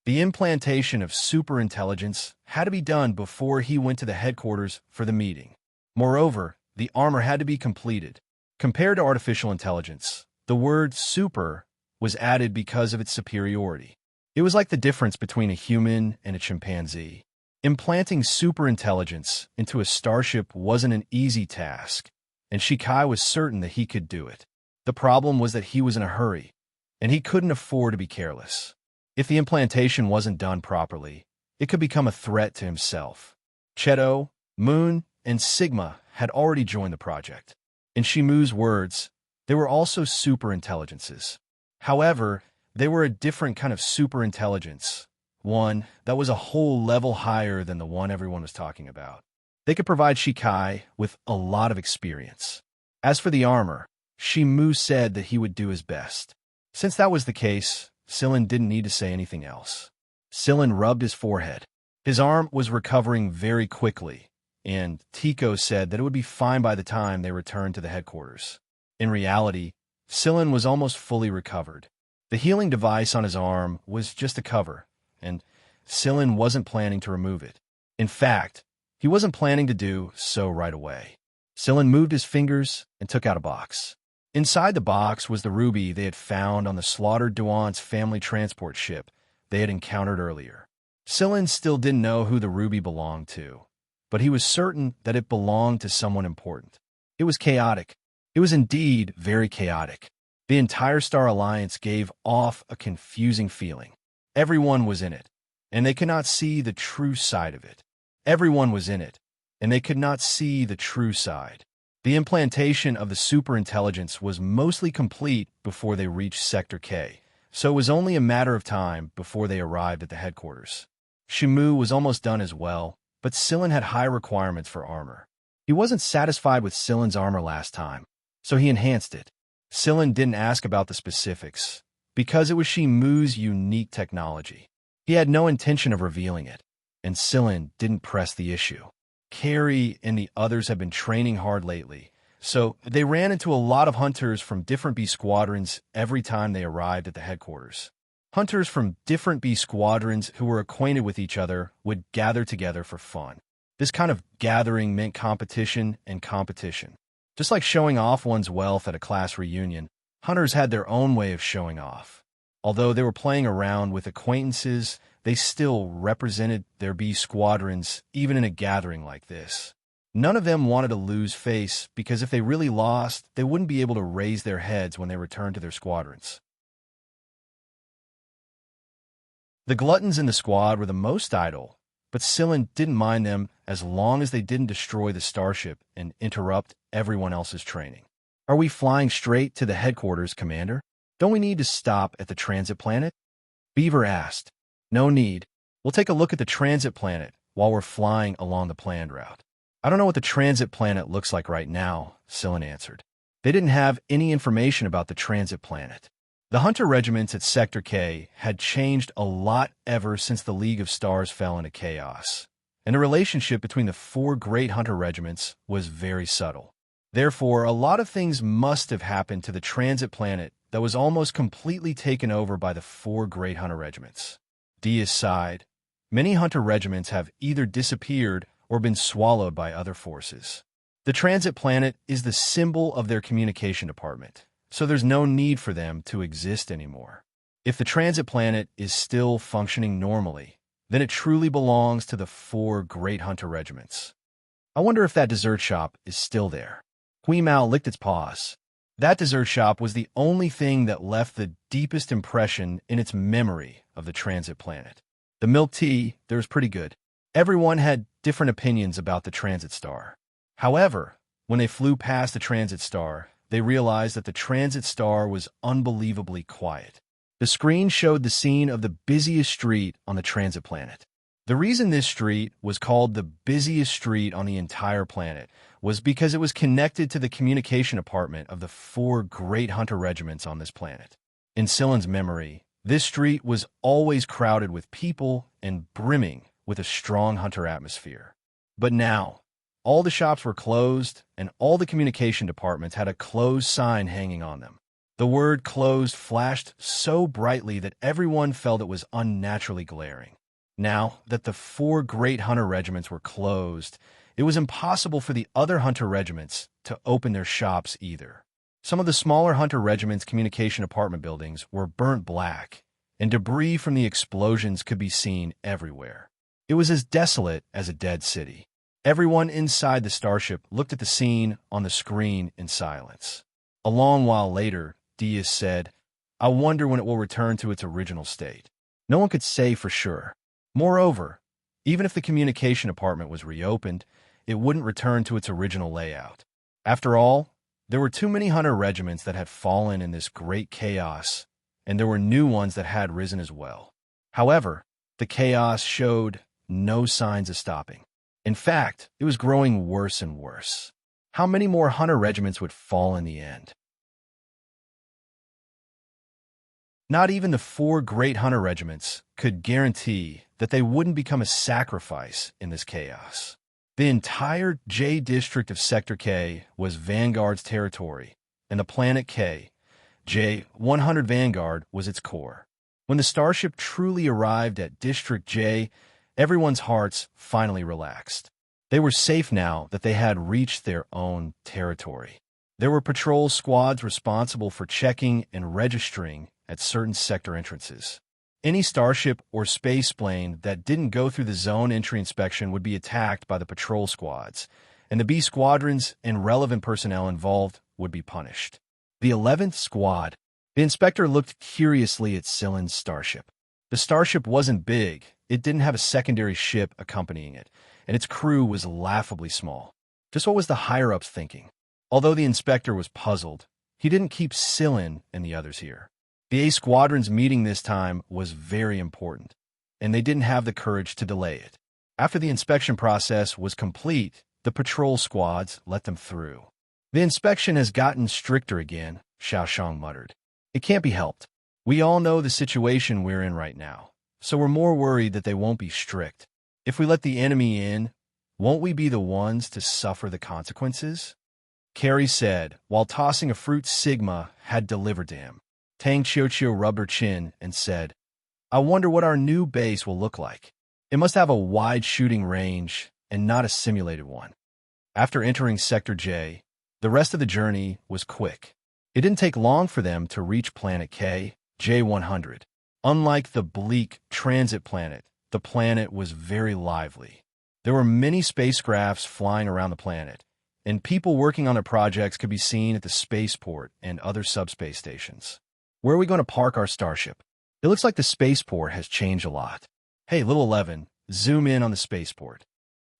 The implantation of superintelligence had to be done before he went to the headquarters for the meeting. Moreover, the armor had to be completed. Compared to artificial intelligence, the word super was added because of its superiority. It was like the difference between a human and a chimpanzee. Implanting superintelligence into a starship wasn't an easy task, and Shikai was certain that he could do it. The problem was that he was in a hurry, and he couldn't afford to be careless. If the implantation wasn't done properly, it could become a threat to himself. Cheto, Moon, and Sigma had already joined the project. In Shimu's words, they were also superintelligences. However, they were a different kind of superintelligence, one that was a whole level higher than the one everyone was talking about. They could provide Shikai with a lot of experience. As for the armor, Shimu said that he would do his best. Since that was the case, Silen didn't need to say anything else. Silen rubbed his forehead. His arm was recovering very quickly, and Tico said that it would be fine by the time they returned to the headquarters. In reality, Silen was almost fully recovered. The healing device on his arm was just a cover, and Sillin wasn't planning to remove it. In fact, he wasn't planning to do so right away. Sillin moved his fingers and took out a box. Inside the box was the ruby they had found on the slaughtered Duan's family transport ship they had encountered earlier. Sillin still didn't know who the ruby belonged to, but he was certain that it belonged to someone important. It was chaotic. It was indeed very chaotic. The entire Star Alliance gave off a confusing feeling. Everyone was in it, and they could not see the true side of it. Everyone was in it, and they could not see the true side. The implantation of the superintelligence was mostly complete before they reached Sector K, so it was only a matter of time before they arrived at the headquarters. Shimu was almost done as well, but Sillin had high requirements for armor. He wasn't satisfied with Sillin's armor last time, so he enhanced it. Sillin didn't ask about the specifics, because it was Shimu's unique technology. He had no intention of revealing it, and Sillin didn't press the issue. Carrie and the others had been training hard lately, so they ran into a lot of hunters from different B squadrons every time they arrived at the headquarters. Hunters from different B squadrons who were acquainted with each other would gather together for fun. This kind of gathering meant competition and competition. Just like showing off one's wealth at a class reunion, hunters had their own way of showing off. Although they were playing around with acquaintances, they still represented their B squadrons even in a gathering like this. None of them wanted to lose face because if they really lost, they wouldn't be able to raise their heads when they returned to their squadrons. The gluttons in the squad were the most idle, but Sillin didn't mind them as long as they didn't destroy the starship and interrupt everyone else's training. Are we flying straight to the headquarters, Commander? Don't we need to stop at the transit planet? Beaver asked. No need. We'll take a look at the transit planet while we're flying along the planned route. I don't know what the transit planet looks like right now, Sillin answered. They didn't have any information about the transit planet. The hunter regiments at Sector K had changed a lot ever since the League of Stars fell into chaos, and the relationship between the four great hunter regiments was very subtle. Therefore, a lot of things must have happened to the transit planet that was almost completely taken over by the four great hunter regiments. Diaz sighed. Many hunter regiments have either disappeared or been swallowed by other forces. The transit planet is the symbol of their communication department, so there's no need for them to exist anymore. If the transit planet is still functioning normally, then it truly belongs to the four great hunter regiments. I wonder if that dessert shop is still there. Hui Mao licked its paws. That dessert shop was the only thing that left the deepest impression in its memory of the transit planet. The milk tea there was pretty good. Everyone had different opinions about the transit star. However, when they flew past the transit star, they realized that the transit star was unbelievably quiet. The screen showed the scene of the busiest street on the transit planet. The reason this street was called the busiest street on the entire planet was because it was connected to the communication department of the four great hunter regiments on this planet. In Sillin's memory, this street was always crowded with people and brimming with a strong hunter atmosphere. But now, all the shops were closed, and all the communication departments had a closed sign hanging on them. The word closed flashed so brightly that everyone felt it was unnaturally glaring. Now that the four great hunter regiments were closed, it was impossible for the other hunter regiments to open their shops either. Some of the smaller hunter regiments' communication department buildings were burnt black, and debris from the explosions could be seen everywhere. It was as desolate as a dead city. Everyone inside the starship looked at the scene on the screen in silence. A long while later, Diaz said, I wonder when it will return to its original state. No one could say for sure. Moreover, even if the communication department was reopened, it wouldn't return to its original layout. After all, there were too many hunter regiments that had fallen in this great chaos, and there were new ones that had risen as well. However, the chaos showed no signs of stopping. In fact, it was growing worse and worse. How many more hunter regiments would fall in the end? Not even the four great hunter regiments could guarantee that they wouldn't become a sacrifice in this chaos. The entire J district of Sector K was Vanguard's territory, and the planet K, J-100 Vanguard was its core. When the starship truly arrived at District J, everyone's hearts finally relaxed. They were safe now that they had reached their own territory. There were patrol squads responsible for checking and registering at certain sector entrances. Any starship or space plane that didn't go through the zone entry inspection would be attacked by the patrol squads, and the B squadrons and relevant personnel involved would be punished. The 11th Squad. The inspector looked curiously at Silen's starship. The starship wasn't big, it didn't have a secondary ship accompanying it, and its crew was laughably small. Just what was the higher-ups thinking? Although the inspector was puzzled, he didn't keep Silen and the others here. The A Squadron's meeting this time was very important, and they didn't have the courage to delay it. After the inspection process was complete, the patrol squads let them through. The inspection has gotten stricter again, Xianxia muttered. It can't be helped. We all know the situation we're in right now, so we're more worried that they won't be strict. If we let the enemy in, won't we be the ones to suffer the consequences? Carrie said, while tossing a fruit Sigma had delivered to him. Tang Xiaoqiu rubbed her chin and said, I wonder what our new base will look like. It must have a wide shooting range and not a simulated one. After entering Sector J, the rest of the journey was quick. It didn't take long for them to reach Planet K, J100. Unlike the bleak transit planet, the planet was very lively. There were many spacecrafts flying around the planet, and people working on their projects could be seen at the spaceport and other subspace stations. Where are we going to park our starship? It looks like the spaceport has changed a lot. Hey, little 11, zoom in on the spaceport.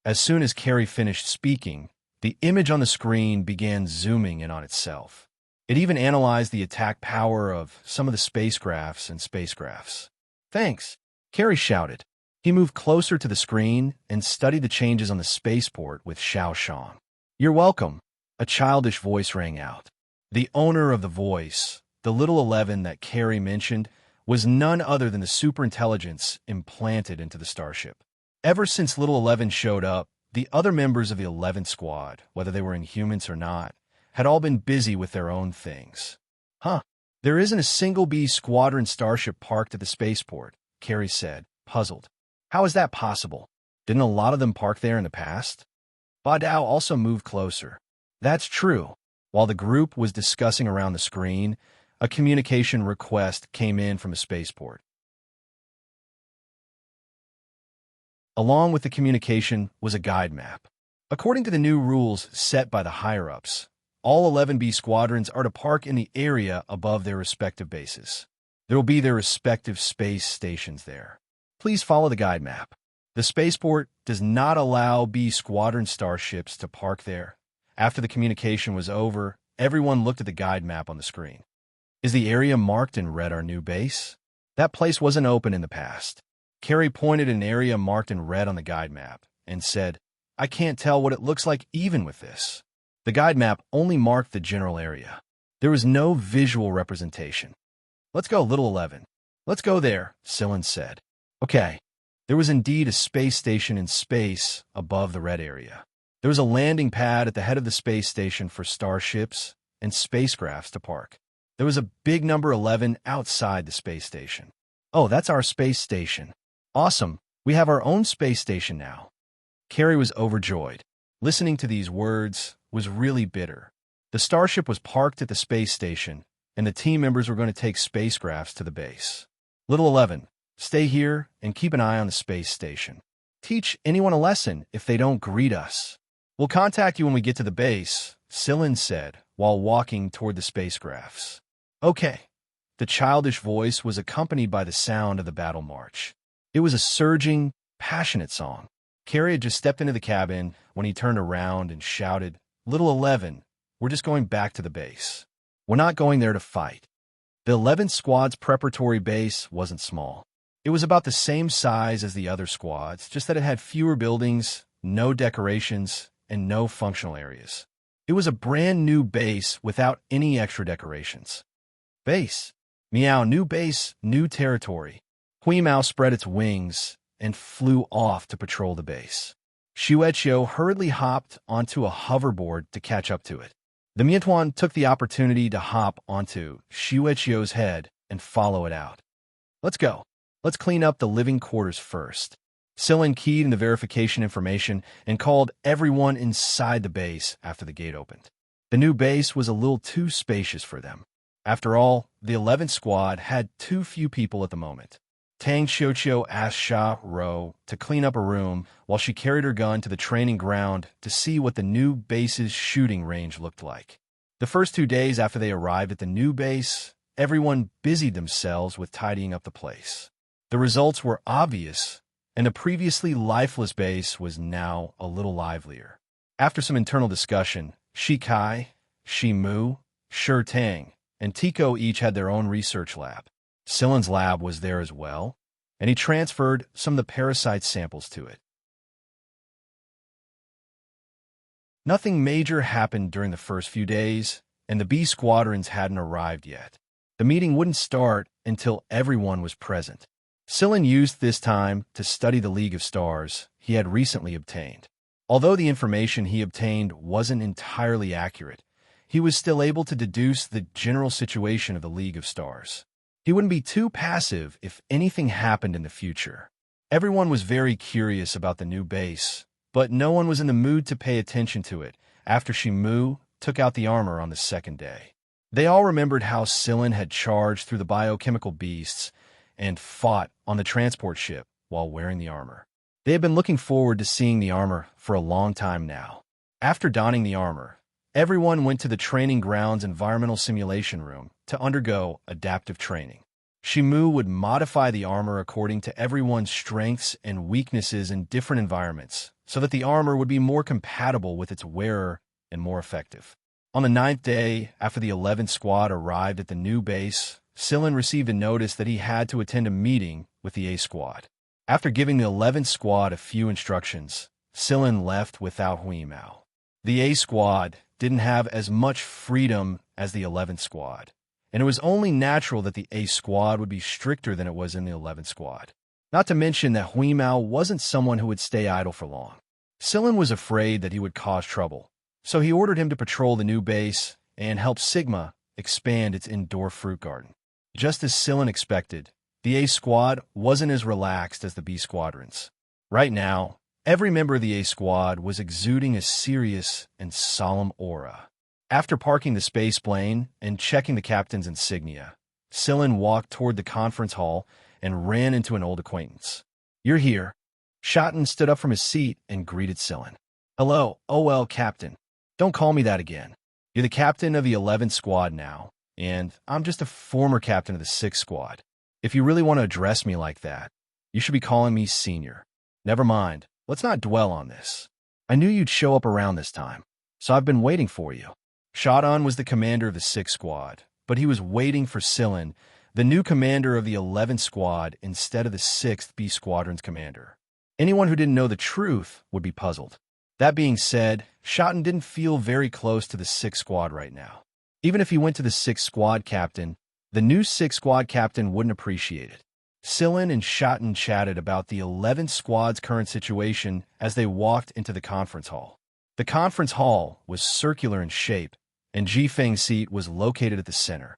As soon as Carrie finished speaking, the image on the screen began zooming in on itself. It even analyzed the attack power of some of the spacecrafts and spacecrafts. Thanks, Carrie shouted. He moved closer to the screen and studied the changes on the spaceport with Xiaoxiang. You're welcome, a childish voice rang out. The owner of the voice, the little 11 that Carrie mentioned, was none other than the superintelligence implanted into the starship. Ever since little 11 showed up, the other members of the 11th Squad, whether they were Inhumans or not, had all been busy with their own things. There isn't a single B Squadron starship parked at the spaceport, Carrie said, puzzled. How is that possible? Didn't a lot of them park there in the past? Ba Dao also moved closer. That's true. While the group was discussing around the screen, a communication request came in from a spaceport. Along with the communication was a guide map. According to the new rules set by the higher-ups, all 11B squadrons are to park in the area above their respective bases. There will be their respective space stations there. Please follow the guide map. The spaceport does not allow B squadron starships to park there. After the communication was over, everyone looked at the guide map on the screen. Is the area marked in red our new base? That place wasn't open in the past. Carrie pointed an area marked in red on the guide map and said, I can't tell what it looks like even with this. The guide map only marked the general area. There was no visual representation. Let's go, little 11. Let's go there, Silen said. Okay. There was indeed a space station in space above the red area. There was a landing pad at the head of the space station for starships and spacecrafts to park. There was a big number 11 outside the space station. Oh, that's our space station. Awesome. We have our own space station now. Carrie was overjoyed. Listening to these words was really bitter. The starship was parked at the space station, and the team members were going to take spacecrafts to the base. Little 11, stay here and keep an eye on the space station. Teach anyone a lesson if they don't greet us. We'll contact you when we get to the base, Silen said while walking toward the spacecrafts. Okay. The childish voice was accompanied by the sound of the battle march. It was a surging, passionate song. Carrie had just stepped into the cabin when he turned around and shouted, Little 11, we're just going back to the base. We're not going there to fight. The 11th Squad's preparatory base wasn't small. It was about the same size as the other squads, just that it had fewer buildings, no decorations, and no functional areas. It was a brand new base without any extra decorations. Base. Meow, new base, new territory. Hui Mao spread its wings and flew off to patrol the base. Xianxia hurriedly hopped onto a hoverboard to catch up to it. The Miantuan took the opportunity to hop onto Xianxia's head and follow it out. Let's go. Let's clean up the living quarters first. Sillin keyed in the verification information and called everyone inside the base after the gate opened. The new base was a little too spacious for them. After all, the 11th squad had too few people at the moment. Tang Xiuqiu asked Sha Ro to clean up a room while she carried her gun to the training ground to see what the new base's shooting range looked like. The first 2 days after they arrived at the new base, everyone busied themselves with tidying up the place. The results were obvious, and the previously lifeless base was now a little livelier. After some internal discussion, Shi Kai, Shi Mu, Shi Tang, and Tico each had their own research lab. Sillin's lab was there as well, and he transferred some of the parasite samples to it. Nothing major happened during the first few days, and the B squadrons hadn't arrived yet. The meeting wouldn't start until everyone was present. Sillin used this time to study the League of Stars he had recently obtained. Although the information he obtained wasn't entirely accurate, he was still able to deduce the general situation of the League of Stars. He wouldn't be too passive if anything happened in the future. Everyone was very curious about the new base, but no one was in the mood to pay attention to it after Shimu took out the armor on the second day. They all remembered how Sillin had charged through the biochemical beasts and fought on the transport ship while wearing the armor. They had been looking forward to seeing the armor for a long time now. After donning the armor, everyone went to the training grounds environmental simulation room to undergo adaptive training. Shimu would modify the armor according to everyone's strengths and weaknesses in different environments so that the armor would be more compatible with its wearer and more effective. On the 9th day, after the 11th squad arrived at the new base, Sillin received a notice that he had to attend a meeting with the A squad. After giving the 11th squad a few instructions, Sillin left without Huimao. The A squad didn't have as much freedom as the 11th squad, and it was only natural that the A squad would be stricter than it was in the 11th squad. Not to mention that Huimao wasn't someone who would stay idle for long. Sillin was afraid that he would cause trouble, so he ordered him to patrol the new base and help Sigma expand its indoor fruit garden. Just as Sillin expected, the A squad wasn't as relaxed as the B squadrons. Right now, every member of the A squad was exuding a serious and solemn aura. After parking the space plane and checking the captain's insignia, Sillin walked toward the conference hall and ran into an old acquaintance. "You're here." Shotten stood up from his seat and greeted Sillin. "Hello, OL Captain. Don't call me that again. You're the captain of the 11th squad now, and I'm just a former captain of the 6th squad. If you really want to address me like that, you should be calling me Senior. Never mind, let's not dwell on this. I knew you'd show up around this time, so I've been waiting for you." Shodan was the commander of the 6th squad, but he was waiting for Sillin, the new commander of the 11th squad, instead of the 6th B squadron's commander. Anyone who didn't know the truth would be puzzled. That being said, Shotten didn't feel very close to the 6th squad right now. Even if he went to the 6th squad captain, the new 6th squad captain wouldn't appreciate it. Sillin and Shotten chatted about the 11th squad's current situation as they walked into the conference hall. The conference hall was circular in shape, and Jifeng's seat was located at the center.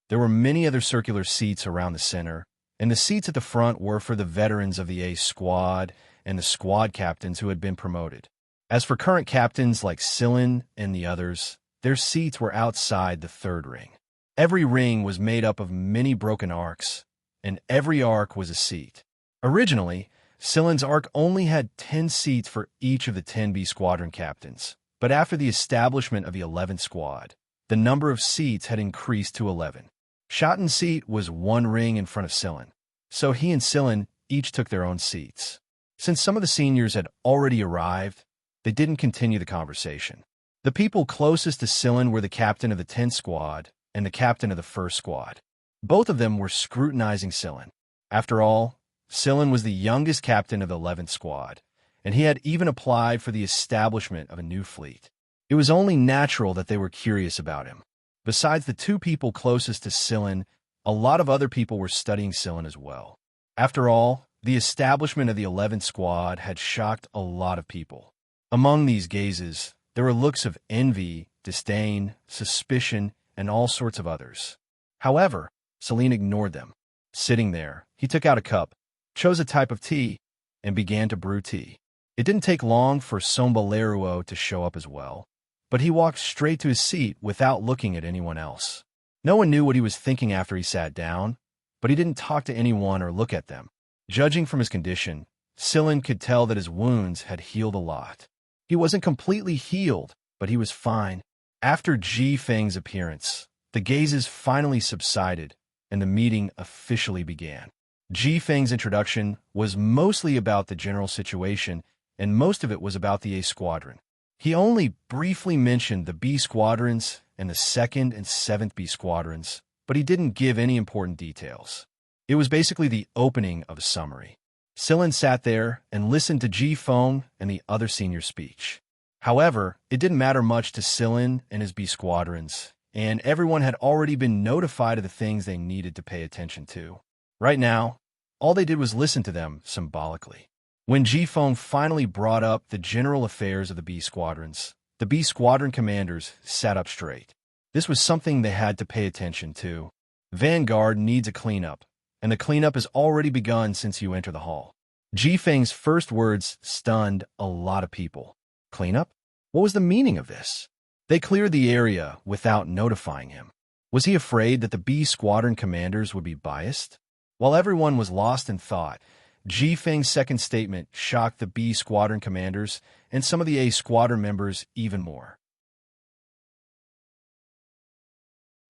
There were many other circular seats around the center, and the seats at the front were for the veterans of the A squad and the squad captains who had been promoted. As for current captains like Sillin and the others, their seats were outside the third ring. Every ring was made up of many broken arcs, and every arc was a seat. Originally, Sillin's arc only had 10 seats for each of the 10 B squadron captains, but after the establishment of the 11th squad, the number of seats had increased to 11. Shotten's seat was one ring in front of Sillin, so he and Sillin each took their own seats. Since some of the seniors had already arrived, they didn't continue the conversation. The people closest to Sillin were the captain of the 10th squad and the captain of the 1st squad. Both of them were scrutinizing Sillin. After all, Sillin was the youngest captain of the 11th squad, and he had even applied for the establishment of a new fleet. It was only natural that they were curious about him. Besides the two people closest to Sillin, a lot of other people were studying Sillin as well. After all, the establishment of the 11th squad had shocked a lot of people. Among these gazes, there were looks of envy, disdain, suspicion, and all sorts of others. However, Celine ignored them. Sitting there, he took out a cup, chose a type of tea, and began to brew tea. It didn't take long for Sombaleruo to show up as well, but he walked straight to his seat without looking at anyone else. No one knew what he was thinking after he sat down, but he didn't talk to anyone or look at them. Judging from his condition, Celine could tell that his wounds had healed a lot. He wasn't completely healed, but he was fine. After Ji Feng's appearance, the gazes finally subsided, and the meeting officially began. Ji Feng's introduction was mostly about the general situation, and most of it was about the A Squadron. He only briefly mentioned the B Squadrons and the 2nd and 7th B Squadrons, but he didn't give any important details. It was basically the opening of a summary. Celine sat there and listened to Ji Feng and the other seniors' speech. However, it didn't matter much to Celine and his B Squadrons, and everyone had already been notified of the things they needed to pay attention to. Right now, all they did was listen to them symbolically. When Ji Feng finally brought up the general affairs of the B Squadrons, the B Squadron commanders sat up straight. This was something they had to pay attention to. Vanguard needs a cleanup, and the cleanup has already begun since you enter the hall. Ji Feng's first words stunned a lot of people. Cleanup? What was the meaning of this? They cleared the area without notifying him. Was he afraid that the B Squadron commanders would be biased? While everyone was lost in thought, Ji Feng's second statement shocked the B Squadron commanders and some of the A Squadron members even more.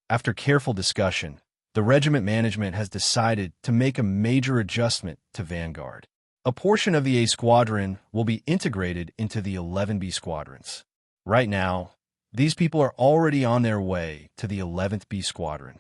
After careful discussion, the regiment management has decided to make a major adjustment to Vanguard. A portion of the A Squadron will be integrated into the 11 B Squadrons. Right now, these people are already on their way to the 11th B Squadron.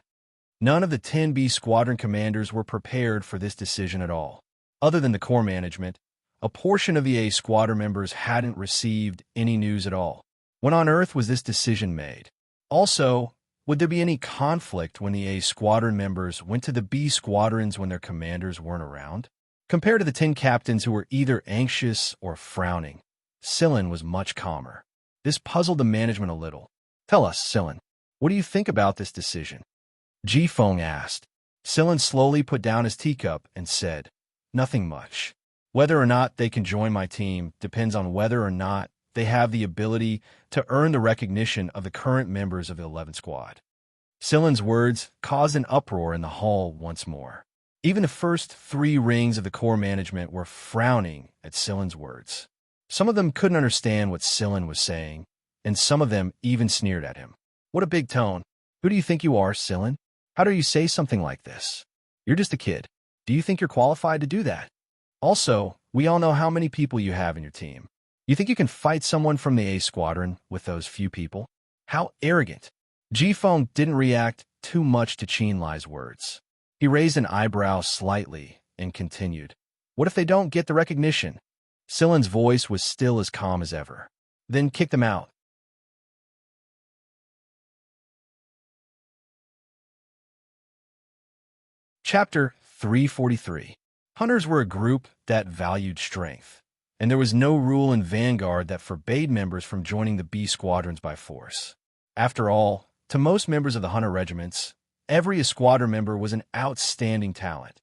None of the 10 B Squadron commanders were prepared for this decision at all. Other than the Corps management, a portion of the A Squadron members hadn't received any news at all. When on Earth was this decision made? Also, would there be any conflict when the A Squadron members went to the B Squadrons when their commanders weren't around? Compared to the 10 captains who were either anxious or frowning, Celine was much calmer. This puzzled the management a little. Tell us, Celine, what do you think about this decision? Ji Feng asked. Celine slowly put down his teacup and said, Nothing much. Whether or not they can join my team depends on whether or not they have the ability to earn the recognition of the current members of the 11th Squad. Celine's words caused an uproar in the hall once more. Even the first 3 rings of the Corps management were frowning at Celine's words. Some of them couldn't understand what Celine was saying, and some of them even sneered at him. What a big tone. Who do you think you are, Celine? How dare you say something like this? You're just a kid. Do you think you're qualified to do that? Also, we all know how many people you have in your team. You think you can fight someone from the A Squadron with those few people? How arrogant. Ji Feng didn't react too much to Qin Lai's words. He raised an eyebrow slightly and continued. What if they don't get the recognition? Celine's voice was still as calm as ever. Then kick them out. Chapter 343. Hunters were a group that valued strength, and there was no rule in Vanguard that forbade members from joining the B Squadrons by force. After all, to most members of the Hunter regiments, every squadron member was an outstanding talent.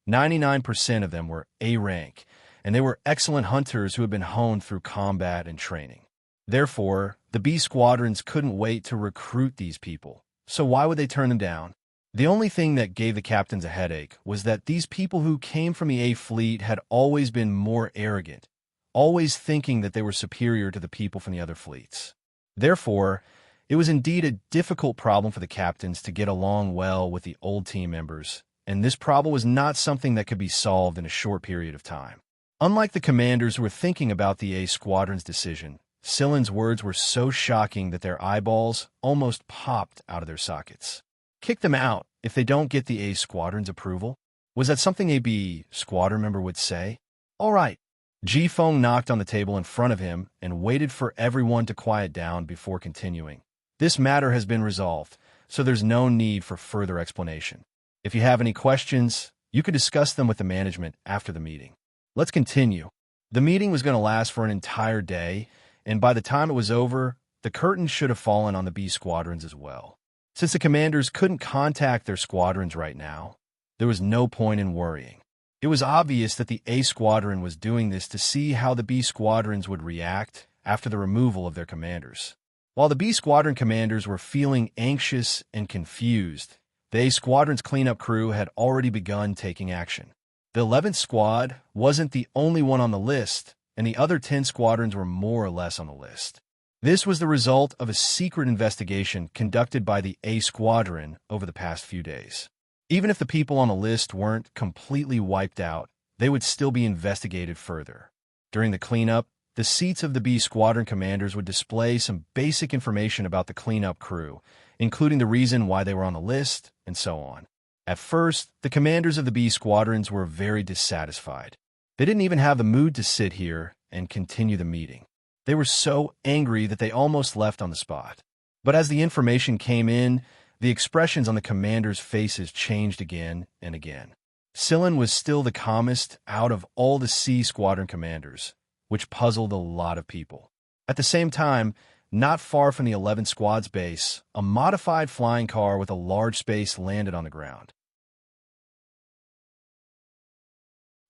99% of them were A rank, and they were excellent hunters who had been honed through combat and training. Therefore, the B Squadrons couldn't wait to recruit these people, so why would they turn them down? The only thing that gave the captains a headache was that these people who came from the A Fleet had always been more arrogant, always thinking that they were superior to the people from the other fleets. Therefore, it was indeed a difficult problem for the captains to get along well with the old team members, and this problem was not something that could be solved in a short period of time. Unlike the commanders who were thinking about the A Squadron's decision, Celine's words were so shocking that their eyeballs almost popped out of their sockets. Kick them out if they don't get the A Squadron's approval? Was that something a B Squadron member would say? All right. Ji Feng knocked on the table in front of him and waited for everyone to quiet down before continuing. This matter has been resolved, so there's no need for further explanation. If you have any questions, you can discuss them with the management after the meeting. Let's continue. The meeting was going to last for an entire day, and by the time it was over, the curtain should have fallen on the B squadrons as well. Since the commanders couldn't contact their squadrons right now, there was no point in worrying. It was obvious that the A squadron was doing this to see how the B squadrons would react after the removal of their commanders. While the B squadron commanders were feeling anxious and confused, the A squadron's cleanup crew had already begun taking action. The 11th squad wasn't the only one on the list, and the other 10 squadrons were more or less on the list. This was the result of a secret investigation conducted by the A squadron over the past few days. Even if the people on the list weren't completely wiped out, they would still be investigated further. During the cleanup, the seats of the B squadron commanders would display some basic information about the cleanup crew, including the reason why they were on the list, and so on. At first, the commanders of the B squadrons were very dissatisfied. They didn't even have the mood to sit here and continue the meeting. They were so angry that they almost left on the spot. But as the information came in, the expressions on the commanders' faces changed again and again. Sillin was still the calmest out of all the C squadron commanders, which puzzled a lot of people. At the same time, not far from the 11th squad's base, a modified flying car with a large space landed on the ground.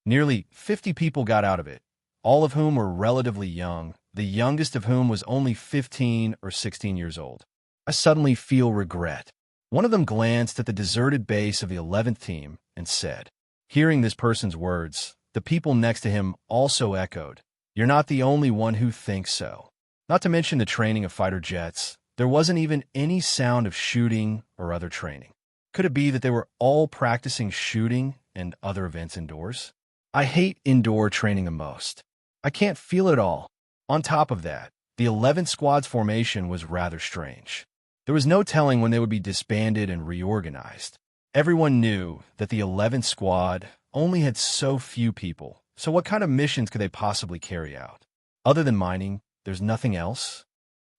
Nearly 50 people got out of it, all of whom were relatively young, the youngest of whom was only 15 or 16 years old. I suddenly feel regret. One of them glanced at the deserted base of the 11th team and said, hearing this person's words, the people next to him also echoed, "You're not the only one who thinks so." Not to mention the training of fighter jets, there wasn't even any sound of shooting or other training. Could it be that they were all practicing shooting and other events indoors? I hate indoor training the most. I can't feel it all. On top of that, the 11th squad's formation was rather strange. There was no telling when they would be disbanded and reorganized. Everyone knew that the 11th squad only had so few people, so what kind of missions could they possibly carry out? Other than mining, there's nothing else?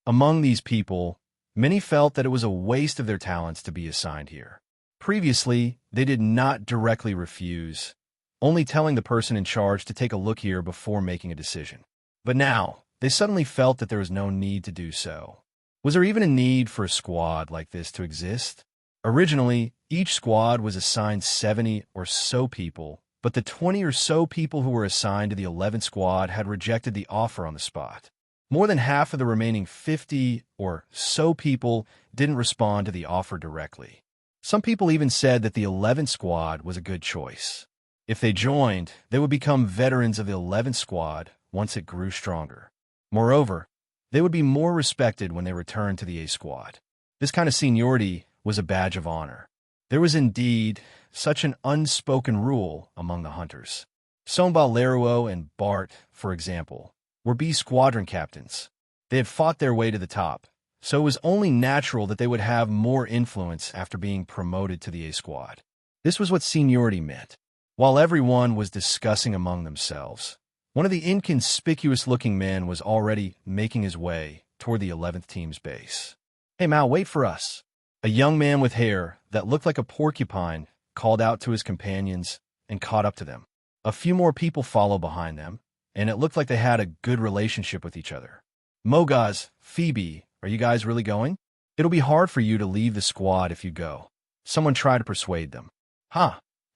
Among these people, many felt that it was a waste of their talents to be assigned here. Previously, they did not directly refuse, only telling the person in charge to take a look here before making a decision. But now, they suddenly felt that there was no need to do so. Was there even a need for a squad like this to exist? Originally, each squad was assigned 70 or so people, but the 20 or so people who were assigned to the 11th squad had rejected the offer on the spot. More than half of the remaining 50 or so people didn't respond to the offer directly. Some people even said that the 11th squad was a good choice. If they joined, they would become veterans of the 11th squad once it grew stronger. Moreover, they would be more respected when they returned to the A squad. This kind of seniority was a badge of honor. There was indeed such an unspoken rule among the hunters. Sonba Leruo and Bart, for example, were B squadron captains. They had fought their way to the top, so it was only natural that they would have more influence after being promoted to the A squad. This was what seniority meant. While everyone was discussing among themselves, one of the inconspicuous-looking men was already making his way toward the 11th team's base. "Hey, Mao, wait for us." A young man with hair that looked like a porcupine called out to his companions and caught up to them. A few more people followed behind them, and it looked like they had a good relationship with each other. "Mogaz, Phoebe, are you guys really going? It'll be hard for you to leave the squad if you go." Someone tried to persuade them.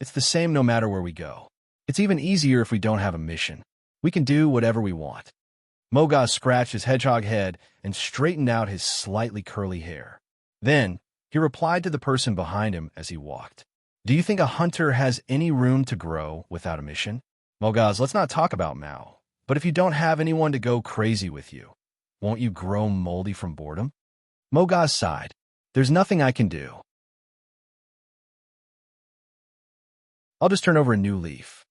It's the same no matter where we go. It's even easier if we don't have a mission. We can do whatever we want." Mogaz scratched his hedgehog head and straightened out his slightly curly hair. Then, he replied to the person behind him as he walked. "Do you think a hunter has any room to grow without a mission? Mogaz, let's not talk about Mao, but if you don't have anyone to go crazy with you, won't you grow moldy from boredom?" Mogaz sighed. "There's nothing I can do. I'll just turn over a new leaf.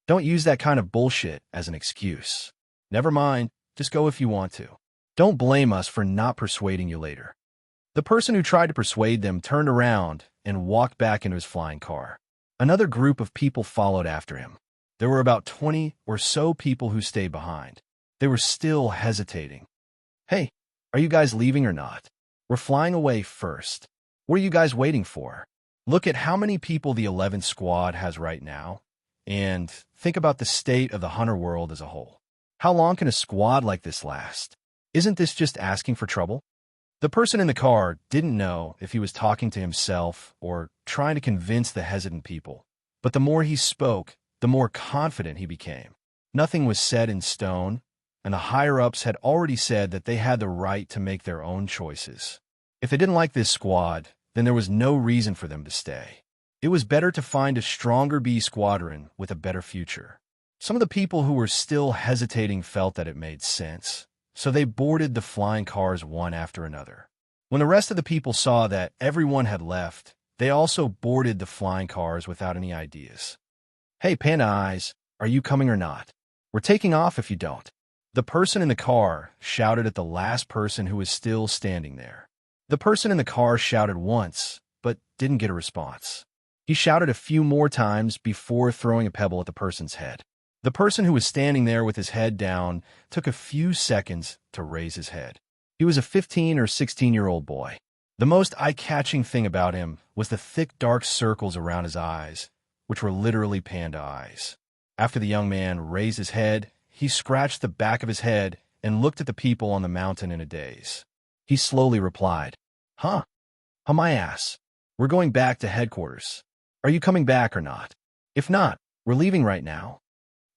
Don't use that kind of bullshit as an excuse. Never mind, just go if you want to. Don't blame us for not persuading you later." The person who tried to persuade them turned around and walked back into his flying car. Another group of people followed after him. There were about 20 or so people who stayed behind. They were still hesitating. "Hey, are you guys leaving or not? We're flying away first. What are you guys waiting for? Look at how many people the 11th squad has right now. And think about the state of the hunter world as a whole. How long can a squad like this last? Isn't this just asking for trouble? The person in the car didn't know if he was talking to himself or trying to convince the hesitant people. But the more he spoke, the more confident he became. Nothing was set in stone, and the higher-ups had already said that they had the right to make their own choices. If they didn't like this squad, then there was no reason for them to stay. It was better to find a stronger B squadron with a better future. Some of the people who were still hesitating felt that it made sense, so they boarded the flying cars one after another. When the rest of the people saw that everyone had left, they also boarded the flying cars without any ideas. "Hey, Panda Eyes, are you coming or not? We're taking off if you don't." The person in the car shouted at the last person who was still standing there. The person in the car shouted once, but didn't get a response. He shouted a few more times before throwing a pebble at the person's head. The person who was standing there with his head down took a few seconds to raise his head. He was a 15 or 16-year-old boy. The most eye-catching thing about him was the thick dark circles around his eyes, which were literally panda eyes. After the young man raised his head, he scratched the back of his head and looked at the people on the mountain in a daze. He slowly replied, Huh, my ass. We're going back to headquarters. Are you coming back or not? If not, we're leaving right now.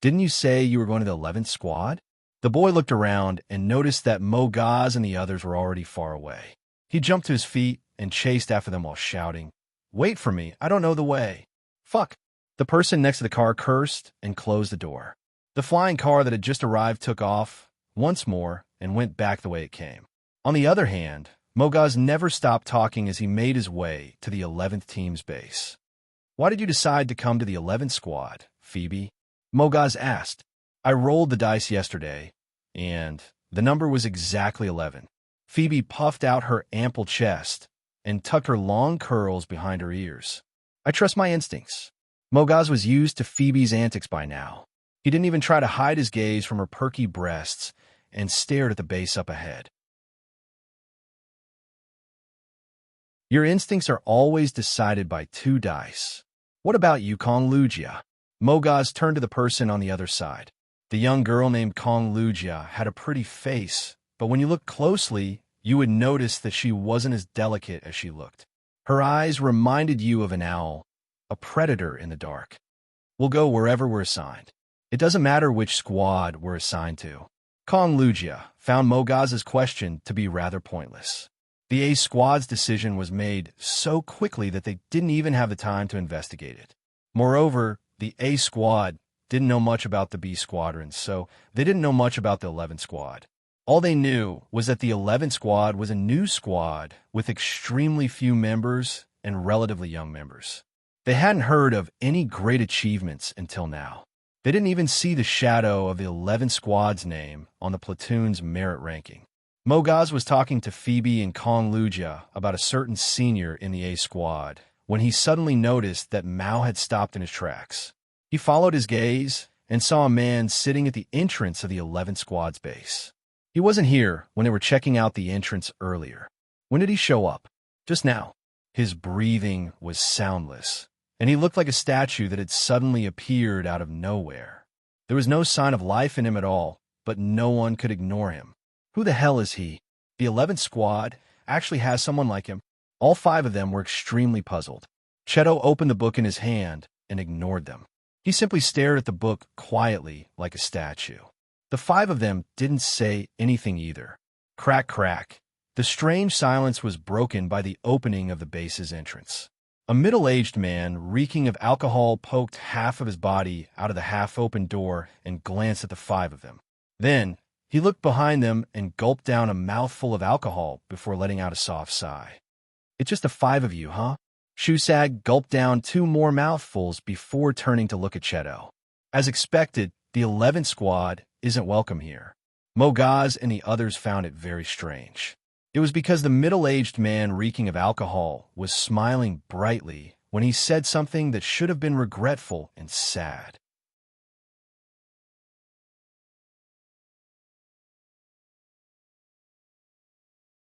Didn't you say you were going to the 11th squad?" The boy looked around and noticed that Mogaz and the others were already far away. He jumped to his feet and chased after them while shouting, "Wait for me, I don't know the way." "Fuck." The person next to the car cursed and closed the door. The flying car that had just arrived took off once more and went back the way it came. On the other hand, Mogaz never stopped talking as he made his way to the 11th team's base. "Why did you decide to come to the 11th squad, Phoebe?" Mogaz asked. "I rolled the dice yesterday, and the number was exactly 11. Phoebe puffed out her ample chest and tucked her long curls behind her ears. "I trust my instincts." Mogaz was used to Phoebe's antics by now. He didn't even try to hide his gaze from her perky breasts and stared at the base up ahead. Your instincts are always decided by 2 dice. What about you, Wuxia? Mogaz turned to the person on the other side. The young girl named Wuxia had a pretty face, but when you looked closely, you would notice that she wasn't as delicate as she looked. Her eyes reminded you of an owl, a predator in the dark. "We'll go wherever we're assigned. It doesn't matter which squad we're assigned to." Wuxia found Mogaz's question to be rather pointless. The A squad's decision was made so quickly that they didn't even have the time to investigate it. Moreover, the A squad didn't know much about the B squadron, so they didn't know much about the 11th squad. All they knew was that the 11th squad was a new squad with extremely few members and relatively young members. They hadn't heard of any great achievements until now. They didn't even see the shadow of the 11th squad's name on the platoon's merit ranking. Mogaz was talking to Phoebe and Wuxia about a certain senior in the A squad when he suddenly noticed that Mao had stopped in his tracks. He followed his gaze and saw a man sitting at the entrance of the 11th squad's base. He wasn't here when they were checking out the entrance earlier. When did he show up? Just now. His breathing was soundless, and he looked like a statue that had suddenly appeared out of nowhere. There was no sign of life in him at all, but no one could ignore him. Who the hell is he? The 11th squad actually has someone like him. All 5 of them were extremely puzzled. Cheto opened the book in his hand and ignored them. He simply stared at the book quietly like a statue. The 5 of them didn't say anything either. Crack, crack. The strange silence was broken by the opening of the base's entrance. A middle-aged man, reeking of alcohol, poked half of his body out of the half-open door and glanced at the 5 of them. Then, he looked behind them and gulped down a mouthful of alcohol before letting out a soft sigh. "It's just the 5 of you, huh?" Shusag gulped down 2 more mouthfuls before turning to look at Cheto. As expected, the 11th squad isn't welcome here. Mogaz and the others found it very strange. It was because the middle-aged man reeking of alcohol was smiling brightly when he said something that should have been regretful and sad.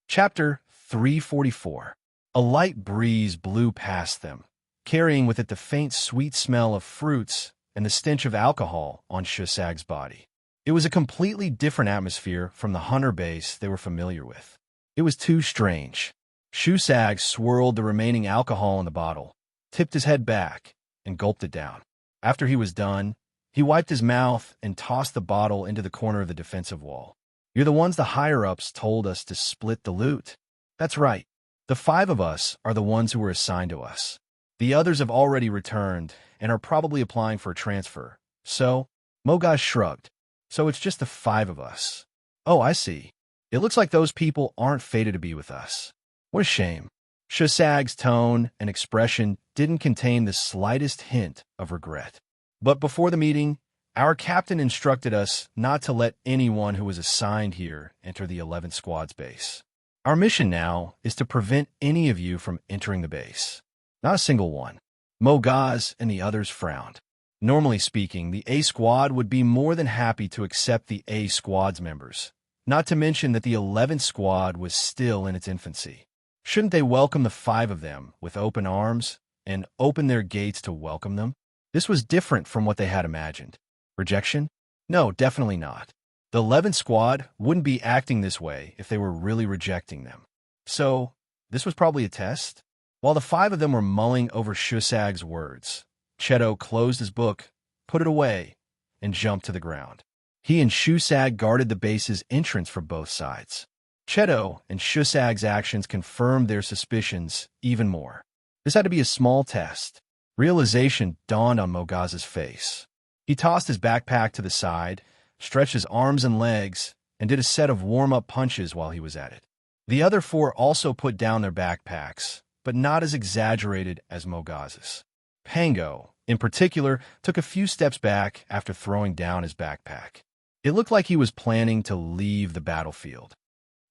Chapter 344. A light breeze blew past them, carrying with it the faint sweet smell of fruits and the stench of alcohol on Xianxia's body. It was a completely different atmosphere from the hunter base they were familiar with. It was too strange. Xianxia swirled the remaining alcohol in the bottle, tipped his head back, and gulped it down. After he was done, he wiped his mouth and tossed the bottle into the corner of the defensive wall. "You're the ones the higher-ups told us to split the loot." "That's right. The 5 of us are the ones who were assigned to us. The others have already returned and are probably applying for a transfer. So," Mogaz shrugged, "so it's just the 5 of us." "Oh, I see. It looks like those people aren't fated to be with us." "What a shame." Xianxia's tone and expression didn't contain the slightest hint of regret. "But before the meeting, our captain instructed us not to let anyone who was assigned here enter the 11th Squad's base. Our mission now is to prevent any of you from entering the base." "Not a single one." Mogaz and the others frowned. Normally speaking, the A Squad would be more than happy to accept the A Squad's members, not to mention that the 11th Squad was still in its infancy. Shouldn't they welcome the 5 of them with open arms and open their gates to welcome them? This was different from what they had imagined. Rejection? No, definitely not. The 11th Squad wouldn't be acting this way if they were really rejecting them. So, this was probably a test? While the 5 of them were mulling over Xianxia's words, Cheto closed his book, put it away, and jumped to the ground. He and Xianxia guarded the base's entrance from both sides. Cheto and Xianxia's actions confirmed their suspicions even more. This had to be a small test. Realization dawned on Mogaz's face. He tossed his backpack to the side, stretched his arms and legs, and did a set of warm-up punches while he was at it. The other 4 also put down their backpacks, but not as exaggerated as Mogaz's. Pango, in particular, took a few steps back after throwing down his backpack. It looked like he was planning to leave the battlefield.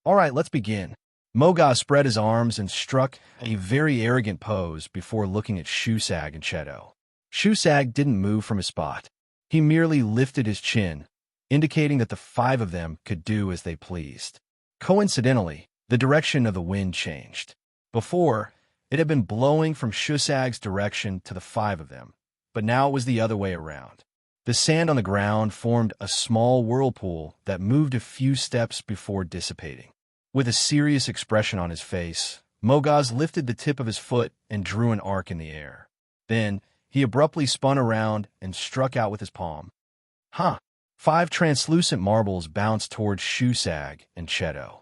"All right, let's begin." Mogaz spread his arms and struck a very arrogant pose before looking at Xianxia and Cheto. Xianxia didn't move from his spot. He merely lifted his chin, indicating that the 5 of them could do as they pleased. Coincidentally, the direction of the wind changed. Before, it had been blowing from Xianxia's direction to the 5 of them, but now it was the other way around. The sand on the ground formed a small whirlpool that moved a few steps before dissipating. With a serious expression on his face, Mogaz lifted the tip of his foot and drew an arc in the air. Then, he abruptly spun around and struck out with his palm. "Huh!" 5 translucent marbles bounced towards Xianxia and Cheto.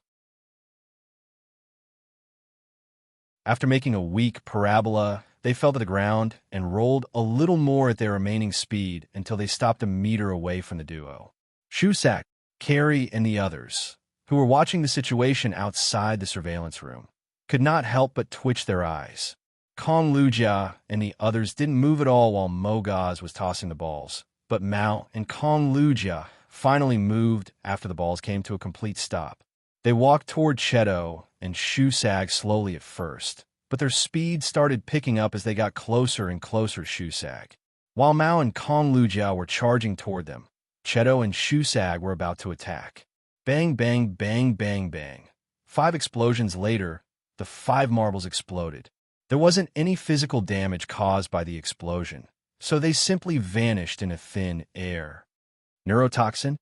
After making a weak parabola, they fell to the ground and rolled a little more at their remaining speed until they stopped a meter away from the duo. Xianxia, Carrie, and the others, who were watching the situation outside the surveillance room, could not help but twitch their eyes. Kong Lujia and the others didn't move at all while Mogaz was tossing the balls, but Mao and Kong Lujia finally moved after the balls came to a complete stop. They walked toward Cheto and Xianxia slowly at first, but their speed started picking up as they got closer and closer to Xianxia. While Mao and Kong Lujia were charging toward them, Cheto and Xianxia were about to attack. Bang, bang, bang, bang, bang. 5 explosions later, the 5 marbles exploded. There wasn't any physical damage caused by the explosion, so they simply vanished in a thin air. "Neurotoxin?"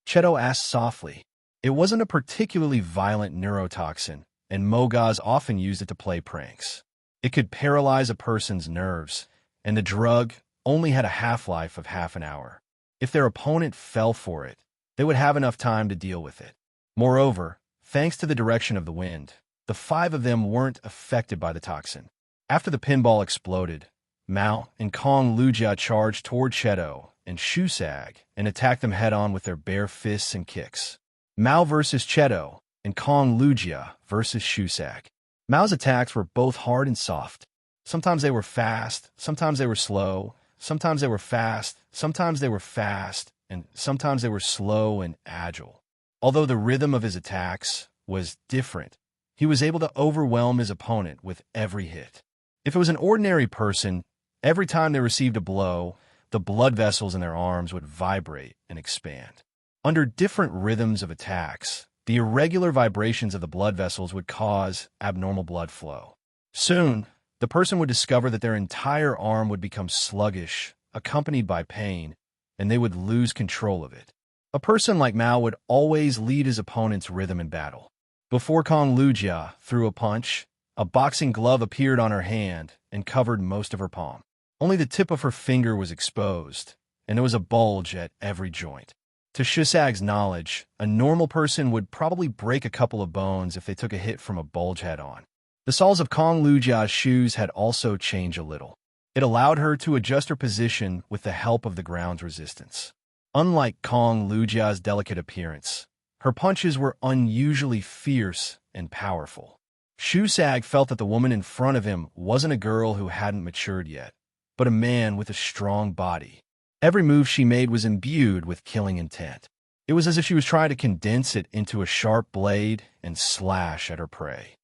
Cheto asked softly. It wasn't a particularly violent neurotoxin, and Mogaz often used it to play pranks. It could paralyze a person's nerves, and the drug only had a half-life of half an hour. If their opponent fell for it, they would have enough time to deal with it. Moreover, thanks to the direction of the wind, the 5 of them weren't affected by the toxin. After the pinball exploded, Mao and Kong Lujia charged toward Cheto and Xianxia and attacked them head-on with their bare fists and kicks. Mao versus Cheto and Kong Lujia versus Xianxia. Mao's attacks were both hard and soft. Sometimes they were fast, sometimes they were slow, sometimes they were fast, sometimes they were fast, and sometimes they were slow and agile. Although the rhythm of his attacks was different, he was able to overwhelm his opponent with every hit. If it was an ordinary person, every time they received a blow, the blood vessels in their arms would vibrate and expand. Under different rhythms of attacks, the irregular vibrations of the blood vessels would cause abnormal blood flow. Soon, the person would discover that their entire arm would become sluggish, accompanied by pain, and they would lose control of it. A person like Mao would always lead his opponent's rhythm in battle. Before Kong Lujia threw a punch, a boxing glove appeared on her hand and covered most of her palm. Only the tip of her finger was exposed, and there was a bulge at every joint. To Shusag's knowledge, a normal person would probably break a couple of bones if they took a hit from a bulge head-on. The soles of Kong Lujia's shoes had also changed a little. It allowed her to adjust her position with the help of the ground's resistance. Unlike Kong Lujia's delicate appearance, her punches were unusually fierce and powerful. Shusag felt that the woman in front of him wasn't a girl who hadn't matured yet, but a man with a strong body. Every move she made was imbued with killing intent. It was as if she was trying to condense it into a sharp blade and slash at her prey.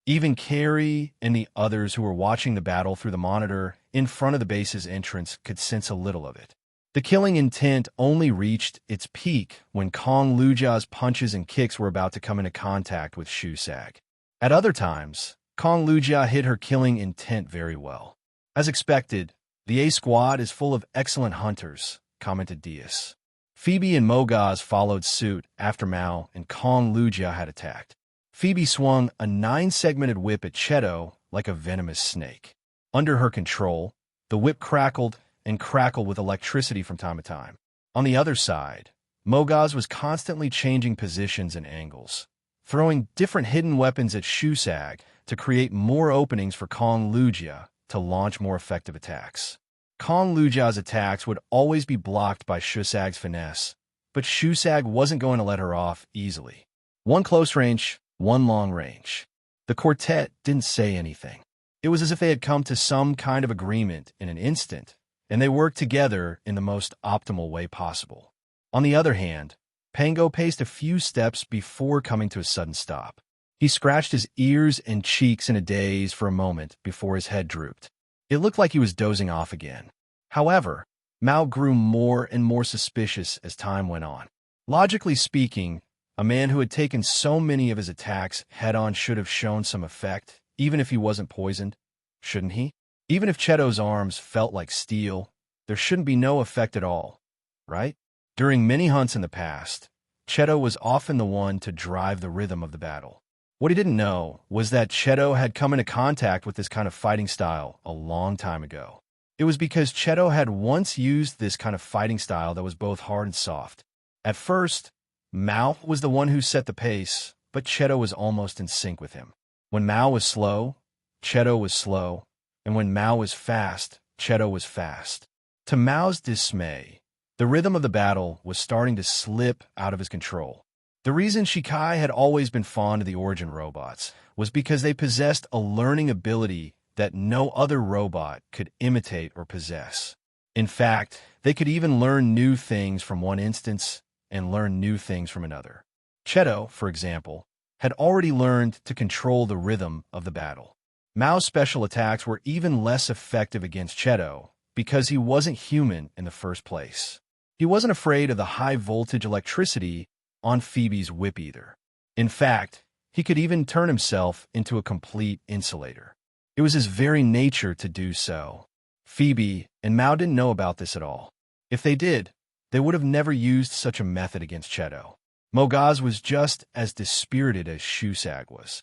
Even Carrie and the others who were watching the battle through the monitor in front of the base's entrance could sense a little of it. The killing intent only reached its peak when Kong Lujia's punches and kicks were about to come into contact with Shusag. At other times, Kong Lujia hid her killing intent very well. As expected, the A squad is full of excellent hunters, commented Diaz. Phoebe and Mogaz followed suit after Mao and Kong Lujia had attacked. Phoebe swung a 9-segmented whip at Cheto like a venomous snake. Under her control, the whip crackled and crackled with electricity from time to time. On the other side, Mogaz was constantly changing positions and angles, throwing different hidden weapons at Shusag to create more openings for Kong Lujia to launch more effective attacks. Kong Lujia's attacks would always be blocked by Shusag's finesse, but Shusag wasn't going to let her off easily. One close range, one long range. The quartet didn't say anything. It was as if they had come to some kind of agreement in an instant, and they worked together in the most optimal way possible. On the other hand, Pango paced a few steps before coming to a sudden stop. He scratched his ears and cheeks in a daze for a moment before his head drooped. It looked like he was dozing off again. However, Mao grew more and more suspicious as time went on. Logically speaking, a man who had taken so many of his attacks head-on should have shown some effect, even if he wasn't poisoned, shouldn't he? Even if Cheto's arms felt like steel, there shouldn't be no effect at all, right? During many hunts in the past, Cheto was often the one to drive the rhythm of the battle. What he didn't know was that Cheto had come into contact with this kind of fighting style a long time ago. It was because Cheto had once used this kind of fighting style that was both hard and soft. At first, Mao was the one who set the pace, but Cheto was almost in sync with him. When Mao was slow, Cheto was slow, and when Mao was fast, Cheto was fast. To Mao's dismay, the rhythm of the battle was starting to slip out of his control. The reason Shikai had always been fond of the Origin robots was because they possessed a learning ability that no other robot could imitate or possess. In fact, they could even learn new things from one instance and learn new things from another. Cheto, for example, had already learned to control the rhythm of the battle. Mao's special attacks were even less effective against Cheto because he wasn't human in the first place. He wasn't afraid of the high-voltage electricity on Phoebe's whip either. In fact, he could even turn himself into a complete insulator. It was his very nature to do so. Phoebe and Mao didn't know about this at all. If they did, they would have never used such a method against Cheto. Mogaz was just as dispirited as Shusag was.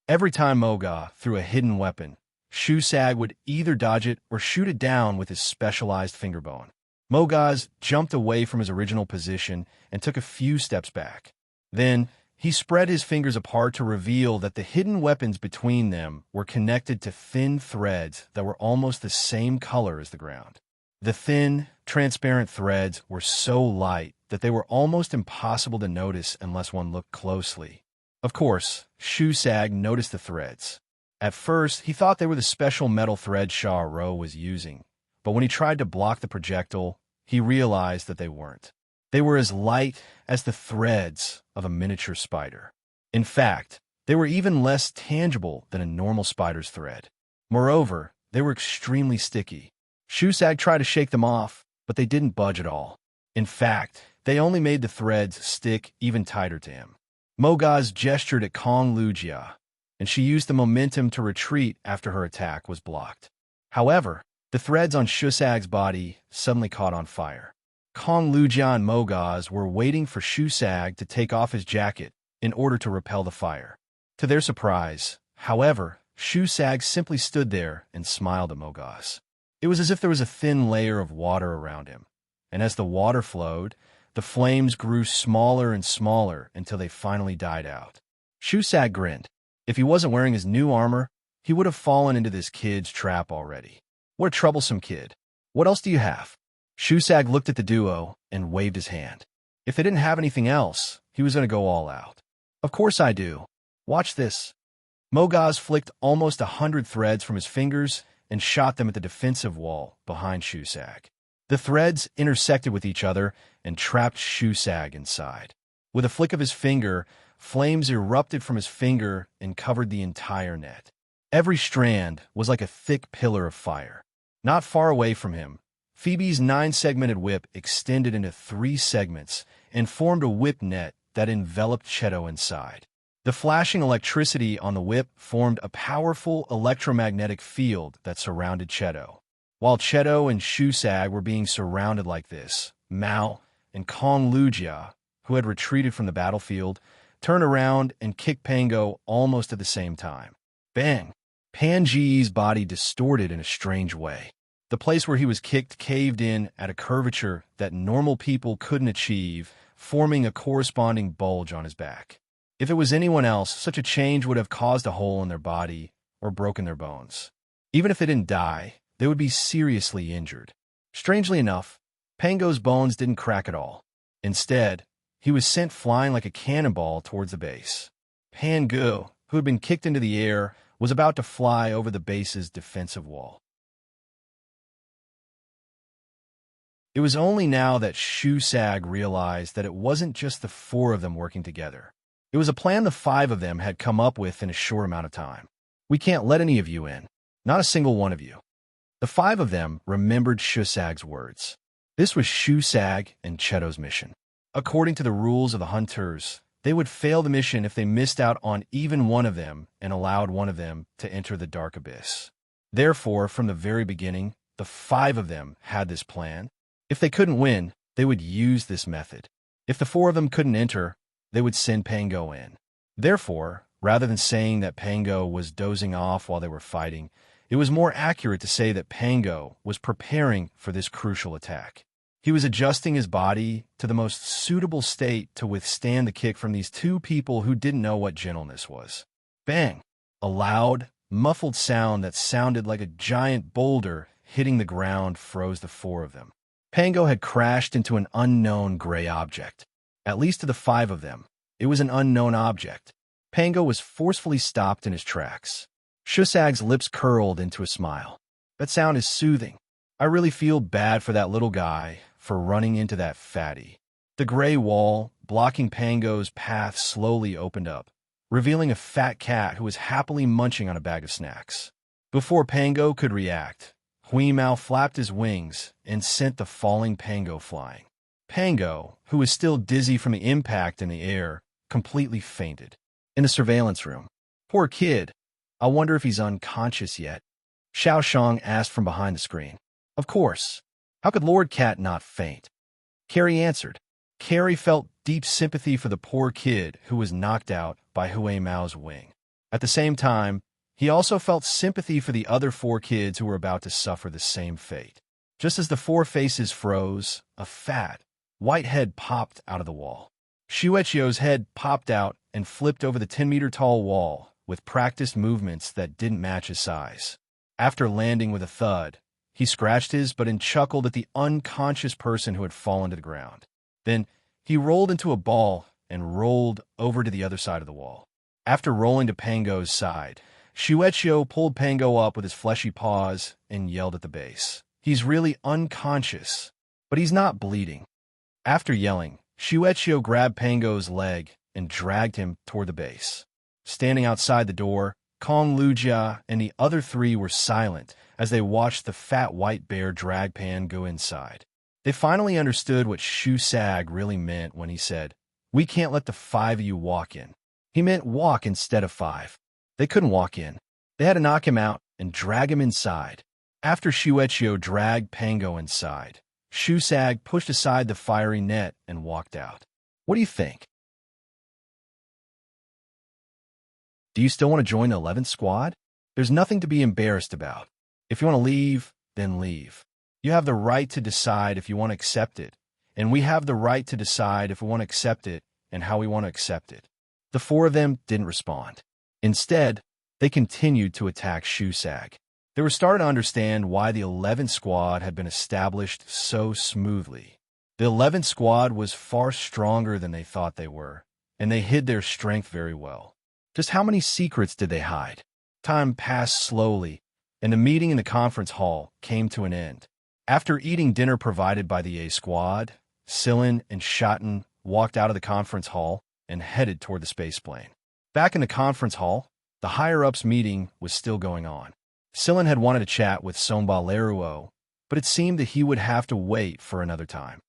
Every time Moga threw a hidden weapon, Shusag would either dodge it or shoot it down with his specialized fingerbone. Mogaz jumped away from his original position and took a few steps back. Then, he spread his fingers apart to reveal that the hidden weapons between them were connected to thin threads that were almost the same color as the ground. The thin, transparent threads were so light that they were almost impossible to notice unless one looked closely. Of course, Shusag noticed the threads. At first, he thought they were the special metal thread Sha Ro was using, but when he tried to block the projectile, he realized that they weren't. They were as light as the threads of a miniature spider. In fact, they were even less tangible than a normal spider's thread. Moreover, they were extremely sticky. Shusag tried to shake them off, but they didn't budge at all. In fact, they only made the threads stick even tighter to him. Mogaz gestured at Kong Lujia, and she used the momentum to retreat after her attack was blocked. However, the threads on Shusag's body suddenly caught on fire. Kong Lujia and Mogaz were waiting for Shusag to take off his jacket in order to repel the fire. To their surprise, however, Shusag simply stood there and smiled at Mogaz. It was as if there was a thin layer of water around him, and as the water flowed, the flames grew smaller and smaller until they finally died out. Shusag grinned. If he wasn't wearing his new armor, he would have fallen into this kid's trap already. What a troublesome kid. What else do you have? Shusag looked at the duo and waved his hand. If they didn't have anything else, he was going to go all out. Of course I do. Watch this. Mogaz flicked almost 100 threads from his fingers and shot them at the defensive wall behind Shusag. The threads intersected with each other and trapped Shusag inside. With a flick of his finger, flames erupted from his finger and covered the entire net. Every strand was like a thick pillar of fire. Not far away from him, Phoebe's 9-segmented whip extended into 3 segments and formed a whip net that enveloped Cheto inside. The flashing electricity on the whip formed a powerful electromagnetic field that surrounded Cheto. While Cheto and Shusag were being surrounded like this, Mao and Kong Lujia, who had retreated from the battlefield, turned around and kicked Pango almost at the same time. Bang! Panji's body distorted in a strange way. The place where he was kicked caved in at a curvature that normal people couldn't achieve, forming a corresponding bulge on his back. If it was anyone else, such a change would have caused a hole in their body or broken their bones. Even if they didn't die, they would be seriously injured. Strangely enough, Pango's bones didn't crack at all. Instead, he was sent flying like a cannonball towards the base. Pangu, who had been kicked into the air, was about to fly over the base's defensive wall. It was only now that Shusag realized that it wasn't just the 4 of them working together. It was a plan the 5 of them had come up with in a short amount of time. We can't let any of you in. Not a single one of you. The 5 of them remembered Shusag's words. This was Shusag and Cheto's mission. According to the rules of the Hunters, they would fail the mission if they missed out on even one of them and allowed one of them to enter the Dark Abyss. Therefore, from the very beginning, the 5 of them had this plan. If they couldn't win, they would use this method. If the 4 of them couldn't enter, they would send Pango in. Therefore, rather than saying that Pango was dozing off while they were fighting, it was more accurate to say that Pango was preparing for this crucial attack. He was adjusting his body to the most suitable state to withstand the kick from these 2 people who didn't know what gentleness was. Bang! A loud, muffled sound that sounded like a giant boulder hitting the ground froze the 4 of them. Pango had crashed into an unknown gray object. At least to the 5 of them, it was an unknown object. Pango was forcefully stopped in his tracks. Shusag's lips curled into a smile. That sound is soothing. I really feel bad for that little guy for running into that fatty. The gray wall, blocking Pango's path, slowly opened up, revealing a fat cat who was happily munching on a bag of snacks. Before Pango could react, Huimao flapped his wings and sent the falling Pango flying. Pango, who was still dizzy from the impact in the air, completely fainted. In the surveillance room. Poor kid. I wonder if he's unconscious yet. Xiaoxiang asked from behind the screen. Of course. How could Lord Cat not faint? Carrie answered. Carrie felt deep sympathy for the poor kid who was knocked out by Huimao's wing. At the same time, he also felt sympathy for the other 4 kids who were about to suffer the same fate. Just as the 4 faces froze, a fat, white head popped out of the wall. Xianxia's head popped out and flipped over the 10-meter-tall wall with practiced movements that didn't match his size. After landing with a thud, he scratched his butt and chuckled at the unconscious person who had fallen to the ground. Then he rolled into a ball and rolled over to the other side of the wall. After rolling to Pango's side, Xianxia pulled Pango up with his fleshy paws and yelled at the base. He's really unconscious, but he's not bleeding. After yelling, Xianxia grabbed Pango's leg and dragged him toward the base. Standing outside the door, Kong Lujia and the other 3 were silent as they watched the fat white bear drag Pango inside. They finally understood what Shusag really meant when he said, "We can't let the 5 of you walk in." He meant walk instead of 5. They couldn't walk in. They had to knock him out and drag him inside. After Xianxia dragged Pango inside, Shusag pushed aside the fiery net and walked out. What do you think? Do you still want to join the 11th squad? There's nothing to be embarrassed about. If you want to leave, then leave. You have the right to decide if you want to accept it, and we have the right to decide if we want to accept it and how we want to accept it. The four of them didn't respond. Instead, they continued to attack Shusag. They were starting to understand why the 11th squad had been established so smoothly. The 11th squad was far stronger than they thought they were, and they hid their strength very well. Just how many secrets did they hide? Time passed slowly, and the meeting in the conference hall came to an end. After eating dinner provided by the A squad, Sillin and Schotten walked out of the conference hall and headed toward the spaceplane. Back in the conference hall, the higher-ups meeting was still going on. Sillin had wanted to chat with Somba Leruo, but it seemed that he would have to wait for another time.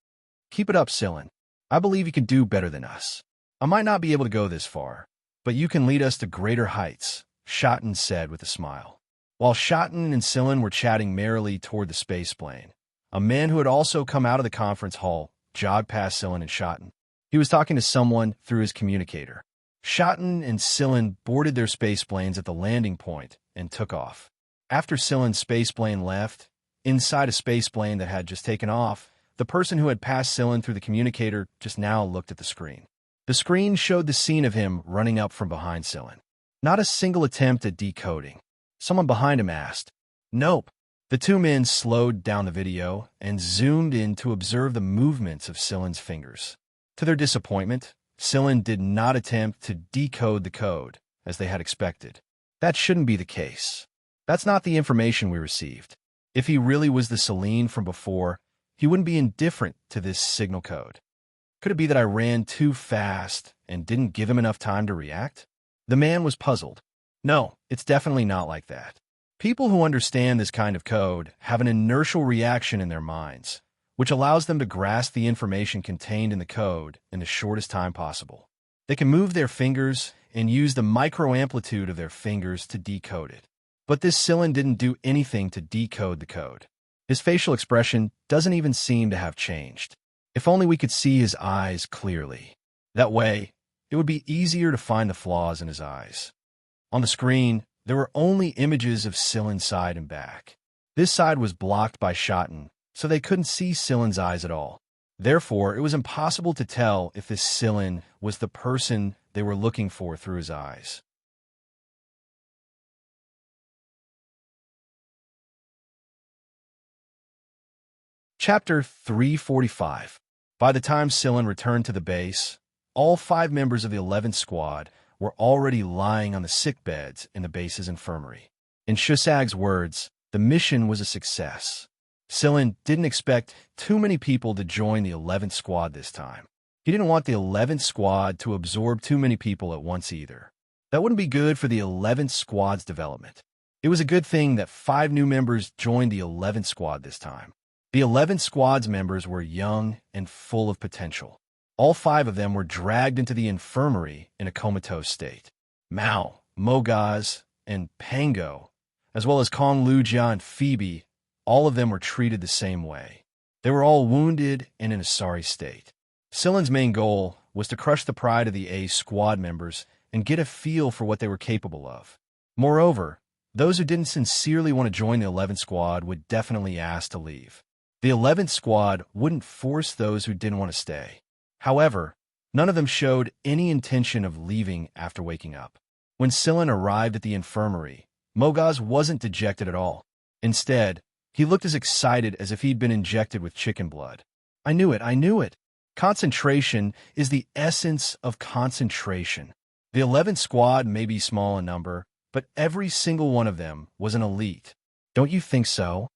Keep it up, Sillin. I believe you can do better than us. I might not be able to go this far, but you can lead us to greater heights, Schotten said with a smile. While Schotten and Sillin were chatting merrily toward the spaceplane, a man who had also come out of the conference hall jogged past Sillin and Schotten. He was talking to someone through his communicator. Schotten and Sillin boarded their spaceplanes at the landing point and took off. After Sillin's spaceplane left, inside a spaceplane that had just taken off, the person who had passed Sillin through the communicator just now looked at the screen. The screen showed the scene of him running up from behind Sillin. Not a single attempt at decoding. Someone behind him asked. Nope. The two men slowed down the video and zoomed in to observe the movements of Sillin's fingers. To their disappointment, Sillin did not attempt to decode the code, as they had expected. That shouldn't be the case. That's not the information we received. If he really was the Selene from before, he wouldn't be indifferent to this signal code. Could it be that I ran too fast and didn't give him enough time to react? The man was puzzled. No, it's definitely not like that. People who understand this kind of code have an inertial reaction in their minds, which allows them to grasp the information contained in the code in the shortest time possible. They can move their fingers and use the microamplitude of their fingers to decode it. But this Sillin didn't do anything to decode the code. His facial expression doesn't even seem to have changed. If only we could see his eyes clearly. That way, it would be easier to find the flaws in his eyes. On the screen, there were only images of Sillin's side and back. This side was blocked by Schotten, so they couldn't see Sillin's eyes at all. Therefore, it was impossible to tell if this Sillin was the person they were looking for through his eyes. Chapter 345. By the time Sillin returned to the base, all 5 members of the 11th squad were already lying on the sick beds in the base's infirmary. In Shusag's words, the mission was a success. Sillin didn't expect too many people to join the 11th squad this time. He didn't want the 11th squad to absorb too many people at once either. That wouldn't be good for the 11th squad's development. It was a good thing that 5 new members joined the 11th squad this time. The 11th squad's members were young and full of potential. All 5 of them were dragged into the infirmary in a comatose state. Mao, Mogaz, and Pango, as well as Kong Lujia and Phoebe, all of them were treated the same way. They were all wounded and in a sorry state. Sillin's main goal was to crush the pride of the A squad members and get a feel for what they were capable of. Moreover, those who didn't sincerely want to join the 11th squad would definitely ask to leave. The 11th squad wouldn't force those who didn't want to stay. However, none of them showed any intention of leaving after waking up. When Sillin arrived at the infirmary, Mogaz wasn't dejected at all. Instead, he looked as excited as if he'd been injected with chicken blood. I knew it. Concentration is the essence of concentration. The 11th squad may be small in number, but every single one of them was an elite. Don't you think so?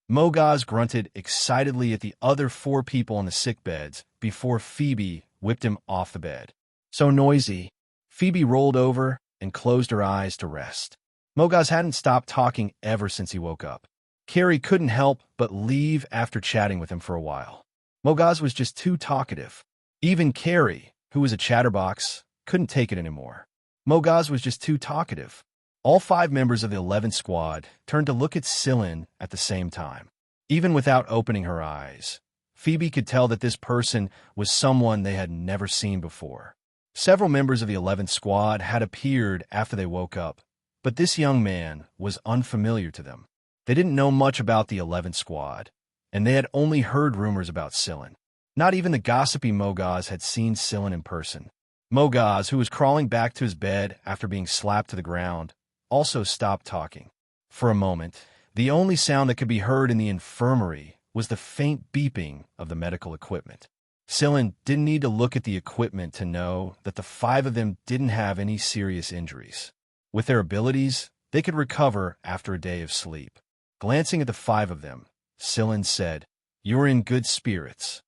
Mogaz grunted excitedly at the other 4 people on the sick beds before Phoebe whipped him off the bed. So noisy. Phoebe rolled over and closed her eyes to rest. Mogaz hadn't stopped talking ever since he woke up. Carrie couldn't help but leave after chatting with him for a while. Mogaz was just too talkative. Even Carrie, who was a chatterbox, couldn't take it anymore. Mogaz was just too talkative. All 5 members of the 11th squad turned to look at Sillin at the same time. Even without opening her eyes, Phoebe could tell that this person was someone they had never seen before. Several members of the 11th squad had appeared after they woke up, but this young man was unfamiliar to them. They didn't know much about the 11th squad, and they had only heard rumors about Sillin. Not even the gossipy Mogaz had seen Sillin in person. Mogaz, who was crawling back to his bed after being slapped to the ground, also stopped talking. For a moment, the only sound that could be heard in the infirmary was the faint beeping of the medical equipment. Sillin didn't need to look at the equipment to know that the 5 of them didn't have any serious injuries. With their abilities, they could recover after a day of sleep. Glancing at the 5 of them, Sillin said, "You're in good spirits."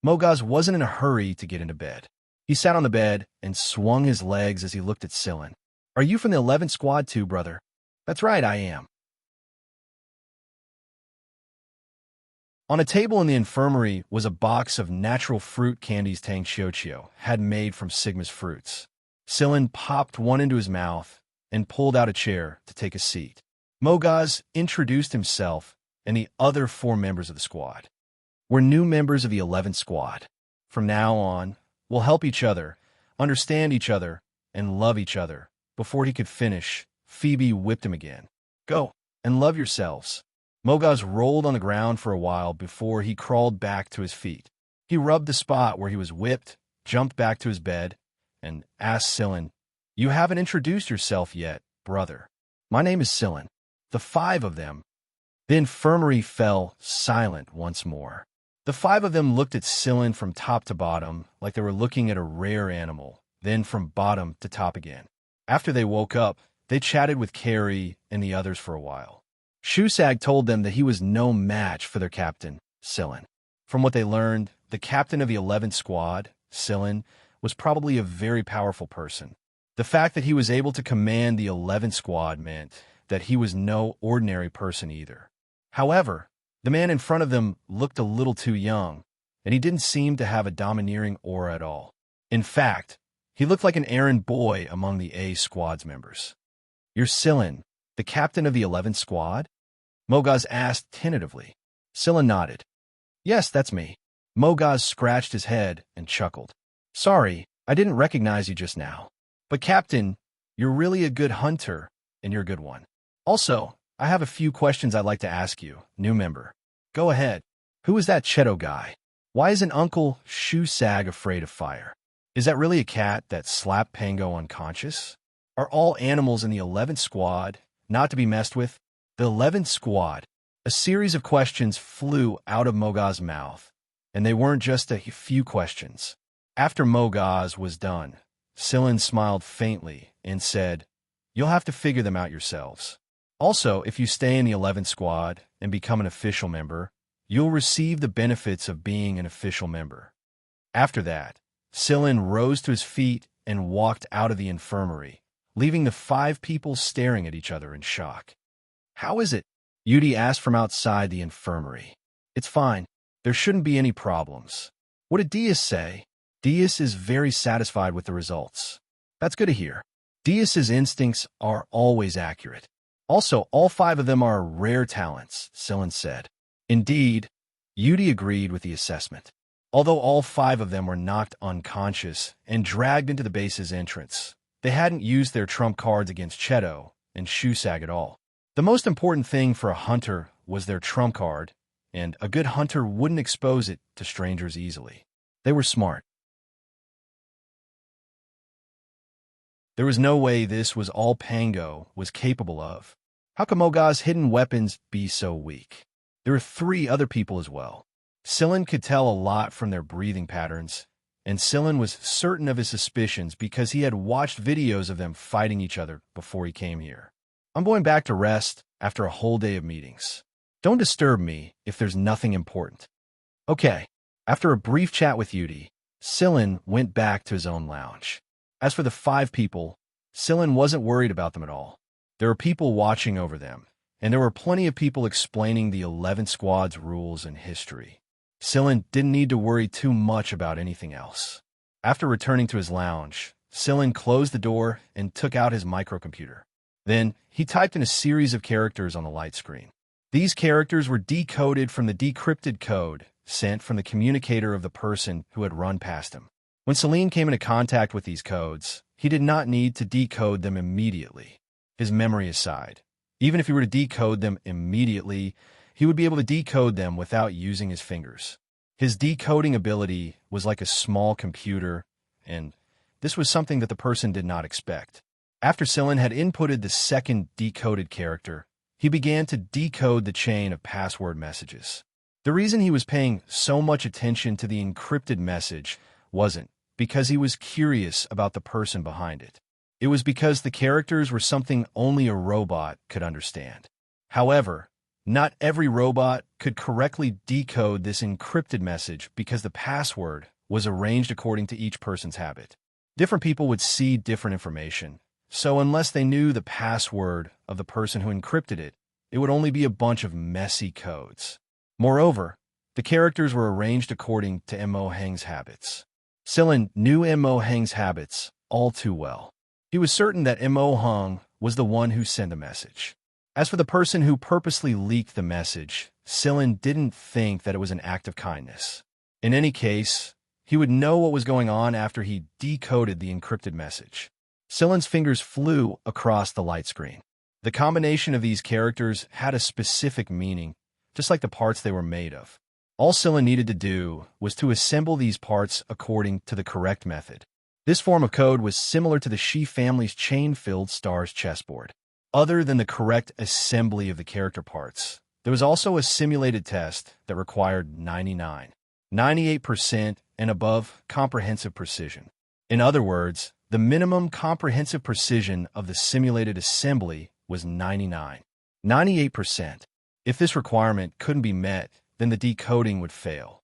Mogaz wasn't in a hurry to get into bed. He sat on the bed and swung his legs as he looked at Sillin. "Are you from the 11th squad too, brother?" "That's right, I am." On a table in the infirmary was a box of natural fruit candies Xianxia had made from Sigma's fruits. Sillin popped one into his mouth and pulled out a chair to take a seat. Mogaz introduced himself and the other 4 members of the squad. "We're new members of the 11th squad. From now on, we'll help each other, understand each other, and love each other." Before he could finish, Phoebe whipped him again. "Go and love yourselves." Mogaz rolled on the ground for a while before he crawled back to his feet. He rubbed the spot where he was whipped, jumped back to his bed, and asked Sillin, "You haven't introduced yourself yet, brother." "My name is Sillin." The 5 of them. The infirmary fell silent once more. The 5 of them looked at Sillin from top to bottom like they were looking at a rare animal, then from bottom to top again. After they woke up, they chatted with Carrie and the others for a while. Shusag told them that he was no match for their captain, Sillin. From what they learned, the captain of the 11th squad, Sillin, was probably a very powerful person. The fact that he was able to command the 11th squad meant that he was no ordinary person either. However, the man in front of them looked a little too young, and he didn't seem to have a domineering aura at all. In fact, he looked like an errand boy among the A squad's members. "You're Sillin, the captain of the 11th squad?" Mogaz asked tentatively. Sillin nodded. "Yes, that's me." Mogaz scratched his head and chuckled. "Sorry, I didn't recognize you just now. But Captain, you're really a good hunter, and you're a good one. Also, I have a few questions I'd like to ask you, new member." "Go ahead." "Who is that Cheto guy? Why isn't Uncle Shusag afraid of fire? Is that really a cat that slapped Pango unconscious? Are all animals in the 11th squad not to be messed with?" The 11th squad. A series of questions flew out of Mogaz's mouth, and they weren't just a few questions. After Mogaz was done, Sillin smiled faintly and said, "You'll have to figure them out yourselves. Also, if you stay in the 11th squad and become an official member, you'll receive the benefits of being an official member." After that, Sillin rose to his feet and walked out of the infirmary, leaving the 5 people staring at each other in shock. "How is it?" Yudi asked from outside the infirmary. "It's fine. There shouldn't be any problems." "What did Diaz say?" "Diaz is very satisfied with the results." "That's good to hear. Diaz's instincts are always accurate. Also, all 5 of them are rare talents," Sillin said. Indeed, Yudi agreed with the assessment. Although all 5 of them were knocked unconscious and dragged into the base's entrance, they hadn't used their trump cards against Cheto and Shusag at all. The most important thing for a hunter was their trump card, and a good hunter wouldn't expose it to strangers easily. They were smart. There was no way this was all Pango was capable of. How could Mogaz's hidden weapons be so weak? There were 3 other people as well. Sillin could tell a lot from their breathing patterns, and Sillin was certain of his suspicions because he had watched videos of them fighting each other before he came here. "I'm going back to rest after a whole day of meetings. Don't disturb me if there's nothing important." "Okay." After a brief chat with Yudi, Sillin went back to his own lounge. As for the 5 people, Sillin wasn't worried about them at all. There were people watching over them, and there were plenty of people explaining the 11th squad's rules and history. Sillin didn't need to worry too much about anything else. After returning to his lounge, Sillin closed the door and took out his microcomputer. Then, he typed in a series of characters on the light screen. These characters were decoded from the decrypted code sent from the communicator of the person who had run past him. When Celine came into contact with these codes, he did not need to decode them immediately. His memory aside, even if he were to decode them immediately, he would be able to decode them without using his fingers. His decoding ability was like a small computer, and this was something that the person did not expect. After Cillin had inputted the second decoded character, he began to decode the chain of password messages. The reason he was paying so much attention to the encrypted message wasn't because he was curious about the person behind it. It was because the characters were something only a robot could understand. However, not every robot could correctly decode this encrypted message because the password was arranged according to each person's habit. Different people would see different information, so unless they knew the password of the person who encrypted it, it would only be a bunch of messy codes. Moreover, the characters were arranged according to Mo Heng's habits. Cillin knew Mo Heng's habits all too well. He was certain that Mo Heng was the one who sent the message. As for the person who purposely leaked the message, Cillin didn't think that it was an act of kindness. In any case, he would know what was going on after he decoded the encrypted message. Cillin's fingers flew across the light screen. The combination of these characters had a specific meaning, just like the parts they were made of. All Cillin needed to do was to assemble these parts according to the correct method. This form of code was similar to the Shi family's chain-filled stars chessboard. Other than the correct assembly of the character parts, there was also a simulated test that required 99, 98% and above comprehensive precision. In other words, the minimum comprehensive precision of the simulated assembly was 99, 98%. If this requirement couldn't be met, then the decoding would fail.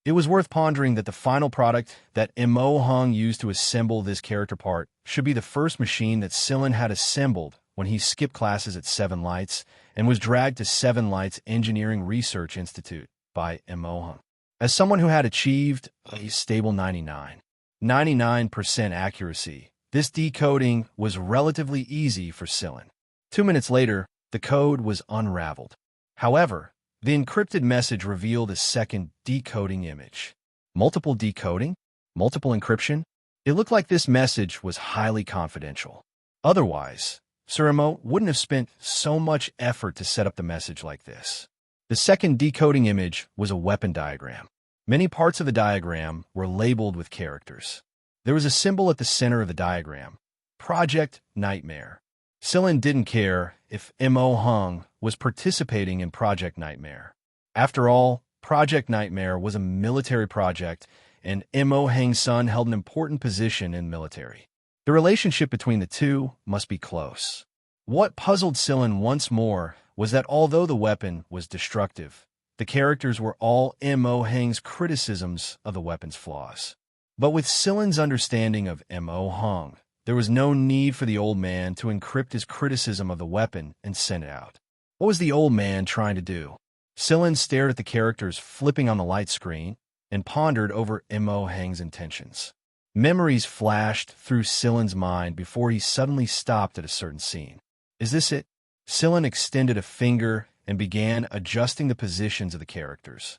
It was worth pondering that the final product that Mo Heng used to assemble this character part should be the first machine that Cillin had assembled when he skipped classes at Seven Lights and was dragged to Seven Lights Engineering Research Institute by Mo Heng. As someone who had achieved a stable 99% accuracy, this decoding was relatively easy for Cillin. 2 minutes later, the code was unraveled. However, the encrypted message revealed a second decoding image. Multiple decoding? Multiple encryption? It looked like this message was highly confidential. Otherwise, Sir Mo wouldn't have spent so much effort to set up the message like this. The second decoding image was a weapon diagram. Many parts of the diagram were labeled with characters. There was a symbol at the center of the diagram, Project Nightmare. Cillin didn't care if Mo Heng was participating in Project Nightmare. After all, Project Nightmare was a military project, and Mo Heng's son held an important position in the military. The relationship between the two must be close. What puzzled Cillin once more was that although the weapon was destructive, the characters were all Mo Heng's criticisms of the weapon's flaws. But with Cillin's understanding of Mo Heng, there was no need for the old man to encrypt his criticism of the weapon and send it out. What was the old man trying to do? Cillin stared at the characters flipping on the light screen and pondered over Mo Heng's intentions. Memories flashed through Cillin's mind before he suddenly stopped at a certain scene. Is this it? Cillin extended a finger and began adjusting the positions of the characters.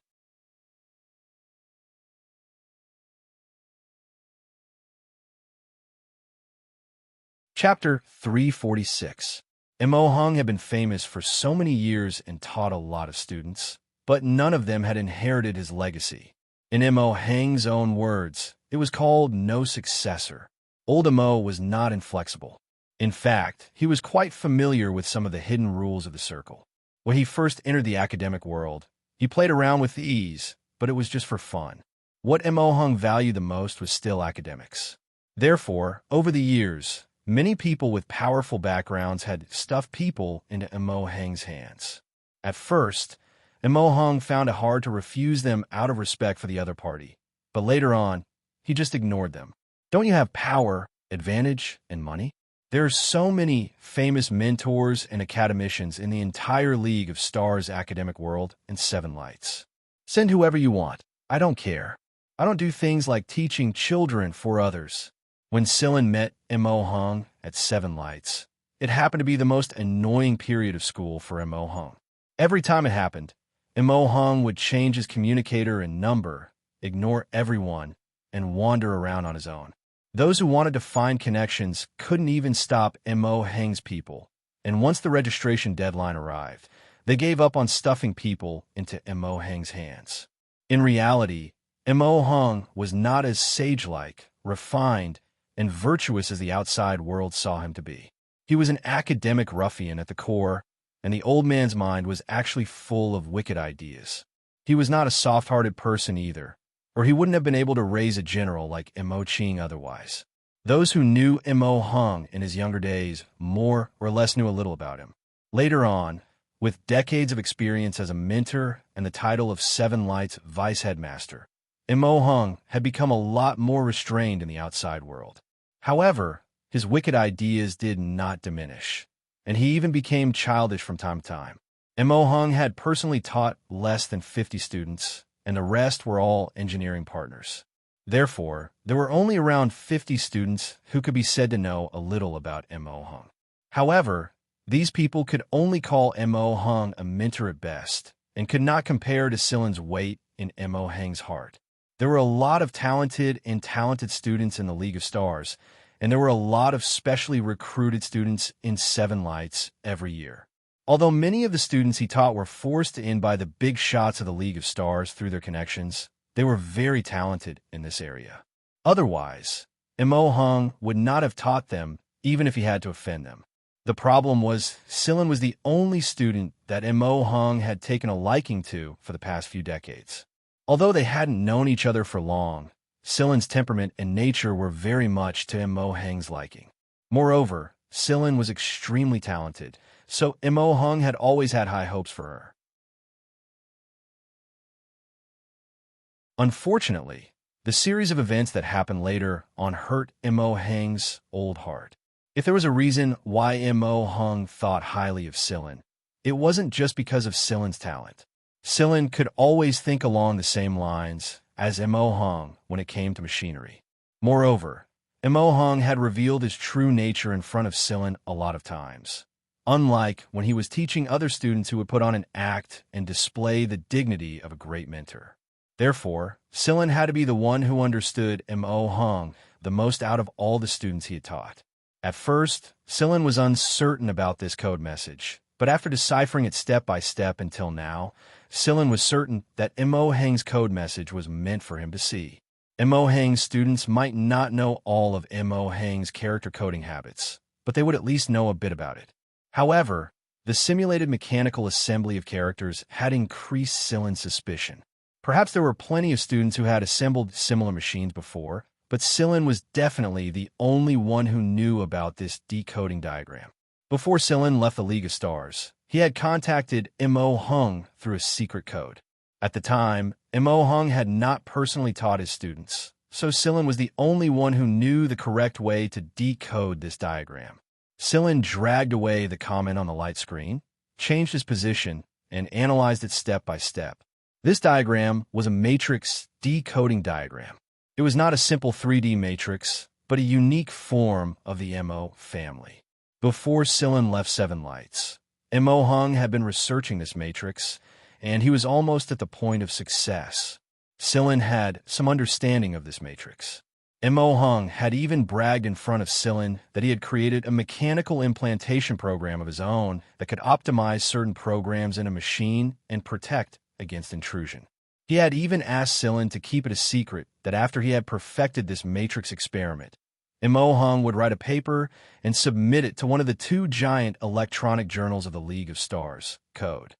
Chapter 346. Mo Heng had been famous for so many years and taught a lot of students, but none of them had inherited his legacy. In Mo Heng's own words, it was called no successor. Old Mo was not inflexible. In fact, he was quite familiar with some of the hidden rules of the circle. When he first entered the academic world, he played around with ease, but it was just for fun. What Mo Heng valued the most was still academics. Therefore, over the years, many people with powerful backgrounds had stuffed people into Mo Heng's hands. At first, Mo Heng found it hard to refuse them out of respect for the other party, but later on, he just ignored them. Don't you have power, advantage, and money? There are so many famous mentors and academicians in the entire League of Stars academic world and Seven Lights. Send whoever you want. I don't care. I don't do things like teaching children for others. When Sillin met Mo Hung at Seven Lights, it happened to be the most annoying period of school for Mo Hung. Every time it happened, Mo Hung would change his communicator and number, ignore everyone, and wander around on his own. Those who wanted to find connections couldn't even stop Mo Hung's people, and once the registration deadline arrived, they gave up on stuffing people into Mo Hung's hands. In reality, Mo Hung was not as sage-like, refined, and virtuous as the outside world saw him to be. He was an academic ruffian at the core, and the old man's mind was actually full of wicked ideas. He was not a soft-hearted person either, or he wouldn't have been able to raise a general like Mo Qing otherwise. Those who knew Mo Hung in his younger days more or less knew a little about him. Later on, with decades of experience as a mentor and the title of Seven Lights Vice Headmaster, Mo Hung had become a lot more restrained in the outside world. However, his wicked ideas did not diminish, and he even became childish from time to time. Mo Hung had personally taught less than 50 students, and the rest were all engineering partners. Therefore, there were only around 50 students who could be said to know a little about Mo Hung. However, these people could only call Mo Hung a mentor at best, and could not compare to Sillin's weight in Mo Hung's heart. There were a lot of talented students in the League of Stars, and there were a lot of specially recruited students in Seven Lights every year. Although many of the students he taught were forced in by the big shots of the League of Stars through their connections, they were very talented in this area. Otherwise, Mo Hung would not have taught them even if he had to offend them. The problem was Sillin was the only student that Mo Hung had taken a liking to for the past few decades. Although they hadn't known each other for long, Sillin's temperament and nature were very much to Mo Hung's liking. Moreover, Sillin was extremely talented, so Mo Hung had always had high hopes for her. Unfortunately, the series of events that happened later on hurt Mo Hung's old heart. If there was a reason why Mo Hung thought highly of Sillin, it wasn't just because of Sillin's talent. Sillin could always think along the same lines as Mo Hung when it came to machinery. Moreover, Mo Hung had revealed his true nature in front of Sillin a lot of times, unlike when he was teaching other students who would put on an act and display the dignity of a great mentor. Therefore, Sillin had to be the one who understood Mo Hung the most out of all the students he had taught. At first, Sillin was uncertain about this code message, but after deciphering it step by step until now, Sillin was certain that Mo Hung's code message was meant for him to see. Mo Hung's students might not know all of Mo Hung's character coding habits, but they would at least know a bit about it. However, the simulated mechanical assembly of characters had increased Sillin's suspicion. Perhaps there were plenty of students who had assembled similar machines before, but Sillin was definitely the only one who knew about this decoding diagram. Before Sillin left the League of Stars, he had contacted Mo Hung through a secret code. At the time, Mo Hung had not personally taught his students, so Sillin was the only one who knew the correct way to decode this diagram. Sillin dragged away the comment on the light screen, changed his position, and analyzed it step by step. This diagram was a matrix decoding diagram. It was not a simple 3D matrix, but a unique form of the Mo family. Before Sillin left Seven Lights, Mo Hung had been researching this matrix, and he was almost at the point of success. Sillin had some understanding of this matrix. Mo Hung had even bragged in front of Sillin that he had created a mechanical implantation program of his own that could optimize certain programs in a machine and protect against intrusion. He had even asked Sillin to keep it a secret that after he had perfected this matrix experiment, Mo Hung would write a paper and submit it to one of the two giant electronic journals of the League of Stars, Code.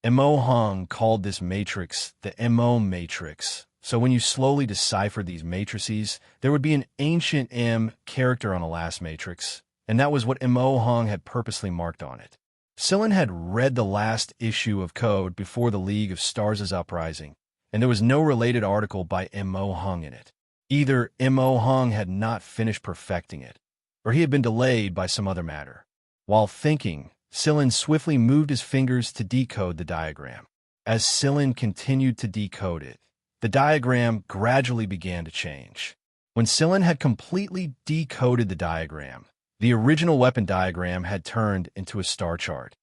Mo Hung called this matrix the Mo matrix, so when you slowly deciphered these matrices, there would be an ancient M character on the last matrix, and that was what Mo Hung had purposely marked on it. Sillin had read the last issue of Code before the League of Stars' uprising, and there was no related article by Mo Hung in it. Either Mo Hung had not finished perfecting it, or he had been delayed by some other matter. While thinking, Sillin swiftly moved his fingers to decode the diagram. As Sillin continued to decode it, the diagram gradually began to change. When Sillin had completely decoded the diagram, the original weapon diagram had turned into a star chart.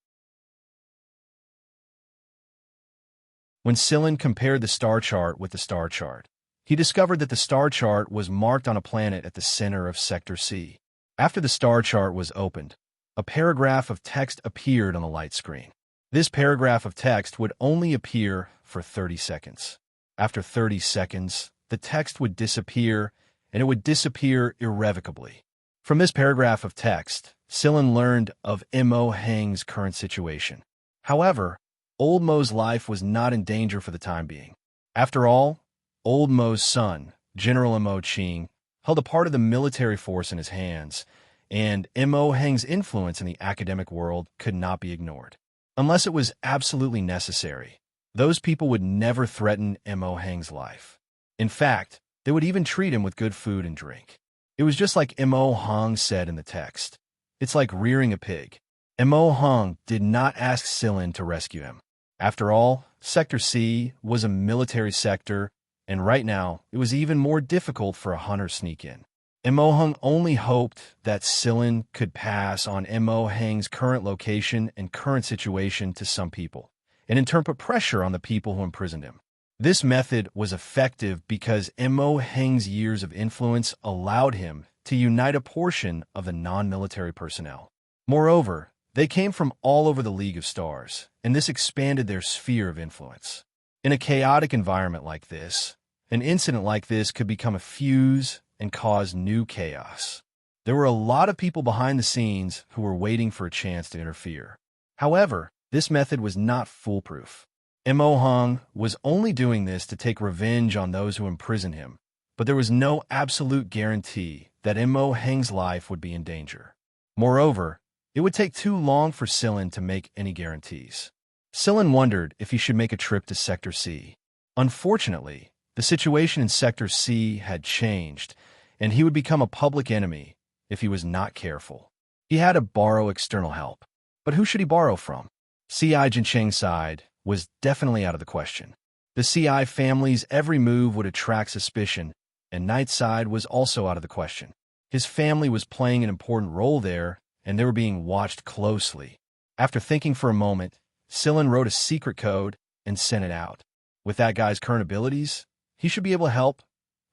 When Sillin compared the star chart with the star chart, he discovered that the star chart was marked on a planet at the center of Sector C. After the star chart was opened, a paragraph of text appeared on the light screen. This paragraph of text would only appear for 30 seconds. After 30 seconds, the text would disappear, and it would disappear irrevocably. From this paragraph of text, Sillin learned of Mo Heng's current situation. However, Old Mo's life was not in danger for the time being. After all, Old Mo's son, General Mo Qing, held a part of the military force in his hands, and Mo Heng's influence in the academic world could not be ignored. Unless it was absolutely necessary, those people would never threaten Mo Heng's life. In fact, they would even treat him with good food and drink. It was just like Mo Heng said in the text. It's like rearing a pig. Mo Heng did not ask Sillin to rescue him. After all, Sector C was a military sector, and right now, it was even more difficult for a hunter sneak in. Mo Heng only hoped that Sillin could pass on Mo Heng's current location and current situation to some people, and in turn put pressure on the people who imprisoned him. This method was effective because Mo Heng's years of influence allowed him to unite a portion of the non-military personnel. Moreover, they came from all over the League of Stars, and this expanded their sphere of influence. In a chaotic environment like this, an incident like this could become a fuse and cause new chaos. There were a lot of people behind the scenes who were waiting for a chance to interfere. However, this method was not foolproof. Mo Heng was only doing this to take revenge on those who imprisoned him, but there was no absolute guarantee that Mo Heng's life would be in danger. Moreover, it would take too long for Sillin to make any guarantees. Sillin wondered if he should make a trip to Sector C. Unfortunately, the situation in Sector C had changed, and he would become a public enemy if he was not careful. He had to borrow external help. But who should he borrow from? C.I. Jincheng's side was definitely out of the question. The C.I. family's every move would attract suspicion, and Knight's side was also out of the question. His family was playing an important role there, and they were being watched closely. After thinking for a moment, Sillin wrote a secret code and sent it out. With that guy's current abilities, he should be able to help,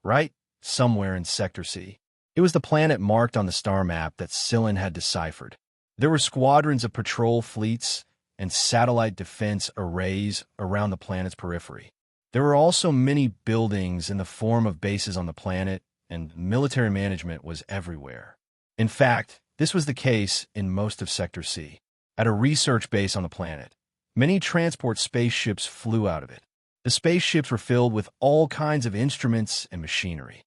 right? Somewhere in Sector C. It was the planet marked on the star map that Sillin had deciphered. There were squadrons of patrol fleets and satellite defense arrays around the planet's periphery. There were also many buildings in the form of bases on the planet, and military management was everywhere. In fact, this was the case in most of Sector C. At a research base on the planet, many transport spaceships flew out of it. The spaceships were filled with all kinds of instruments and machinery.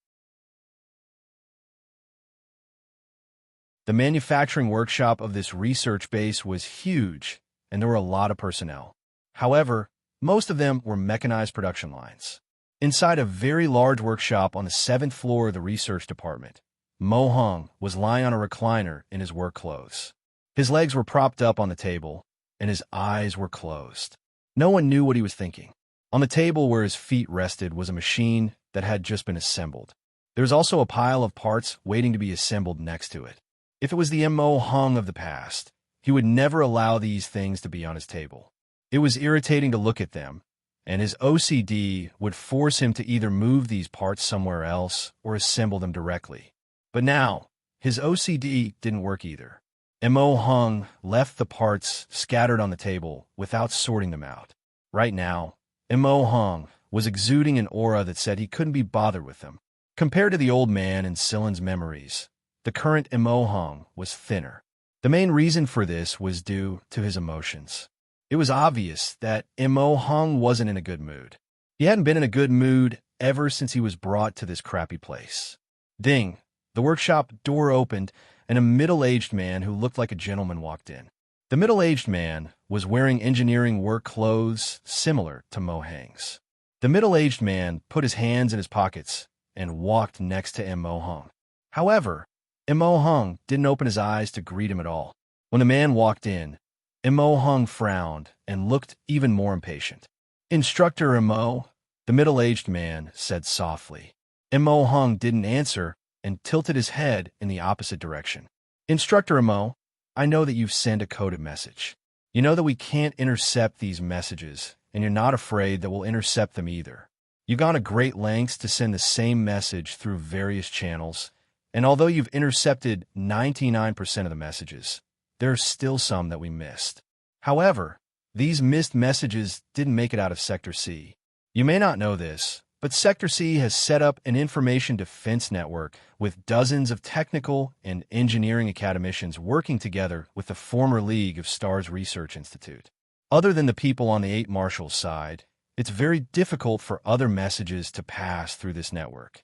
The manufacturing workshop of this research base was huge, and there were a lot of personnel. However, most of them were mechanized production lines. Inside a very large workshop on the 7th floor of the research department, Mo Heng was lying on a recliner in his work clothes. His legs were propped up on the table, and his eyes were closed. No one knew what he was thinking. On the table where his feet rested was a machine that had just been assembled. There was also a pile of parts waiting to be assembled next to it. If it was the Mo Heng of the past, he would never allow these things to be on his table. It was irritating to look at them, and his OCD would force him to either move these parts somewhere else or assemble them directly. But now, his OCD didn't work either. Mo Heng left the parts scattered on the table without sorting them out. Right now, Mo Heng was exuding an aura that said he couldn't be bothered with them. Compared to the old man in Sillin's memories, the current Mo Heng was thinner. The main reason for this was due to his emotions. It was obvious that Mo Heng wasn't in a good mood. He hadn't been in a good mood ever since he was brought to this crappy place. Ding! The workshop door opened, and a middle-aged man who looked like a gentleman walked in. The middle-aged man was wearing engineering work clothes similar to Mo Heng's. The middle-aged man put his hands in his pockets and walked next to Mo Heng. However, Mo Heng didn't open his eyes to greet him at all. When the man walked in, Mo Heng frowned and looked even more impatient. "Instructor Mo," The middle-aged man said softly. Mo Hung didn't answer and tilted his head in the opposite direction. Instructor Mo, I know that you've sent a coded message. You know that we can't intercept these messages, and you're not afraid that we'll intercept them either. You've gone to great lengths to send the same message through various channels, and although you've intercepted 99% of the messages, there are still some that we missed. However, these missed messages didn't make it out of Sector C. You may not know this, but Sector C has set up an information defense network with dozens of technical and engineering academicians working together with the former League of Stars Research Institute. Other than the people on the 8 Marshals side, it's very difficult for other messages to pass through this network.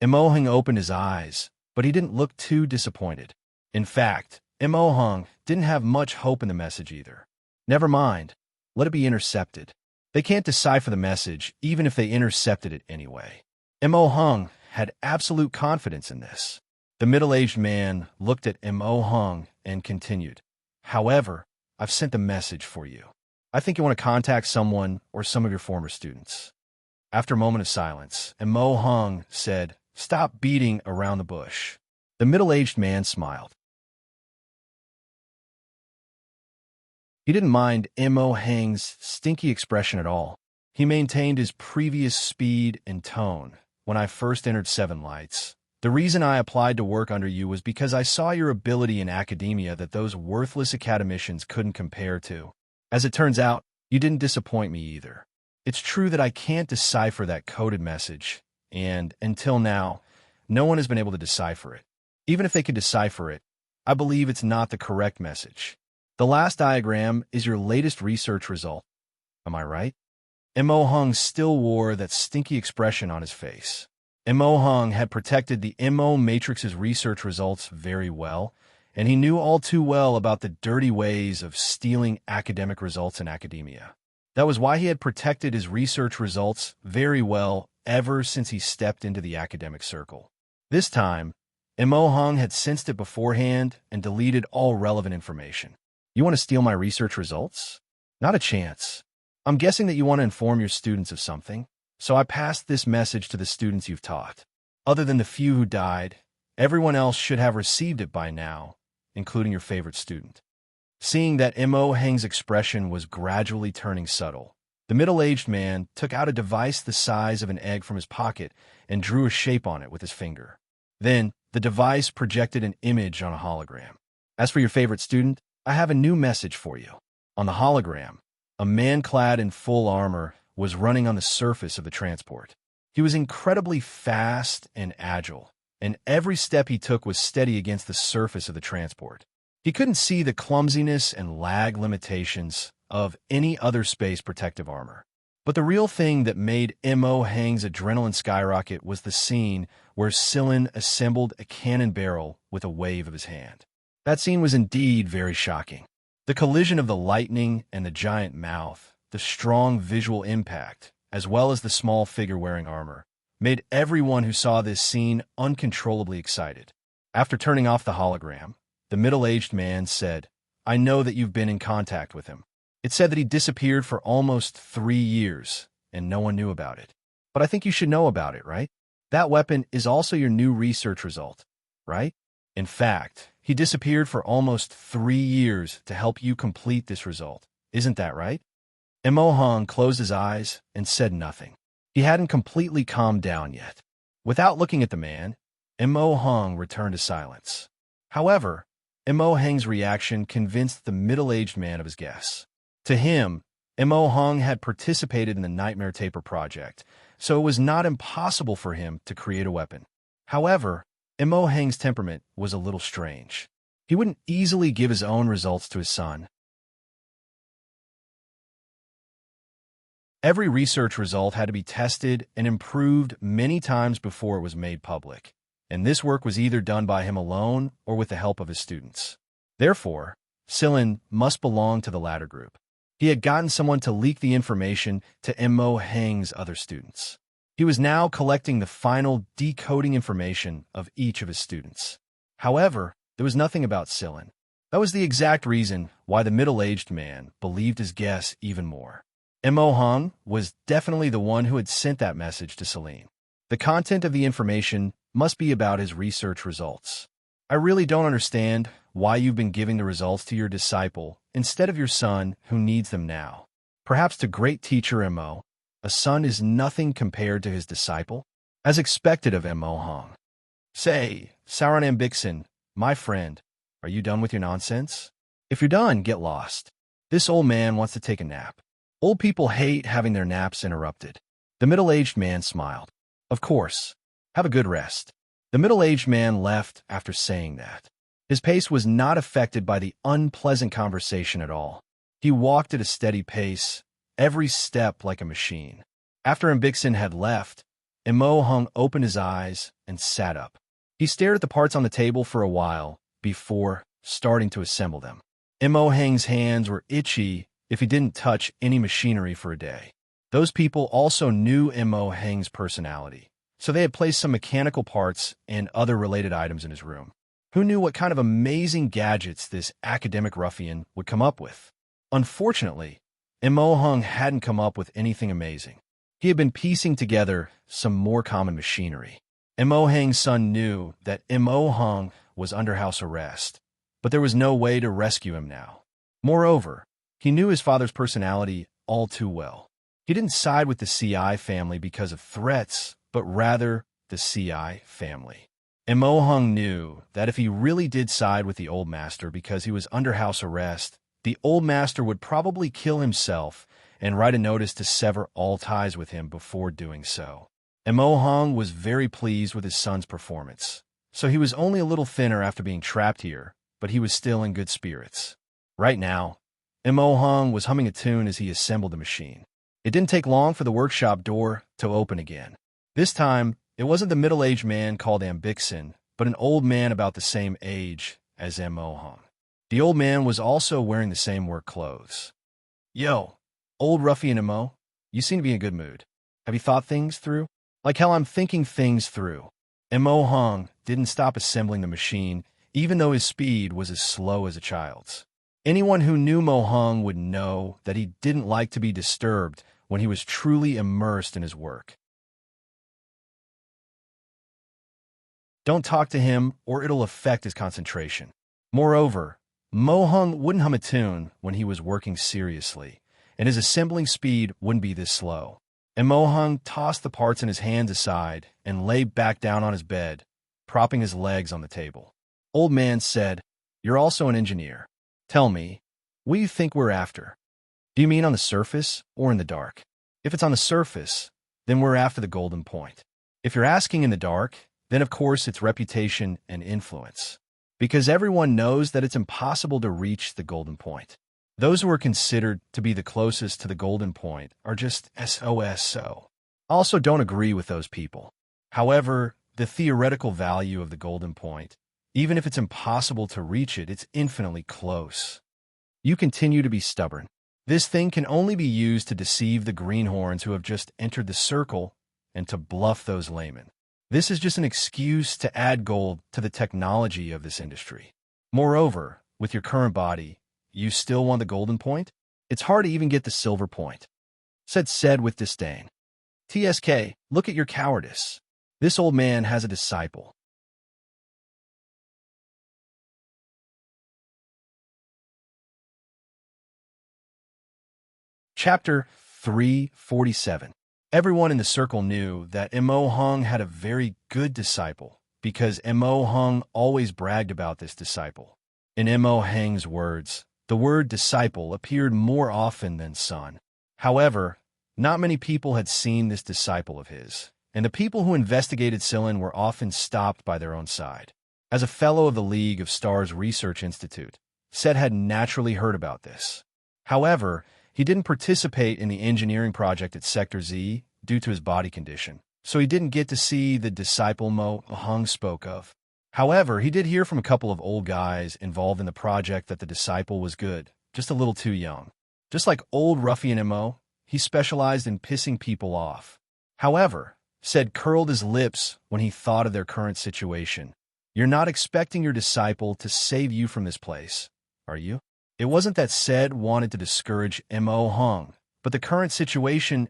Mo Hung opened his eyes, but he didn't look too disappointed. In fact, Mo Hung didn't have much hope in the message either. Never mind, let it be intercepted. They can't decipher the message, even if they intercepted it anyway. Mo Hung had absolute confidence in this. The middle-aged man looked at Mo Hung and continued, However, I've sent the message for you. I think you want to contact someone or some of your former students. After a moment of silence, Mo Hung said, Stop beating around the bush. The middle-aged man smiled. He didn't mind Mo Hung's stinky expression at all. He maintained his previous speed and tone. When I first entered Seven Lights, the reason I applied to work under you was because I saw your ability in academia that those worthless academicians couldn't compare to. As it turns out, you didn't disappoint me either. It's true that I can't decipher that coded message, and until now, no one has been able to decipher it. Even if they could decipher it, I believe it's not the correct message. The last diagram is your latest research result. Am I right? Mo Hung still wore that stinky expression on his face. Mo Hung had protected the Mo Matrix's research results very well, and he knew all too well about the dirty ways of stealing academic results in academia. That was why he had protected his research results very well ever since he stepped into the academic circle. This time, Mo Hung had sensed it beforehand and deleted all relevant information. You want to steal my research results? Not a chance. I'm guessing that you want to inform your students of something, so I passed this message to the students you've taught. Other than the few who died, everyone else should have received it by now, including your favorite student. Seeing that Mo Hung's expression was gradually turning subtle, the middle-aged man took out a device the size of an egg from his pocket and drew a shape on it with his finger. Then, the device projected an image on a hologram. As for your favorite student, I have a new message for you. On the hologram, a man clad in full armor was running on the surface of the transport. He was incredibly fast and agile, and every step he took was steady against the surface of the transport. He couldn't see the clumsiness and lag limitations of any other space protective armor. But the real thing that made Mo Hung's adrenaline skyrocket was the scene where Sillin assembled a cannon barrel with a wave of his hand. That scene was indeed very shocking. The collision of the lightning and the giant mouth, the strong visual impact, as well as the small figure wearing armor, made everyone who saw this scene uncontrollably excited. After turning off the hologram, the middle-aged man said, I know that you've been in contact with him. It said that he disappeared for almost 3 years, and no one knew about it. But I think you should know about it, right? That weapon is also your new research result, right? In fact, he disappeared for almost 3 years to help you complete this result. Isn't that right? Mo Hung closed his eyes and said nothing. He hadn't completely calmed down yet. Without looking at the man, Mo Hung returned to silence. However, Mo Hung's reaction convinced the middle-aged man of his guess. To him, Mo Hung had participated in the Nightmare Taper project, so it was not impossible for him to create a weapon. However, Mo Hung's temperament was a little strange. He wouldn't easily give his own results to his son. Every research result had to be tested and improved many times before it was made public, and this work was either done by him alone or with the help of his students. Therefore, Sillin must belong to the latter group. He had gotten someone to leak the information to Mo Hung's other students. He was now collecting the final decoding information of each of his students. However, there was nothing about Sillin. That was the exact reason why the middle-aged man believed his guess even more. Mo Hung was definitely the one who had sent that message to Celine. The content of the information must be about his research results. I really don't understand why you've been giving the results to your disciple instead of your son who needs them now. Perhaps to great teacher Mo, a son is nothing compared to his disciple, as expected of Mo Hung. Say, Sauron Ambixen, my friend, are you done with your nonsense? If you're done, get lost. This old man wants to take a nap. Old people hate having their naps interrupted. The middle-aged man smiled. Of course. Have a good rest. The middle-aged man left after saying that. His pace was not affected by the unpleasant conversation at all. He walked at a steady pace, every step like a machine. After Ambixen had left, Mo Hung opened his eyes and sat up. He stared at the parts on the table for a while before starting to assemble them. Mo Hung's hands were itchy if he didn't touch any machinery for a day. Those people also knew Mo Hung's personality, so they had placed some mechanical parts and other related items in his room. Who knew what kind of amazing gadgets this academic ruffian would come up with? Unfortunately, Mo Hung hadn't come up with anything amazing. He had been piecing together some more common machinery. Mo Hung's son knew that Mo Hung was under house arrest, but there was no way to rescue him now. Moreover, he knew his father's personality all too well. He didn't side with the CI family because of threats, but rather the CI family. Mo Hung knew that if he really did side with the old master because he was under house arrest, the old master would probably kill himself and write a notice to sever all ties with him before doing so. Mo Hung was very pleased with his son's performance, so he was only a little thinner after being trapped here, but he was still in good spirits. Right now, Mo Hung was humming a tune as he assembled the machine. It didn't take long for the workshop door to open again. This time, it wasn't the middle-aged man called Ambixen, but an old man about the same age as Mo Hung. The old man was also wearing the same work clothes. Yo, old ruffian Mo, you seem to be in a good mood. Have you thought things through? Like how I'm thinking things through. Mo Hung didn't stop assembling the machine, even though his speed was as slow as a child's. Anyone who knew Mo Hung would know that he didn't like to be disturbed when he was truly immersed in his work. Don't talk to him or it'll affect his concentration. Moreover, Mo Hung wouldn't hum a tune when he was working seriously, and his assembling speed wouldn't be this slow. Mo Hung tossed the parts in his hands aside and lay back down on his bed, propping his legs on the table. Old man said, "You're also an engineer. Tell me, what do you think we're after? Do you mean on the surface or in the dark? If it's on the surface, then we're after the golden point. If you're asking in the dark, then of course it's reputation and influence. Because everyone knows that it's impossible to reach the golden point. Those who are considered to be the closest to the golden point are just SOSO. I also don't agree with those people. However, the theoretical value of the golden point, even if it's impossible to reach it, it's infinitely close. You continue to be stubborn. This thing can only be used to deceive the greenhorns who have just entered the circle and to bluff those laymen. This is just an excuse to add gold to the technology of this industry. Moreover, with your current body, you still want the golden point? It's hard to even get the silver point," said with disdain. "TSK, look at your cowardice. This old man has a disciple." Chapter 347. Everyone in the circle knew that Mo Hung had a very good disciple because Mo Hung always bragged about this disciple. In Mo Hung's words, the word disciple appeared more often than son. However, not many people had seen this disciple of his, and the people who investigated Celine were often stopped by their own side. As a fellow of the League of Stars Research Institute, Seth had naturally heard about this. However, he didn't participate in the engineering project at Sector Z due to his body condition, so he didn't get to see the disciple Mo Hung spoke of. However, he did hear from a couple of old guys involved in the project that the disciple was good, just a little too young. Just like old ruffian Mo, he specialized in pissing people off. However, Seth curled his lips when he thought of their current situation. You're not expecting your disciple to save you from this place, are you? It wasn't that Seth wanted to discourage Mo Hung, But the current situation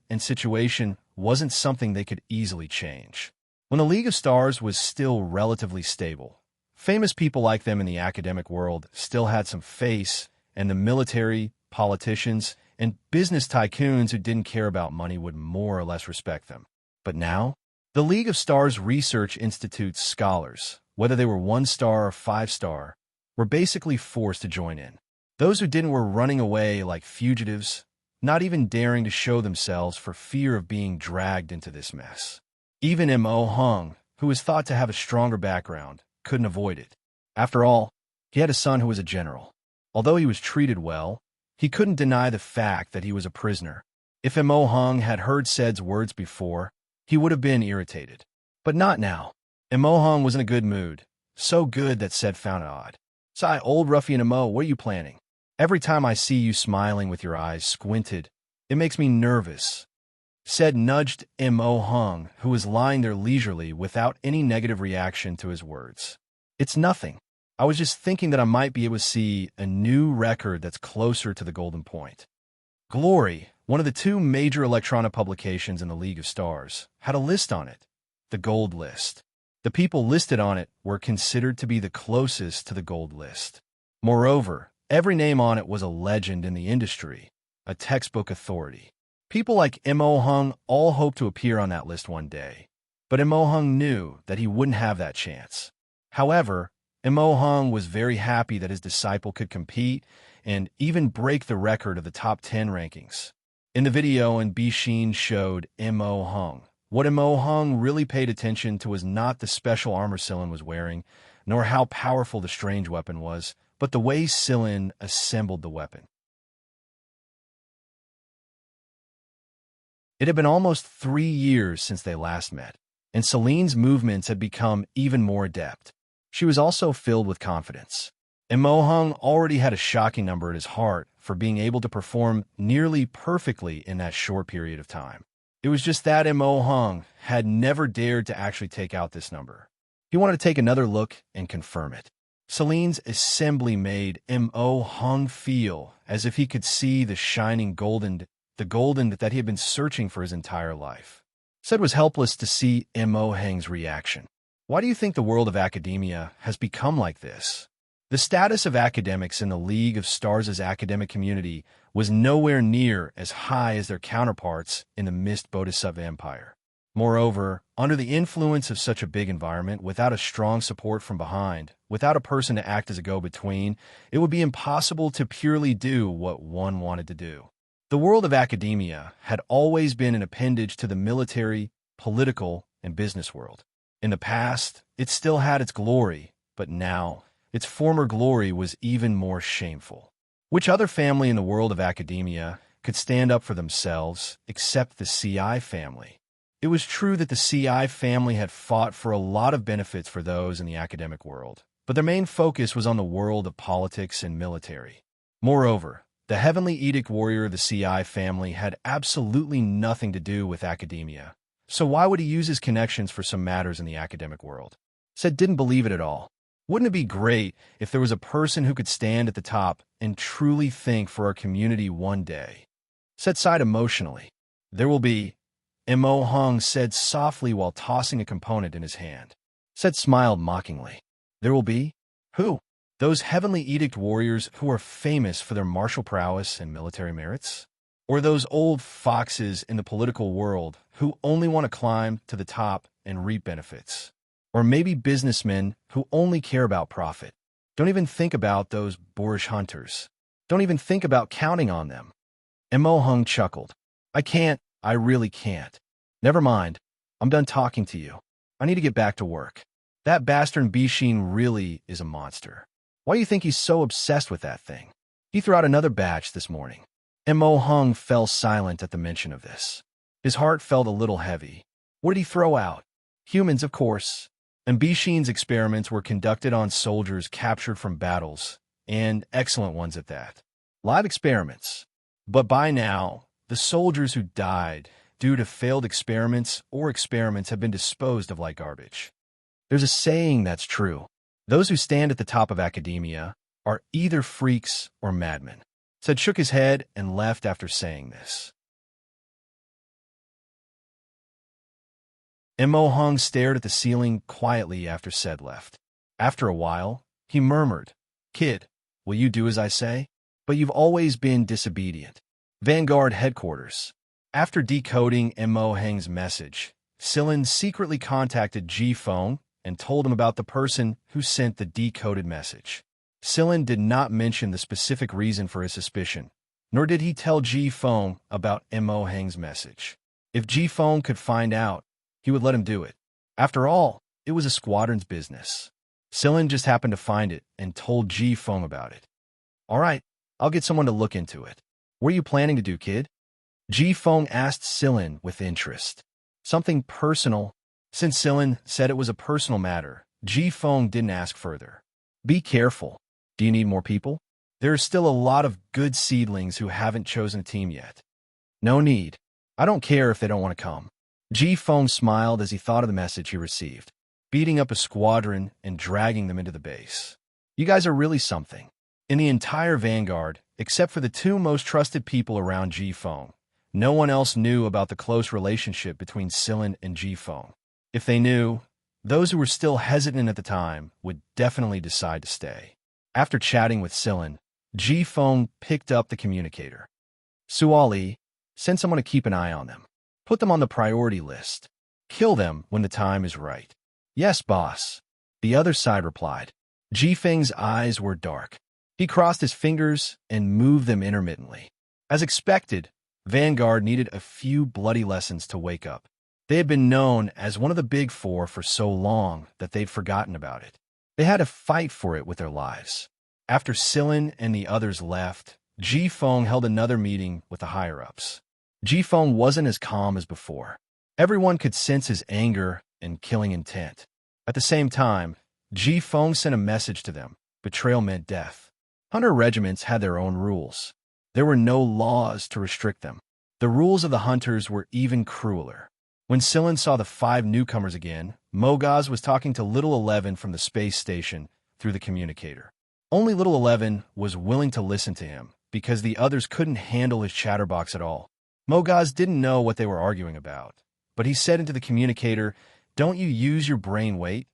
wasn't something they could easily change. When the League of Stars was still relatively stable, famous people like them in the academic world still had some face, and the military, politicians, and business tycoons who didn't care about money would more or less respect them. But now, the League of Stars Research Institute's scholars, whether they were 1-star or 5-star, were basically forced to join in. Those who didn't were running away like fugitives, not even daring to show themselves for fear of being dragged into this mess. Even Mo Hung, who was thought to have a stronger background, couldn't avoid it. After all, he had a son who was a general. Although he was treated well, he couldn't deny the fact that he was a prisoner. If Mo Hung had heard Said's words before, he would have been irritated. But not now. Mo Hung was in a good mood, so good that Said found it odd. "Sigh, old ruffian Mo, what are you planning? Every time I see you smiling with your eyes squinted, it makes me nervous." Said nudged Mo Hung, who was lying there leisurely without any negative reaction to his words. "It's nothing. I was just thinking that I might be able to see a new record that's closer to the golden point." Glory, one of the two major electronic publications in the League of Stars, had a list on it, the Gold List. The people listed on it were considered to be the closest to the Gold List. Moreover, every name on it was a legend in the industry, a textbook authority. People like Mo Hung all hoped to appear on that list one day, but Mo Hung knew that he wouldn't have that chance. However, Mo Hung was very happy that his disciple could compete and even break the record of the top 10 rankings. In the video, Bixin showed Mo Hung. What Mo Hung really paid attention to was not the special armor Sillin was wearing, nor how powerful the strange weapon was, but the way Sillin assembled the weapon. It had been almost 3 years since they last met, and Celine's movements had become even more adept. She was also filled with confidence. Mo Hung already had a shocking number at his heart for being able to perform nearly perfectly in that short period of time. It was just that Mo Hung had never dared to actually take out this number. He wanted to take another look and confirm it. Celine's assembly made Mo Hung feel as if he could see the shining golden that he had been searching for his entire life. Said was helpless to see Mo Hung's reaction. Why do you think the world of academia has become like this? The status of academics in the League of Stars' academic community was nowhere near as high as their counterparts in the Mist Bodhisattva Empire. Moreover, under the influence of such a big environment, without a strong support from behind, without a person to act as a go-between, it would be impossible to purely do what one wanted to do. The world of academia had always been an appendage to the military, political, and business world. In the past, it still had its glory, but now, its former glory was even more shameful. Which other family in the world of academia could stand up for themselves except the CI family? It was true that the CI family had fought for a lot of benefits for those in the academic world, but their main focus was on the world of politics and military. Moreover, the Heavenly Edict warrior of the CI family had absolutely nothing to do with academia, so why would he use his connections for some matters in the academic world? Said didn't believe it at all. Wouldn't it be great if there was a person who could stand at the top and truly think for our community one day? Said sighed emotionally. There will be, Mo Hung said softly while tossing a component in his hand. Said smiled mockingly. There will be? Who? Those Heavenly Edict warriors who are famous for their martial prowess and military merits? Or those old foxes in the political world who only want to climb to the top and reap benefits? Or maybe businessmen who only care about profit. Don't even think about those boorish hunters. Don't even think about counting on them. Mo Hung chuckled. I really can't. Never mind. I'm done talking to you. I need to get back to work. That bastard Bixin really is a monster. Why do you think he's so obsessed with that thing? He threw out another batch this morning. Mo Hung fell silent at the mention of this. His heart felt a little heavy. What did he throw out? Humans, of course. And Bixin's experiments were conducted on soldiers captured from battles, and excellent ones at that. Live experiments. But by now, the soldiers who died due to failed experiments have been disposed of like garbage. There's a saying that's true. Those who stand at the top of academia are either freaks or madmen. Said shook his head and left after saying this. Mo Hung stared at the ceiling quietly after Said left. After a while, he murmured, "Kid, will you do as I say? But you've always been disobedient." Vanguard Headquarters. After decoding Mo Heng's message, Silin secretly contacted Ji Feng and told him about the person who sent the decoded message. Silin did not mention the specific reason for his suspicion, nor did he tell Ji Feng about Mo Heng's message. If Ji Feng could find out, he would let him do it. After all, it was a squadron's business. Silin just happened to find it and told Ji Feng about it. "All right, I'll get someone to look into it. What are you planning to do, kid?" Ji Feng asked Silin with interest. "Something personal." Since Silin said it was a personal matter, Ji Feng didn't ask further. "Be careful. Do you need more people? There are still a lot of good seedlings who haven't chosen a team yet." "No need. I don't care if they don't want to come." Ji Feng smiled as he thought of the message he received. Beating up a squadron and dragging them into the base. "You guys are really something." In the entire Vanguard, except for the two most trusted people around Ji Feng, no one else knew about the close relationship between Silin and Ji Feng. If they knew, those who were still hesitant at the time would definitely decide to stay. After chatting with Silin, Ji Feng picked up the communicator. "Suali, send someone to keep an eye on them. Put them on the priority list. Kill them when the time is right." "Yes, boss," the other side replied. Ji Feng's eyes were dark. He crossed his fingers and moved them intermittently. As expected, Vanguard needed a few bloody lessons to wake up. They had been known as one of the Big Four for so long that they'd forgotten about it. They had to fight for it with their lives. After Silin and the others left, Ji Feng held another meeting with the higher-ups. Ji Feng wasn't as calm as before. Everyone could sense his anger and killing intent. At the same time, Ji Feng sent a message to them. Betrayal meant death. Hunter regiments had their own rules. There were no laws to restrict them. The rules of the hunters were even crueler. When Silin saw the 5 newcomers again, Mogaz was talking to Little 11 from the space station through the communicator. Only Little 11 was willing to listen to him because the others couldn't handle his chatterbox at all. Mogaz didn't know what they were arguing about, but he said into the communicator, "Don't you use your brain weight?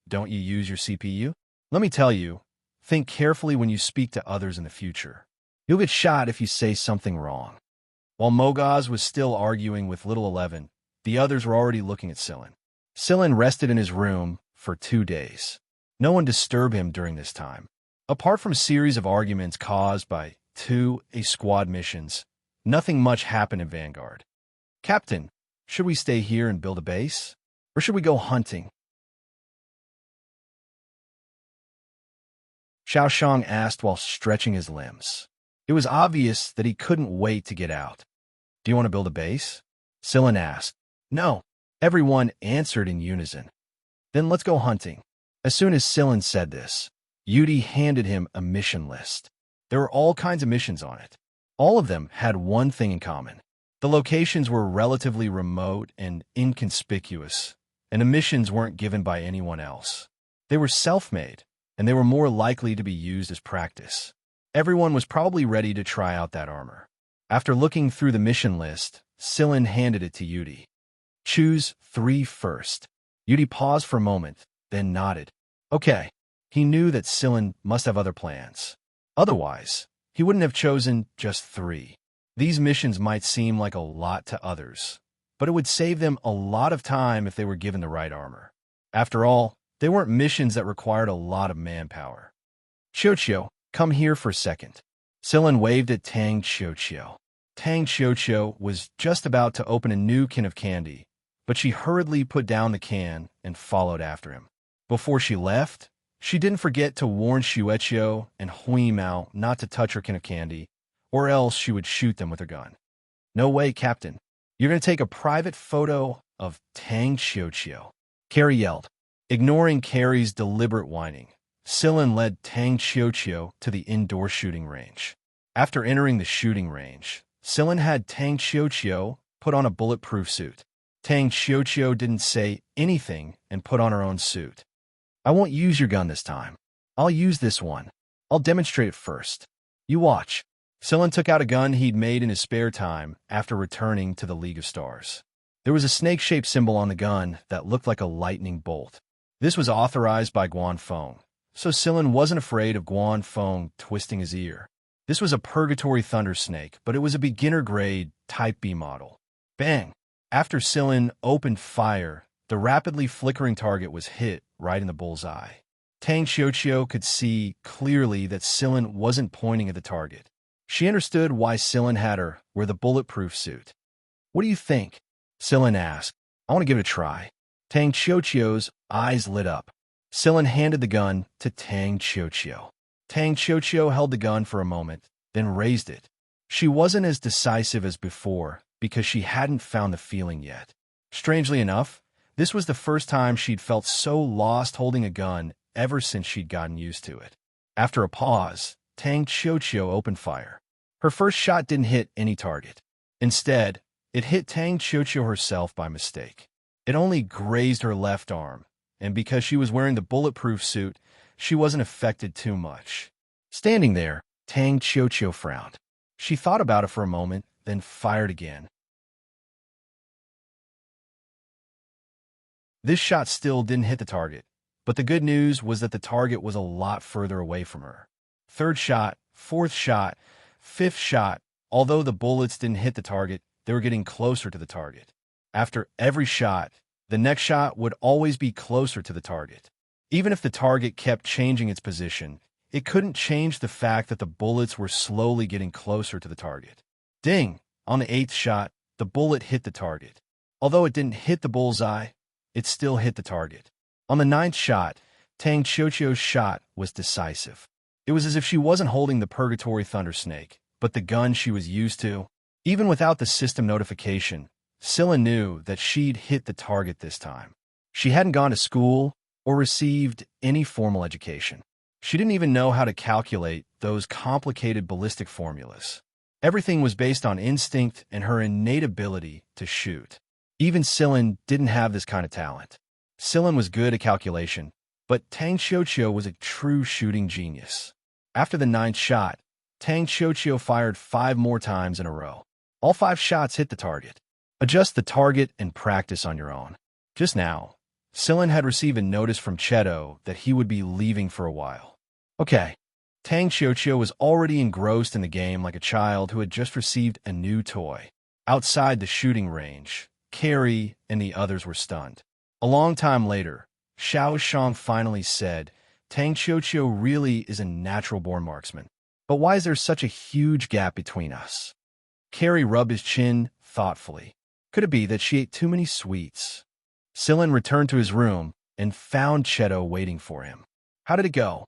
Don't you use your CPU? Let me tell you, think carefully when you speak to others in the future. You'll get shot if you say something wrong." While Mogaz was still arguing with Little 11, the others were already looking at Silin. Silin rested in his room for 2 days. No one disturbed him during this time. Apart from a series of arguments caused by 2 A-squad missions, nothing much happened in Vanguard. "Captain, should we stay here and build a base? Or should we go hunting?" Xiaoxiang asked while stretching his limbs. It was obvious that he couldn't wait to get out. "Do you want to build a base?" Silin asked. "No," everyone answered in unison. "Then let's go hunting." As soon as Silin said this, Yudi handed him a mission list. There were all kinds of missions on it. All of them had one thing in common. The locations were relatively remote and inconspicuous, and the missions weren't given by anyone else. They were self-made, and they were more likely to be used as practice. Everyone was probably ready to try out that armor. After looking through the mission list, Silin handed it to Yudi. "Choose 3 first." Yudi paused for a moment, then nodded. Okay. He knew that Silin must have other plans. Otherwise, he wouldn't have chosen just 3. These missions might seem like a lot to others, but it would save them a lot of time if they were given the right armor. After all, they weren't missions that required a lot of manpower. "Xiaoqiu, come here for a second." Silin waved at Tang Xiaoqiu. Tang Xiaoqiu was just about to open a new can of candy, but she hurriedly put down the can and followed after him. Before she left, she didn't forget to warn Xueqiu and Hui Mao not to touch her can of candy, or else she would shoot them with her gun. "No way, Captain. You're going to take a private photo of Tang Xiaoqiu," Carrie yelled. Ignoring Carrie's deliberate whining, Silin led Tang Xiaoqiu to the indoor shooting range. After entering the shooting range, Silin had Tang Xiaoqiu put on a bulletproof suit. Tang Xiaoqiu didn't say anything and put on her own suit. "I won't use your gun this time. I'll use this one. I'll demonstrate it first. You watch." Silin took out a gun he'd made in his spare time after returning to the League of Stars. There was a snake-shaped symbol on the gun that looked like a lightning bolt. This was authorized by Guanfeng, so Sillin wasn't afraid of Guanfeng twisting his ear. This was a Purgatory Thunder Snake, but it was a beginner-grade Type B model. Bang! After Sillin opened fire, the rapidly flickering target was hit right in the bullseye. Tang Xiaoqiu could see clearly that Sillin wasn't pointing at the target. She understood why Sillin had her wear the bulletproof suit. "What do you think?" Sillin asked. "I want to give it a try." Tang Xiaoqiu's eyes lit up. Sillin handed the gun to Tang Xiaoqiu. Tang Xiaoqiu held the gun for a moment, then raised it. She wasn't as decisive as before because she hadn't found the feeling yet. Strangely enough, this was the first time she'd felt so lost holding a gun ever since she'd gotten used to it. After a pause, Tang Xiaoqiu opened fire. Her first shot didn't hit any target. Instead, it hit Tang Xiaoqiu herself by mistake. It only grazed her left arm, and because she was wearing the bulletproof suit, she wasn't affected too much. Standing there, Tang Xiaoqiu frowned. She thought about it for a moment, then fired again. This shot still didn't hit the target, but the good news was that the target was a lot further away from her. Third shot, fourth shot, fifth shot, although the bullets didn't hit the target, they were getting closer to the target. After every shot, the next shot would always be closer to the target. Even if the target kept changing its position, it couldn't change the fact that the bullets were slowly getting closer to the target. Ding! On the eighth shot, the bullet hit the target. Although it didn't hit the bullseye, it still hit the target. On the ninth shot, Tang Xiaoqiu's shot was decisive. It was as if she wasn't holding the Purgatory Thunder Snake, but the gun she was used to. Even without the system notification, Scylla knew that she'd hit the target this time. She hadn't gone to school or received any formal education. She didn't even know how to calculate those complicated ballistic formulas. Everything was based on instinct and her innate ability to shoot. Even Sillin didn't have this kind of talent. Sillin was good at calculation, but Tang Xiaoqiu was a true shooting genius. After the ninth shot, Tang Xiaoqiu fired 5 more times in a row. All 5 shots hit the target. Adjust the target and practice on your own. Just now, Sillin had received a notice from Cheto that he would be leaving for a while. Okay. Tang Xiaoqiu was already engrossed in the game like a child who had just received a new toy. Outside the shooting range, Carrie and the others were stunned. A long time later, Xiao Shang finally said, "Tang Xiaoqiu really is a natural-born marksman. But why is there such a huge gap between us?" Carrie rubbed his chin thoughtfully. Could it be that she ate too many sweets? Sillin returned to his room and found Cheto waiting for him. "How did it go?"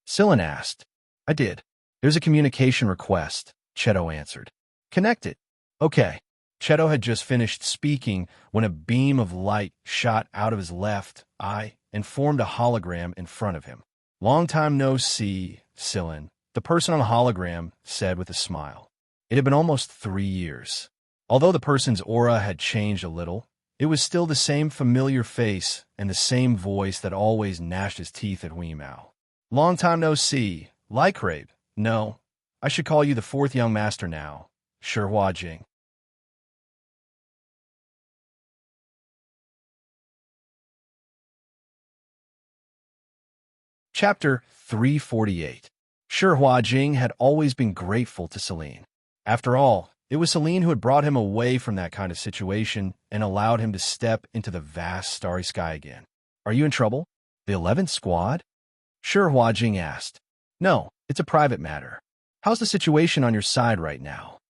Sillin asked. "I did. There's a communication request," Cheto answered. "Connect it." "Okay." Cheto had just finished speaking when a beam of light shot out of his left eye and formed a hologram in front of him. "Long time no see, Sillin," the person on the hologram said with a smile. It had been almost 3 years. Although the person's aura had changed a little, it was still the same familiar face and the same voice that always gnashed his teeth at Weimao. "Long time no see. Like Rabe. No, I should call you the 4th young master now. Shihua Jing." Chapter 348. Shihua Jing had always been grateful to Celine. After all, it was Celine who had brought him away from that kind of situation and allowed him to step into the vast starry sky again. "Are you in trouble? The 11th squad?" Shihua Jing asked. "No, it's a private matter. How's the situation on your side right now?"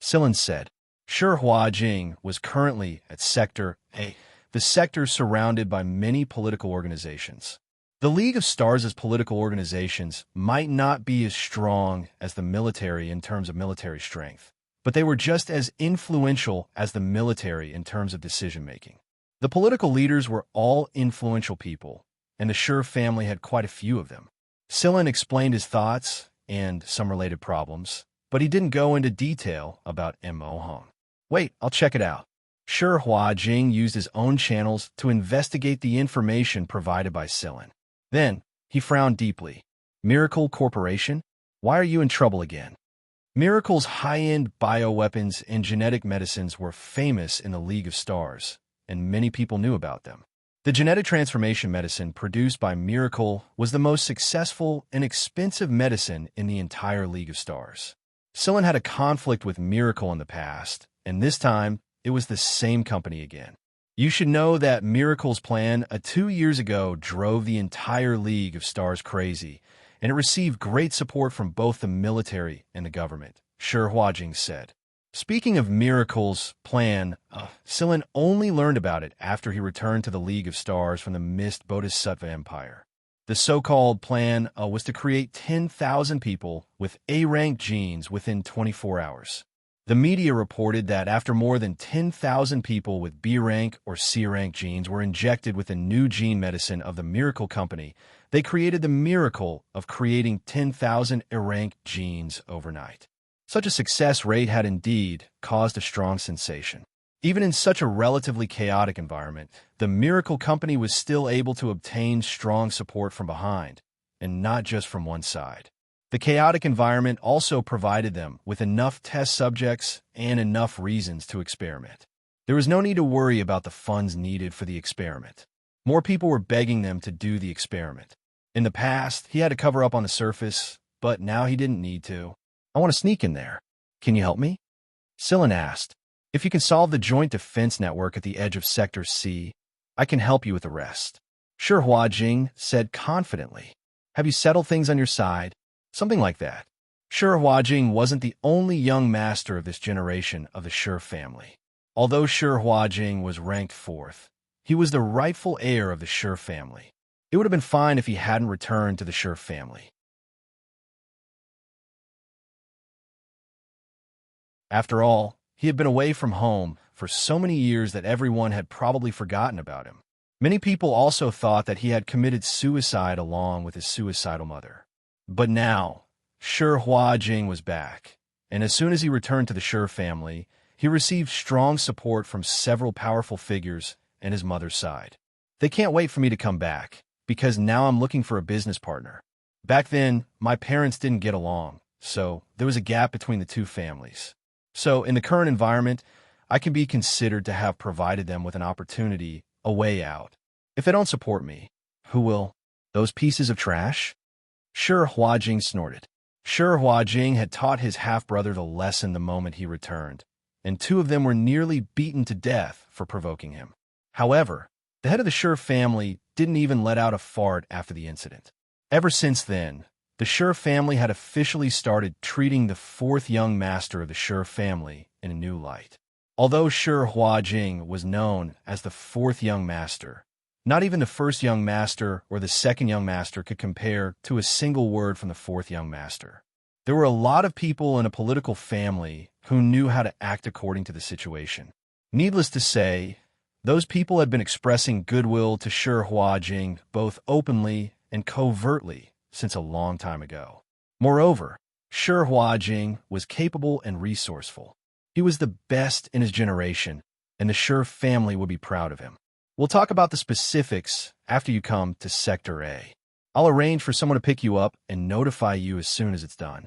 Sillin said. Shihua Jing was currently at Sector A, the sector surrounded by many political organizations. The League of Stars' political organizations might not be as strong as the military in terms of military strength, but they were just as influential as the military in terms of decision-making. The political leaders were all influential people, and the Shur family had quite a few of them. Sillin explained his thoughts and some related problems, but he didn't go into detail about Mo Hong. "Wait, I'll check it out." Shihua Jing used his own channels to investigate the information provided by Sillin. Then, he frowned deeply. "Miracle Corporation? Why are you in trouble again?" Miracle's high-end bioweapons and genetic medicines were famous in the League of Stars, and many people knew about them. The genetic transformation medicine produced by Miracle was the most successful and expensive medicine in the entire League of Stars. Sillin had a conflict with Miracle in the past, and this time, it was the same company again. You should know that Miracle's plan 2 years ago drove the entire League of Stars crazy, and it received great support from both the military and the government, Shi Huajing said. Speaking of Miracle's plan, Sillin only learned about it after he returned to the League of Stars from the Mist Bodhisattva Empire. The so-called plan was to create 10,000 people with A-rank genes within 24 hours. The media reported that after more than 10,000 people with B-rank or C-rank genes were injected with a new gene medicine of the Miracle Company, they created the miracle of creating 10,000 A-rank genes overnight. Such a success rate had indeed caused a strong sensation. Even in such a relatively chaotic environment, the Miracle Company was still able to obtain strong support from behind, and not just from one side. The chaotic environment also provided them with enough test subjects and enough reasons to experiment. There was no need to worry about the funds needed for the experiment. More people were begging them to do the experiment. In the past, he had to cover up on the surface, but now he didn't need to. I want to sneak in there. Can you help me? Sillin asked. If you can solve the joint defense network at the edge of Sector C, I can help you with the rest. Shi Huajing said confidently. Have you settled things on your side? Something like that. Shi Huajing wasn't the only young master of this generation of the Shi family. Although Shi Huajing was ranked 4th, he was the rightful heir of the Shi family. It would have been fine if he hadn't returned to the Shi family. After all, he had been away from home for so many years that everyone had probably forgotten about him. Many people also thought that he had committed suicide along with his suicidal mother. But now, Shi Huajing was back, and as soon as he returned to the Shi family, he received strong support from several powerful figures and his mother's side. They can't wait for me to come back, because now I'm looking for a business partner. Back then, my parents didn't get along, so there was a gap between the two families. So, in the current environment, I can be considered to have provided them with an opportunity, a way out. If they don't support me, who will? Those pieces of trash? Shi Huajing snorted. Shi Huajing had taught his half-brother the lesson the moment he returned, and 2 of them were nearly beaten to death for provoking him. However, the head of the Shi family didn't even let out a fart after the incident. Ever since then, the Shi family had officially started treating the 4th young master of the Shi family in a new light. Although Shi Huajing was known as the 4th young master, not even the 1st young master or the 2nd young master could compare to a single word from the 4th young master. There were a lot of people in a political family who knew how to act according to the situation. Needless to say, those people had been expressing goodwill to Shi Huajing both openly and covertly since a long time ago. Moreover, Shi Huajing was capable and resourceful. He was the best in his generation, and the Shi family would be proud of him. We'll talk about the specifics after you come to Sector A. I'll arrange for someone to pick you up and notify you as soon as it's done.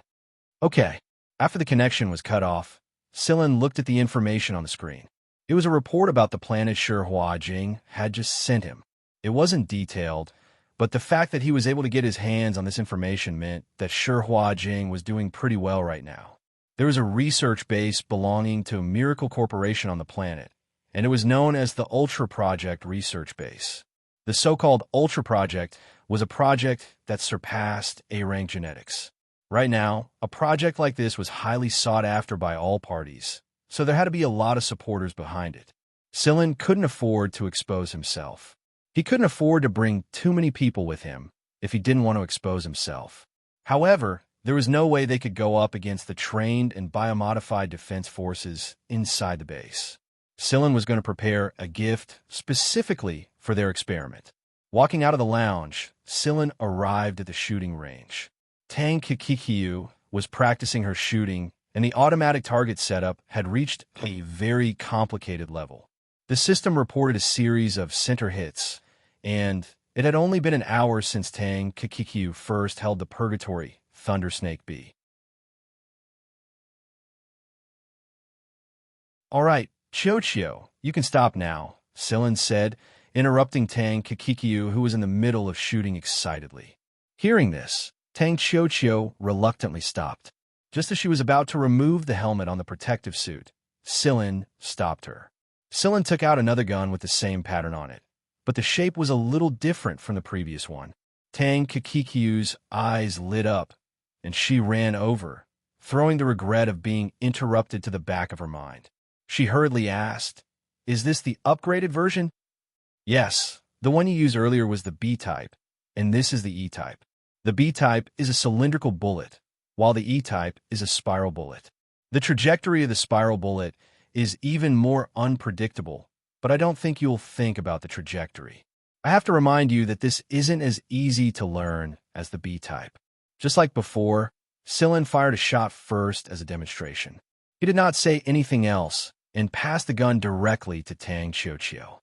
Okay. After the connection was cut off, Sillin looked at the information on the screen. It was a report about the planet Shi Huajing had just sent him. It wasn't detailed, but the fact that he was able to get his hands on this information meant that Shi Huajing was doing pretty well right now. There was a research base belonging to Miracle Corporation on the planet, and it was known as the Ultra Project Research Base. The so-called Ultra Project was a project that surpassed A-rank genetics. Right now, a project like this was highly sought after by all parties, so there had to be a lot of supporters behind it. Sillin couldn't afford to expose himself. He couldn't afford to bring too many people with him if he didn't want to expose himself. However, there was no way they could go up against the trained and biomodified defense forces inside the base. Sillin was going to prepare a gift specifically for their experiment. Walking out of the lounge, Sillin arrived at the shooting range. Tang Kikikiu was practicing her shooting, and the automatic target setup had reached a very complicated level. The system reported a series of center hits, and it had only been an hour since Tang Kikikiu first held the Purgatory Thundersnake B. All right, Xianxia, you can stop now, Sillin said, interrupting Tang Kikikiu, who was in the middle of shooting excitedly. Hearing this, Tang Xianxia reluctantly stopped. Just as she was about to remove the helmet on the protective suit, Sillin stopped her. Sillin took out another gun with the same pattern on it, but the shape was a little different from the previous one. Tang Kikikiu's eyes lit up, and she ran over, throwing the regret of being interrupted to the back of her mind. She hurriedly asked, "Is this the upgraded version?" "Yes, the one you used earlier was the B-type, and this is the E-type. The B-type is a cylindrical bullet, while the E-type is a spiral bullet. The trajectory of the spiral bullet is even more unpredictable, but I don't think you'll think about the trajectory. I have to remind you that this isn't as easy to learn as the B-type." Just like before, Sillin fired a shot first as a demonstration. He did not say anything else and passed the gun directly to Tang Xianxia.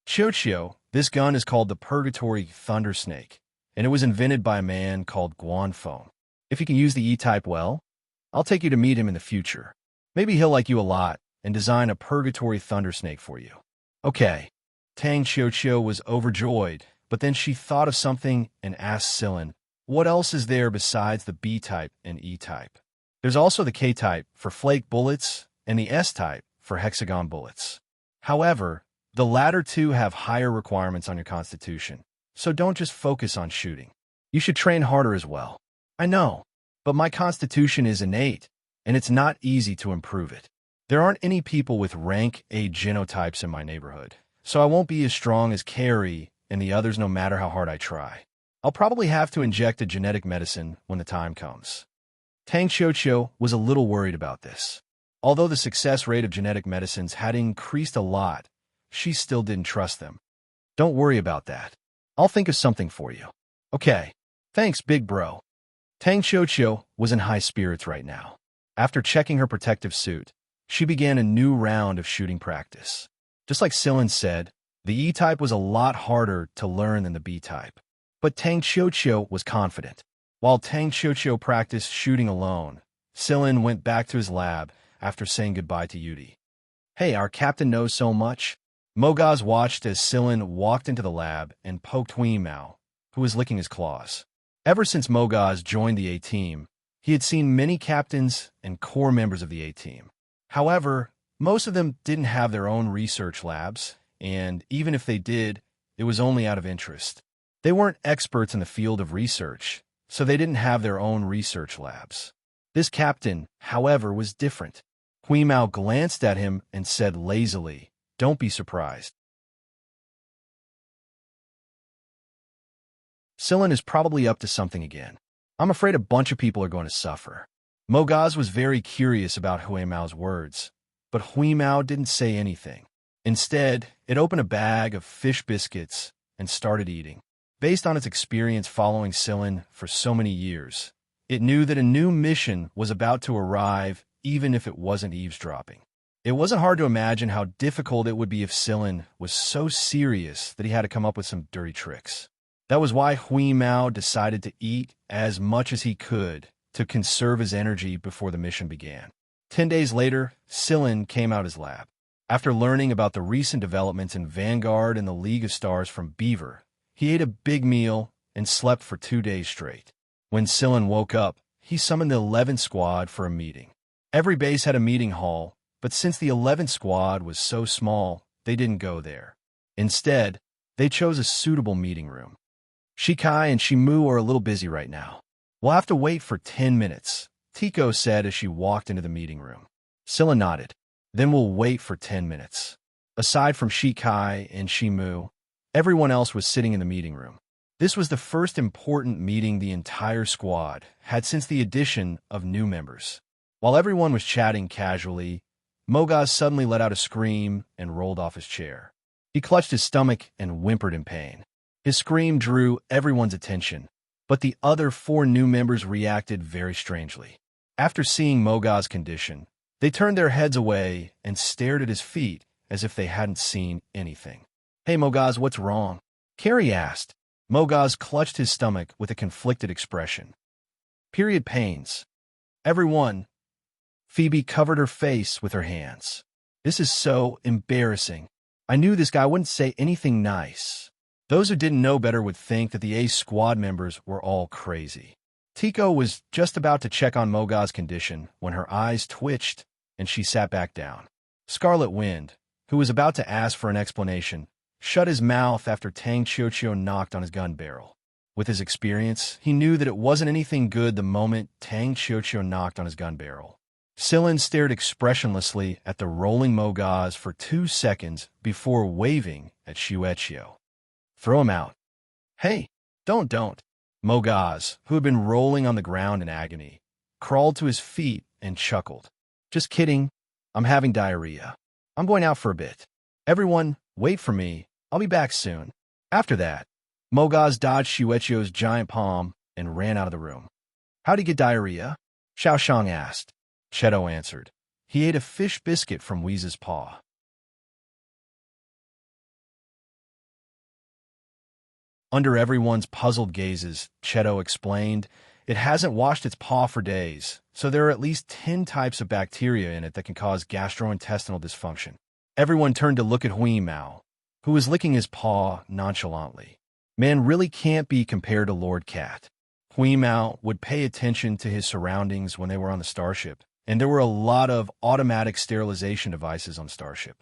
"Xianxia, this gun is called the Purgatory Thunder Snake, and it was invented by a man called Guanfeng. If you can use the E-type well, I'll take you to meet him in the future. Maybe he'll like you a lot and design a Purgatory Thunder Snake for you." "Okay." Tang Xianxia was overjoyed, but then she thought of something and asked Sillin, "What else is there besides the B-type and E-type?" "There's also the K-type for flake bullets and the S-type for hexagon bullets. However, the latter two have higher requirements on your constitution, so don't just focus on shooting. You should train harder as well." "I know, but my constitution is innate, and it's not easy to improve it. There aren't any people with rank A genotypes in my neighborhood, so I won't be as strong as Carrie and the others no matter how hard I try. I'll probably have to inject a genetic medicine when the time comes." Tang Xianxia was a little worried about this. Although the success rate of genetic medicines had increased a lot, she still didn't trust them. "Don't worry about that. I'll think of something for you." "Okay. Thanks, big bro." Tang Xianxia was in high spirits right now. After checking her protective suit, she began a new round of shooting practice. Just like Sillin said, the E-type was a lot harder to learn than the B-type. But Tang Xianxia was confident. While Tang Xianxia practiced shooting alone, Sillin went back to his lab after saying goodbye to Yudi. "Hey, our captain knows so much." Mogaz watched as Sillin walked into the lab and poked Hui Mao, who was licking his claws. Ever since Mogaz joined the A-team, he had seen many captains and core members of the A-team. However, most of them didn't have their own research labs, and even if they did, it was only out of interest. They weren't experts in the field of research, so they didn't have their own research labs. This captain, however, was different. Hui Mao glanced at him and said lazily, "Don't be surprised. Sillin is probably up to something again. I'm afraid a bunch of people are going to suffer." Mogaz was very curious about Hui Mao's words, but Hui Mao didn't say anything. Instead, it opened a bag of fish biscuits and started eating. Based on its experience following Sillin for so many years, it knew that a new mission was about to arrive even if it wasn't eavesdropping. It wasn't hard to imagine how difficult it would be if Sillin was so serious that he had to come up with some dirty tricks. That was why Hui Mao decided to eat as much as he could to conserve his energy before the mission began. 10 days later, Sillin came out his lab. After learning about the recent developments in Vanguard and the League of Stars from Beaver, he ate a big meal and slept for 2 days straight. When Sillin woke up, he summoned the 11th Squad for a meeting. Every base had a meeting hall, but since the 11th Squad was so small, they didn't go there. Instead, they chose a suitable meeting room. "Shikai and Shimu are a little busy right now. We'll have to wait for 10 minutes, Tico said as she walked into the meeting room. Sillin nodded. "Then we'll wait for 10 minutes. Aside from Shikai and Shimu, everyone else was sitting in the meeting room. This was the first important meeting the entire squad had since the addition of new members. While everyone was chatting casually, Mogaz suddenly let out a scream and rolled off his chair. He clutched his stomach and whimpered in pain. His scream drew everyone's attention, but the other 4 new members reacted very strangely. After seeing Mogaz's condition, they turned their heads away and stared at his feet as if they hadn't seen anything. "Hey Mogaz, what's wrong?" Carrie asked. Mogaz clutched his stomach with a conflicted expression. "Period pains. Everyone." Phoebe covered her face with her hands. This is so embarrassing. I knew this guy wouldn't say anything nice. Those who didn't know better would think that the Ace squad members were all crazy. Tico was just about to check on Moga's condition when her eyes twitched and she sat back down. Scarlet Wind, who was about to ask for an explanation, shut his mouth after Tang Xiaoqiu knocked on his gun barrel. With his experience, he knew that it wasn't anything good the moment Tang Xiaoqiu knocked on his gun barrel. Sillin stared expressionlessly at the rolling Mogas for 2 seconds before waving at Xiaoqiu. Throw him out. Hey, don't. Mogas, who had been rolling on the ground in agony, crawled to his feet and chuckled. Just kidding. I'm having diarrhea. I'm going out for a bit. Everyone, wait for me. I'll be back soon. After that, Mogas dodged Xiaoqiu's giant palm and ran out of the room. How'd he get diarrhea? Xiaoshang asked. Cheto answered. He ate a fish biscuit from Weeze's paw. Under everyone's puzzled gazes, Cheto explained, it hasn't washed its paw for days, so there are at least 10 types of bacteria in it that can cause gastrointestinal dysfunction. Everyone turned to look at Hui Mao, who was licking his paw nonchalantly. Man really can't be compared to Lord Cat. Hui Mao would pay attention to his surroundings when they were on the starship, and there were a lot of automatic sterilization devices on Starship.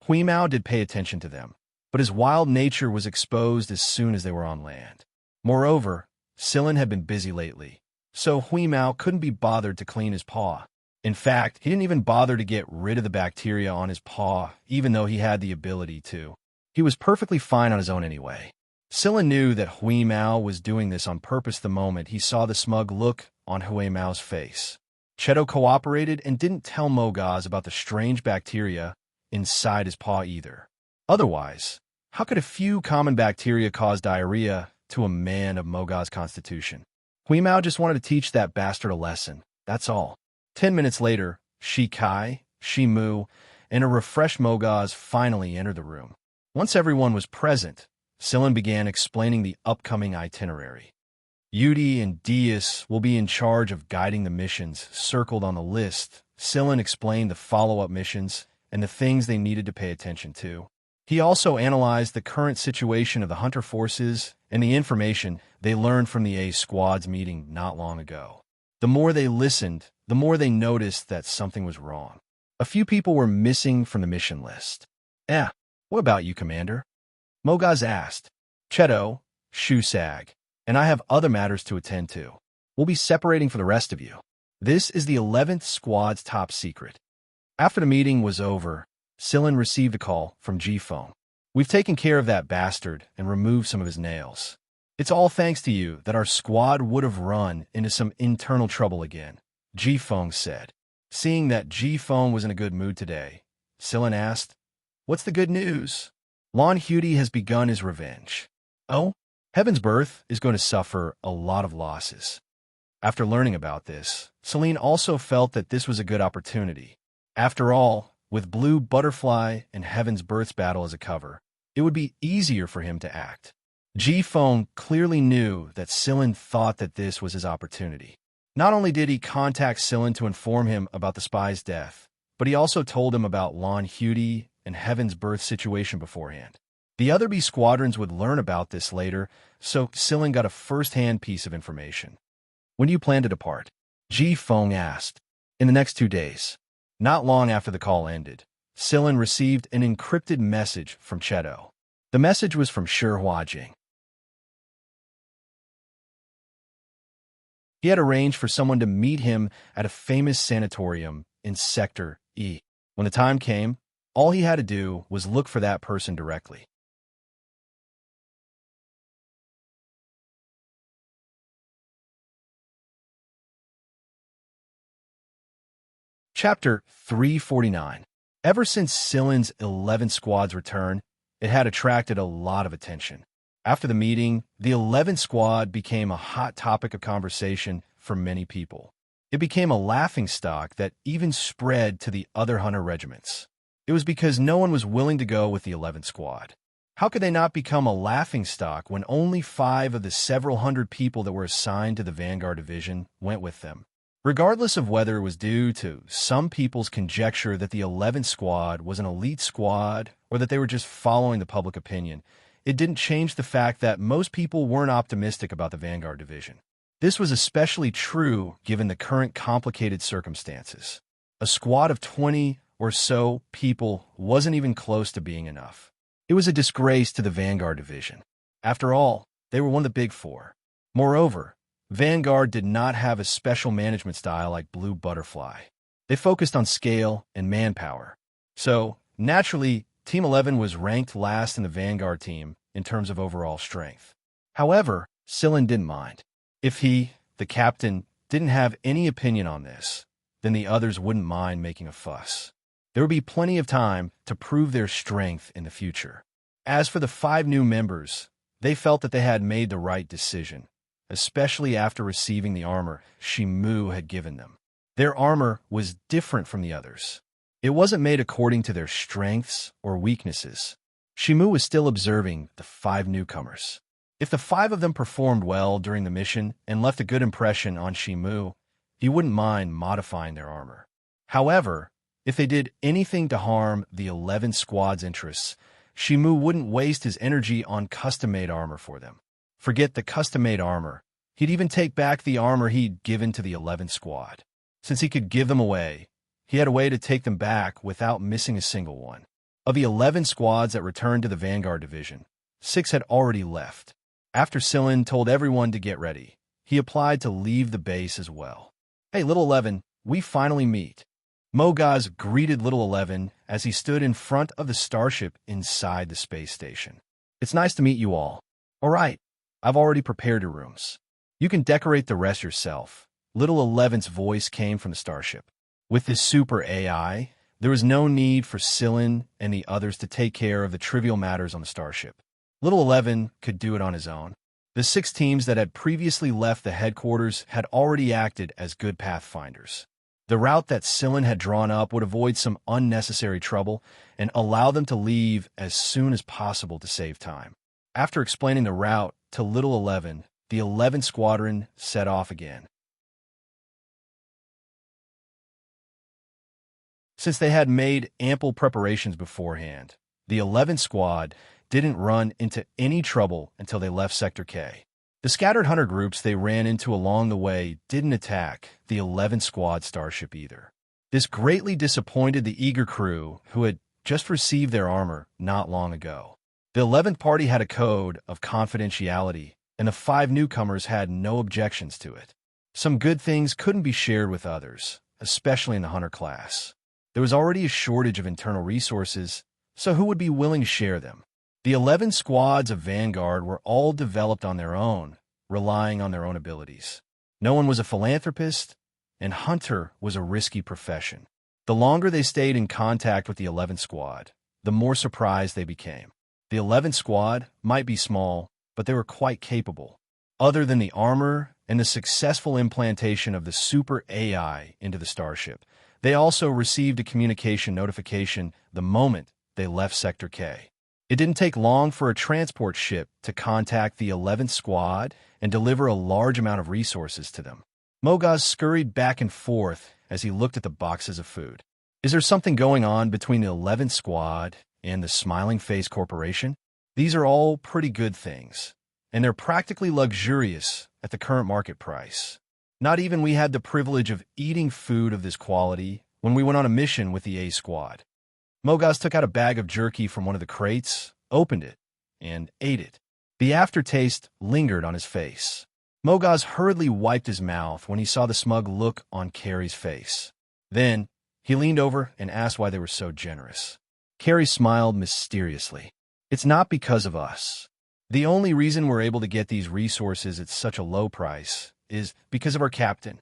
Hui Mao did pay attention to them, but his wild nature was exposed as soon as they were on land. Moreover, Sillin had been busy lately, so Hui Mao couldn't be bothered to clean his paw. In fact, he didn't even bother to get rid of the bacteria on his paw, even though he had the ability to. He was perfectly fine on his own anyway. Sillin knew that Hui Mao was doing this on purpose the moment he saw the smug look on Hui Mao's face. Cheto cooperated and didn't tell Mogas about the strange bacteria inside his paw either. Otherwise, how could a few common bacteria cause diarrhea to a man of Moga's constitution? Hui Mao just wanted to teach that bastard a lesson, that's all. 10 minutes later, Shi Kai, Shi Mu, and a refreshed Mogas finally entered the room. Once everyone was present, Sillin began explaining the upcoming itinerary. Yudi and Dias will be in charge of guiding the missions circled on the list. Sillin explained the follow-up missions and the things they needed to pay attention to. He also analyzed the current situation of the Hunter forces and the information they learned from the A Squad's meeting not long ago. The more they listened, the more they noticed that something was wrong. A few people were missing from the mission list. What about you, Commander? Mogas asked. Cheto, Shusag, and I have other matters to attend to. We'll be separating for the rest of you. This is the 11th Squad's top secret. After the meeting was over, Sillin received a call from G-Phone. We've taken care of that bastard and removed some of his nails. It's all thanks to you that our squad would have run into some internal trouble again, G-Phone said. Seeing that G-Phone was in a good mood today, Sillin asked, What's the good news? Lon Hudi has begun his revenge. Oh? Heaven's Birth is going to suffer a lot of losses. After learning about this, Celine also felt that this was a good opportunity. After all, with Blue Butterfly and Heaven's Birth's battle as a cover, it would be easier for him to act. G-Phone clearly knew that Sillin thought that this was his opportunity. Not only did he contact Sillin to inform him about the spy's death, but he also told him about Lon Hudi and Heaven's Birth situation beforehand. The other B squadrons would learn about this later, so Sillin got a first-hand piece of information. When do you plan to depart? G-Phone asked. In the next 2 days. Not long after the call ended, Sillin received an encrypted message from Cheto. The message was from Shi Huajing. He had arranged for someone to meet him at a famous sanatorium in Sector E. When the time came, all he had to do was look for that person directly. Chapter 349. Ever since Sillin's 11th Squad's return, it had attracted a lot of attention. After the meeting, the 11th Squad became a hot topic of conversation for many people. It became a laughingstock that even spread to the other Hunter regiments. It was because no one was willing to go with the 11th Squad. How could they not become a laughingstock when only 5 of the several hundred people that were assigned to the Vanguard Division went with them? Regardless of whether it was due to some people's conjecture that the 11th Squad was an elite squad or that they were just following the public opinion, it didn't change the fact that most people weren't optimistic about the Vanguard Division. This was especially true given the current complicated circumstances. A squad of 20 or so people wasn't even close to being enough. It was a disgrace to the Vanguard Division. After all, they were one of the big four. Moreover, Vanguard did not have a special management style like Blue Butterfly. They focused on scale and manpower. So, naturally, Team 11 was ranked last in the Vanguard team in terms of overall strength. However, Sillin didn't mind. If he, the captain, didn't have any opinion on this, then the others wouldn't mind making a fuss. There would be plenty of time to prove their strength in the future. As for the 5 new members, they felt that they had made the right decision, especially after receiving the armor Xianxia had given them. Their armor was different from the others. It wasn't made according to their strengths or weaknesses. Xianxia was still observing the 5 newcomers. If the 5 of them performed well during the mission and left a good impression on Xianxia, he wouldn't mind modifying their armor. However, if they did anything to harm the 11th Squad's interests, Xianxia wouldn't waste his energy on custom-made armor for them. Forget the custom-made armor. He'd even take back the armor he'd given to the 11th Squad. Since he could give them away, he had a way to take them back without missing a single one. Of the 11 squads that returned to the Vanguard Division, 6 had already left. After Sillin told everyone to get ready, he applied to leave the base as well. "Hey, Little 11, we finally meet." Mogaz greeted Little 11 as he stood in front of the starship inside the space station. "It's nice to meet you all. All right, I've already prepared your rooms. You can decorate the rest yourself." Little 11's voice came from the starship. With this super AI, there was no need for Sillin and the others to take care of the trivial matters on the starship. Little 11 could do it on his own. The 6 teams that had previously left the headquarters had already acted as good pathfinders. The route that Sillin had drawn up would avoid some unnecessary trouble and allow them to leave as soon as possible to save time. After explaining the route to Little 11, the 11th Squadron set off again. Since they had made ample preparations beforehand, the 11th Squad didn't run into any trouble until they left Sector K. The scattered hunter groups they ran into along the way didn't attack the 11th Squad starship either. This greatly disappointed the eager crew who had just received their armor not long ago. The 11th party had a code of confidentiality, and the 5 newcomers had no objections to it. Some good things couldn't be shared with others, especially in the hunter class. There was already a shortage of internal resources, so who would be willing to share them? The 11 squads of Vanguard were all developed on their own, relying on their own abilities. No one was a philanthropist, and hunter was a risky profession. The longer they stayed in contact with the 11th Squad, the more surprised they became. The 11th Squad might be small, but they were quite capable. Other than the armor and the successful implantation of the super AI into the starship, they also received a communication notification the moment they left Sector K. It didn't take long for a transport ship to contact the 11th Squad and deliver a large amount of resources to them. Mogaz scurried back and forth as he looked at the boxes of food. Is there something going on between the 11th Squad and the Smiling Face Corporation? These are all pretty good things, and they're practically luxurious at the current market price. Not even we had the privilege of eating food of this quality when we went on a mission with the A Squad. Mogaz took out a bag of jerky from one of the crates, opened it, and ate it. The aftertaste lingered on his face. Mogaz hurriedly wiped his mouth when he saw the smug look on Carrie's face. Then, he leaned over and asked why they were so generous. Carrie smiled mysteriously. It's not because of us. The only reason we're able to get these resources at such a low price is because of our captain.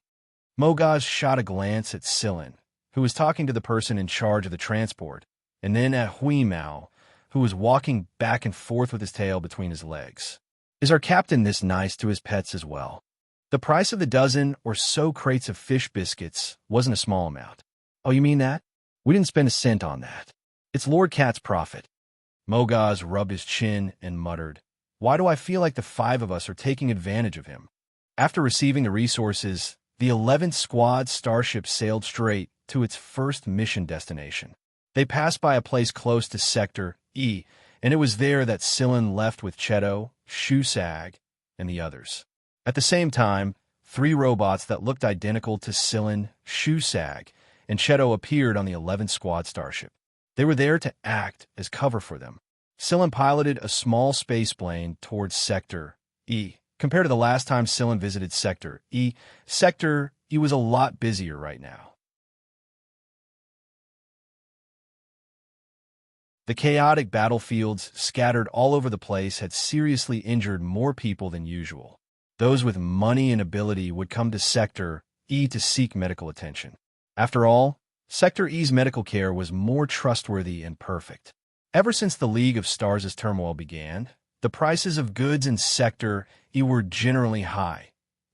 Mogaz shot a glance at Sillin, who was talking to the person in charge of the transport, and then at Hui Mao, who was walking back and forth with his tail between his legs. Is our captain this nice to his pets as well? The price of the dozen or so crates of fish biscuits wasn't a small amount. Oh, you mean that? We didn't spend a cent on that. It's Lord Cat's profit. Mogaz rubbed his chin and muttered, why do I feel like the 5 of us are taking advantage of him? After receiving the resources, the 11th Squad starship sailed straight to its first mission destination. They passed by a place close to Sector E, and it was there that Sillin left with Cheto, Shusag, and the others. At the same time, 3 robots that looked identical to Sillin, Shusag, and Cheto appeared on the 11th Squad starship. They were there to act as cover for them. Sillin piloted a small space plane towards Sector E. Compared to the last time Sillin visited Sector E was a lot busier right now. The chaotic battlefields scattered all over the place had seriously injured more people than usual. Those with money and ability would come to Sector E to seek medical attention. After all, Sector E's medical care was more trustworthy and perfect. Ever since the League of Stars' turmoil began, the prices of goods in Sector E were generally high,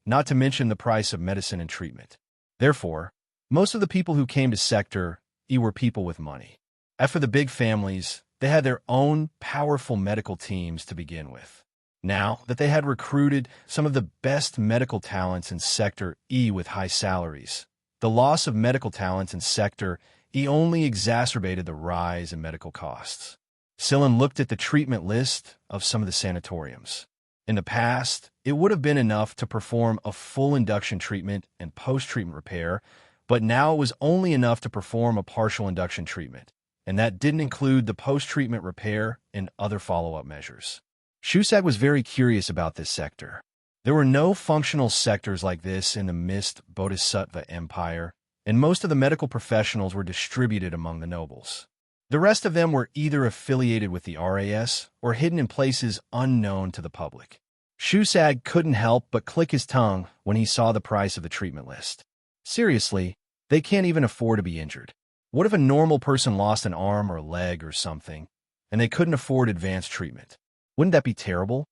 not to mention the price of medicine and treatment. Therefore, most of the people who came to Sector E were people with money. As for the big families, they had their own powerful medical teams to begin with. Now that they had recruited some of the best medical talents in Sector E with high salaries, the loss of medical talents in Sector E only exacerbated the rise in medical costs. Sillin looked at the treatment list of some of the sanatoriums. In the past, it would have been enough to perform a full induction treatment and post-treatment repair, but now it was only enough to perform a partial induction treatment, and that didn't include the post-treatment repair and other follow-up measures. Shusag was very curious about this sector. There were no functional sectors like this in the Mist Bodhisattva Empire, and most of the medical professionals were distributed among the nobles. The rest of them were either affiliated with the RAS or hidden in places unknown to the public. Shusag couldn't help but click his tongue when he saw the price of the treatment list. Seriously, they can't even afford to be injured. What if a normal person lost an arm or a leg or something, and they couldn't afford advanced treatment? Wouldn't that be terrible?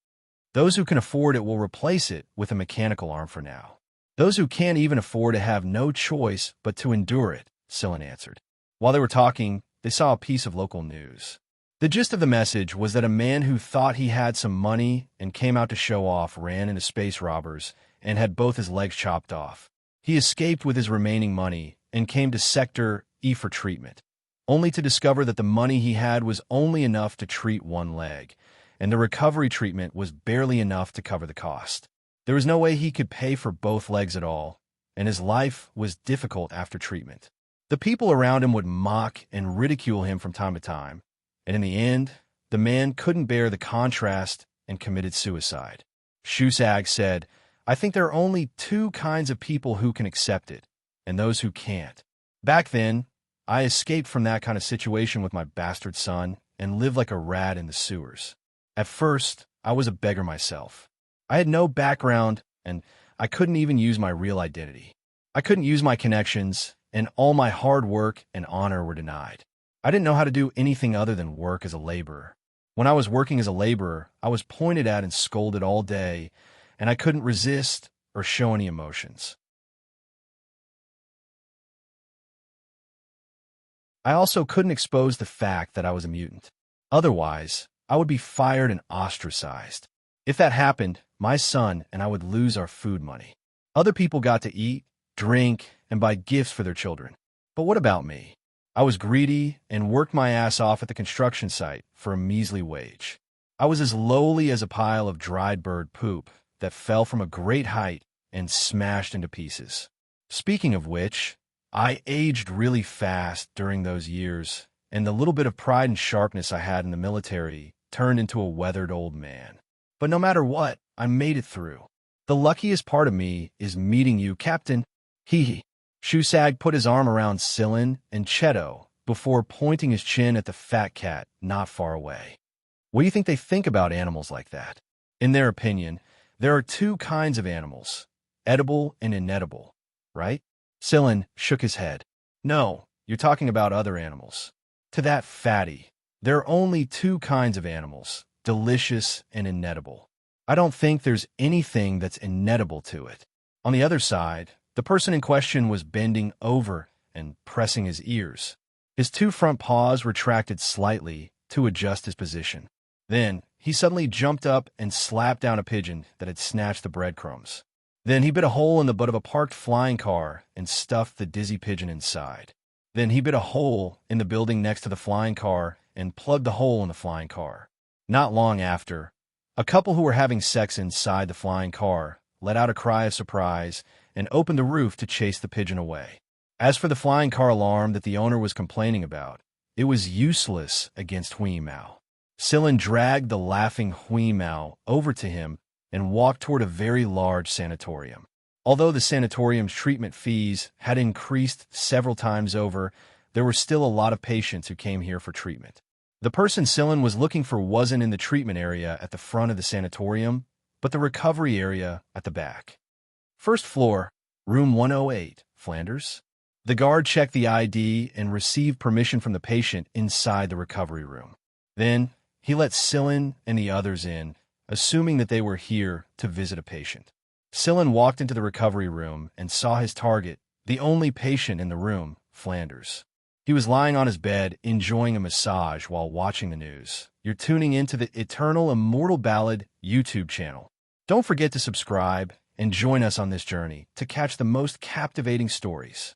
Those who can afford it will replace it with a mechanical arm for now. Those who can't even afford it have no choice but to endure it, Sillin answered. While they were talking, they saw a piece of local news. The gist of the message was that a man who thought he had some money and came out to show off ran into space robbers and had both his legs chopped off. He escaped with his remaining money and came to Sector E for treatment, only to discover that the money he had was only enough to treat one leg, and the recovery treatment was barely enough to cover the cost. There was no way he could pay for both legs at all, and his life was difficult after treatment. The people around him would mock and ridicule him from time to time, and in the end, the man couldn't bear the contrast and committed suicide. Shusag said, "I think there are only 2 kinds of people who can accept it, and those who can't. Back then, I escaped from that kind of situation with my bastard son and lived like a rat in the sewers. At first, I was a beggar myself. I had no background, and I couldn't even use my real identity. I couldn't use my connections, and all my hard work and honor were denied. I didn't know how to do anything other than work as a laborer. When I was working as a laborer, I was pointed at and scolded all day, and I couldn't resist or show any emotions. I also couldn't expose the fact that I was a mutant. Otherwise, I would be fired and ostracized. If that happened, my son and I would lose our food money. Other people got to eat, drink, and buy gifts for their children. But what about me? I was greedy and worked my ass off at the construction site for a measly wage. I was as lowly as a pile of dried bird poop that fell from a great height and smashed into pieces. Speaking of which, I aged really fast during those years, and the little bit of pride and sharpness I had in the military turned into a weathered old man. But no matter what, I made it through. The luckiest part of me is meeting you, Captain. Hee. Shusag put his arm around Sillin and Cheto before pointing his chin at the fat cat not far away. What do you think they think about animals like that? In their opinion, there are 2 kinds of animals, edible and inedible, right? Sillin shook his head. No, you're talking about other animals. To that fatty, there are only 2 kinds of animals, delicious and inedible. I don't think there's anything that's inedible to it. On the other side, the person in question was bending over and pressing his ears. His 2 front paws retracted slightly to adjust his position. Then, he suddenly jumped up and slapped down a pigeon that had snatched the breadcrumbs. Then he bit a hole in the butt of a parked flying car and stuffed the dizzy pigeon inside. Then he bit a hole in the building next to the flying car and plugged the hole in the flying car. Not long after, a couple who were having sex inside the flying car let out a cry of surprise and opened the roof to chase the pigeon away. As for the flying car alarm that the owner was complaining about, it was useless against Hui Mao. Silin dragged the laughing Hui Mao over to him and walked toward a very large sanatorium. Although the sanatorium's treatment fees had increased several times over, there were still a lot of patients who came here for treatment. The person Silin was looking for wasn't in the treatment area at the front of the sanatorium, but the recovery area at the back. First floor, room 108, Flanders. The guard checked the ID and received permission from the patient inside the recovery room. Then, he let Silin and the others in, assuming that they were here to visit a patient. Silin walked into the recovery room and saw his target, the only patient in the room, Flanders. He was lying on his bed, enjoying a massage while watching the news. You're tuning into the Immortal Ballad YouTube channel. Don't forget to subscribe and join us on this journey to catch the most captivating stories.